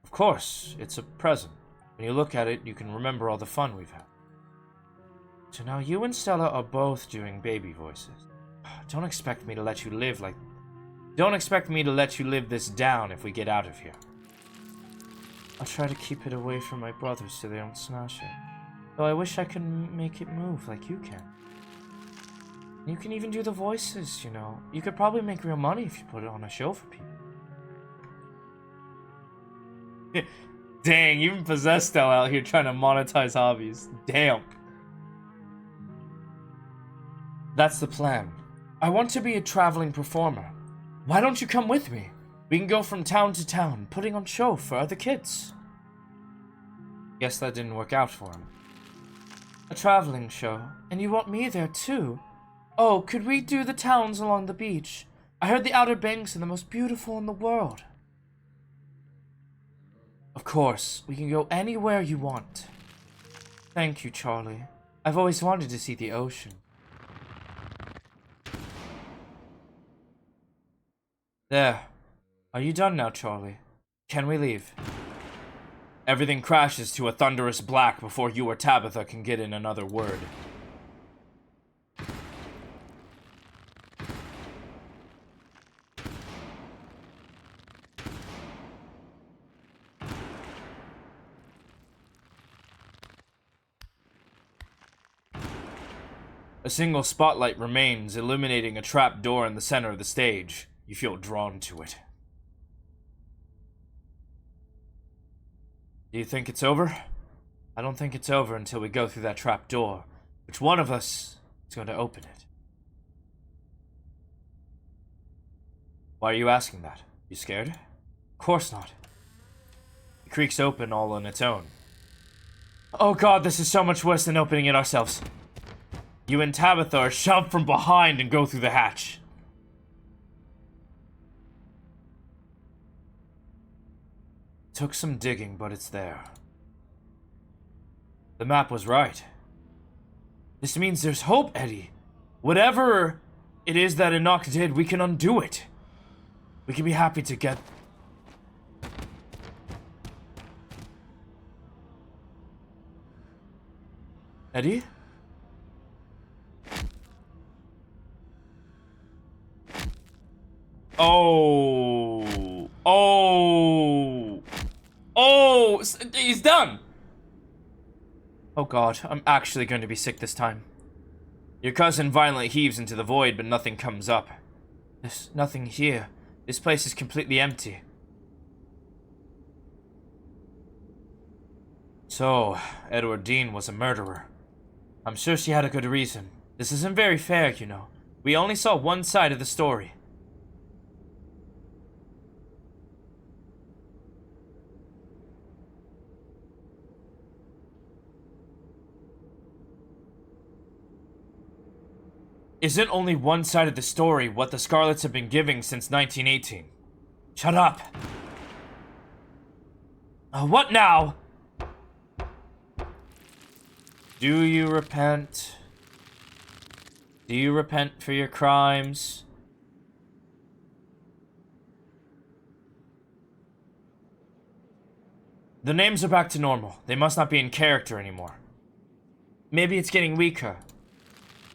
Speaker 2: Of course, it's a present. When you look at it, you can remember all the fun we've had. So now you and Stella are both doing baby voices. Don't expect me to let you live this down if we get out of here. I'll try to keep it away from my brothers so they don't smash it. Though I wish I could make it move like you can. You can even do the voices, you know. You could probably make real money if you put it on a show for people. Dang, even possessed style out here trying to monetize hobbies. Damn. That's the plan. I want to be a traveling performer. Why don't you come with me? We can go from town to town, putting on show for other kids. Guess that didn't work out for him. A traveling show, and you want me there too? Oh, could we do the towns along the beach? I heard the Outer Banks are the most beautiful in the world. Of course, we can go anywhere you want. Thank you, Charlie. I've always wanted to see the ocean. There. Are you done now, Charlie? Can we leave? Everything crashes to a thunderous black before you or Tabitha can get in another word. A single spotlight remains, illuminating a trap door in the center of the stage. You feel drawn to it. Do you think it's over? I don't think it's over until we go through that trap door. Which one of us is going to open it? Why are you asking that? You scared? Of course not. It creaks open all on its own. Oh god, this is so much worse than opening it ourselves. You and Tabitha are shoved from behind and go through the hatch. Took some digging, but it's there. The map was right. This means there's hope, Eddie. Whatever it is that Enoch did, we can undo it. We can be happy to get... Eddie? Oh. Oh. Oh. He's done. Oh god, I'm actually going to be sick this time. Your cousin violently heaves into the void, but nothing comes up. There's nothing here. This place is completely empty. So, Edward Dean was a murderer. I'm sure she had a good reason. This isn't very fair, you know. We only saw one side of the story. Isn't only one side of the story what the Scarletts have been giving since 1918? Shut up! What now? Do you repent? Do you repent for your crimes? The names are back to normal. They must not be in character anymore. Maybe it's getting weaker.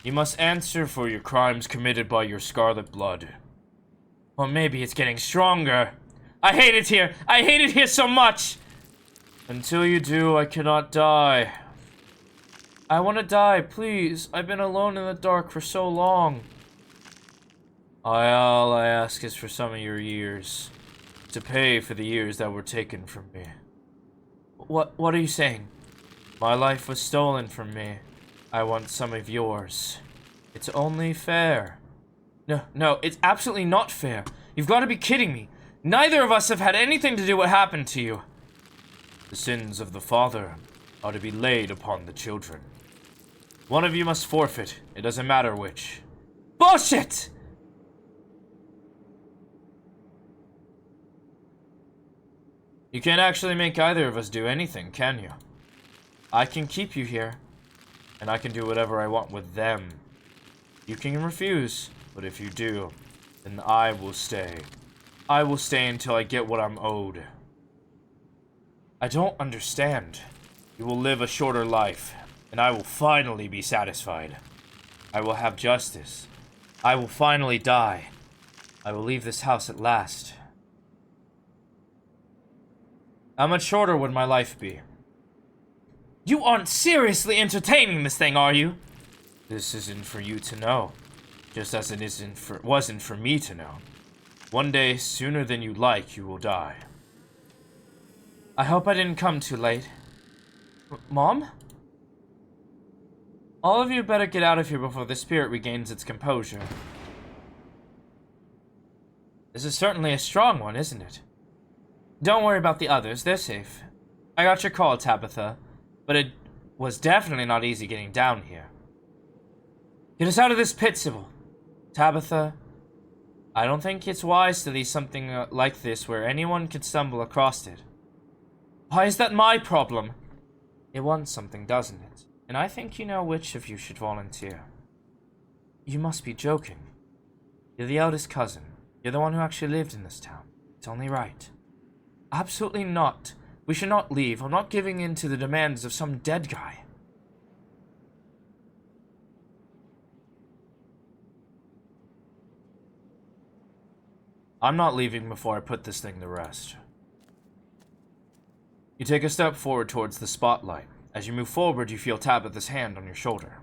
Speaker 2: You must answer for your crimes committed by your scarlet blood. Or maybe it's getting stronger. I hate it here! I hate it here so much! Until you do, I cannot die. I want to die, please. I've been alone in the dark for so long. All I ask is for some of your years. To pay for the years that were taken from me. What are you saying? My life was stolen from me. I want some of yours. It's only fair. No, it's absolutely not fair. You've got to be kidding me. Neither of us have had anything to do with what happened to you. The sins of the father are to be laid upon the children. One of you must forfeit. It doesn't matter which. Bullshit! You can't actually make either of us do anything, can you? I can keep you here. And I can do whatever I want with them. You can refuse, but if you do, then I will stay. I will stay until I get what I'm owed. I don't understand. You will live a shorter life, and I will finally be satisfied. I will have justice. I will finally die. I will leave this house at last. How much shorter would my life be? You aren't seriously entertaining this thing, are you? This isn't for you to know. Just as it wasn't for me to know. One day, sooner than you like, you will die. I hope I didn't come too late. Mom? All of you better get out of here before the spirit regains its composure. This is certainly a strong one, isn't it? Don't worry about the others, they're safe. I got your call, Tabitha, but it was definitely not easy getting down here. Get us out of this pit, Sybil. Tabitha, I don't think it's wise to leave something like this where anyone could stumble across it. Why is that my problem? It wants something, doesn't it? And I think you know which of you should volunteer. You must be joking. You're the eldest cousin. You're the one who actually lived in this town. It's only right. Absolutely not. We should not leave. I'm not giving in to the demands of some dead guy. I'm not leaving before I put this thing to rest. You take a step forward towards the spotlight. As you move forward, you feel Tabitha's hand on your shoulder.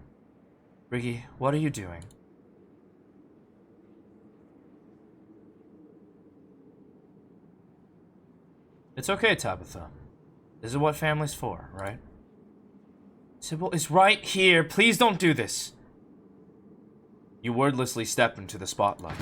Speaker 2: Briggy, what are you doing? It's okay, Tabitha. This is what family's for, right? Sybil is right here. Please don't do this. You wordlessly step into the spotlight.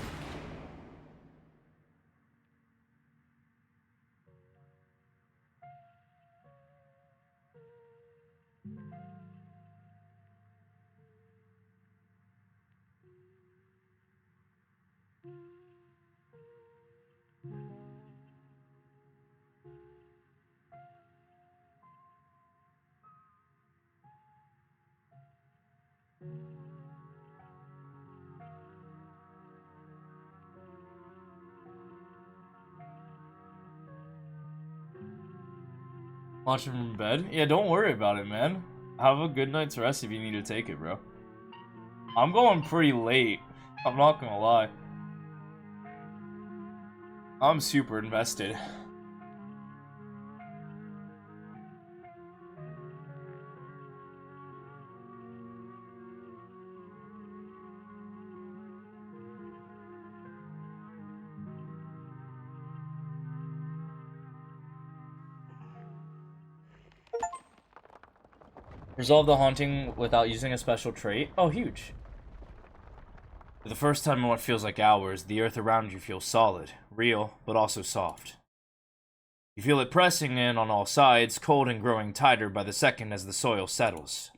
Speaker 2: Watching from bed? Yeah, don't worry about it, man. Have a good night's rest if you need to take it, bro. I'm going pretty late. I'm not gonna lie. I'm super invested. Resolve the haunting without using a special trait. Oh, huge. For the first time in what feels like hours, the earth around you feels solid, real, but also soft. You feel it pressing in on all sides, cold and growing tighter by the second as the soil settles.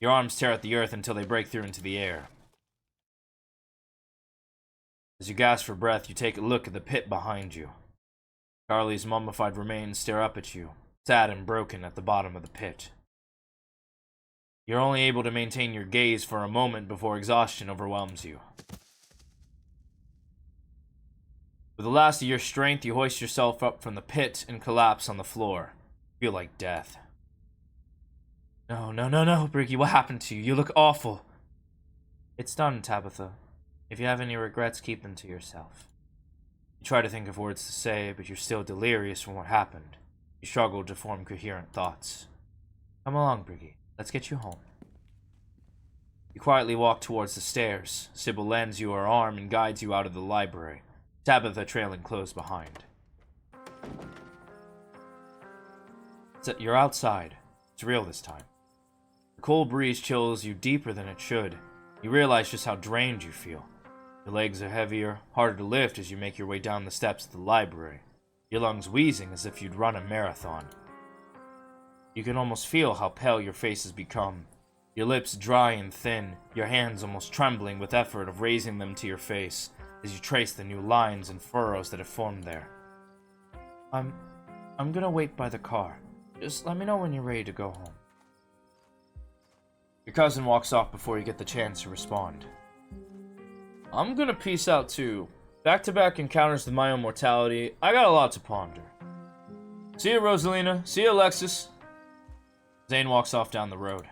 Speaker 2: Your arms tear at the earth until they break through into the air. As you gasp for breath, you take a look at the pit behind you. Charlie's mummified remains stare up at you, sad and broken at the bottom of the pit. You're only able to maintain your gaze for a moment before exhaustion overwhelms you. With the last of your strength, you hoist yourself up from the pit and collapse on the floor. You feel like death. No, Briggy, what happened to you? You look awful. It's done, Tabitha. If you have any regrets, keep them to yourself. You try to think of words to say, but you're still delirious from what happened. You struggle to form coherent thoughts. Come along, Briggy. Let's get you home. You quietly walk towards the stairs. Sybil lends you her arm and guides you out of the library, Tabitha trailing close behind. You're outside. It's real this time. The cold breeze chills you deeper than it should. You realize just how drained you feel. Your legs are heavier, harder to lift as you make your way down the steps of the library, your lungs wheezing as if you'd run a marathon. You can almost feel how pale your face has become, your lips dry and thin, your hands almost trembling with effort of raising them to your face as you trace the new lines and furrows that have formed there. I'm gonna wait by the car. Just let me know when you're ready to go home. Your cousin walks off before you get the chance to respond. I'm gonna peace out too. Back-to-back encounters with my own mortality. I got a lot to ponder. See you, Rosalina. See you, Alexis. Zane walks off down the road.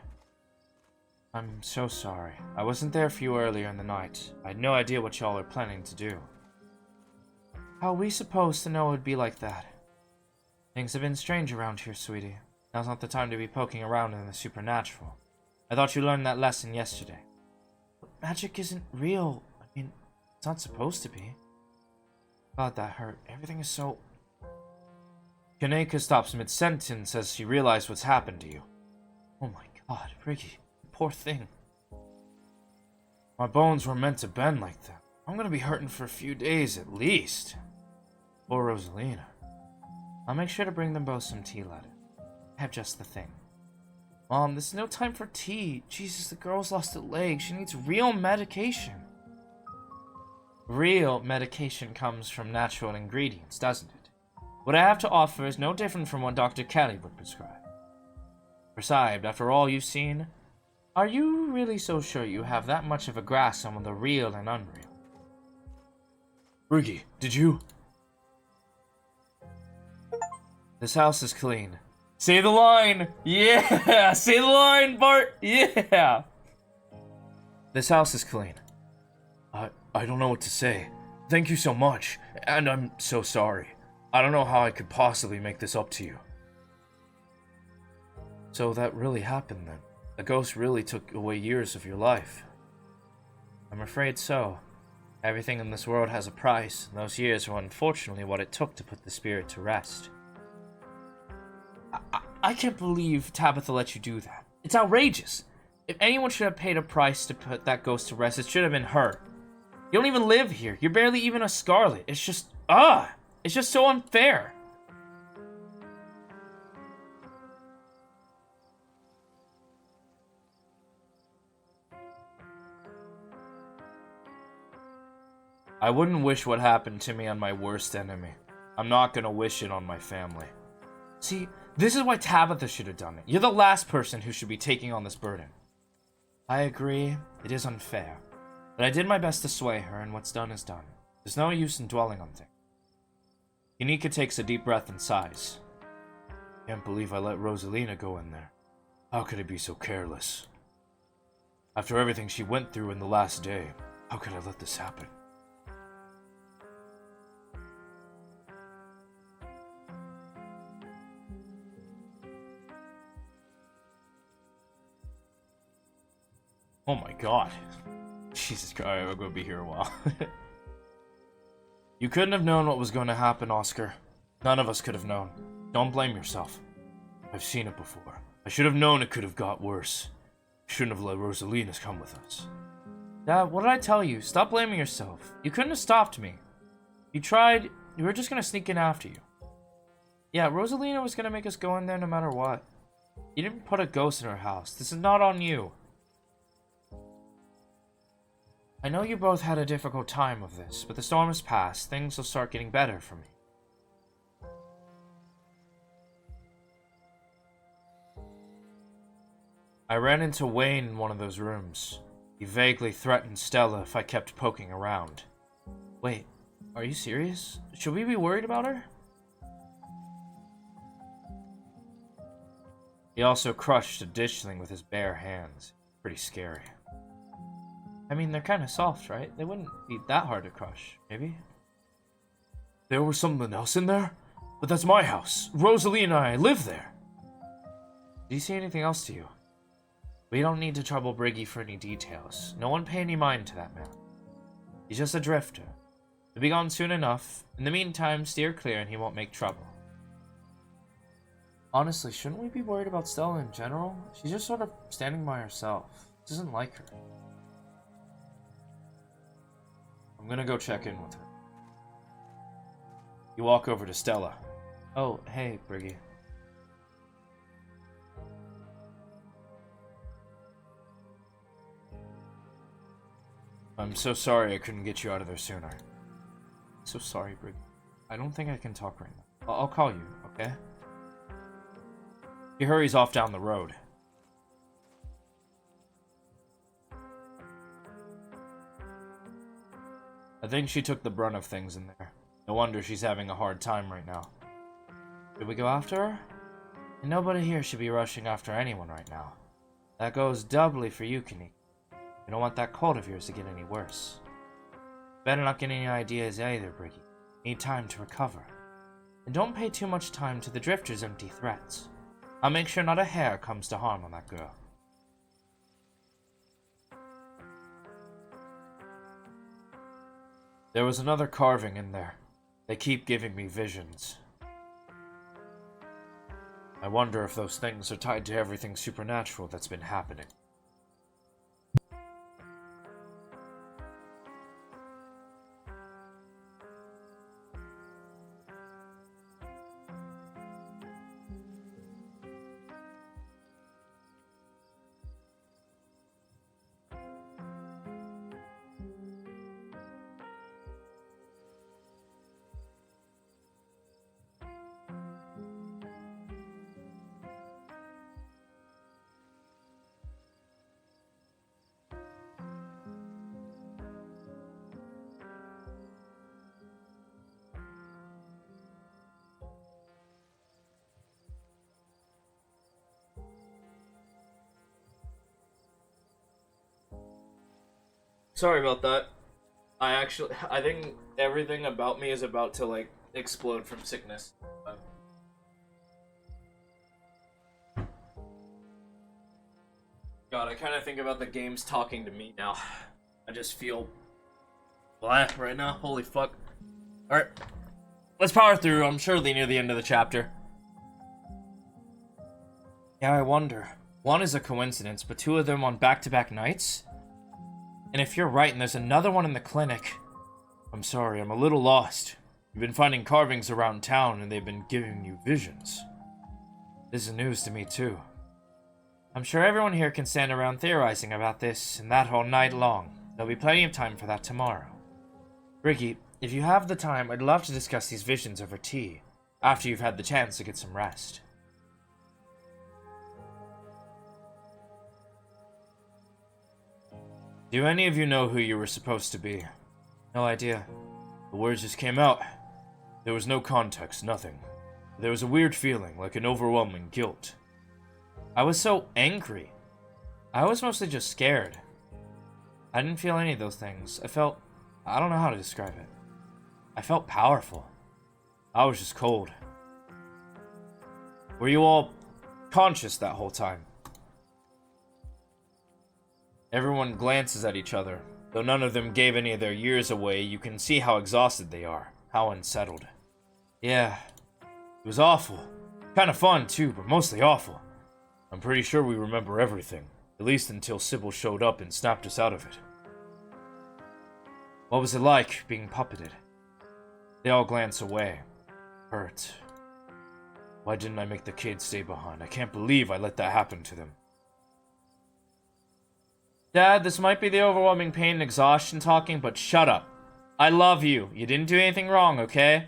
Speaker 2: I'm so sorry. I wasn't there for you earlier in the night. I had no idea what y'all are planning to do. How are we supposed to know it would be like that? Things have been strange around here, sweetie. Now's not the time to be poking around in the supernatural. I thought you learned that lesson yesterday. But magic isn't real. I mean, it's not supposed to be. God, that hurt. Everything is so... Kaneka stops mid-sentence as she realizes what's happened to you. Oh my god, Briggy, poor thing. My bones were meant to bend like that. I'm gonna be hurting for a few days at least. Poor Rosalina. I'll make sure to bring them both some tea later. I have just the thing. Mom, this is no time for tea. Jesus, the girl's lost a leg. She needs real medication. Real medication comes from natural ingredients, doesn't it? What I have to offer is no different from what Dr. Kelly would prescribe. Besides, after all you've seen, are you really so sure you have that much of a grasp on the real and unreal?
Speaker 1: Briggy, did you?
Speaker 2: This house is clean. Say the line! Yeah! Say the line, Bart! Yeah! This house is clean.
Speaker 1: I don't know what to say. Thank you so much, and I'm so sorry. I don't know how I could possibly make this up to you.
Speaker 2: So that really happened then? The ghost really took away years of your life? I'm afraid so. Everything in this world has a price, and those years were unfortunately what it took to put the spirit to rest. I can't believe Tabitha let you do that. It's outrageous. If anyone should have paid a price to put that ghost to rest, it should have been her. You don't even live here. You're barely even a Scarlet. It's just, it's just so unfair. I wouldn't wish what happened to me on my worst enemy. I'm not gonna wish it on my family. See, this is why Tabitha should have done it. You're the last person who should be taking on this burden. I agree, it is unfair. But I did my best to sway her, and what's done is done. There's no use in dwelling on things. Yunika takes a deep breath and sighs.
Speaker 1: Can't believe I let Rosalina go in there. How could I be so careless? After everything she went through in the last day, how could I let this happen?
Speaker 2: Oh my god. Jesus Christ, I'm gonna be here a while. You couldn't have known what was going to happen, Oscar. None of us could have known. Don't blame yourself.
Speaker 1: I've seen it before. I should have known it could have got worse. I shouldn't have let Rosalina come with us.
Speaker 2: Dad, what did I tell you? Stop blaming yourself. You couldn't have stopped me. You tried. You were just gonna sneak in after you. Yeah, Rosalina was gonna make us go in there no matter what. You didn't put a ghost in her house. This is not on you. I know you both had a difficult time with this, but the storm has passed. Things will start getting better for me. I ran into Wayne in one of those rooms. He vaguely threatened Stella if I kept poking around. Wait, are you serious? Should we be worried about her? He also crushed a ditchling with his bare hands. Pretty scary. I mean, they're kind of soft, right? They wouldn't be that hard to crush, maybe?
Speaker 1: There was something else in there? But that's my house. Rosalie and I live there.
Speaker 2: Do you see anything else to you? We don't need to trouble Briggy for any details. No one pay any mind to that man. He's just a drifter. He'll be gone soon enough. In the meantime, steer clear and he won't make trouble. Honestly, shouldn't we be worried about Stella in general? She's just sort of standing by herself. Doesn't like her. I'm gonna go check in with her. You walk over to Stella. Oh, hey, Briggy. I'm so sorry I couldn't get you out of there sooner. So sorry, Briggy. I don't think I can talk right now. I'll call you, okay? He hurries off down the road. I think she took the brunt of things in there. No wonder she's having a hard time right now. Should we go after her? And nobody here should be rushing after anyone right now. That goes doubly for you, Kaneka. You don't want that cold of yours to get any worse. Better not get any ideas either, Briggy. Need time to recover. And don't pay too much time to the Drifter's empty threats. I'll make sure not a hair comes to harm on that girl. There was another carving in there. They keep giving me visions. I wonder if those things are tied to everything supernatural that's been happening. Sorry about that. I think everything about me is about to, like, explode from sickness. God, I kind of think about the games talking to me now. I just feel blah right now. Holy fuck. Alright. Let's power through. I'm surely near the end of the chapter. Yeah, I wonder. One is a coincidence, but two of them on back-to-back nights? And if you're right and there's another one in the clinic... I'm sorry, I'm a little lost. You've been finding carvings around town and they've been giving you visions. This is news to me too. I'm sure everyone here can stand around theorizing about this and that all night long. There'll be plenty of time for that tomorrow. Ricky, if you have the time, I'd love to discuss these visions over tea, after you've had the chance to get some rest. Do any of you know who you were supposed to be? No idea. The words just came out. There was no context, nothing. There was a weird feeling, like an overwhelming guilt. I was so angry. I was mostly just scared. I didn't feel any of those things. I don't know how to describe it. I felt powerful. I was just cold. Were you all conscious that whole time? Everyone glances at each other. Though none of them gave any of their years away, you can see how exhausted they are, how unsettled. Yeah, it was awful. Kind of fun too, but mostly awful. I'm pretty sure we remember everything, at least until Sybil showed up and snapped us out of it. What was it like, being puppeted? They all glance away. Hurt. Why didn't I make the kids stay behind? I can't believe I let that happen to them. Dad, this might be the overwhelming pain and exhaustion talking, but shut up. I love you. You didn't do anything wrong, okay?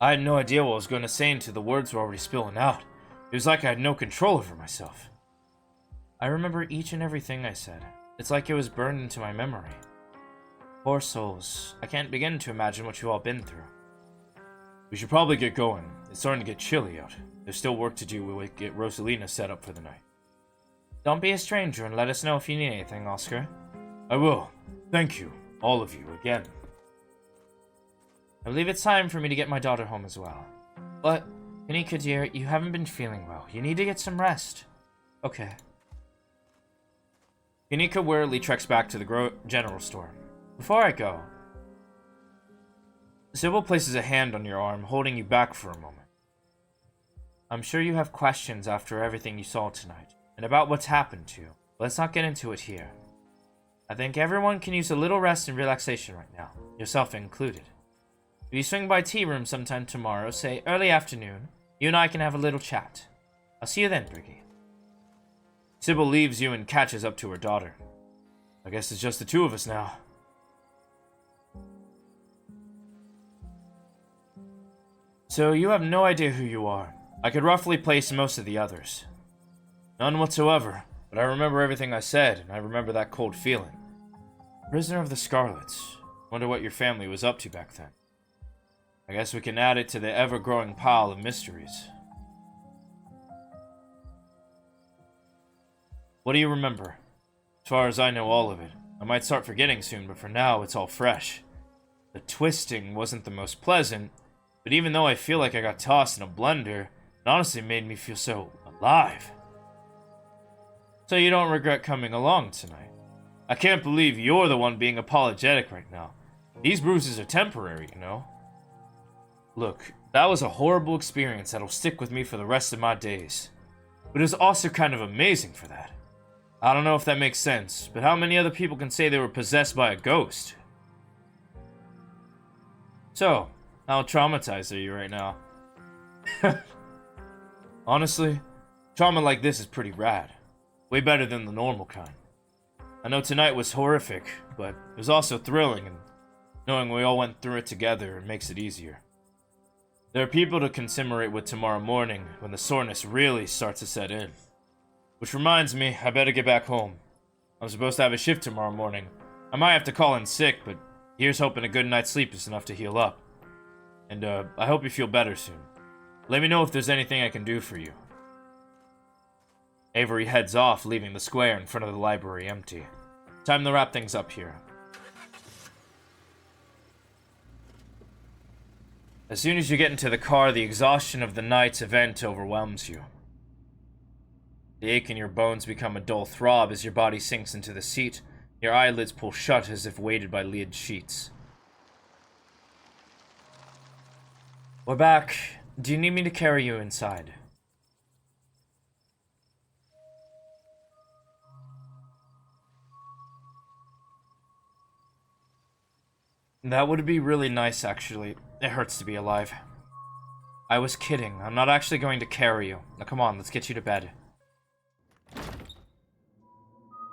Speaker 2: I had no idea what I was going to say until the words were already spilling out. It was like I had no control over myself. I remember each and everything I said. It's like it was burned into my memory. Poor souls. I can't begin to imagine what you've all been through. We should probably get going. It's starting to get chilly out. There's still work to do when we get Rosalina set up for the night. Don't be a stranger and let us know if you need anything, Oscar. I will. Thank you, all of you, again. I believe it's time for me to get my daughter home as well. But, Kanika dear, you haven't been feeling well. You need to get some rest. Okay. Kanika wearily treks back to the general store. Before I go, Sybil places a hand on your arm, holding you back for a moment. I'm sure you have questions after everything you saw tonight, and about what's happened to you. Let's not get into it here. I think everyone can use a little rest and relaxation right now, yourself included. If you swing by tea room sometime tomorrow, say early afternoon, you and I can have a little chat. I'll see you then, Briggy. Sybil leaves you and catches up to her daughter. I guess it's just the two of us now. So you have no idea who you are. I could roughly place most of the others. None whatsoever, but I remember everything I said, and I remember that cold feeling. Prisoner of the Scarlets. Wonder what your family was up to back then. I guess we can add it to the ever-growing pile of mysteries. What do you remember? As far as I know, all of it. I might start forgetting soon, but for now, it's all fresh. The twisting wasn't the most pleasant, but even though I feel like I got tossed in a blender, it honestly made me feel so alive. So you don't regret coming along tonight? I can't believe you're the one being apologetic right now. These bruises are temporary, you know?
Speaker 1: Look, that was a horrible experience that'll stick with me for the rest of my days. But it was also kind of amazing for that. I don't know if that makes sense, but how many other people can say they were possessed by a ghost? So, how traumatized are you right now? Honestly, trauma like this is pretty rad. Way better than the normal kind. I know tonight was horrific, but it was also thrilling, and knowing we all went through it together, it makes it easier. There are people to commemorate with tomorrow morning, when the soreness really starts to set in. Which reminds me, I better get back home. I'm supposed to have a shift tomorrow morning. I might have to call in sick, but here's hoping a good night's sleep is enough to heal up. And, I hope you feel better soon. Let me know if there's anything I can do for you. Avery heads off, leaving the square in front of the library empty. Time to wrap things up here. As soon as you get into the car, the exhaustion of the night's event overwhelms you. The ache in your bones become a dull throb as your body sinks into the seat. Your eyelids pull shut as if weighted by lead sheets. We're back. Do you need me to carry you inside? That would be really nice, actually. It hurts to be alive. I was kidding. I'm not actually going to carry you. Now come on, let's get you to bed.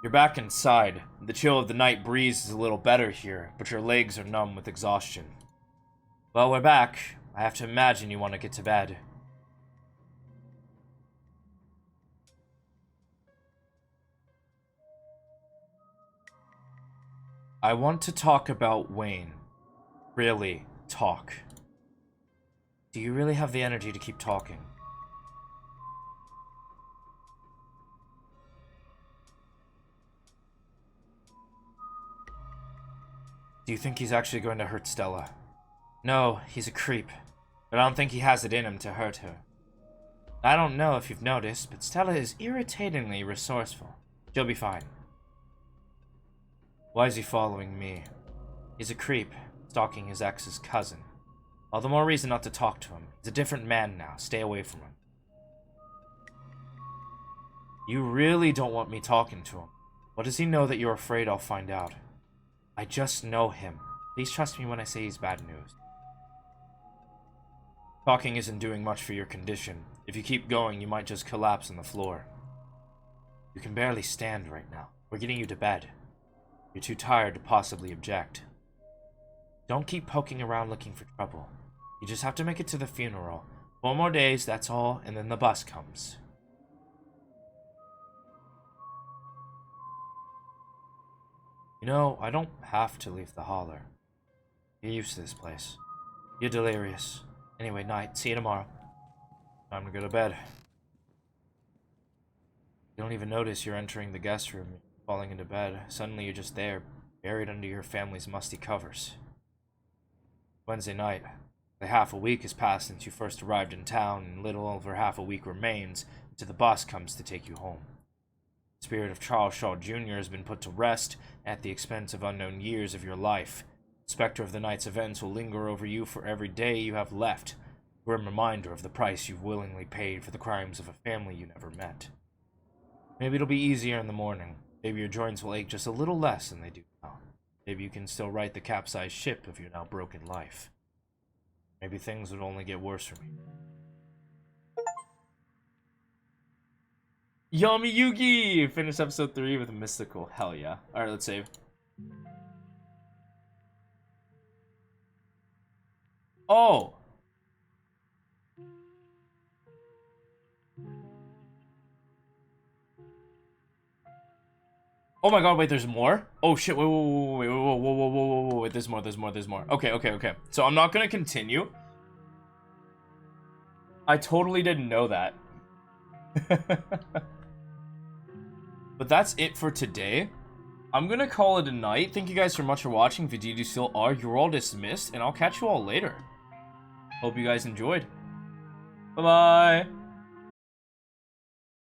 Speaker 1: You're back inside. The chill of the night breeze is a little better here, but your legs are numb with exhaustion. Well, we're back. I have to imagine you want to get to bed. I want to talk about Wayne. Really, talk. Do you really have the energy to keep talking? Do you think he's actually going to hurt Stella? No, he's a creep. But I don't think he has it in him to hurt her. I don't know if you've noticed, but Stella is irritatingly resourceful. She'll be fine. Why is he following me? He's a creep, stalking his ex's cousin. All the more reason not to talk to him. He's a different man now. Stay away from him. You really don't want me talking to him. What does he know that you're afraid I'll find out? I just know him. Please trust me when I say he's bad news. Talking isn't doing much for your condition. If you keep going, you might just collapse on the floor. You can barely stand right now. We're getting you to bed. You're too tired to possibly object. Don't keep poking around looking for trouble. You just have to make it to the funeral. 4 more days, that's all, and then the bus comes. You know, I don't have to leave the holler. You're used to this place. You're delirious. Anyway, night. See you tomorrow. Time to go to bed. You don't even notice you're entering the guest room, falling into bed. Suddenly you're just there, buried under your family's musty covers. Wednesday night. Half a week has passed since you first arrived in town, and little over half a week remains until the bus comes to take you home. The spirit of Charles Shaw Jr. has been put to rest at the expense of unknown years of your life. The specter of the night's events will linger over you for every day you have left, a grim reminder of the price you've willingly paid for the crimes of a family you never met. Maybe it'll be easier in the morning. Maybe your joints will ache just a little less than they do now. Maybe you can still right the capsized ship of your now broken life. Maybe things would only get worse from you. Yami Yugi! Finish episode 3 with a mystical. Hell yeah. Alright, let's save. Oh! Oh my god, wait, there's more? Oh shit, wait, wait, there's more. Okay. So I'm not gonna continue. I totally didn't know that. But that's it for today. I'm gonna call it a night. Thank you guys so much for watching. If you still are, you're all dismissed, and I'll catch you all later. Hope you guys enjoyed. Bye-bye.